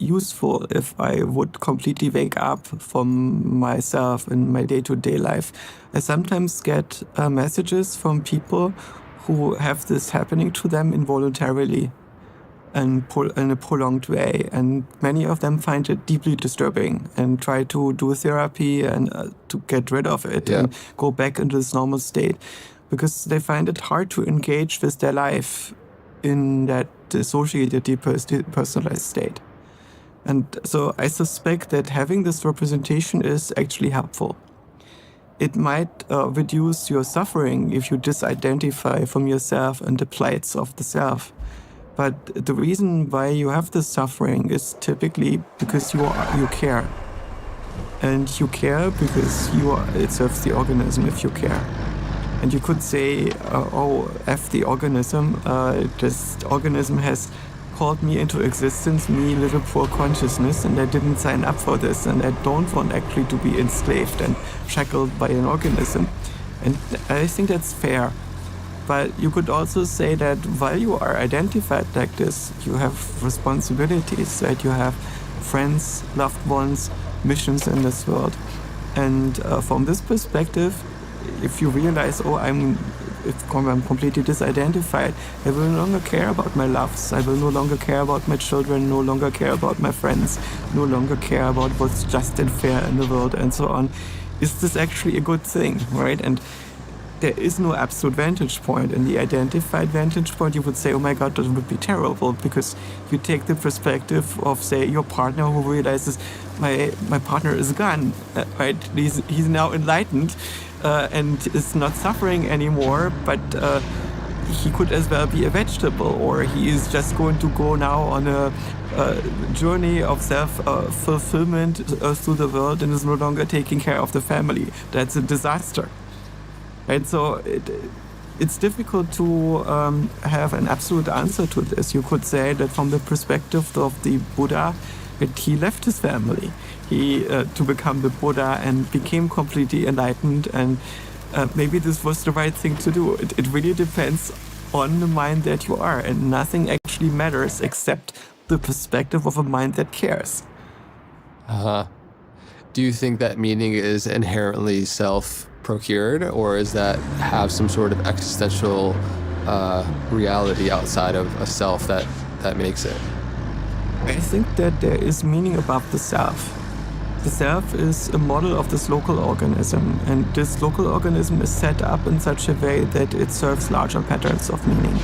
F: useful if I would completely wake up from myself in my day-to-day life. I sometimes get messages from people who have this happening to them involuntarily and in a prolonged way. And many of them find it deeply disturbing and try to do therapy and to get rid of it and go back into this normal state, because they find it hard to engage with their life in that dissociated, depersonalized state. And so I suspect that having this representation is actually helpful. It might reduce your suffering if you disidentify from yourself and the plights of the self. But the reason why you have this suffering is typically because you care. And you care because it serves the organism if you care. And you could say, F the organism, this organism has called me into existence, me, little poor consciousness, and I didn't sign up for this, and I don't want actually to be enslaved and shackled by an organism. And I think that's fair. But you could also say that while you are identified like this, you have responsibilities, that you have friends, loved ones, missions in this world. And from this perspective, if you realize, I'm completely disidentified, I will no longer care about my loves, I will no longer care about my children, no longer care about my friends, no longer care about what's just and fair in the world, and so on. Is this actually a good thing, right? And there is no absolute vantage point. In the identified vantage point, you would say, oh my God, that would be terrible, because you take the perspective of, say, your partner who realizes, my partner is gone, right? He's now enlightened and is not suffering anymore, but he could as well be a vegetable, or he is just going to go now on a journey of self-fulfillment through the world and is no longer taking care of the family. That's a disaster. Right, so it's difficult to have an absolute answer to this. You could say that from the perspective of the Buddha, that he left his family to become the Buddha and became completely enlightened, and maybe this was the right thing to do. It really depends on the mind that you are, and nothing actually matters except the perspective of a mind that cares.
G: Do you think that meaning is inherently self-procured, or is that have some sort of existential reality outside of a self that makes it?
F: I think that there is meaning above the self. The self is a model of this local organism, and this local organism is set up in such a way that it serves larger patterns of meaning.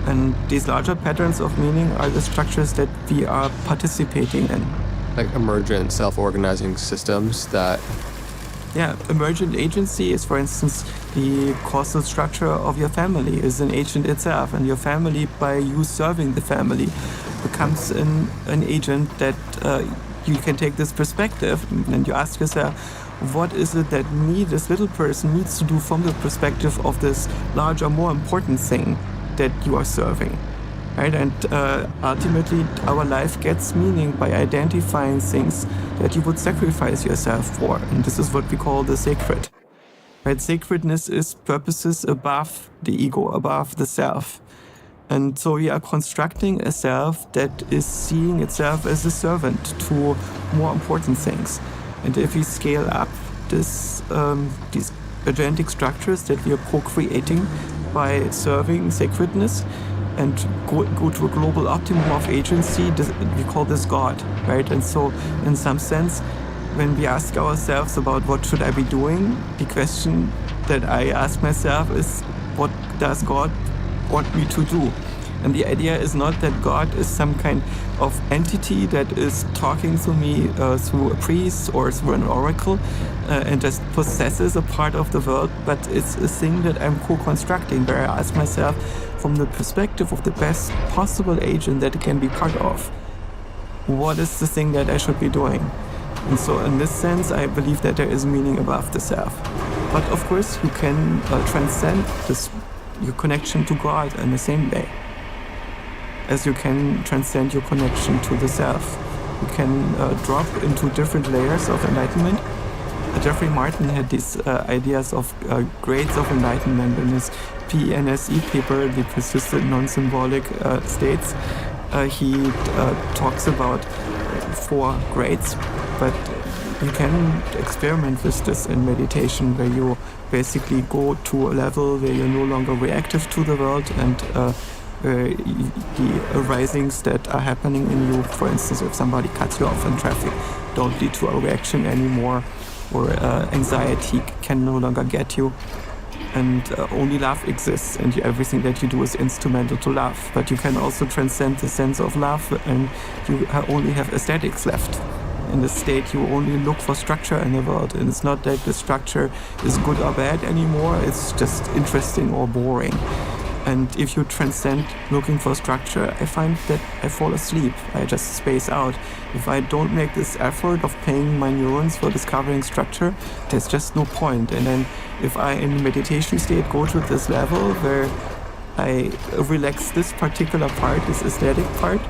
F: And these larger patterns of meaning are the structures that we are participating in.
G: Like emergent self-organizing systems that...
F: Yeah, emergent agency is, for instance, the causal structure of your family is an agent itself, and your family, by you serving the family, becomes an agent that you can take this perspective and you ask yourself, what is it that me, this little person, needs to do from the perspective of this larger, more important thing that you are serving, right? And ultimately, our life gets meaning by identifying things that you would sacrifice yourself for. And this is what we call the sacred, right? Sacredness is purposes above the ego, above the self. And so we are constructing a self that is seeing itself as a servant to more important things. And if we scale up these agentic structures that we are co-creating by serving sacredness and go to a global optimum of agency, we call this God, right? And so in some sense, when we ask ourselves about what should I be doing, the question that I ask myself is, what does God want me to do? And the idea is not that God is some kind of entity that is talking to me through a priest or through an oracle and just possesses a part of the world, but it's a thing that I'm co-constructing, where I ask myself from the perspective of the best possible agent that it can be part of, what is the thing that I should be doing? And so in this sense, I believe that there is meaning above the self. But of course, you can transcend your connection to God in the same way as you can transcend your connection to the self. You can drop into different layers of enlightenment. Jeffrey Martin had these ideas of grades of enlightenment in his PNSE paper, the persistent non-symbolic states. He talks about 4 grades, but you can experiment with this in meditation, where you basically go to a level where you're no longer reactive to the world, and the arisings that are happening in you, for instance, if somebody cuts you off in traffic, don't lead to a reaction anymore, or anxiety can no longer get you, and only love exists, and everything that you do is instrumental to love. But you can also transcend the sense of love, and you only have aesthetics left. In this state, you only look for structure in the world, and it's not that the structure is good or bad anymore, it's just interesting or boring. And if you transcend looking for structure, I find that I fall asleep. I just space out. If I don't make this effort of paying my neurons for discovering structure, there's just no point. And then if I, in meditation state, go to this level where I relax this particular part, this aesthetic part,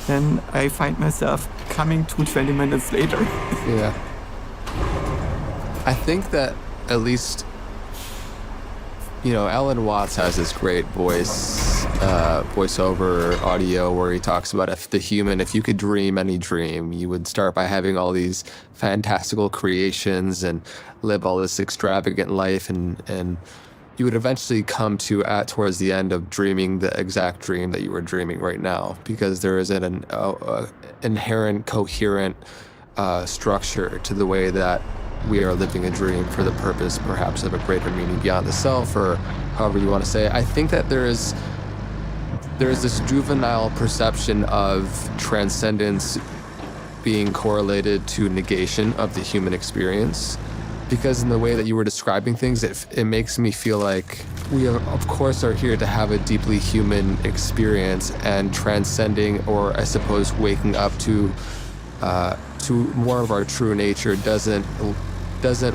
F: then I find myself coming to 20 minutes later.
G: Yeah. I think that at least, Alan Watts has this great voiceover audio where he talks about if you could dream any dream, you would start by having all these fantastical creations and live all this extravagant life, and you would eventually come to towards the end of dreaming the exact dream that you were dreaming right now, because there is an inherent coherent structure to the way that we are living a dream for the purpose perhaps of a greater meaning beyond the self, or however you want to say it. I think that there is this juvenile perception of transcendence being correlated to negation of the human experience, because in the way that you were describing things, it makes me feel like we of course are here to have a deeply human experience, and transcending, or I suppose waking up to more of our true nature doesn't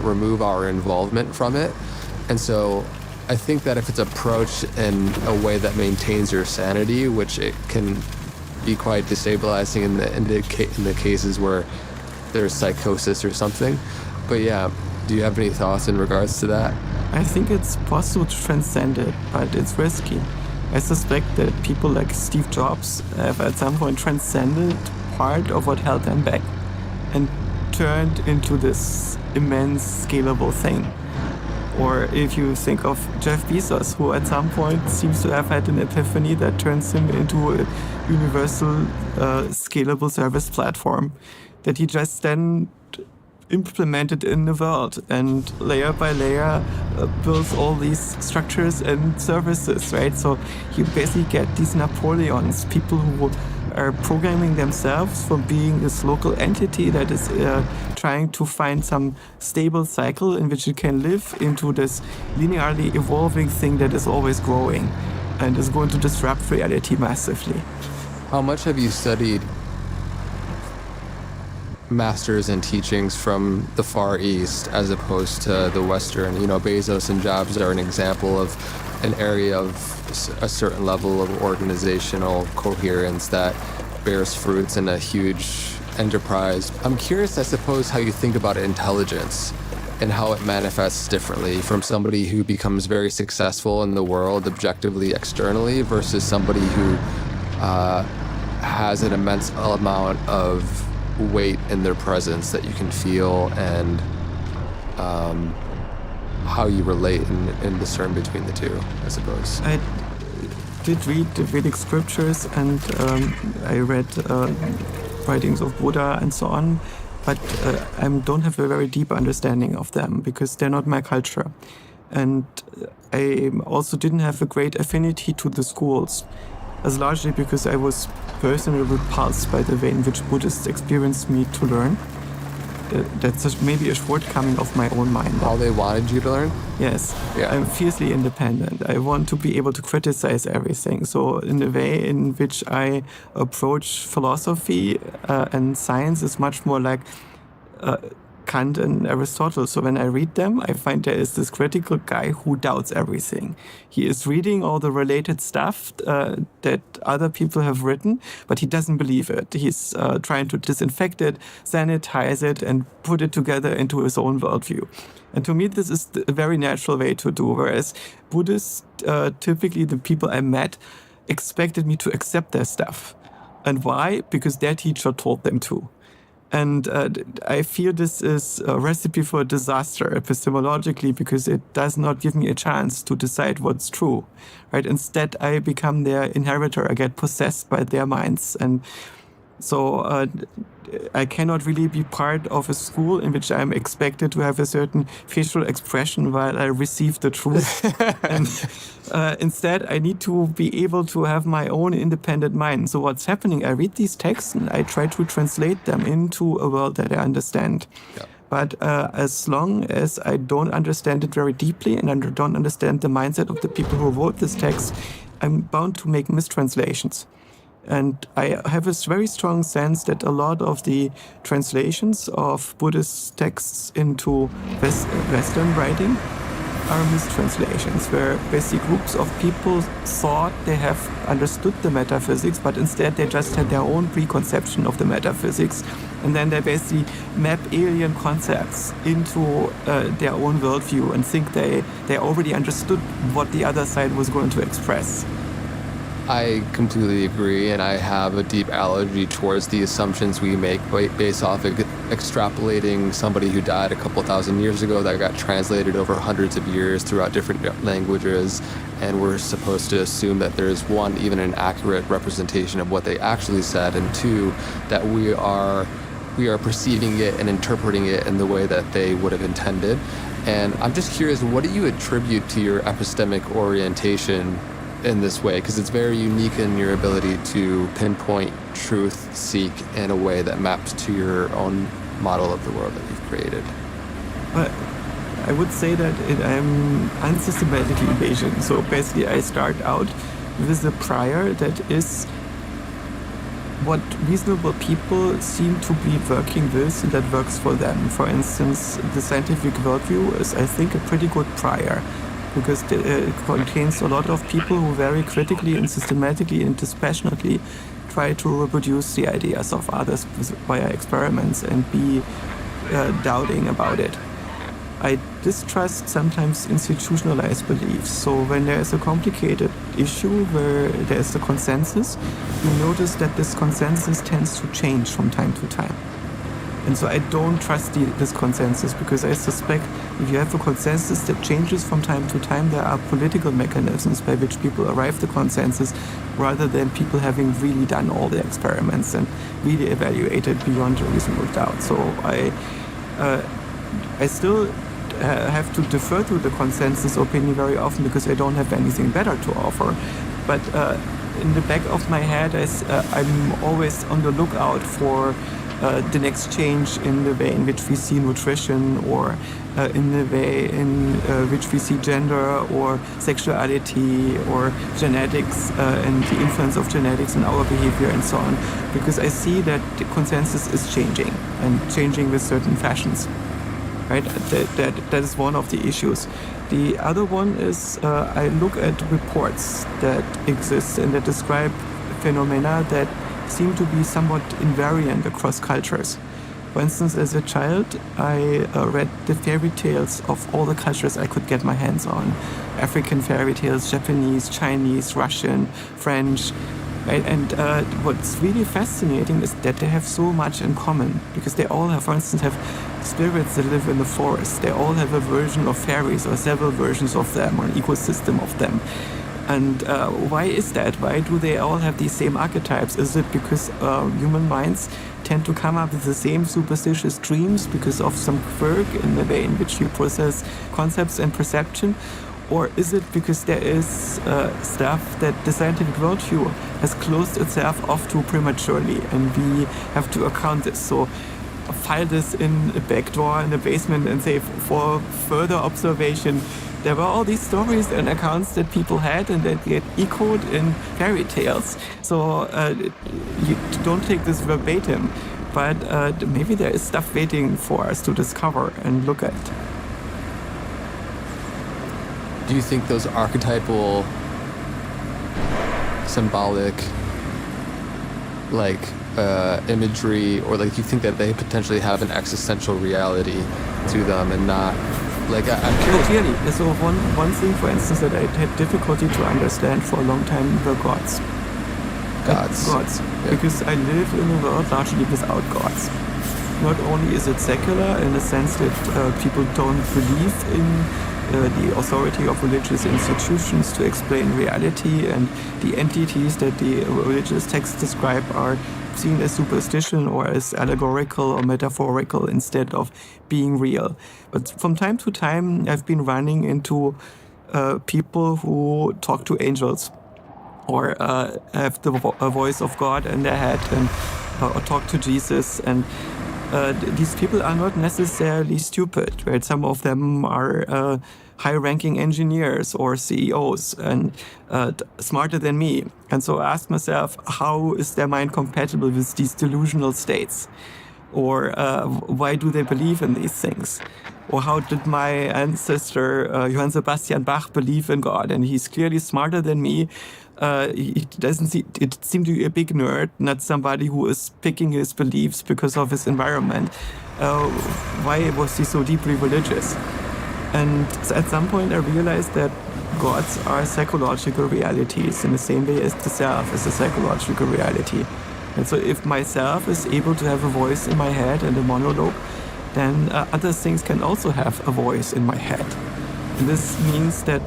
G: remove our involvement from it. And so I think that if it's approached in a way that maintains your sanity, which it can be quite destabilizing in the cases where there's psychosis or something. But yeah, do you have any thoughts in regards to that?
F: I think it's possible to transcend it, but it's risky. I suspect that people like Steve Jobs have at some point transcended part of what held them back and turned into this immense scalable thing. Or if you think of Jeff Bezos, who at some point seems to have had an epiphany that turns him into a universal scalable service platform that he just then implemented in the world, and layer by layer builds all these structures and services, right? So you basically get these Napoleons, people who are programming themselves from being this local entity that is trying to find some stable cycle in which it can live, into this linearly evolving thing that is always growing and is going to disrupt reality massively.
G: How much have you studied masters and teachings from the Far East as opposed to the Western. Bezos and Jobs are an example of an area of a certain level of organizational coherence that bears fruits in a huge enterprise. I'm curious, I suppose, how you think about intelligence and how it manifests differently from somebody who becomes very successful in the world objectively, externally, versus somebody who has an immense amount of weight in their presence that you can feel, and how you relate and discern between the two, I suppose.
F: I did read the Vedic scriptures, and I read writings of Buddha and so on, but I don't have a very deep understanding of them because they're not my culture. And I also didn't have a great affinity to the schools, as largely because I was personally repulsed by the way in which Buddhists experienced me to learn. That's maybe a shortcoming of my own mind.
G: How they wanted you to learn?
F: Yes.
G: Yeah.
F: I'm fiercely independent. I want to be able to criticize everything. So in the way in which I approach philosophy and science is much more like Kant and Aristotle. So when I read them, I find there is this critical guy who doubts everything. He is reading all the related stuff that other people have written, but he doesn't believe it. He's trying to disinfect it, sanitize it, and put it together into his own worldview. And to me, this is a very natural way to do, whereas Buddhists, typically the people I met, expected me to accept their stuff. And why? Because their teacher told them to. And I feel this is a recipe for disaster epistemologically, because it does not give me a chance to decide what's true, right? Instead, I become their inheritor. I get possessed by their minds. And so I cannot really be part of a school in which I'm expected to have a certain facial expression while I receive the truth. And instead, I need to be able to have my own independent mind. So what's happening, I read these texts and I try to translate them into a world that I understand. Yeah. But as long as I don't understand it very deeply and I don't understand the mindset of the people who wrote this text, I'm bound to make mistranslations. And I have this very strong sense that a lot of the translations of Buddhist texts into Western writing are mistranslations, where basically groups of people thought they have understood the metaphysics, but instead they just had their own preconception of the metaphysics. And then they basically map alien concepts into their own worldview and think they already understood what the other side was going to express.
G: I completely agree, and I have a deep allergy towards the assumptions we make based off of extrapolating somebody who died a couple thousand years ago that got translated over hundreds of years throughout different languages, and we're supposed to assume that there's one, even an accurate representation of what they actually said, and two, that we are perceiving it and interpreting it in the way that they would have intended. And I'm just curious, what do you attribute to your epistemic orientation in this way? Because it's very unique in your ability to pinpoint truth, seek in a way that maps to your own model of the world that you've created.
F: But I would say that I'm unsystematically Bayesian. So basically I start out with a prior that is what reasonable people seem to be working with and that works for them. For instance, the scientific worldview is, I think, a pretty good prior, because it contains a lot of people who very critically and systematically and dispassionately try to reproduce the ideas of others via experiments and be doubting about it. I distrust sometimes institutionalized beliefs. So when there is a complicated issue where there is a consensus, you notice that this consensus tends to change from time to time. And so I don't trust this consensus, because I suspect if you have a consensus that changes from time to time, there are political mechanisms by which people arrive at the consensus, rather than people having really done all the experiments and really evaluated beyond a reasonable doubt. So I still have to defer to the consensus opinion very often, because I don't have anything better to offer. But in the back of my head, I'm always on the lookout for the next change in the way in which we see nutrition, or in the way in which we see gender or sexuality or genetics and the influence of genetics in our behavior and so on. Because I see that the consensus is changing and changing with certain fashions. Right? That is one of the issues. The other one is I look at reports that exist and that describe phenomena that seem to be somewhat invariant across cultures. For instance, as a child, I read the fairy tales of all the cultures I could get my hands on. African fairy tales, Japanese, Chinese, Russian, French. Right? And what's really fascinating is that they have so much in common, because they all have, for instance, have spirits that live in the forest. They all have a version of fairies or several versions of them or an ecosystem of them. And why is that? Why do they all have these same archetypes? Is it because human minds tend to come up with the same superstitious dreams because of some quirk in the way in which you process concepts and perception? Or is it because there is stuff that the scientific worldview has closed itself off to prematurely, and we have to account this? So file this in a back door in the basement and say, for further observation, there were all these stories and accounts that people had and that get echoed in fairy tales. So you don't take this verbatim, but maybe there is stuff waiting for us to discover and look at.
G: Do you think those archetypal, symbolic, like imagery, or like you think that they potentially have an existential reality to them and not, like, I'm curious.
F: Clearly. So one thing, for instance, that I had difficulty to understand for a long time were gods.
G: Gods.
F: Yeah. Because I live in a world largely without gods. Not only is it secular in the sense that people don't believe in the authority of religious institutions to explain reality, and the entities that the religious texts describe are seen as superstition or as allegorical or metaphorical instead of being real. But from time to time, I've been running into people who talk to angels or have a voice of God in their head and or talk to Jesus. And these people are not necessarily stupid, right? Some of them are high-ranking engineers or CEOs and smarter than me. And so I ask myself, how is their mind compatible with these delusional states? Or why do they believe in these things? Or how did my ancestor, Johann Sebastian Bach, believe in God? And he's clearly smarter than me. It seemed to be a big nerd, not somebody who is picking his beliefs because of his environment. Why was he so deeply religious? And at some point I realized that gods are psychological realities in the same way as the self is a psychological reality. And so if myself is able to have a voice in my head and a monologue, then other things can also have a voice in my head. And this means that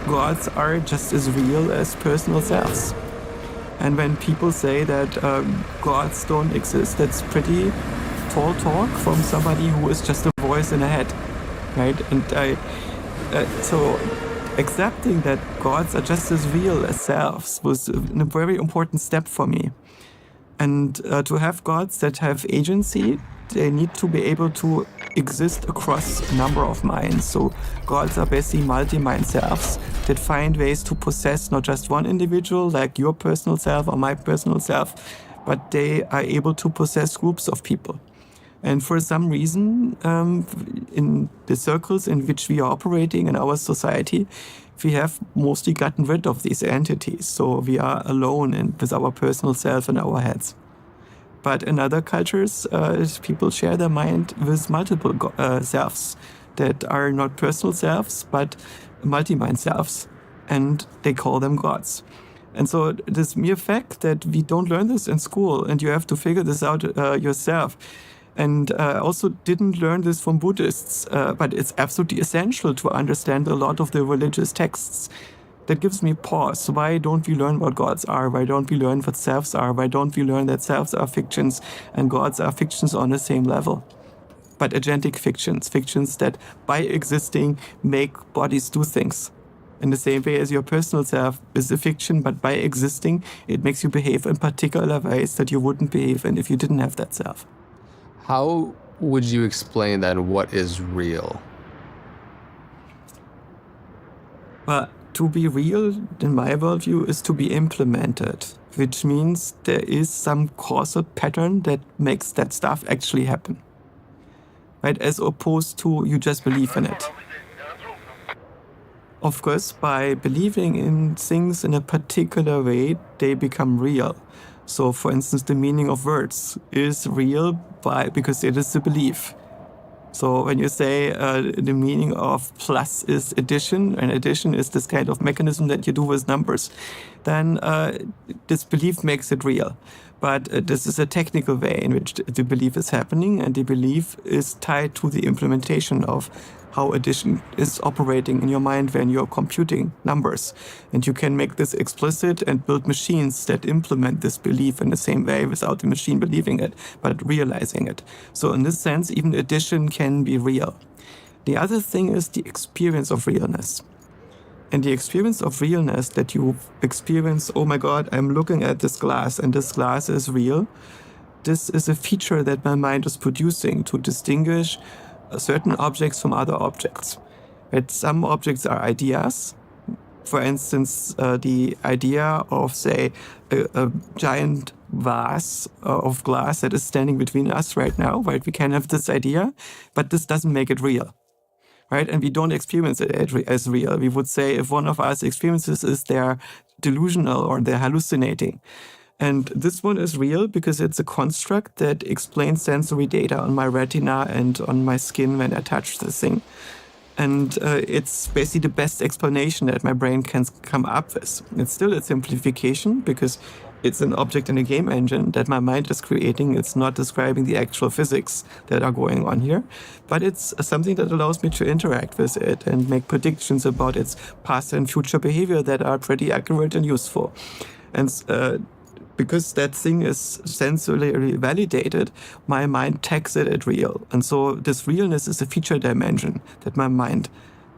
F: gods are just as real as personal selves. And when people say that gods don't exist, that's pretty tall talk from somebody who is just a voice in a head, right? And so accepting that gods are just as real as selves was a very important step for me. And to have gods that have agency, they need to be able to exist across a number of minds. So gods are basically multi-mind selves that find ways to possess not just one individual, like your personal self or my personal self, but they are able to possess groups of people. And for some reason, in the circles in which we are operating in our society, we have mostly gotten rid of these entities. So we are alone with our personal self in our heads. But in other cultures, people share their mind with multiple selves that are not personal selves, but multi-mind selves. And they call them gods. And so this mere fact that we don't learn this in school and you have to figure this out yourself. And I also didn't learn this from Buddhists, but it's absolutely essential to understand a lot of the religious texts. That gives me pause. Why don't we learn what gods are? Why don't we learn what selves are? Why don't we learn that selves are fictions and gods are fictions on the same level? But agentic fictions, fictions that by existing make bodies do things. In the same way as your personal self is a fiction, but by existing, it makes you behave in particular ways that you wouldn't behave in if you didn't have that self.
G: How would you explain then what is real?
F: Well, to be real, in my worldview, is to be implemented, which means there is some causal pattern that makes that stuff actually happen. Right? As opposed to you just believe in it. Of course, by believing in things in a particular way, they become real. So, for instance, the meaning of words is real because it is a belief. So when you say the meaning of plus is addition, and addition is this kind of mechanism that you do with numbers, then this belief makes it real. But this is a technical way in which the belief is happening, and the belief is tied to the implementation of how addition is operating in your mind when you're computing numbers. And you can make this explicit and build machines that implement this belief in the same way without the machine believing it, but realizing it. So in this sense, even addition can be real. The other thing is the experience of realness. And the experience of realness that you experience, oh my God, I'm looking at this glass and this glass is real. This is a feature that my mind is producing to distinguish certain objects from other objects. But some objects are ideas. For instance, the idea of, say, a giant vase of glass that is standing between us right now, right? We can have this idea, but this doesn't make it real, right? And we don't experience it as real. We would say if one of us experiences is they're delusional or they're hallucinating. And this one is real because it's a construct that explains sensory data on my retina and on my skin when I touch this thing. And it's basically the best explanation that my brain can come up with. It's still a simplification because it's an object in a game engine that my mind is creating. It's not describing the actual physics that are going on here. But it's something that allows me to interact with it and make predictions about its past and future behavior that are pretty accurate and useful. And because that thing is sensorily validated, my mind tags it as real. And so this realness is a feature dimension that my mind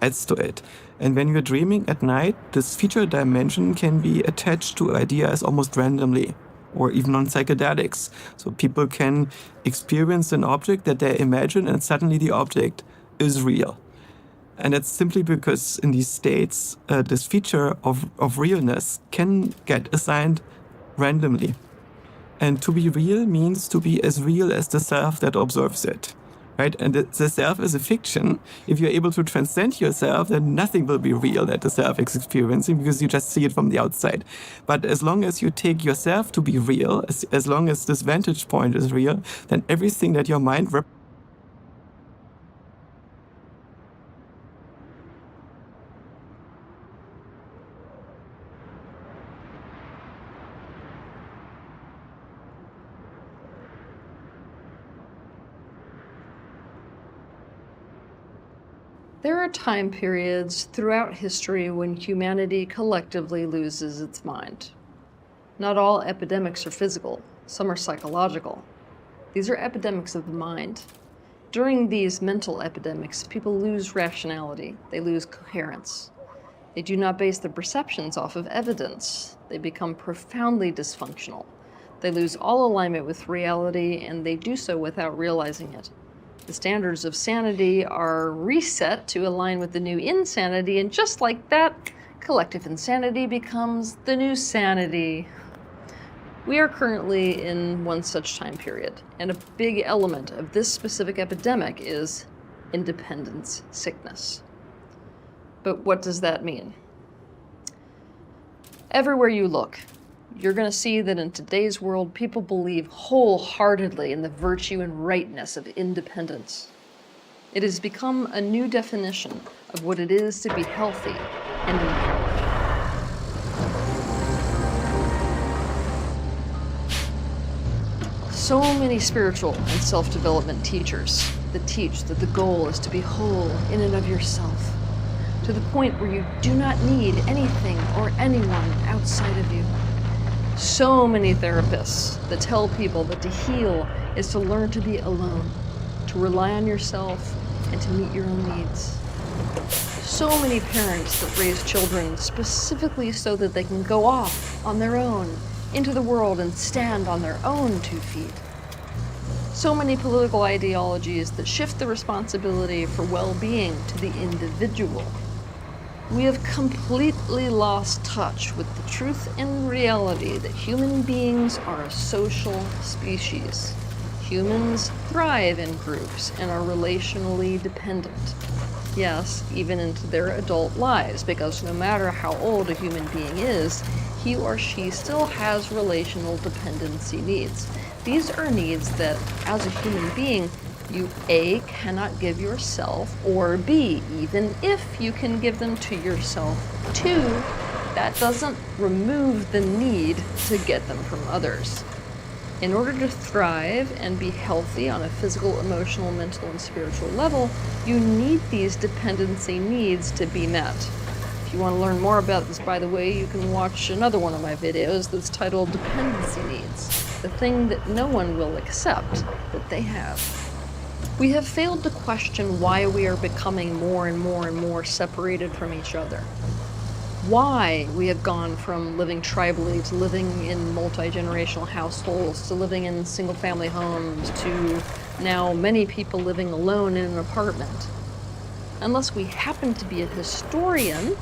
F: adds to it. And when you're dreaming at night, this feature dimension can be attached to ideas almost randomly, or even on psychedelics. So people can experience an object that they imagine, and suddenly the object is real. And that's simply because in these states, this feature of realness can get assigned randomly. And to be real means to be as real as the self that observes it, right? And the self is a fiction. If you're able to transcend yourself, then nothing will be real that the self is experiencing because you just see it from the outside. But as long as you take yourself to be real, as long as this vantage point is real, then everything that your mind
H: There are time periods throughout history when humanity collectively loses its mind. Not all epidemics are physical, some are psychological. These are epidemics of the mind. During these mental epidemics, people lose rationality, they lose coherence. They do not base their perceptions off of evidence. They become profoundly dysfunctional. They lose all alignment with reality, and they do so without realizing it. The standards of sanity are reset to align with the new insanity, and just like that, collective insanity becomes the new sanity. We are currently in one such time period, and a big element of this specific epidemic is independence sickness. But what does that mean? Everywhere you look, you're going to see that in today's world, people believe wholeheartedly in the virtue and rightness of independence. It has become a new definition of what it is to be healthy and empowered. So many spiritual and self-development teachers that teach that the goal is to be whole in and of yourself, to the point where you do not need anything or anyone outside of you. So many therapists that tell people that to heal is to learn to be alone, to rely on yourself, and to meet your own needs. So many parents that raise children specifically so that they can go off on their own into the world and stand on their own 2 feet. So many political ideologies that shift the responsibility for well-being to the individual. We have completely lost touch with the truth and reality that human beings are a social species. Humans thrive in groups and are relationally dependent. Yes, even into their adult lives, because no matter how old a human being is, he or she still has relational dependency needs. These are needs that, as a human being, you A, cannot give yourself, or B, even if you can give them to yourself, 2, that doesn't remove the need to get them from others. In order to thrive and be healthy on a physical, emotional, mental, and spiritual level, you need these dependency needs to be met. If you want to learn more about this, by the way, you can watch another one of my videos that's titled Dependency Needs, the thing that no one will accept that they have. We have failed to question why we are becoming more and more separated from each other. Why we have gone from living tribally to living in multi-generational households to living in single-family homes to now many people living alone in an apartment. Unless we happen to be a historian,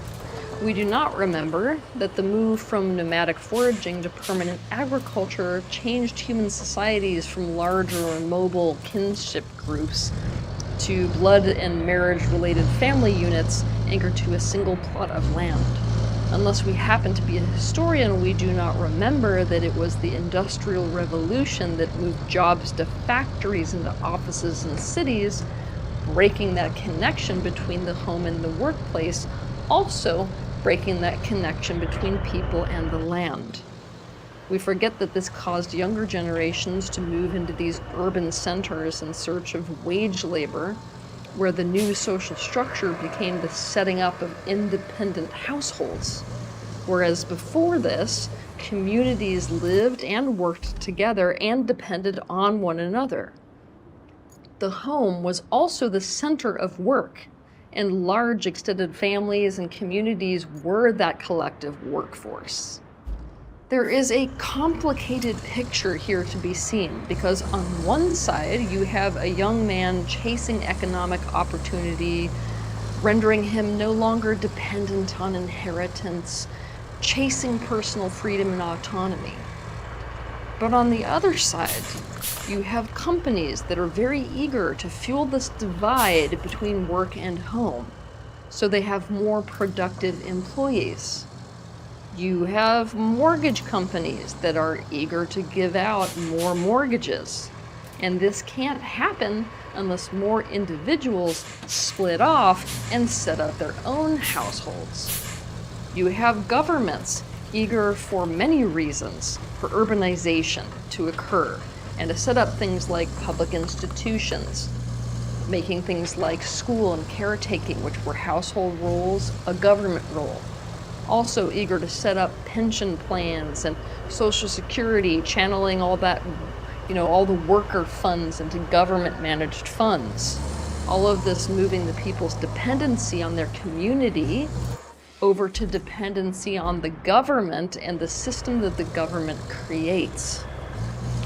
H: we do not remember that the move from nomadic foraging to permanent agriculture changed human societies from larger or mobile kinship groups to blood and marriage-related family units anchored to a single plot of land. Unless we happen to be a historian, we do not remember that it was the Industrial Revolution that moved jobs to factories and to offices and cities, breaking that connection between the home and the workplace, also breaking that connection between people and the land. We forget that this caused younger generations to move into these urban centers in search of wage labor, where the new social structure became the setting up of independent households. Whereas before this, communities lived and worked together and depended on one another. The home was also the center of work, and large extended families and communities were that collective workforce. There is a complicated picture here to be seen, because on one side you have a young man chasing economic opportunity, rendering him no longer dependent on inheritance, chasing personal freedom and autonomy. But on the other side, you have companies that are very eager to fuel this divide between work and home, so they have more productive employees. You have mortgage companies that are eager to give out more mortgages, and this can't happen unless more individuals split off and set up their own households. You have governments eager for many reasons for urbanization to occur and to set up things like public institutions, making things like school and caretaking, which were household roles, a government role. Also eager to set up pension plans and Social Security, channeling all that, all the worker funds into government managed funds. All of this moving the people's dependency on their community over to dependency on the government and the system that the government creates.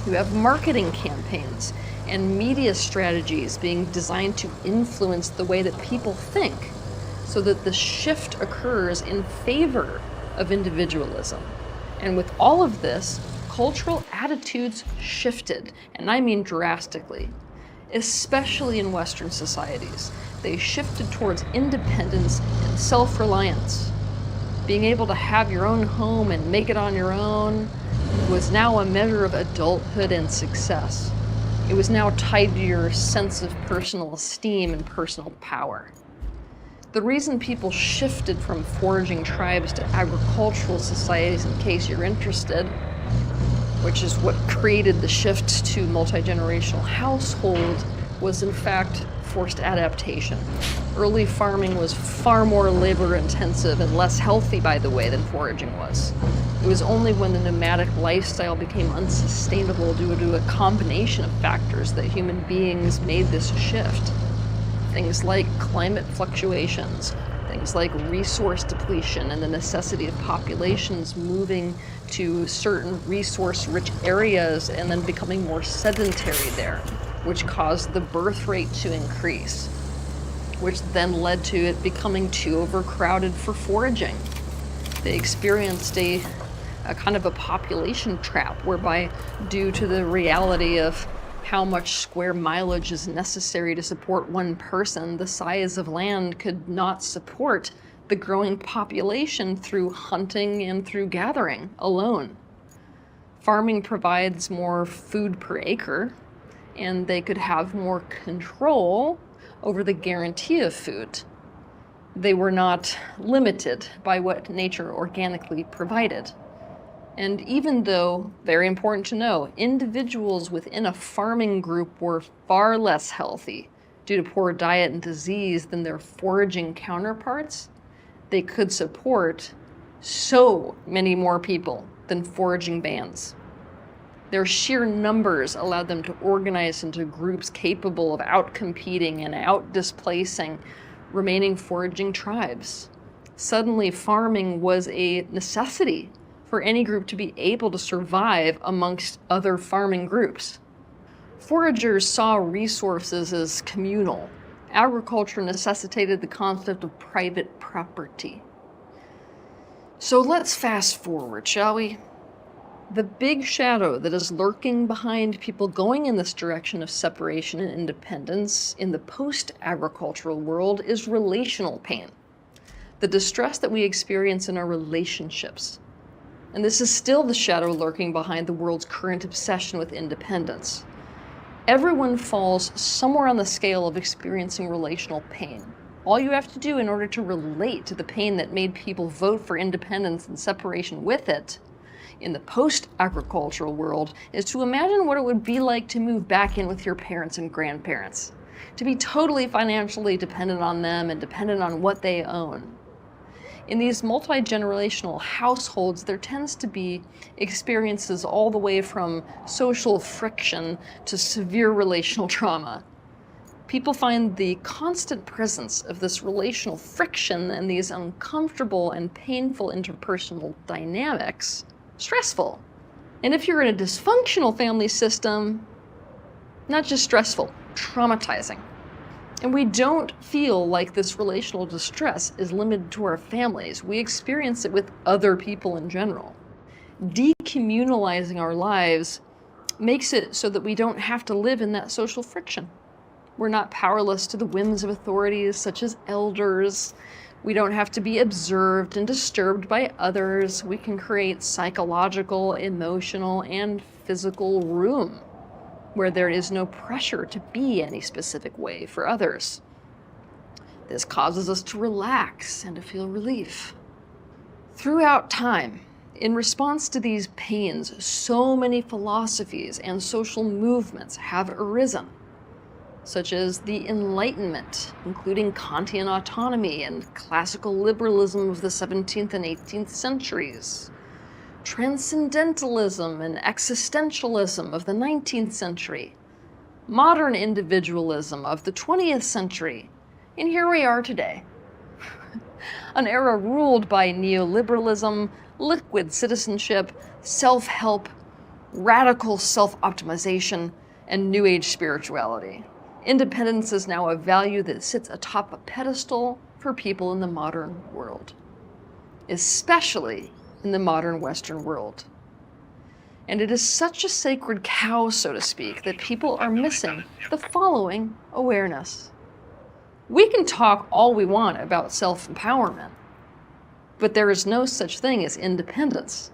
H: You have marketing campaigns and media strategies being designed to influence the way that people think, so that the shift occurs in favor of individualism. And with all of this, cultural attitudes shifted, and I mean drastically, especially in Western societies. They shifted towards independence and self-reliance. Being able to have your own home and make it on your own was now a measure of adulthood and success. It was now tied to your sense of personal esteem and personal power. The reason people shifted from foraging tribes to agricultural societies, in case you're interested, which is what created the shift to multi-generational household, was in fact forced adaptation. Early farming was far more labor-intensive and less healthy, by the way, than foraging was. It was only when the nomadic lifestyle became unsustainable due to a combination of factors that human beings made this shift. Things like climate fluctuations, things things like resource depletion and the necessity of populations moving to certain resource-rich areas and then becoming more sedentary there, which caused the birth rate to increase, which then led to it becoming too overcrowded for foraging. They experienced a kind of a population trap, whereby due to the reality of how much square mileage is necessary to support one person, the size of land could not support the growing population through hunting and through gathering alone. Farming provides more food per acre, and they could have more control over the guarantee of food. They were not limited by what nature organically provided. And even though, very important to know, individuals within a farming group were far less healthy due to poor diet and disease than their foraging counterparts, they could support so many more people than foraging bands. Their sheer numbers allowed them to organize into groups capable of outcompeting and outdisplacing remaining foraging tribes. Suddenly, farming was a necessity for any group to be able to survive amongst other farming groups. Foragers saw resources as communal. Agriculture necessitated the concept of private property. So let's fast forward, shall we? The big shadow that is lurking behind people going in this direction of separation and independence in the post-agricultural world is relational pain. The distress that we experience in our relationships. And this is still the shadow lurking behind the world's current obsession with independence. Everyone falls somewhere on the scale of experiencing relational pain. All you have to do in order to relate to the pain that made people vote for independence and separation with it in the post-agricultural world is to imagine what it would be like to move back in with your parents and grandparents, to be totally financially dependent on them and dependent on what they own. In these multi-generational households, there tends to be experiences all the way from social friction to severe relational trauma. People find the constant presence of this relational friction and these uncomfortable and painful interpersonal dynamics stressful. And if you're in a dysfunctional family system, not just stressful, traumatizing. And we don't feel like this relational distress is limited to our families. We experience it with other people in general. Decommunalizing our lives makes it so that we don't have to live in that social friction. We're not powerless to the whims of authorities such as elders. We don't have to be observed and disturbed by others. We can create psychological, emotional, and physical room where there is no pressure to be any specific way for others. This causes us to relax and to feel relief. Throughout time, in response to these pains, so many philosophies and social movements have arisen, such as the Enlightenment, including Kantian autonomy and classical liberalism of the 17th and 18th centuries, transcendentalism and existentialism of the 19th century, modern individualism of the 20th century, and here we are today. An era ruled by neoliberalism, liquid citizenship, self-help, radical self-optimization, and New Age spirituality. Independence is now a value that sits atop a pedestal for people in the modern world, especially in the modern Western world. And it is such a sacred cow, so to speak, that people are missing the following awareness. We can talk all we want about self-empowerment, but there is no such thing as independence.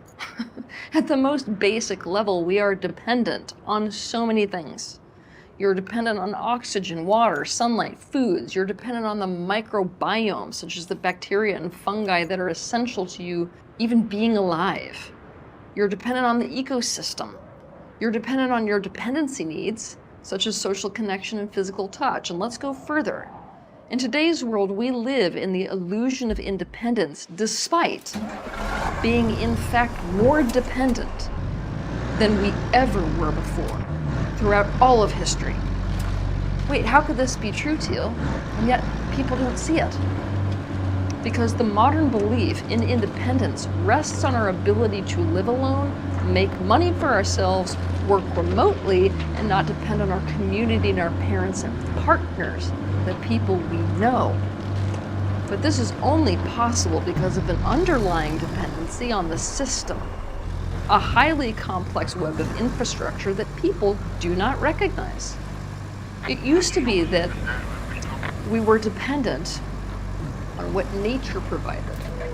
H: At the most basic level, we are dependent on so many things. You're dependent on oxygen, water, sunlight, foods. You're dependent on the microbiome, such as the bacteria and fungi that are essential to you even being alive. You're dependent on the ecosystem. You're dependent on your dependency needs, such as social connection and physical touch. And let's go further. In today's world, we live in the illusion of independence despite being, in fact, more dependent than we ever were before throughout all of history. Wait, how could this be true, Teal? And yet people don't see it. because the modern belief in independence rests on our ability to live alone, make money for ourselves, work remotely, and not depend on our community and our parents and partners, the people we know. But this is only possible because of an underlying dependency on the system, a highly complex web of infrastructure that people do not recognize. It used to be that we were dependent on what nature provided.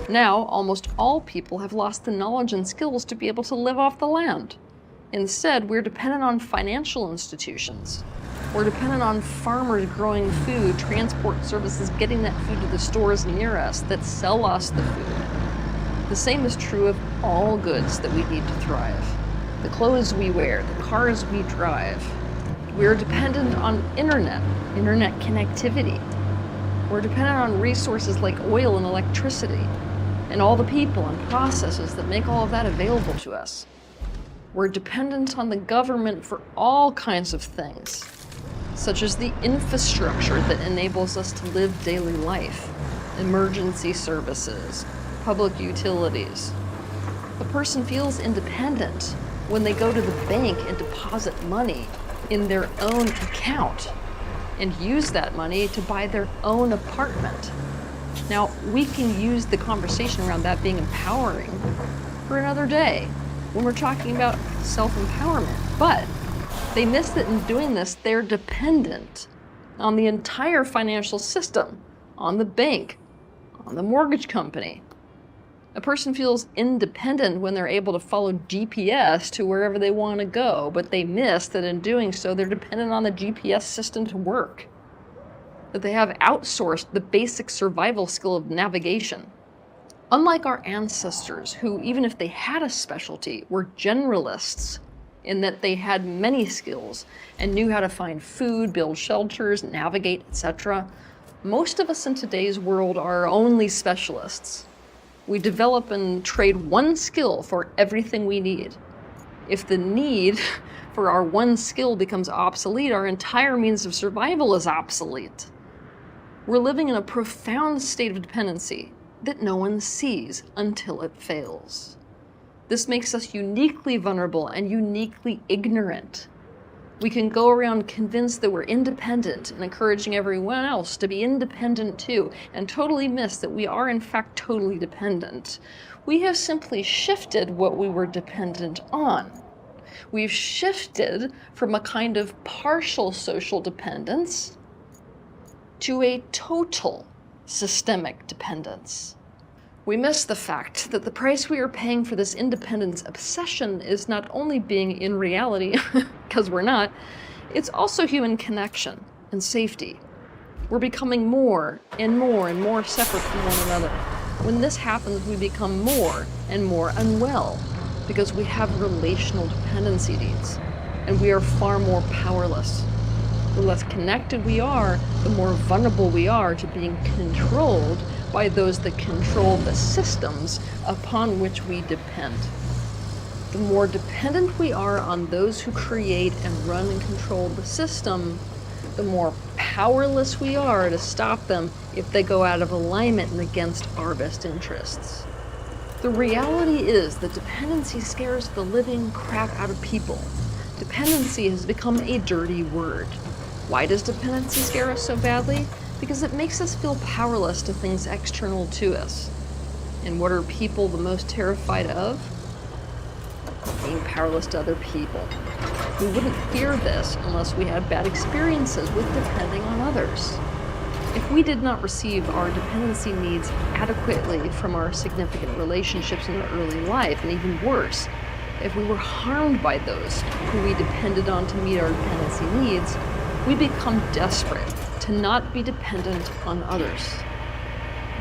H: Now, almost all people have lost the knowledge and skills to be able to live off the land. Instead, we're dependent on financial institutions. We're dependent on farmers growing food, transport services getting that food to the stores near us that sell us the food. The same is true of all goods that we need to thrive. The clothes we wear, the cars we drive. We're dependent on internet connectivity. We're dependent on resources like oil and electricity, and all the people and processes that make all of that available to us. We're dependent on the government for all kinds of things, such as the infrastructure that enables us to live daily life, emergency services, public utilities. A person feels independent when they go to the bank and deposit money in their own account and use that money to buy their own apartment. Now, we can use the conversation around that being empowering for another day when we're talking about self-empowerment, but they miss that in doing this, they're dependent on the entire financial system, on the bank, on the mortgage company. A person feels independent when they're able to follow GPS to wherever they want to go, but they miss that in doing so, they're dependent on the GPS system to work. That they have outsourced the basic survival skill of navigation. Unlike our ancestors, who, even if they had a specialty, were generalists in that they had many skills and knew how to find food, build shelters, navigate, etc., most of us in today's world are only specialists. We develop and trade one skill for everything we need. If the need for our one skill becomes obsolete, our entire means of survival is obsolete. We're living in a profound state of dependency that no one sees until it fails. This makes us uniquely vulnerable and uniquely ignorant. We can go around convinced that we're independent and encouraging everyone else to be independent too, and totally miss that we are in fact totally dependent. We have simply shifted what we were dependent on. We've shifted from a kind of partial social dependence to a total systemic dependence. We miss the fact that the price we are paying for this independence obsession is not only being in reality, because we're not, it's also human connection and safety. We're becoming more and more and more separate from one another. When this happens, we become more and more unwell because we have relational dependency needs, and we are far more powerless. The less connected we are, the more vulnerable we are to being controlled by those that control the systems upon which we depend. The more dependent we are on those who create and run and control the system, the more powerless we are to stop them if they go out of alignment and against our best interests. The reality is that dependency scares the living crap out of people. Dependency has become a dirty word. Why does dependency scare us so badly? Because it makes us feel powerless to things external to us. And what are people the most terrified of? Being powerless to other people. We wouldn't fear this unless we had bad experiences with depending on others. If we did not receive our dependency needs adequately from our significant relationships in our early life, and even worse, if we were harmed by those who we depended on to meet our dependency needs, we become desperate to not be dependent on others.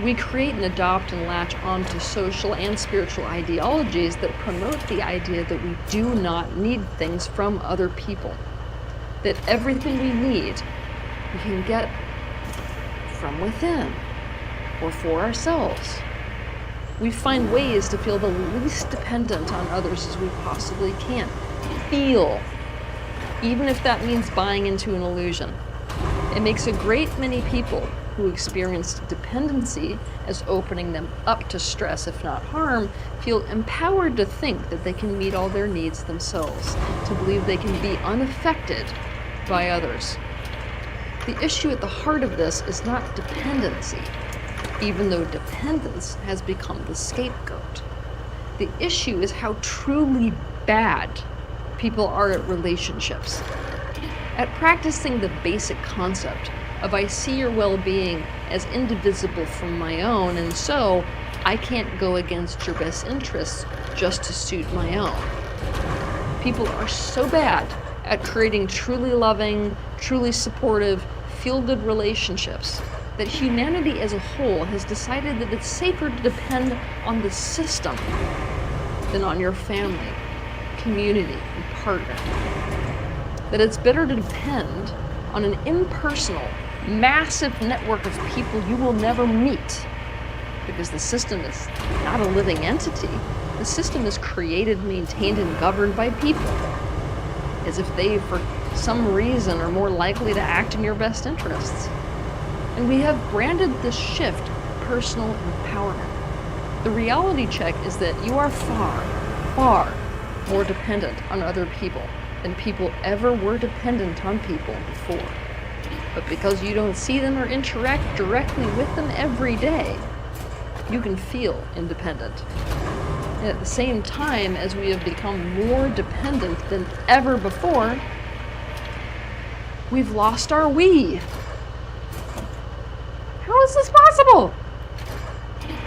H: We create and adopt and latch onto social and spiritual ideologies that promote the idea that we do not need things from other people. That everything we need, we can get from within or for ourselves. We find ways to feel the least dependent on others as we possibly can. Feel, even if that means buying into an illusion. It makes a great many people who experienced dependency as opening them up to stress, if not harm, feel empowered to think that they can meet all their needs themselves, to believe they can be unaffected by others. The issue at the heart of this is not dependency, even though dependence has become the scapegoat. The issue is how truly bad people are at relationships, at practicing the basic concept of I see your well-being as indivisible from my own, and so I can't go against your best interests just to suit my own. People are so bad at creating truly loving, truly supportive, feel-good relationships that humanity as a whole has decided that it's safer to depend on the system than on your family, community, and partner. That it's better to depend on an impersonal, massive network of people you will never meet, because the system is not a living entity. The system is created, maintained, and governed by people, as if they, for some reason, are more likely to act in your best interests. And we have branded this shift personal empowerment. The reality check is that you are far, far more dependent on other people than people ever were dependent on people before. But because you don't see them or interact directly with them every day, you can feel independent. And at the same time, as we have become more dependent than ever before, we've lost our we. How is this possible?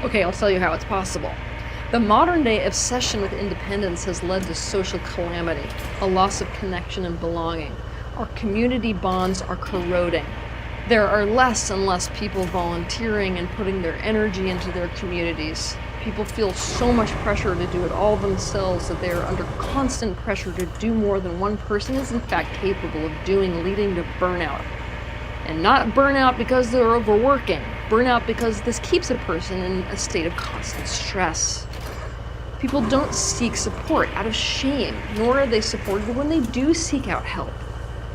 H: Okay, I'll tell you how it's possible. The modern day obsession with independence has led to social calamity, a loss of connection and belonging. Our community bonds are corroding. There are less and less people volunteering and putting their energy into their communities. People feel so much pressure to do it all themselves that they are under constant pressure to do more than one person is in fact capable of doing, leading to burnout. And not burnout because they're overworking, burnout because this keeps a person in a state of constant stress. People don't seek support out of shame, nor are they supported when they do seek out help.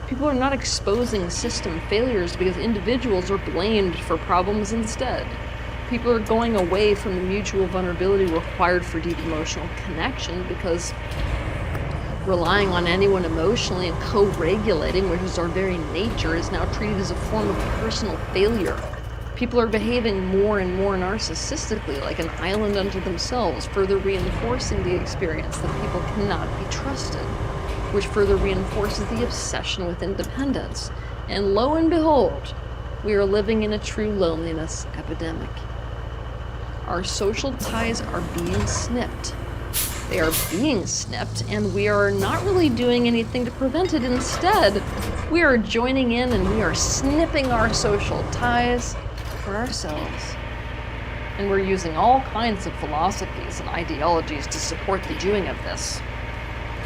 H: People are not exposing system failures because individuals are blamed for problems instead. People are going away from the mutual vulnerability required for deep emotional connection because relying on anyone emotionally and co-regulating, which is our very nature, is now treated as a form of personal failure. People are behaving more and more narcissistically, like an island unto themselves, further reinforcing the experience that people cannot be trusted, which further reinforces the obsession with independence. And lo and behold, we are living in a true loneliness epidemic. Our social ties are being snipped. They are being snipped, and we are not really doing anything to prevent it. Instead, we are joining in and we are snipping our social ties for ourselves. And we're using all kinds of philosophies and ideologies to support the doing of this.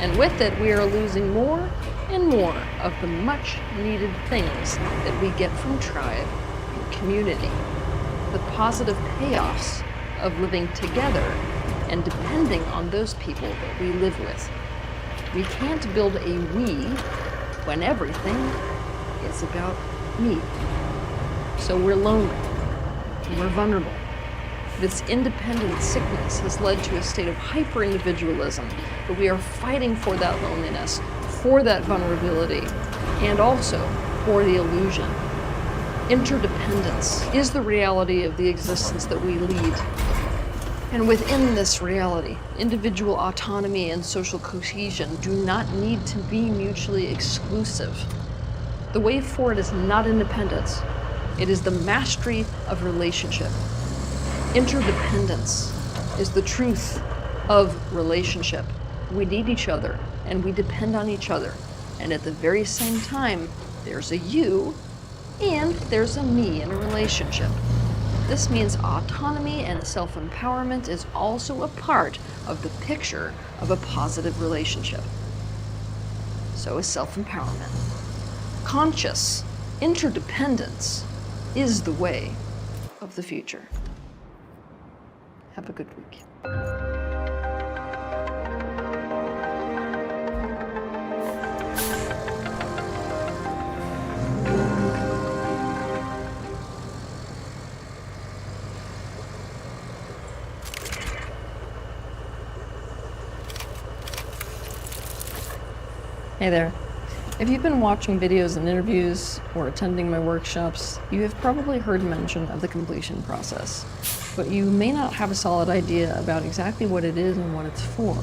H: And with it, we are losing more and more of the much needed things that we get from tribe and community. The positive payoffs of living together and depending on those people that we live with. We can't build a we when everything is about me. So we're lonely, and we're vulnerable. This independent sickness has led to a state of hyper-individualism, but we are fighting for that loneliness, for that vulnerability, and also for the illusion. Interdependence is the reality of the existence that we lead. And within this reality, individual autonomy and social cohesion do not need to be mutually exclusive. The way forward is not independence. It is the mastery of relationship. Interdependence is the truth of relationship. We need each other, and we depend on each other. And at the very same time, there's a you, and there's a me in a relationship. This means autonomy and self-empowerment is also a part of the picture of a positive relationship. So is self-empowerment. Conscious interdependence is the way of the future. Have a good week. Hey there. If you've been watching videos and interviews or attending my workshops, you have probably heard mention of the completion process, but you may not have a solid idea about exactly what it is and what it's for.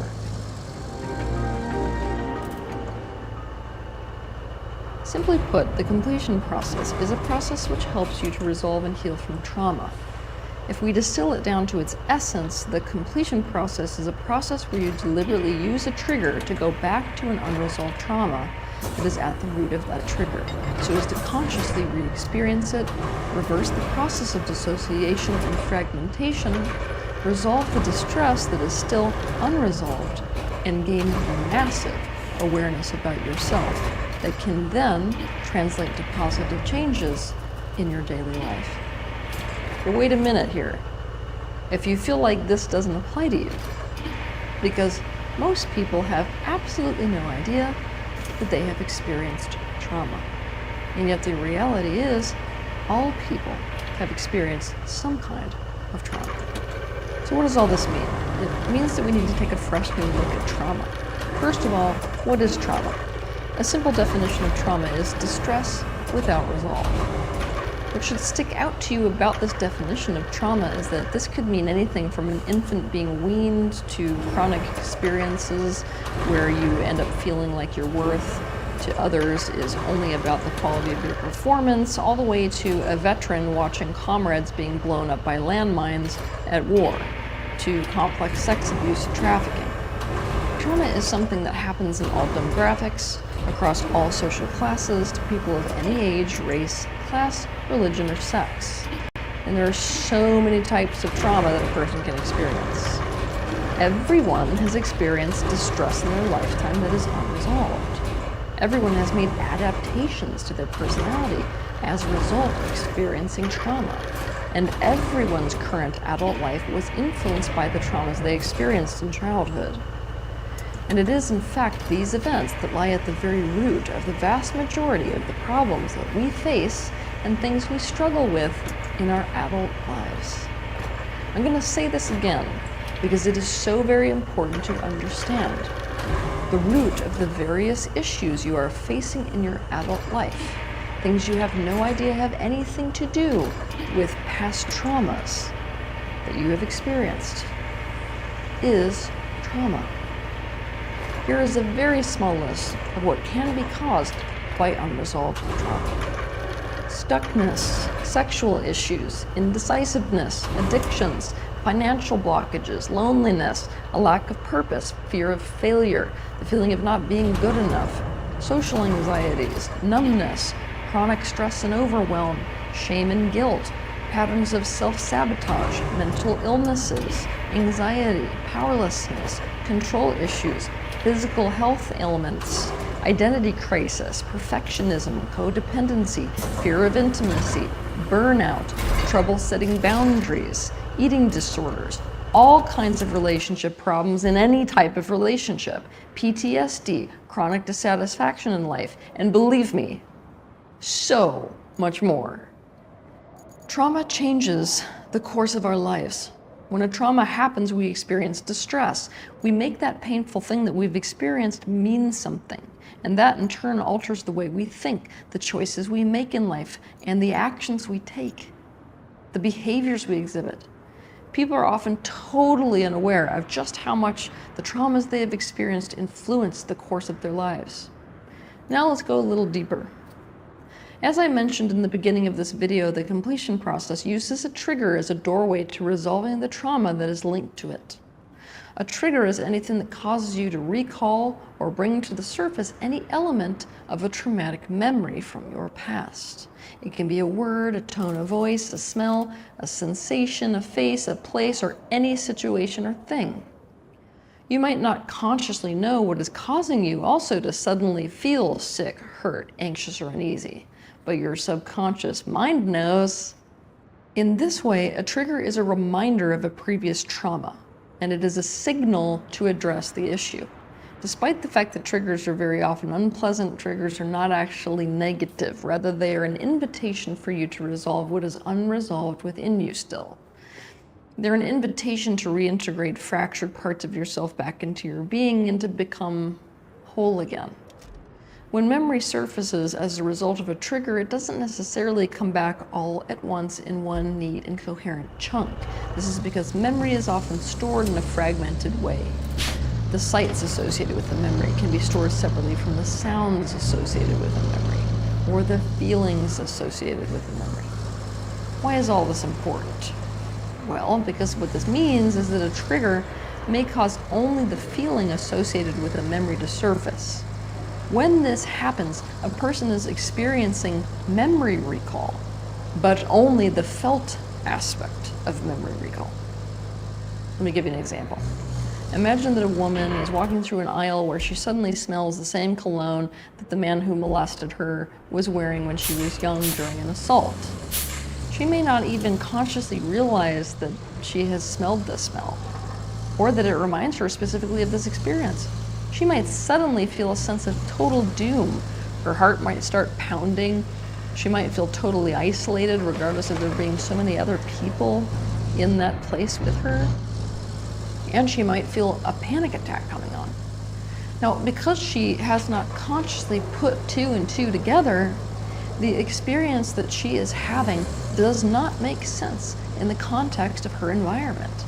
H: Simply put, the completion process is a process which helps you to resolve and heal from trauma. If we distill it down to its essence, the completion process is a process where you deliberately use a trigger to go back to an unresolved trauma that is at the root of that trigger, so as to consciously re-experience it, reverse the process of dissociation and fragmentation, resolve the distress that is still unresolved, and gain massive awareness about yourself that can then translate to positive changes in your daily life. But wait a minute here. If you feel like this doesn't apply to you, because most people have absolutely no idea that they have experienced trauma. And yet the reality is, all people have experienced some kind of trauma. So what does all this mean? It means that we need to take a fresh new look at trauma. First of all, what is trauma? A simple definition of trauma is distress without resolve. What should stick out to you about this definition of trauma is that this could mean anything from an infant being weaned to chronic experiences where you end up feeling like your worth to others is only about the quality of your performance, all the way to a veteran watching comrades being blown up by landmines at war, to complex sex abuse and trafficking. Trauma is something that happens in all demographics, across all social classes, to people of any age, race, class, religion, or sex. And there are so many types of trauma that a person can experience. Everyone has experienced distress in their lifetime that is unresolved. Everyone has made adaptations to their personality as a result of experiencing trauma. And everyone's current adult life was influenced by the traumas they experienced in childhood. And it is, in fact, these events that lie at the very root of the vast majority of the problems that we face and things we struggle with in our adult lives. I'm going to say this again because it is so very important to understand. The root of the various issues you are facing in your adult life, things you have no idea have anything to do with past traumas that you have experienced, is trauma. Here is a very small list of what can be caused by unresolved trauma. Stuckness, sexual issues, indecisiveness, addictions, financial blockages, loneliness, a lack of purpose, fear of failure, the feeling of not being good enough, social anxieties, numbness, chronic stress and overwhelm, shame and guilt, patterns of self-sabotage, mental illnesses, anxiety, powerlessness, control issues, physical health ailments, identity crisis, perfectionism, codependency, fear of intimacy, burnout, trouble setting boundaries, eating disorders, all kinds of relationship problems in any type of relationship, PTSD, chronic dissatisfaction in life, and believe me, so much more. Trauma changes the course of our lives. When a trauma happens, we experience distress. We make that painful thing that we've experienced mean something. And that in turn alters the way we think, the choices we make in life, and the actions we take, the behaviors we exhibit. People are often totally unaware of just how much the traumas they have experienced influence the course of their lives. Now let's go a little deeper. As I mentioned in the beginning of this video, the completion process uses a trigger as a doorway to resolving the trauma that is linked to it. A trigger is anything that causes you to recall or bring to the surface any element of a traumatic memory from your past. It can be a word, a tone of voice, a smell, a sensation, a face, a place, or any situation or thing. You might not consciously know what is causing you also to suddenly feel sick, hurt, anxious, or uneasy, but your subconscious mind knows. In this way, a trigger is a reminder of a previous trauma, and it is a signal to address the issue. Despite the fact that triggers are very often unpleasant, triggers are not actually negative. Rather, they are an invitation for you to resolve what is unresolved within you still. They're an invitation to reintegrate fractured parts of yourself back into your being and to become whole again. When memory surfaces as a result of a trigger, it doesn't necessarily come back all at once in one neat and coherent chunk. This is because memory is often stored in a fragmented way. The sights associated with the memory can be stored separately from the sounds associated with the memory, or the feelings associated with the memory. Why is all this important? Well, because what this means is that a trigger may cause only the feeling associated with a memory to surface. When this happens, a person is experiencing memory recall, but only the felt aspect of memory recall. Let me give you an example. Imagine that a woman is walking through an aisle where she suddenly smells the same cologne that the man who molested her was wearing when she was young during an assault. She may not even consciously realize that she has smelled this smell, or that it reminds her specifically of this experience. She might suddenly feel a sense of total doom. Her heart might start pounding. She might feel totally isolated, regardless of there being so many other people in that place with her. And she might feel a panic attack coming on. Now, because she has not consciously put two and two together, the experience that she is having does not make sense in the context of her environment.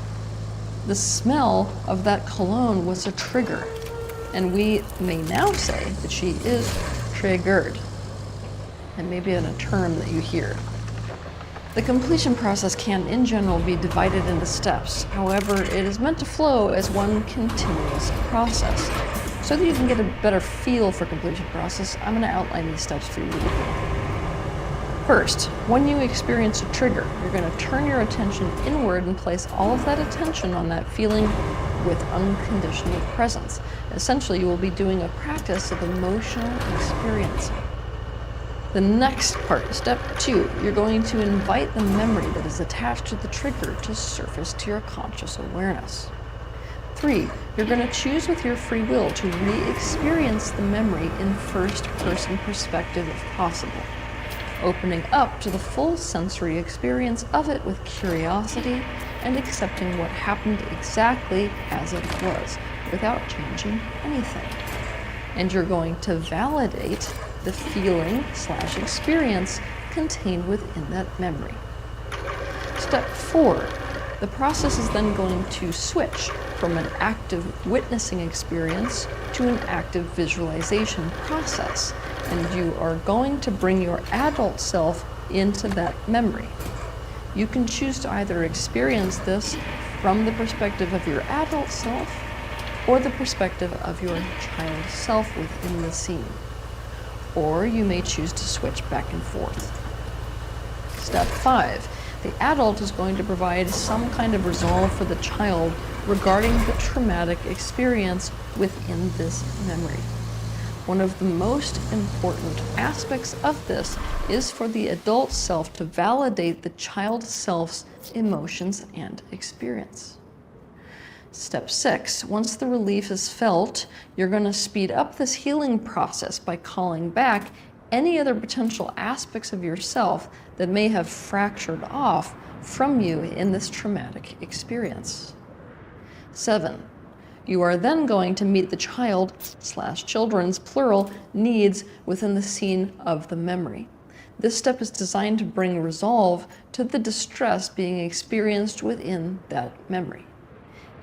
H: The smell of that cologne was a trigger, and we may now say that she is triggered. And maybe in a term that you hear. The completion process can, in general, be divided into steps. However, it is meant to flow as one continuous process. So that you can get a better feel for completion process, I'm going to outline these steps for you. First, when you experience a trigger, you're going to turn your attention inward and place all of that attention on that feeling with unconditional presence. Essentially, you will be doing a practice of emotional experiencing. The next part, step 2, you're going to invite the memory that is attached to the trigger to surface to your conscious awareness. 3, you're going to choose with your free will to re-experience the memory in first-person perspective if possible, opening up to the full sensory experience of it with curiosity and accepting what happened exactly as it was, without changing anything. And you're going to validate the feeling/experience contained within that memory. Step 4, the process is then going to switch from an active witnessing experience to an active visualization process, and you are going to bring your adult self into that memory. You can choose to either experience this from the perspective of your adult self or the perspective of your child self within the scene. Or you may choose to switch back and forth. Step 5. The adult is going to provide some kind of resolve for the child regarding the traumatic experience within this memory. One of the most important aspects of this is for the adult self to validate the child self's emotions and experience. Step 6, once the relief is felt, you're going to speed up this healing process by calling back any other potential aspects of yourself that may have fractured off from you in this traumatic experience. 7, you are then going to meet the child/children's plural needs within the scene of the memory. This step is designed to bring resolve to the distress being experienced within that memory.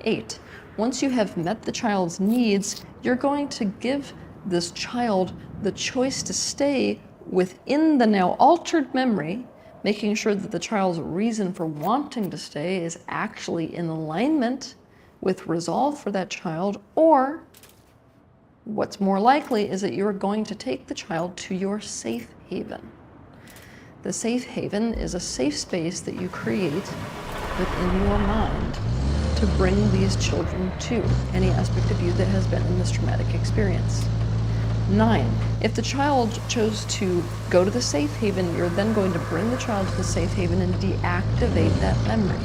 H: 8, once you have met the child's needs, you're going to give this child the choice to stay within the now altered memory, making sure that the child's reason for wanting to stay is actually in alignment with resolve for that child, or what's more likely is that you're going to take the child to your safe haven. The safe haven is a safe space that you create within your mind to bring these children to any aspect of you that has been in this traumatic experience. 9, if the child chose to go to the safe haven, you're then going to bring the child to the safe haven and deactivate that memory.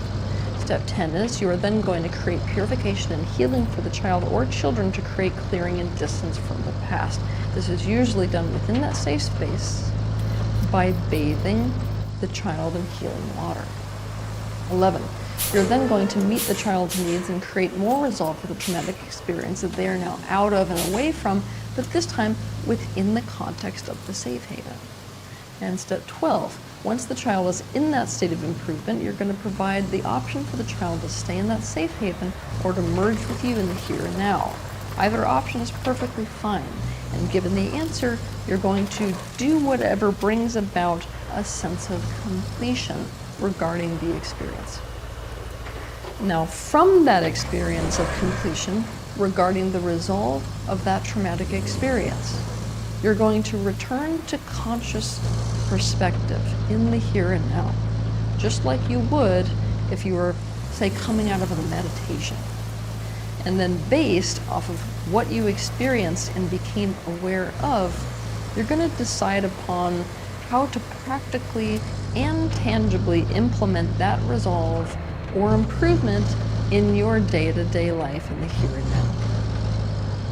H: Step 10 is you are then going to create purification and healing for the child or children to create clearing and distance from the past. This is usually done within that safe space by bathing the child in healing water. 11, You're then going to meet the child's needs and create more resolve for the traumatic experience that they are now out of and away from, but this time within the context of the safe haven. And step 12, once the child is in that state of improvement, you're going to provide the option for the child to stay in that safe haven or to merge with you in the here and now. Either option is perfectly fine, and given the answer, you're going to do whatever brings about a sense of completion regarding the experience. Now, from that experience of completion regarding the resolve of that traumatic experience, you're going to return to conscious perspective in the here and now, just like you would if you were, say, coming out of a meditation. And then based off of what you experienced and became aware of, you're going to decide upon how to practically and tangibly implement that resolve or improvement in your day-to-day life in the here and now.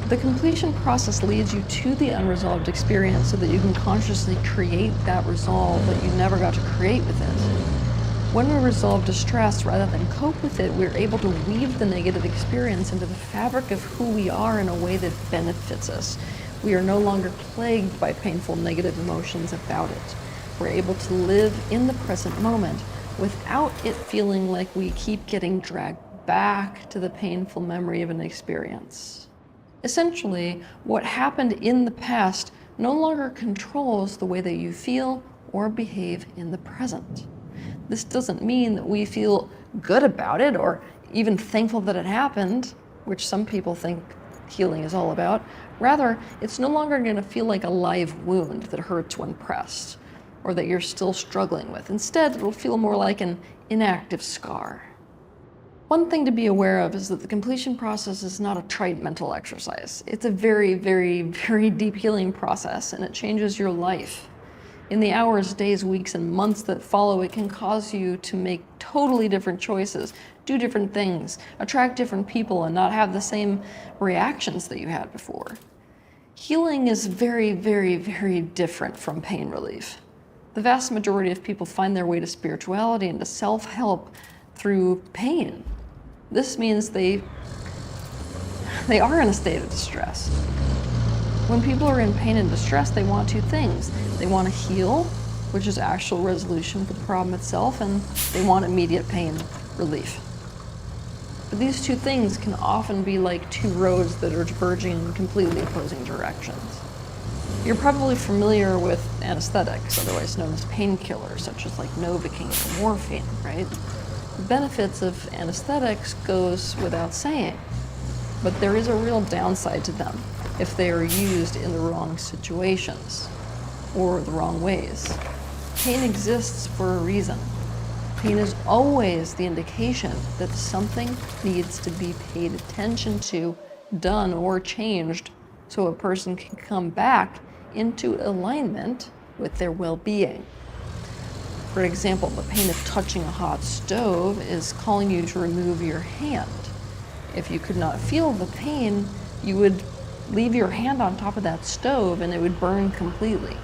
H: The completion process leads you to the unresolved experience so that you can consciously create that resolve that you never got to create with it. When we resolve distress rather than cope with it, we're able to weave the negative experience into the fabric of who we are in a way that benefits us. We are no longer plagued by painful negative emotions about it. We're able to live in the present moment without it feeling like we keep getting dragged back to the painful memory of an experience. Essentially, what happened in the past no longer controls the way that you feel or behave in the present. This doesn't mean that we feel good about it or even thankful that it happened, which some people think healing is all about. Rather, it's no longer going to feel like a live wound that hurts when pressed, or that you're still struggling with. Instead, it'll feel more like an inactive scar. One thing to be aware of is that the completion process is not a trite mental exercise. It's a very, very, very deep healing process, and it changes your life. In the hours, days, weeks, and months that follow, it can cause you to make totally different choices, do different things, attract different people, and not have the same reactions that you had before. Healing is very, very, very different from pain relief. The vast majority of people find their way to spirituality and to self-help through pain. This means they are in a state of distress. When people are in pain and distress, they want two things. They want to heal, which is actual resolution of the problem itself, and they want immediate pain relief. But these two things can often be like two roads that are diverging in completely opposing directions. You're probably familiar with anesthetics, otherwise known as painkillers, such as like Novocaine or morphine, right? The benefits of anesthetics goes without saying, but there is a real downside to them if they are used in the wrong situations or the wrong ways. Pain exists for a reason. Pain is always the indication that something needs to be paid attention to, done, or changed so a person can come back into alignment with their well-being. For example, the pain of touching a hot stove is calling you to remove your hand. If you could not feel the pain, you would leave your hand on top of that stove and it would burn completely.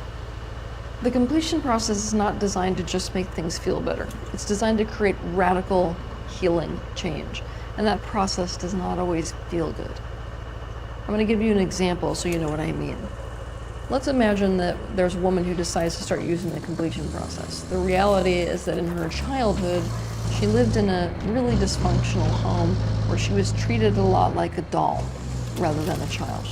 H: The completion process is not designed to just make things feel better. It's designed to create radical healing change, and that process does not always feel good. I'm going to give you an example so you know what I mean. Let's imagine that there's a woman who decides to start using the completion process. The reality is that in her childhood, she lived in a really dysfunctional home where she was treated a lot like a doll rather than a child.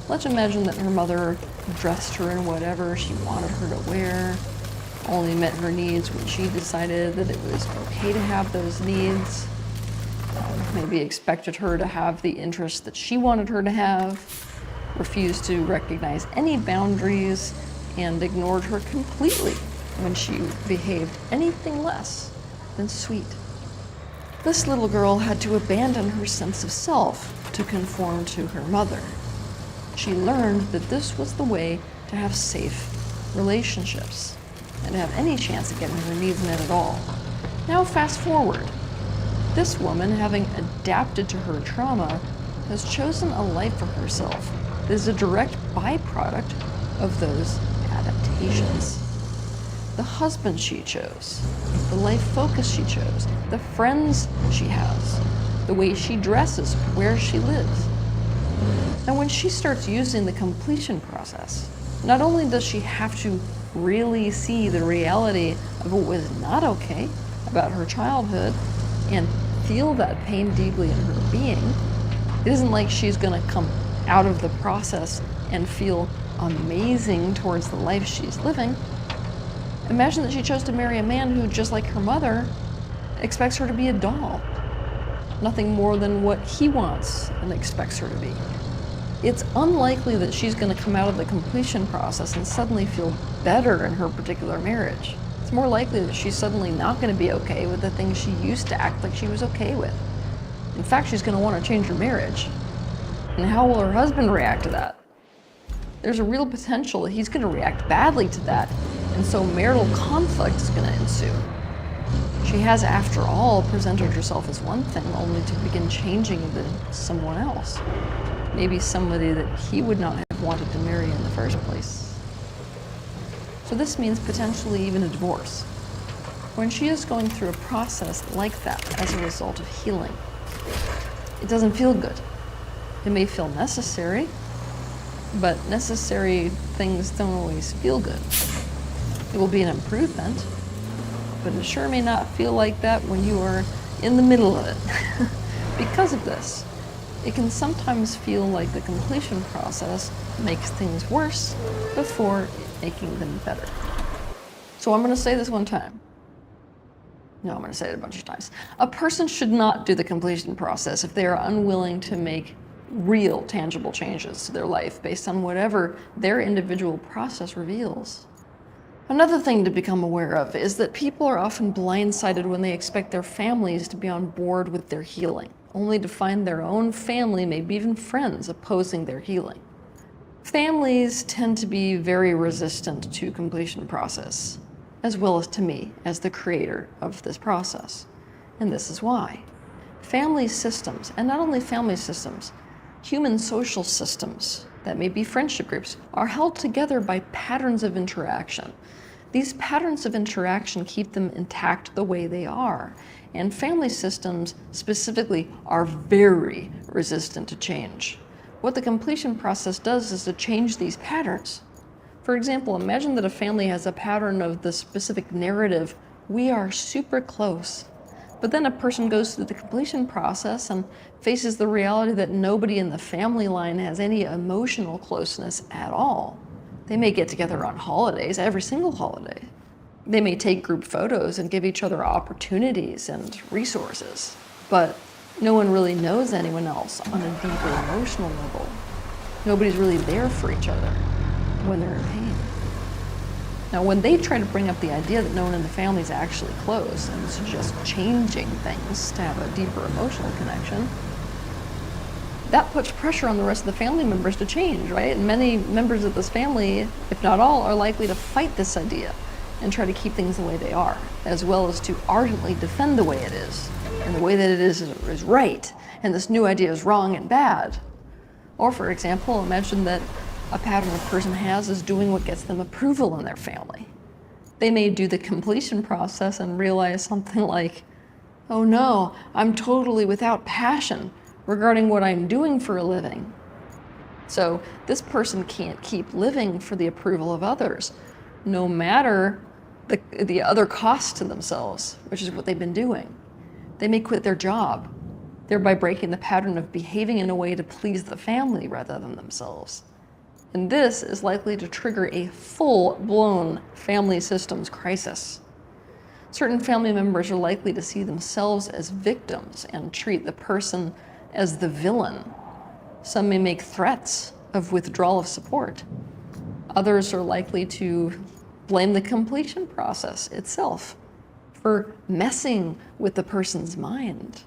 H: Let's imagine that her mother dressed her in whatever she wanted her to wear, only met her needs when she decided that it was okay to have those needs, maybe expected her to have the interests that she wanted her to have, refused to recognize any boundaries, and ignored her completely when she behaved anything less than sweet. This little girl had to abandon her sense of self to conform to her mother. She learned that this was the way to have safe relationships and to have any chance of getting her needs met at all. Now fast forward. This woman, having adapted to her trauma, has chosen a life for herself that is a direct byproduct of those adaptations. the husband she chose, the life focus she chose, the friends she has, the way she dresses, where she lives. And when she starts using the completion process, not only does she have to really see the reality of what was not okay about her childhood and feel that pain deeply in her being, it isn't like she's going to come out of the process and feel amazing towards the life she's living. Imagine that she chose to marry a man who, just like her mother, expects her to be a doll. Nothing more than what he wants and expects her to be. It's unlikely that she's going to come out of the completion process and suddenly feel better in her particular marriage. It's more likely that she's suddenly not going to be okay with the things she used to act like she was okay with. In fact, she's going to want to change her marriage. And how will her husband react to that? There's a real potential that he's going to react badly to that, and so marital conflict is going to ensue. She has, after all, presented herself as one thing, only to begin changing into someone else. Maybe somebody that he would not have wanted to marry in the first place. So this means potentially even a divorce. When she is going through a process like that as a result of healing, it doesn't feel good. It may feel necessary, but necessary things don't always feel good. It will be an improvement, but it sure may not feel like that when you are in the middle of it. Because of this, it can sometimes feel like the completion process makes things worse before making them better. So I'm going to say this one time. No, I'm going to say it a bunch of times. A person should not do the completion process if they are unwilling to make real, tangible changes to their life based on whatever their individual process reveals. Another thing to become aware of is that people are often blindsided when they expect their families to be on board with their healing, only to find their own family, maybe even friends, opposing their healing. Families tend to be very resistant to completion process, as well as to me as the creator of this process. And this is why. Family systems, and not only family systems, human social systems, that may be friendship groups, are held together by patterns of interaction. These patterns of interaction keep them intact the way they are. And family systems specifically are very resistant to change. What the completion process does is to change these patterns. For example, imagine that a family has a pattern of the specific narrative, we are super close. But then a person goes through the completion process and faces the reality that nobody in the family line has any emotional closeness at all. They may get together on holidays, every single holiday. They may take group photos and give each other opportunities and resources, but no one really knows anyone else on a deeper emotional level. Nobody's really there for each other when they're in pain. Now, when they try to bring up the idea that no one in the family is actually close and suggest changing things to have a deeper emotional connection, that puts pressure on the rest of the family members to change, right? And many members of this family, if not all, are likely to fight this idea and try to keep things the way they are, as well as to ardently defend the way it is, and the way that it is right, and this new idea is wrong and bad. Or, for example, imagine that a pattern a person has is doing what gets them approval in their family. They may do the completion process and realize something like, oh no, I'm totally without passion regarding what I'm doing for a living. So this person can't keep living for the approval of others, no matter the other cost to themselves, which is what they've been doing. They may quit their job, thereby breaking the pattern of behaving in a way to please the family rather than themselves. And this is likely to trigger a full-blown family systems crisis. Certain family members are likely to see themselves as victims and treat the person as the villain. Some may make threats of withdrawal of support. Others are likely to blame the completion process itself for messing with the person's mind.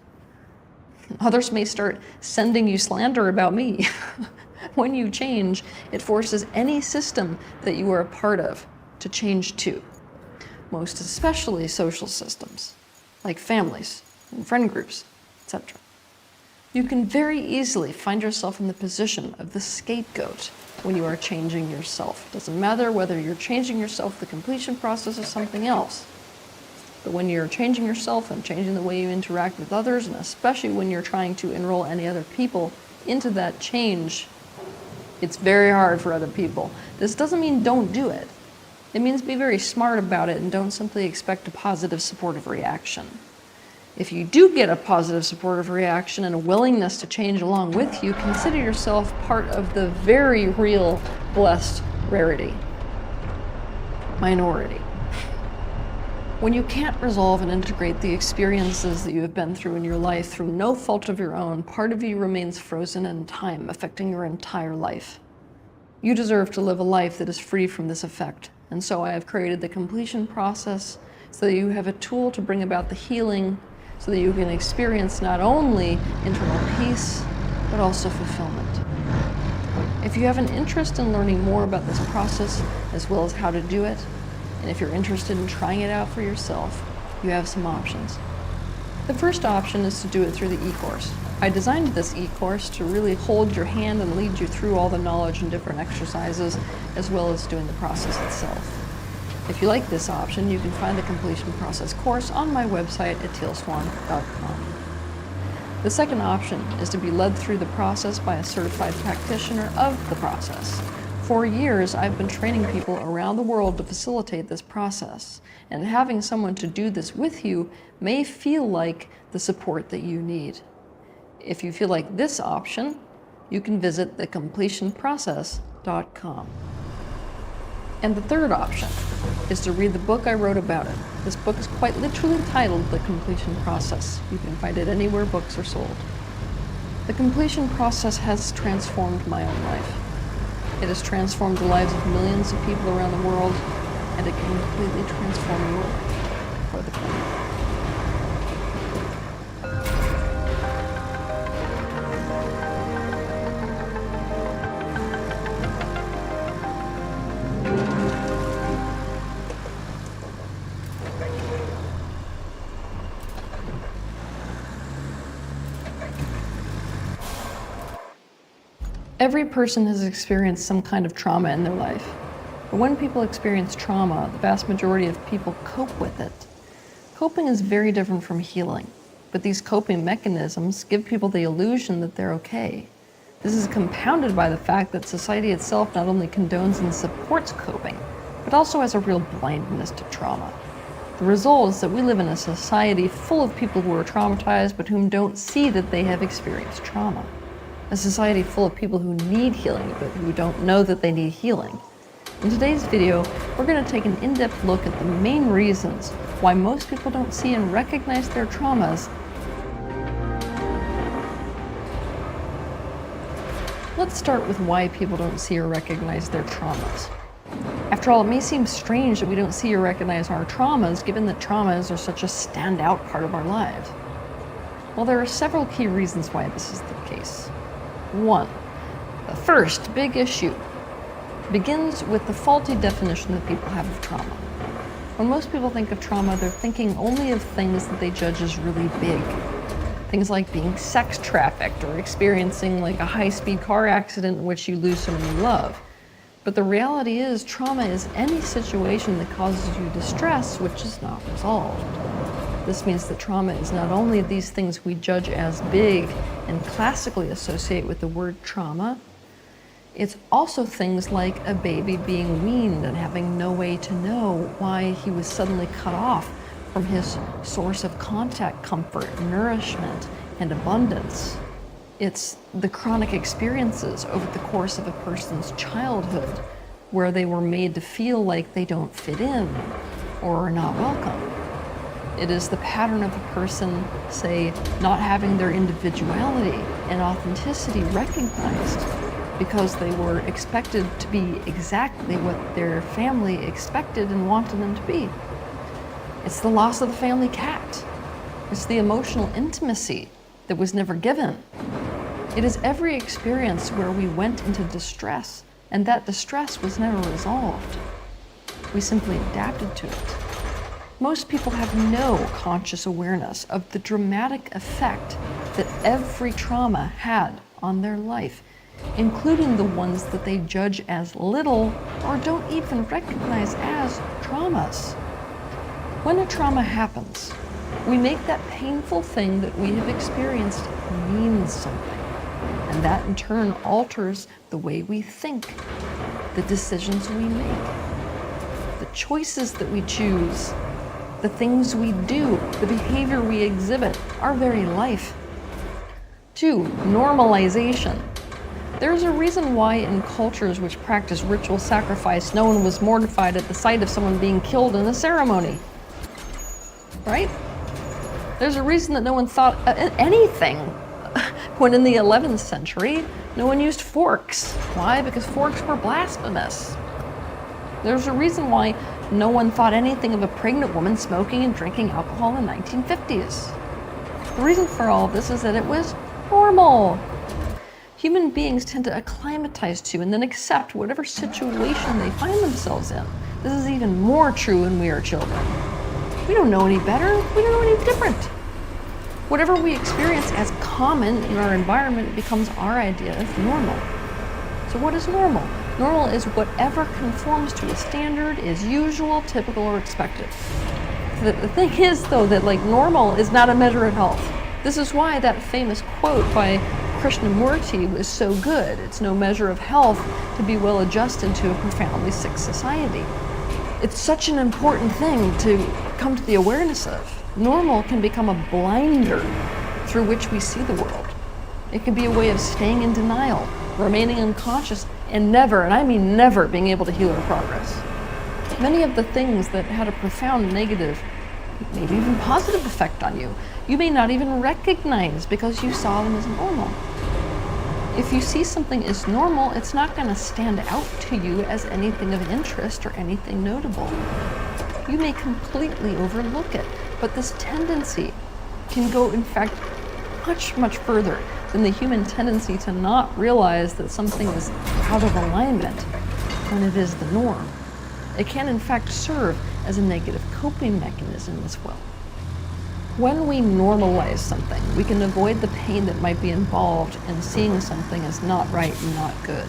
H: Others may start sending you slander about me. When you change, it forces any system that you are a part of to change too. Most especially social systems, like families and friend groups, etc. You can very easily find yourself in the position of the scapegoat when you are changing yourself. It doesn't matter whether you're changing yourself, the completion process, or something else. But when you're changing yourself and changing the way you interact with others, and especially when you're trying to enroll any other people into that change, it's very hard for other people. This doesn't mean don't do it. It means be very smart about it and don't simply expect a positive supportive reaction. If you do get a positive supportive reaction and a willingness to change along with you, consider yourself part of the very real blessed rarity. Minority. When you can't resolve and integrate the experiences that you have been through in your life through no fault of your own, part of you remains frozen in time, affecting your entire life. You deserve to live a life that is free from this effect, and so I have created the completion process so that you have a tool to bring about the healing, so that you can experience not only internal peace, but also fulfillment. If you have an interest in learning more about this process, as well as how to do it, and if you're interested in trying it out for yourself, you have some options. The first option is to do it through the e-course. I designed this e-course to really hold your hand and lead you through all the knowledge and different exercises, as well as doing the process itself. If you like this option, you can find the completion process course on my website at tealswan.com. The second option is to be led through the process by a certified practitioner of the process. For years, I've been training people around the world to facilitate this process, and having someone to do this with you may feel like the support that you need. If you feel like this option, you can visit thecompletionprocess.com. And the third option is to read the book I wrote about it. This book is quite literally titled The Completion Process. You can find it anywhere books are sold. The completion process has transformed my own life. It has transformed the lives of millions of people around the world, and it can completely transform your life for the better. Every person has experienced some kind of trauma in their life. But when people experience trauma, the vast majority of people cope with it. Coping is very different from healing, but these coping mechanisms give people the illusion that they're okay. This is compounded by the fact that society itself not only condones and supports coping, but also has a real blindness to trauma. The result is that we live in a society full of people who are traumatized but whom don't see that they have experienced trauma. A society full of people who need healing, but who don't know that they need healing. In today's video, we're going to take an in-depth look at the main reasons why most people don't see and recognize their traumas. Let's start with why people don't see or recognize their traumas. After all, it may seem strange that we don't see or recognize our traumas, given that traumas are such a standout part of our lives. Well, there are several key reasons why this is the case. One, the first big issue begins with the faulty definition that people have of trauma. When most people think of trauma, they're thinking only of things that they judge as really big. Things like being sex trafficked or experiencing like a high-speed car accident in which you lose someone you love. But the reality is, trauma is any situation that causes you distress which is not resolved. This means that trauma is not only these things we judge as big and classically associate with the word trauma, it's also things like a baby being weaned and having no way to know why he was suddenly cut off from his source of contact, comfort, nourishment, and abundance. It's the chronic experiences over the course of a person's childhood where they were made to feel like they don't fit in or are not welcome. It is the pattern of a person, say, not having their individuality and authenticity recognized because they were expected to be exactly what their family expected and wanted them to be. It's the loss of the family cat. It's the emotional intimacy that was never given. It is every experience where we went into distress, and that distress was never resolved. We simply adapted to it. Most people have no conscious awareness of the dramatic effect that every trauma had on their life, including the ones that they judge as little or don't even recognize as traumas. When a trauma happens, we make that painful thing that we have experienced mean something, and that in turn alters the way we think, the decisions we make, the choices that we choose, the things we do, the behavior we exhibit, our very life. 2, normalization. There's a reason why in cultures which practice ritual sacrifice, no one was mortified at the sight of someone being killed in a ceremony. Right? There's a reason that no one thought anything when in the 11th century, no one used forks. Why? Because forks were blasphemous. There's a reason why no one thought anything of a pregnant woman smoking and drinking alcohol in the 1950s. The reason for all of this is that it was normal. Human beings tend to acclimatize to and then accept whatever situation they find themselves in. This is even more true when we are children. We don't know any better, we don't know any different. Whatever we experience as common in our environment becomes our idea of normal. So what is normal? Normal is whatever conforms to a standard, is usual, typical, or expected. The thing is, though, that normal is not a measure of health. This is why that famous quote by Krishnamurti was so good. It's no measure of health to be well adjusted to a profoundly sick society. It's such an important thing to come to the awareness of. Normal can become a blinder through which we see the world. It can be a way of staying in denial, remaining unconscious, and never, and I mean never, being able to heal or progress. Many of the things that had a profound negative, maybe even positive effect on you, you may not even recognize because you saw them as normal. If you see something as normal, it's not going to stand out to you as anything of interest or anything notable. You may completely overlook it, but this tendency can go, in fact, much, much further than the human tendency to not realize that something is out of alignment when it is the norm. It can, in fact, serve as a negative coping mechanism as well. When we normalize something, we can avoid the pain that might be involved in seeing something as not right and not good.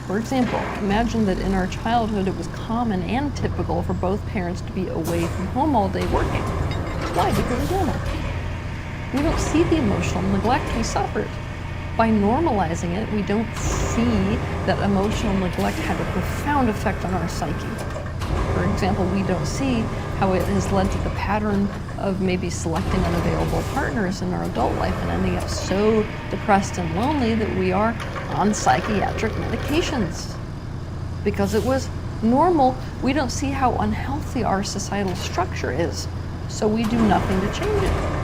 H: For example, imagine that in our childhood it was common and typical for both parents to be away from home all day working. Why? Because it's normal. We don't see the emotional neglect we suffered. By normalizing it, we don't see that emotional neglect had a profound effect on our psyche. For example, we don't see how it has led to the pattern of maybe selecting unavailable partners in our adult life and ending up so depressed and lonely that we are on psychiatric medications. Because it was normal, we don't see how unhealthy our societal structure is, so we do nothing to change it.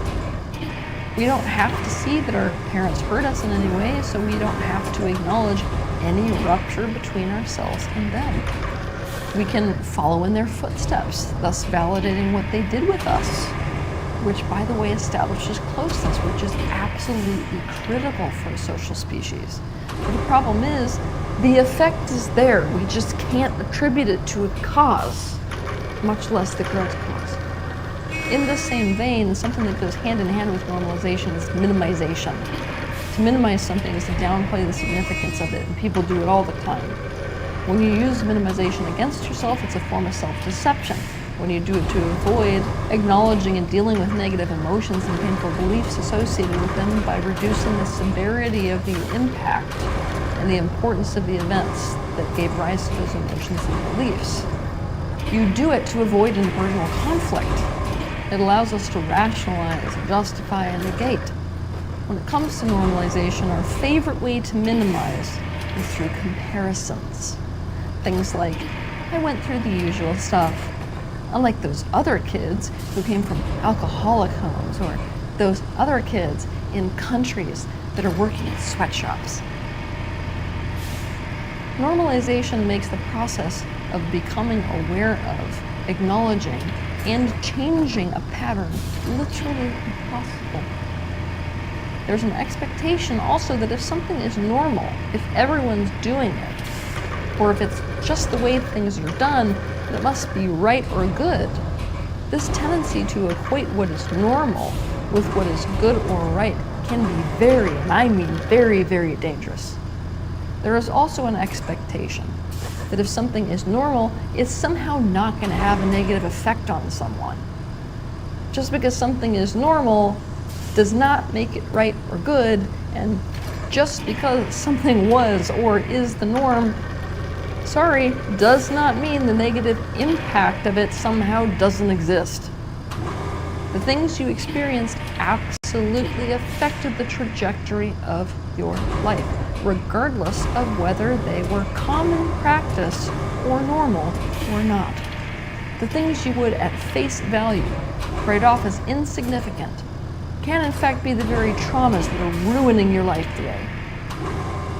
H: We don't have to see that our parents hurt us in any way, so we don't have to acknowledge any rupture between ourselves and them. We can follow in their footsteps, thus validating what they did with us, which, by the way, establishes closeness, which is absolutely critical for a social species. But the problem is, the effect is there. We just can't attribute it to a cause, much less the correct cause. In the same vein, something that goes hand in hand with normalization is minimization. To minimize something is to downplay the significance of it, and people do it all the time. When you use minimization against yourself, it's a form of self-deception. When you do it to avoid acknowledging and dealing with negative emotions and painful beliefs associated with them by reducing the severity of the impact and the importance of the events that gave rise to those emotions and beliefs. You do it to avoid interpersonal conflict. It allows us to rationalize, justify, and negate. When it comes to normalization, our favorite way to minimize is through comparisons. Things like, I went through the usual stuff, unlike those other kids who came from alcoholic homes, or those other kids in countries that are working in sweatshops. Normalization makes the process of becoming aware of, acknowledging, and changing a pattern literally impossible. There's an expectation also that if something is normal, if everyone's doing it, or if it's just the way things are done, it must be right or good. This tendency to equate what is normal with what is good or right can be very, and I mean very, very dangerous. There is also an expectation that if something is normal, it's somehow not going to have a negative effect on someone. Just because something is normal does not make it right or good, and just because something was or is the norm, sorry, does not mean the negative impact of it somehow doesn't exist. The things you experienced absolutely affected the trajectory of your life, regardless of whether they were common practice or normal or not. The things you would at face value write off as insignificant can in fact be the very traumas that are ruining your life today.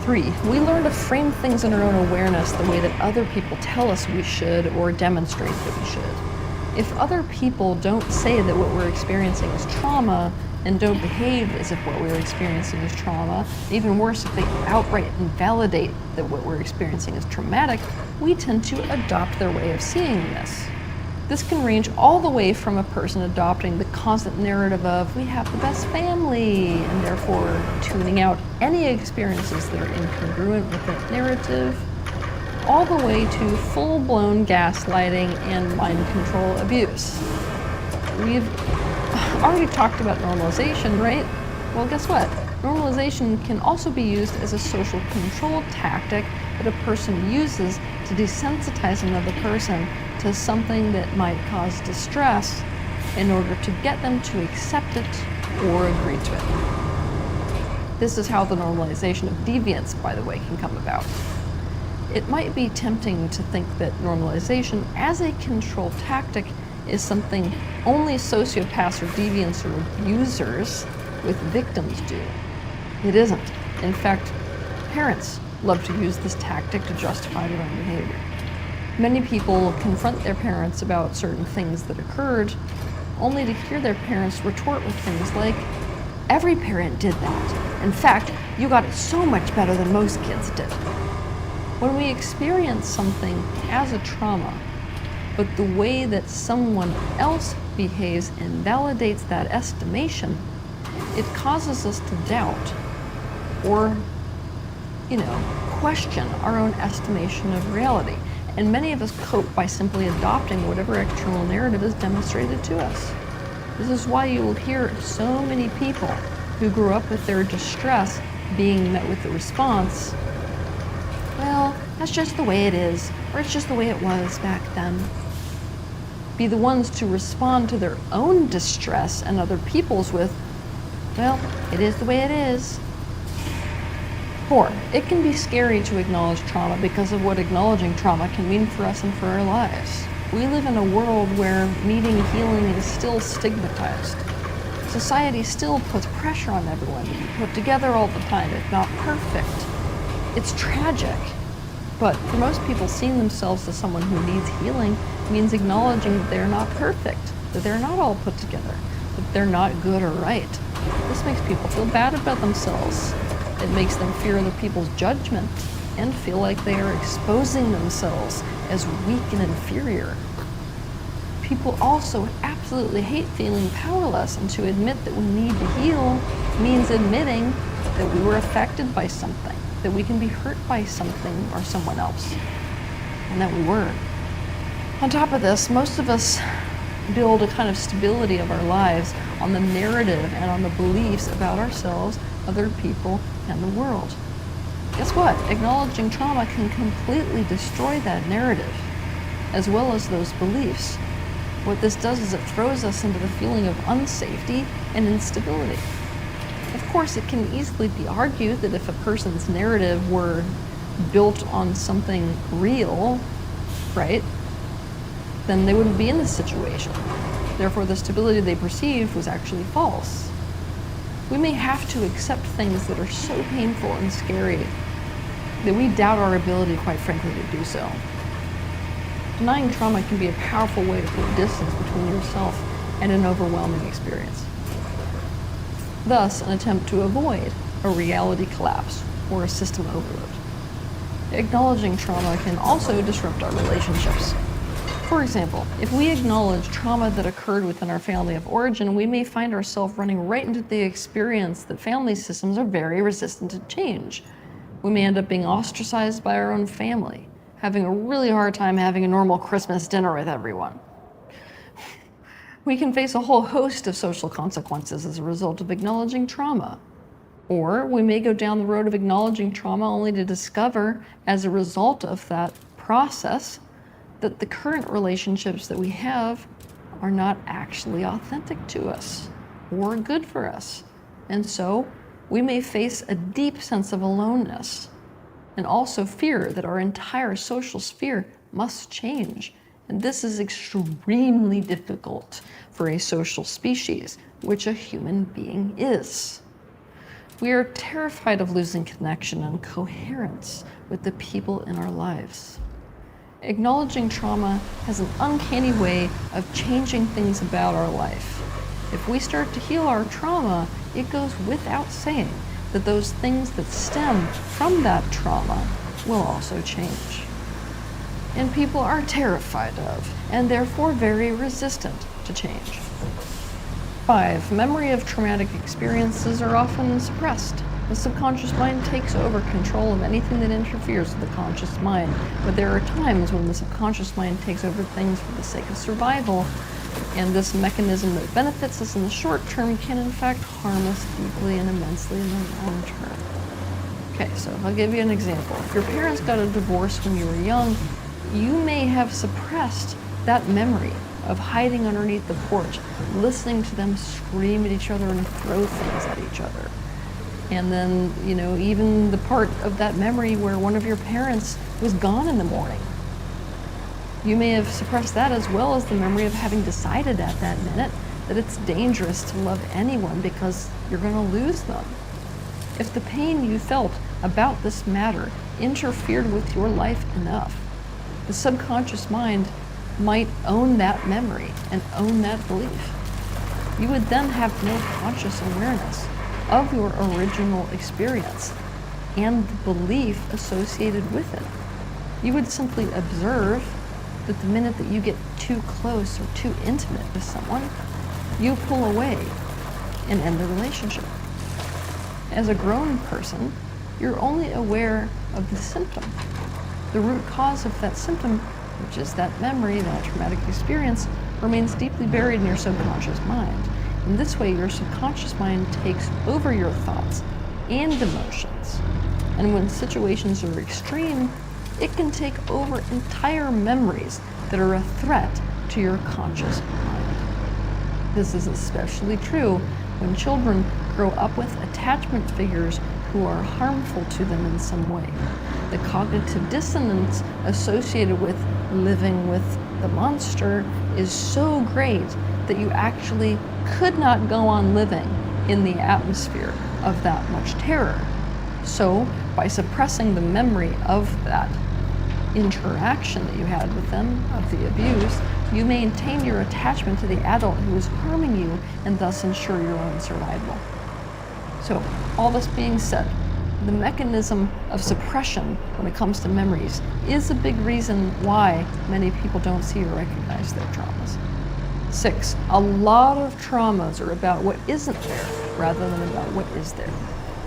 H: 3, we learn to frame things in our own awareness the way that other people tell us we should or demonstrate that we should. If other people don't say that what we're experiencing is trauma and don't behave as if what we're experiencing is trauma, even worse, if they outright invalidate that what we're experiencing is traumatic, we tend to adopt their way of seeing this. This can range all the way from a person adopting the constant narrative of, we have the best family, and therefore tuning out any experiences that are incongruent with that narrative, all the way to full-blown gaslighting and mind control abuse. We've already talked about normalization, right? Well, guess what? Normalization can also be used as a social control tactic that a person uses to desensitize another person to something that might cause distress in order to get them to accept it or agree to it. This is how the normalization of deviance, by the way, can come about. It might be tempting to think that normalization as a control tactic is something only sociopaths or deviants or abusers with victims do. It isn't. In fact, parents love to use this tactic to justify their own behavior. Many people confront their parents about certain things that occurred, only to hear their parents retort with things like, every parent did that. In fact, you got it so much better than most kids did. When we experience something as a trauma, but the way that someone else behaves invalidates that estimation, it causes us to doubt or, question our own estimation of reality. And many of us cope by simply adopting whatever external narrative is demonstrated to us. This is why you will hear so many people who grew up with their distress being met with the response, well, that's just the way it is, or it's just the way it was back then. Be the ones to respond to their own distress and other people's with, well, it is the way it is. 4, it can be scary to acknowledge trauma because of what acknowledging trauma can mean for us and for our lives. We live in a world where needing healing is still stigmatized. Society still puts pressure on everyone to be put together all the time, if not perfect. It's tragic. But for most people, seeing themselves as someone who needs healing means acknowledging that they're not perfect, that they're not all put together, that they're not good or right. This makes people feel bad about themselves. It makes them fear other people's judgment and feel like they are exposing themselves as weak and inferior. People also absolutely hate feeling powerless, and to admit that we need to heal means admitting that we were affected by something, that we can be hurt by something or someone else, and that we were. On top of this, most of us build a kind of stability of our lives on the narrative and on the beliefs about ourselves, other people, and the world. Guess what? Acknowledging trauma can completely destroy that narrative, as well as those beliefs. What this does is it throws us into the feeling of unsafety and instability. Of course, it can easily be argued that if a person's narrative were built on something real, right, then they wouldn't be in this situation. Therefore, the stability they perceived was actually false. We may have to accept things that are so painful and scary that we doubt our ability, quite frankly, to do so. Denying trauma can be a powerful way to put distance between yourself and an overwhelming experience. Thus, an attempt to avoid a reality collapse or a system overload. Acknowledging trauma can also disrupt our relationships. For example, if we acknowledge trauma that occurred within our family of origin, we may find ourselves running right into the experience that family systems are very resistant to change. We may end up being ostracized by our own family, having a really hard time having a normal Christmas dinner with everyone. We can face a whole host of social consequences as a result of acknowledging trauma. Or we may go down the road of acknowledging trauma only to discover, as a result of that process, that the current relationships that we have are not actually authentic to us or good for us. And so we may face a deep sense of aloneness and also fear that our entire social sphere must change. And this is extremely difficult for a social species, which a human being is. We are terrified of losing connection and coherence with the people in our lives. Acknowledging trauma has an uncanny way of changing things about our life. If we start to heal our trauma, it goes without saying that those things that stem from that trauma will also change. And people are terrified of, and therefore very resistant to change. 5, memory of traumatic experiences are often suppressed. The subconscious mind takes over control of anything that interferes with the conscious mind, but there are times when the subconscious mind takes over things for the sake of survival, and this mechanism that benefits us in the short term can in fact harm us deeply and immensely in the long term. Okay, so I'll give you an example. If your parents got a divorce when you were young, you may have suppressed that memory of hiding underneath the porch, listening to them scream at each other and throw things at each other. And then, even the part of that memory where one of your parents was gone in the morning. You may have suppressed that, as well as the memory of having decided at that minute that it's dangerous to love anyone because you're going to lose them. If the pain you felt about this matter interfered with your life enough, the subconscious mind might own that memory and own that belief. You would then have no conscious awareness of your original experience and the belief associated with it. You would simply observe that the minute that you get too close or too intimate with someone, you pull away and end the relationship. As a grown person, you're only aware of the symptom. The root cause of that symptom, which is that memory, that traumatic experience, remains deeply buried in your subconscious mind. In this way, your subconscious mind takes over your thoughts and emotions. And when situations are extreme, it can take over entire memories that are a threat to your conscious mind. This is especially true when children grow up with attachment figures who are harmful to them in some way. The cognitive dissonance associated with living with the monster is so great that you actually could not go on living in the atmosphere of that much terror. So, by suppressing the memory of that interaction that you had with them, of the abuse, you maintain your attachment to the adult who is harming you and thus ensure your own survival. So, all this being said, the mechanism of suppression when it comes to memories is a big reason why many people don't see or recognize their traumas. 6, a lot of traumas are about what isn't there rather than about what is there.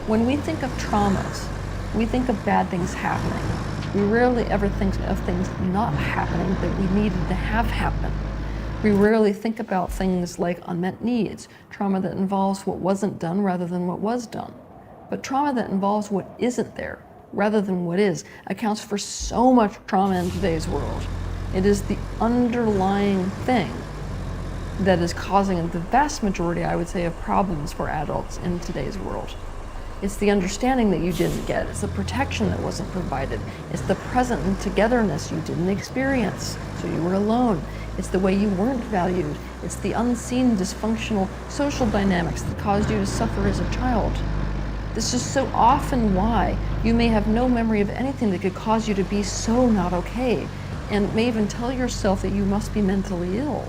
H: When we think of traumas, we think of bad things happening. We rarely ever think of things not happening that we needed to have happen. We rarely think about things like unmet needs, trauma that involves what wasn't done rather than what was done. But trauma that involves what isn't there rather than what is accounts for so much trauma in today's world. It is the underlying thing that is causing the vast majority, I would say, of problems for adults in today's world. It's the understanding that you didn't get. It's the protection that wasn't provided. It's the present and togetherness you didn't experience, so you were alone. It's the way you weren't valued. It's the unseen dysfunctional social dynamics that caused you to suffer as a child. This is so often why you may have no memory of anything that could cause you to be so not okay, and may even tell yourself that you must be mentally ill.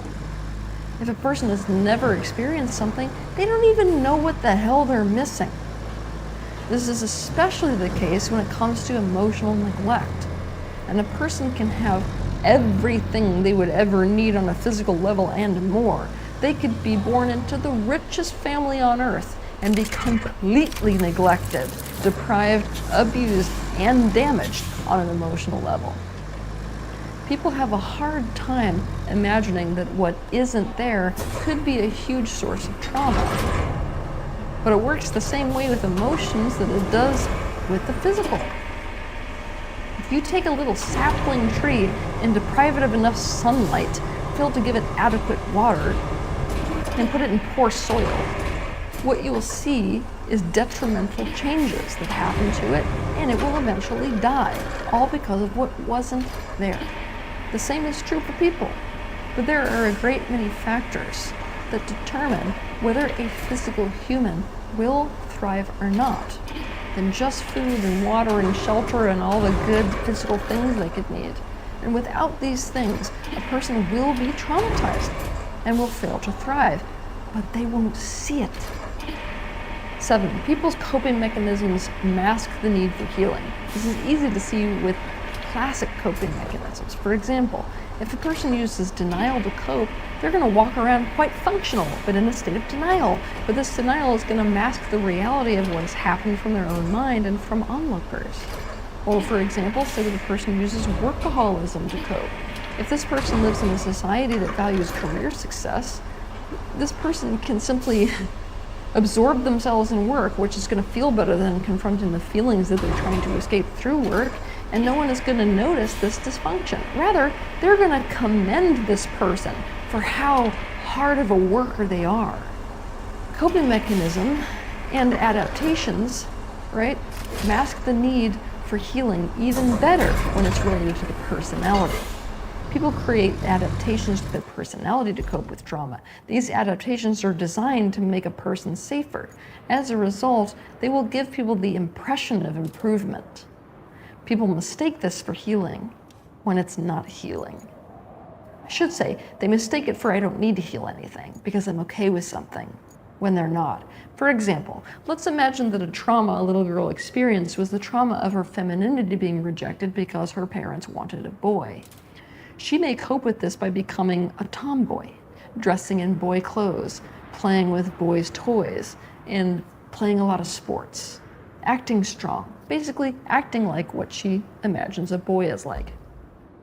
H: If a person has never experienced something, they don't even know what the hell they're missing. This is especially the case when it comes to emotional neglect. And a person can have everything they would ever need on a physical level and more. They could be born into the richest family on earth and be completely neglected, deprived, abused, and damaged on an emotional level. People have a hard time imagining that what isn't there could be a huge source of trauma. But it works the same way with emotions that it does with the physical. If you take a little sapling tree and deprive it of enough sunlight, fail to give it adequate water, and put it in poor soil, what you will see is detrimental changes that happen to it, and it will eventually die, all because of what wasn't there. The same is true for people, but there are a great many factors that determine whether a physical human will thrive or not, than just food and water and shelter and all the good physical things they could need. And without these things, a person will be traumatized and will fail to thrive, but they won't see it. 7, people's coping mechanisms mask the need for healing. This is easy to see with classic coping mechanisms. For example, if a person uses denial to cope, they're going to walk around quite functional, but in a state of denial. But this denial is going to mask the reality of what has happened from their own mind and from onlookers. Or for example, say that a person uses workaholism to cope. If this person lives in a society that values career success, this person can simply absorb themselves in work, which is going to feel better than confronting the feelings that they're trying to escape through work, and no one is going to notice this dysfunction. Rather, they're going to commend this person for how hard of a worker they are. Coping mechanism and adaptations, right, mask the need for healing even better when it's related to the personality. People create adaptations to their personality to cope with trauma. These adaptations are designed to make a person safer. As a result, they will give people the impression of improvement. People mistake this for healing when it's not healing. I should say, they mistake it for I don't need to heal anything because I'm okay with something, when they're not. For example, let's imagine that a trauma a little girl experienced was the trauma of her femininity being rejected because her parents wanted a boy. She may cope with this by becoming a tomboy, dressing in boy clothes, playing with boys' toys, and playing a lot of sports, acting strong, basically acting like what she imagines a boy is like.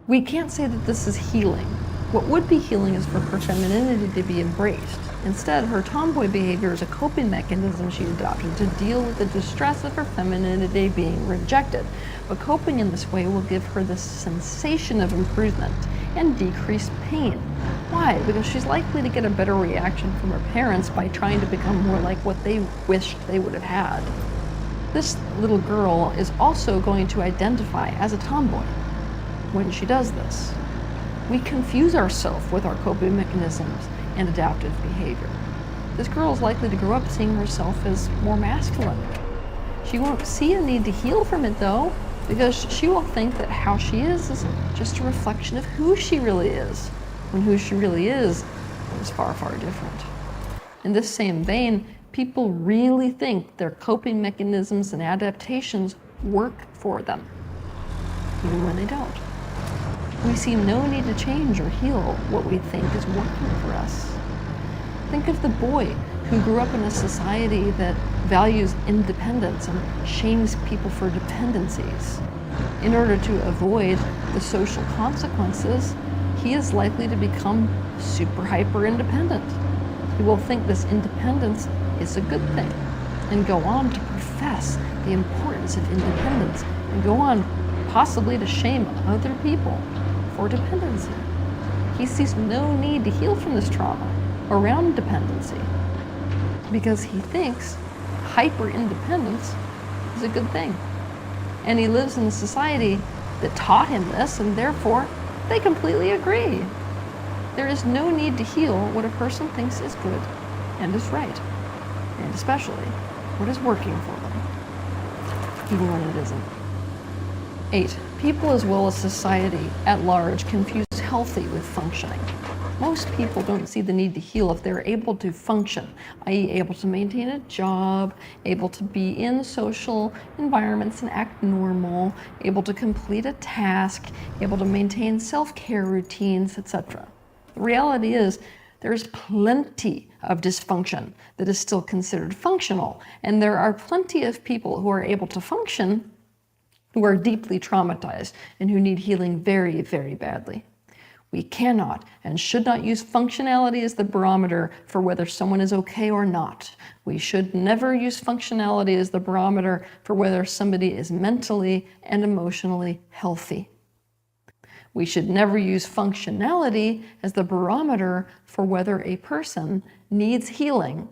H: We can't say that this is healing. What would be healing is for her femininity to be embraced. Instead, her tomboy behavior is a coping mechanism she adopted to deal with the distress of her femininity being rejected. But coping in this way will give her the sensation of improvement and decreased pain. Why? Because she's likely to get a better reaction from her parents by trying to become more like what they wished they would have had. This little girl is also going to identify as a tomboy when she does this. We confuse ourselves with our coping mechanisms and adaptive behavior. This girl is likely to grow up seeing herself as more masculine. She won't see a need to heal from it though, because she will think that how she is just a reflection of who she really is, when who she really is far, far different. In this same vein, people really think their coping mechanisms and adaptations work for them, even when they don't. We see no need to change or heal what we think is working for us. Think of the boy who grew up in a society that values independence and shames people for dependencies. In order to avoid the social consequences, he is likely to become super hyper independent. He will think this independence is a good thing and go on to profess the importance of independence and go on possibly to shame other people for dependency. He sees no need to heal from this trauma around dependency because he thinks hyper-independence is a good thing. And he lives in a society that taught him this, and therefore they completely agree. There is no need to heal what a person thinks is good and is right, and especially what is working for them, even when it isn't. 8. People as well as society at large confuse healthy with functioning. Most people don't see the need to heal if they're able to function, i.e. able to maintain a job, able to be in social environments and act normal, able to complete a task, able to maintain self-care routines, etc. The reality is there's plenty of dysfunction that is still considered functional, and there are plenty of people who are able to function who are deeply traumatized and who need healing very, very badly. We cannot and should not use functionality as the barometer for whether someone is okay or not. We should never use functionality as the barometer for whether somebody is mentally and emotionally healthy. We should never use functionality as the barometer for whether a person needs healing